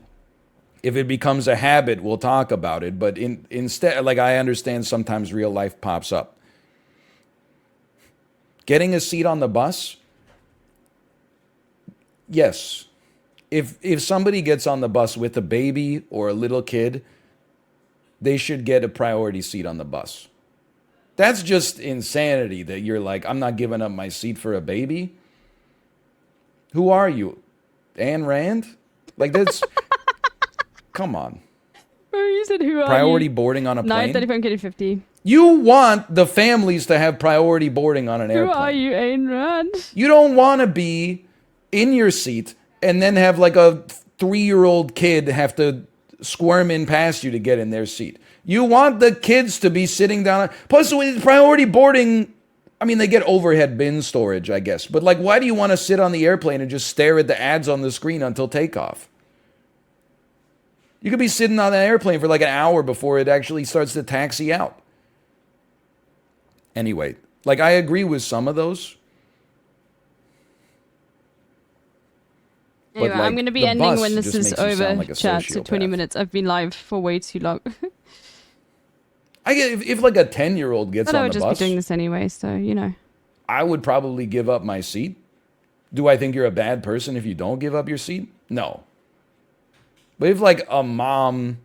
If it becomes a habit, we'll talk about it. But instead, like, I understand sometimes real life pops up. Getting a seat on the bus? Yes. If somebody gets on the bus with a baby or a little kid, they should get a priority seat on the bus. That's just insanity that you're like, I'm not giving up my seat for a baby. Who are you? Ayn Rand? Like, that's... Come on. You said who are priority you? boarding on a plane? 935 getting 50. You want the families to have priority boarding on an airplane. Who are you, Ayn Rand? You don't want to be in your seat and then have like a 3-year-old kid have to squirm in past you to get in their seat. You want the kids to be sitting down. Plus, with priority boarding, I mean, they get overhead bin storage, I guess. But like, why do you want to sit on the airplane and just stare at the ads on the screen until takeoff? You could be sitting on an airplane for like an hour before it actually starts to taxi out. Anyway, like, I agree with some of those. Anyway, like, I'm going to be ending when this is over, like chat, so 20 minutes. I've been live for way too long. I get if like a 10-year-old gets on the bus. I would just be doing this anyway, so, you know. I would probably give up my seat. Do I think you're a bad person if you don't give up your seat? No. But if like a mom,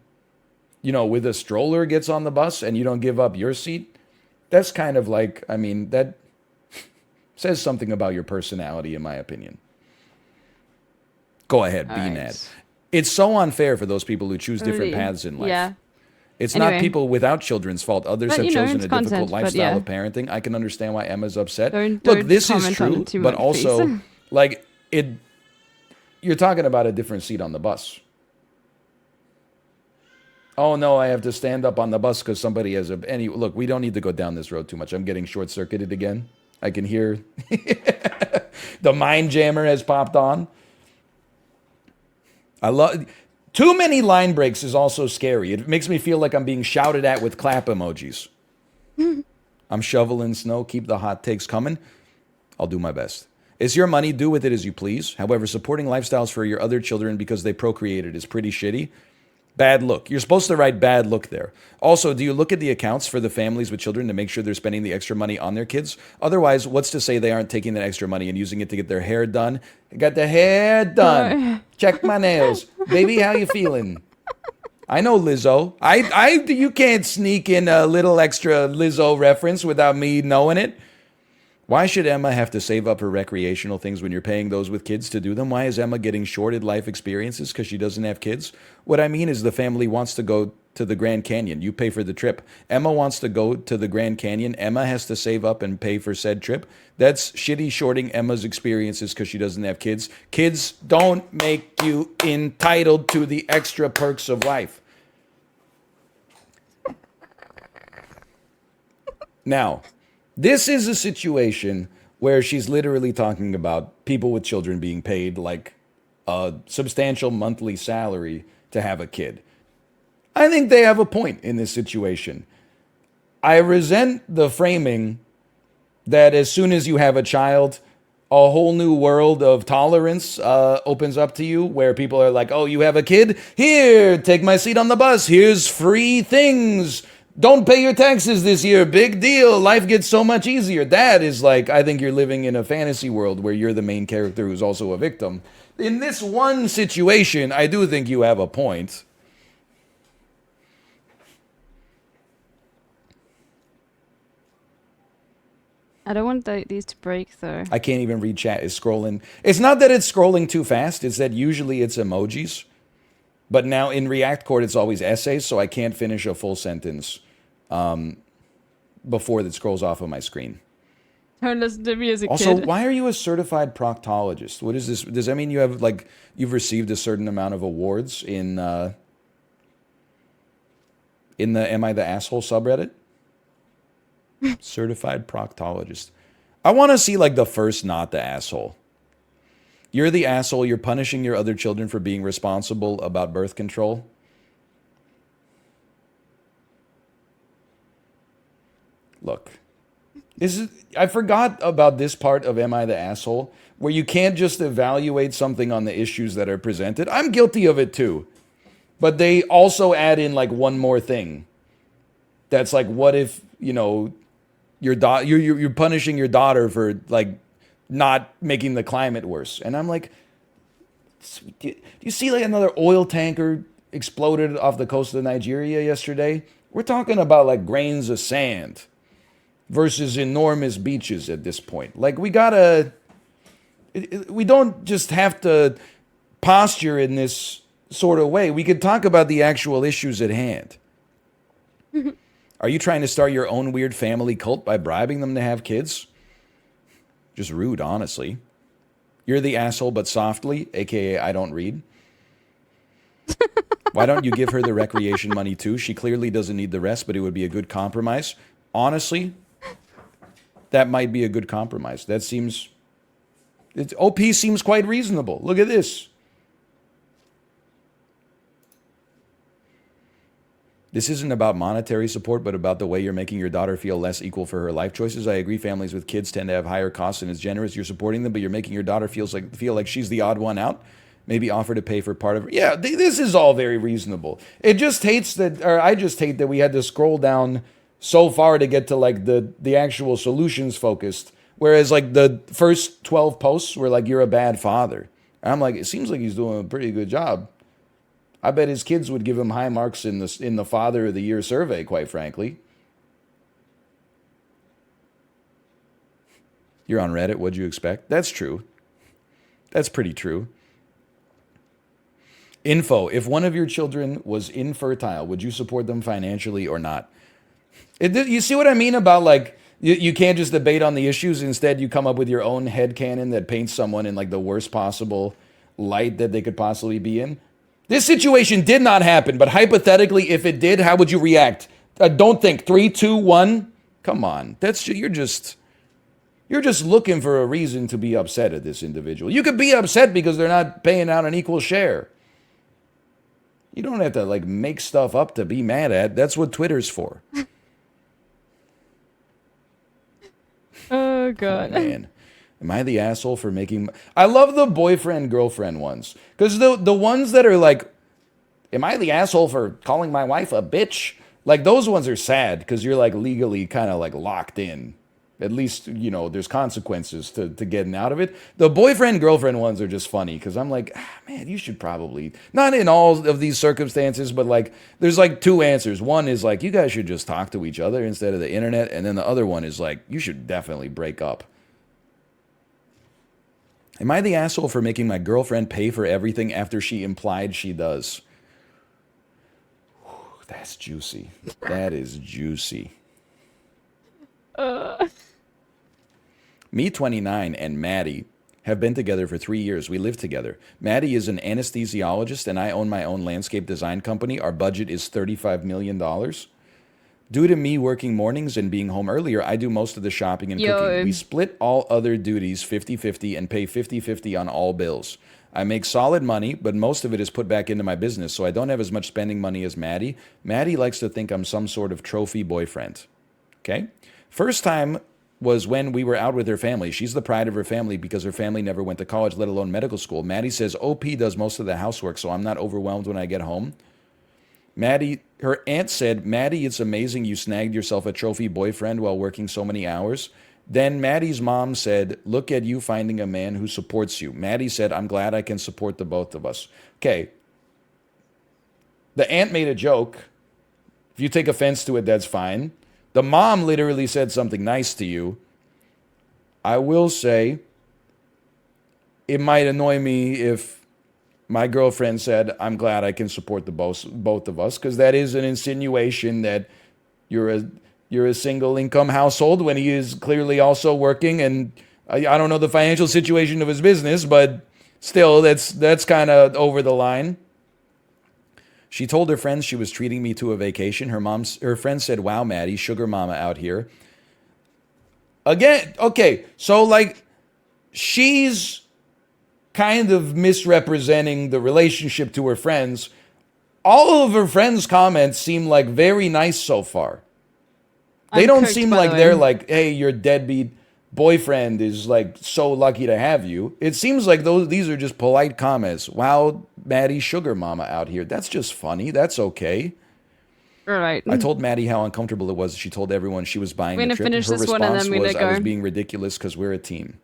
you know, with a stroller gets on the bus and you don't give up your seat, that's kind of like, I mean, that says something about your personality, in my opinion. Go ahead, be mad. It's so unfair for those people who choose different paths in life. Yeah. It's not people without children's fault. Others have chosen a difficult lifestyle of parenting. I can understand why Emma's upset. Look, this is true, but also, like, you're talking about a different seat on the bus. Oh no, I have to stand up on the bus because somebody has look, we don't need to go down this road too much. I'm getting short-circuited again. I can hear the mind jammer has popped on. Too many line breaks is also scary. It makes me feel like I'm being shouted at with clap emojis. I'm I'm shoveling snow. Keep the hot takes coming. I'll do my best. It's your money. Do with it as you please. However, supporting lifestyles for your other children because they procreated is pretty shitty. Bad look. You're supposed to write bad look there. Also, do you look at the accounts for the families with children to make sure they're spending the extra money on their kids? Otherwise, what's to say they aren't taking that extra money and using it to get their hair done? Got the hair done. Check my nails. Baby, how you feeling? I know Lizzo. You can't sneak in a little extra Lizzo reference without me knowing it. Why should Emma have to save up her recreational things when you're paying those with kids to do them? Why is Emma getting shorted life experiences because she doesn't have kids? What I mean is the family wants to go to the Grand Canyon. You pay for the trip. Emma wants to go to the Grand Canyon. Emma has to save up and pay for said trip. That's shitty shorting Emma's experiences because she doesn't have kids. Kids don't make you entitled to the extra perks of life. Now, this is a situation where she's literally talking about people with children being paid like a substantial monthly salary to have a kid. I think they have a point in this situation. I resent the framing that as soon as you have a child, a whole new world of tolerance opens up to you where people are like, oh, you have a kid? Here, take my seat on the bus. Here's free things. Don't pay your taxes this year. Big deal. Life gets so much easier. That is like, I think you're living in a fantasy world where you're the main character who's also a victim. In this one situation, I do think you have a point. I don't want these to break, though. I can't even read chat. It's scrolling. It's not that it's scrolling too fast. It's that usually it's emojis. But now in React Chord, it's always essays, so I can't finish a full sentence before it scrolls off of my screen. Don't listen to me as a kid. Also, why are you a certified proctologist? What is this? Does that mean you have you've received a certain amount of awards in the Am I the Asshole subreddit? Certified proctologist. I want to see like the first not the asshole. You're the asshole. You're punishing your other children for being responsible about birth control. Look, I forgot about this part of Am I the Asshole, where you can't just evaluate something on the issues that are presented. I'm guilty of it too. But they also add in like one more thing. That's like, what if, you're punishing your daughter for like not making the climate worse. And I'm like, do you see like another oil tanker exploded off the coast of Nigeria yesterday? We're talking about like grains of sand versus enormous beaches at this point. Like we don't just have to posture in this sort of way. We could talk about the actual issues at hand. Are you trying to start your own weird family cult by bribing them to have kids? Just rude, honestly. You're the asshole, but softly, aka I don't read. Why don't you give her the recreation money too? She clearly doesn't need the rest, but it would be a good compromise. Honestly, that might be a good compromise. OP seems quite reasonable. Look at this. This isn't about monetary support, but about the way you're making your daughter feel less equal for her life choices. I agree families with kids tend to have higher costs and it's generous. You're supporting them, but you're making your daughter feel like she's the odd one out. Maybe offer to pay for part of it. Yeah, this is all very reasonable. I just hate that we had to scroll down so far to get to like the actual solutions focused. Whereas like the first 12 posts were like, you're a bad father. And I'm like, it seems like he's doing a pretty good job. I bet his kids would give him high marks in the Father of the Year survey, quite frankly. You're on Reddit, what'd you expect? That's true. That's pretty true. Info, if one of your children was infertile, would you support them financially or not? You see what I mean about like, you can't just debate on the issues. Instead, you come up with your own headcanon that paints someone in like the worst possible light that they could possibly be in. This situation did not happen, but hypothetically, if it did, how would you react? Don't think. 3, 2, 1. Come on. You're just looking for a reason to be upset at this individual. You could be upset because they're not paying out an equal share. You don't have to like make stuff up to be mad at. That's what Twitter's for. god. Man. Am I the asshole for making... I love the boyfriend-girlfriend ones. Because the ones that are like, am I the asshole for calling my wife a bitch? Like, those ones are sad because you're, like, legally kind of, like, locked in. At least, you know, there's consequences to getting out of it. The boyfriend-girlfriend ones are just funny because I'm like, man, you should probably... Not in all of these circumstances, but, like, there's, like, two answers. One is, like, you guys should just talk to each other instead of the internet. And then the other one is, like, you should definitely break up. Am I the asshole for making my girlfriend pay for everything after she implied she does? Whew, that's juicy. That is juicy. Me, 29, and Maddie have been together for 3 years. We live together. Maddie is an anesthesiologist, and I own my own landscape design company. Our budget is $35 million. Due to me working mornings and being home earlier, I do most of the shopping and cooking. We split all other duties 50-50 and pay 50-50 on all bills. I make solid money, but most of it is put back into my business, so I don't have as much spending money as Maddie. Maddie likes to think I'm some sort of trophy boyfriend. Okay? First time was when we were out with her family. She's the pride of her family because her family never went to college, let alone medical school. Maddie says OP does most of the housework, so I'm not overwhelmed when I get home. Maddie, her aunt said, Maddie, it's amazing you snagged yourself a trophy boyfriend while working so many hours. Then Maddie's mom said, look at you finding a man who supports you. Maddie said, I'm glad I can support the both of us. Okay. The aunt made a joke. If you take offense to it, that's fine. The mom literally said something nice to you. I will say, it might annoy me if my girlfriend said, I'm glad I can support the both of us, because that is an insinuation that you're a single income household when he is clearly also working, and I don't know the financial situation of his business, but still, that's kind of over the line. She told her friends she was treating me to a vacation. Her friend said, wow, Maddie, sugar mama out here. Again, okay, so like, she's kind of misrepresenting the relationship to her friends. All of her friends' comments seem like very nice so far. They don't seem like they're like, hey, your deadbeat boyfriend is like so lucky to have you. It seems like these are just polite comments. Wow, Maddie, sugar mama out here. That's just funny. That's okay. All right. I told Maddie how uncomfortable it was. She told everyone she was buying the trip. Her finish this response one and then was, go. I was being ridiculous because we're a team.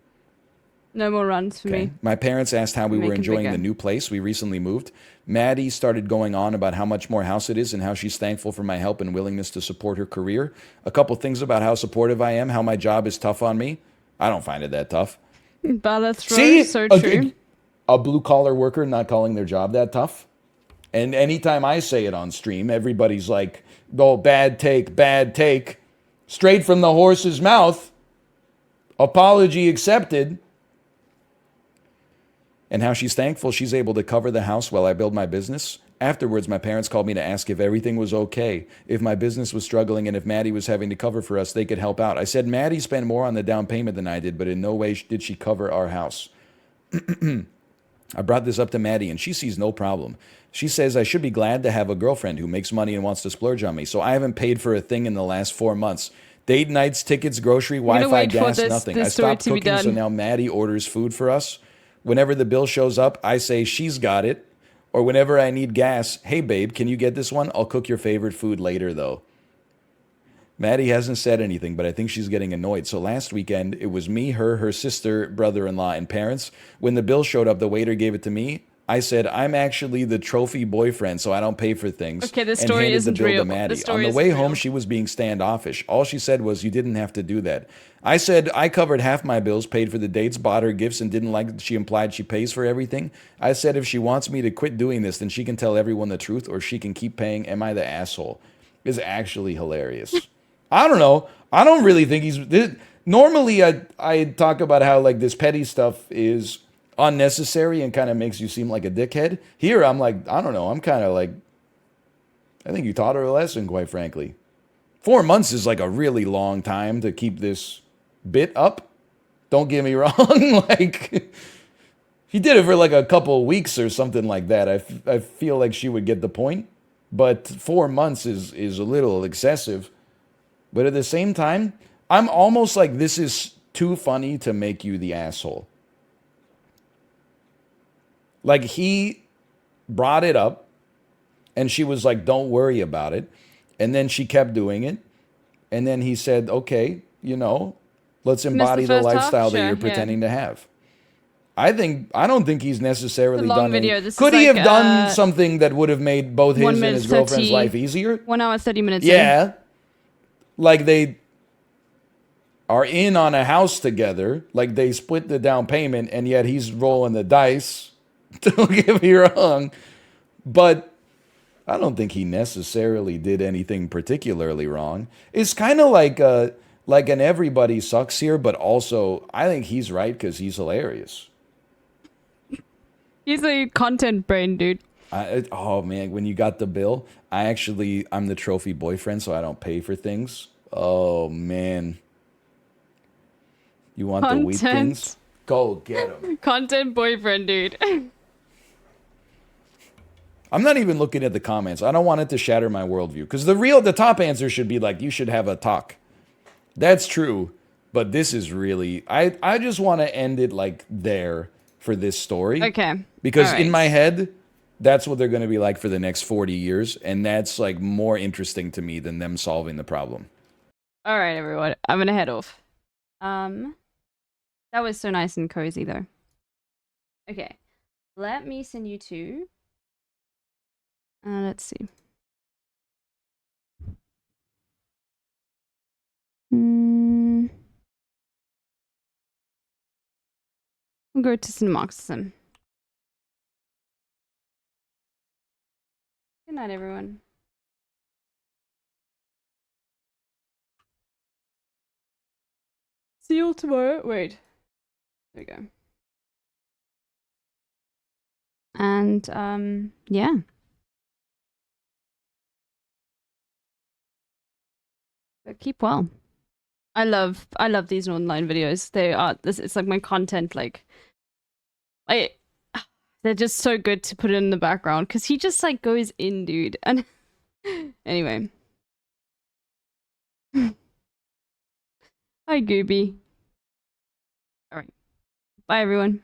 No more runs for me. My parents asked how we were enjoying the new place. We recently moved. Maddie started going on about how much more house it is and how she's thankful for my help and willingness to support her career. A couple things about how supportive I am, how my job is tough on me. I don't find it that tough. See? So true. A blue-collar worker not calling their job that tough. And anytime I say it on stream, everybody's like, oh, bad take. Straight from the horse's mouth. Apology accepted. And how she's thankful she's able to cover the house while I build my business. Afterwards, my parents called me to ask if everything was okay, if my business was struggling, and if Maddie was having to cover for us, they could help out. I said Maddie spent more on the down payment than I did, but in no way did she cover our house. I brought this up to Maddie, and she sees no problem. She says I should be glad to have a girlfriend who makes money and wants to splurge on me, so I haven't paid for a thing in the last 4 months. Date nights, tickets, grocery, Wi-Fi, gas, nothing. I stopped cooking, so now Maddie orders food for us. Whenever the bill shows up, I say she's got it. Or whenever I need gas, hey babe, can you get this one? I'll cook your favorite food later though. Maddie hasn't said anything, but I think she's getting annoyed. So last weekend, it was me, her sister, brother-in-law, and parents. When the bill showed up, the waiter gave it to me. I said, I'm actually the trophy boyfriend, so I don't pay for things. Okay, this story isn't real. To Maddie. On the way home, she was being standoffish. All she said was, you didn't have to do that. I said, I covered half my bills, paid for the dates, bought her gifts, and didn't like that she implied she pays for everything. I said, if she wants me to quit doing this, then she can tell everyone the truth, or she can keep paying. Am I the asshole? It's actually hilarious. I don't know. I don't really think he's... Normally, I talk about how like this petty stuff is unnecessary and kind of makes you seem like a dickhead. Here, I'm like, I don't know. I'm kind of like, I think you taught her a lesson, quite frankly. 4 months is like a really long time to keep this bit up. Don't get me wrong. Like, he did it for like a couple of weeks or something like that. I feel like she would get the point. But 4 months is a little excessive. But at the same time, I'm almost like this is too funny to make you the asshole. Like, he brought it up, and she was like, don't worry about it. And then she kept doing it. And then he said, okay, you know, let's embody the lifestyle that you're pretending to have. I don't think he's necessarily done it. Could he have done something that would have made both his and his girlfriend's life easier? 1 hour, 30 minutes. Yeah. Like, they are in on a house together. Like, they split the down payment, and yet he's rolling the dice. Don't get me wrong. But I don't think he necessarily did anything particularly wrong. It's kind of like an everybody sucks here, but also I think he's right because he's hilarious. He's a content brain, dude. Oh man, when you got the bill, I'm the trophy boyfriend, so I don't pay for things. Oh man. You want the wheat things? Go get them. Content boyfriend, dude. I'm not even looking at the comments. I don't want it to shatter my worldview. Because the top answer should be like, you should have a talk. That's true. But this is really, I just want to end it like there for this story. Okay. Because in my head, that's what they're going to be like for the next 40 years. And that's like more interesting to me than them solving the problem. All right, everyone. I'm going to head off. That was so nice and cozy, though. Okay. Let me send you to... let's see. We'll go to St. Marxism. Good night, everyone. See you all tomorrow. Wait. There we go. And, yeah. But keep well. I love these online videos. It's like my content, like, they're just so good to put it in the background because he just like goes in, dude. And anyway. Hi, Gooby. All right. Bye, everyone.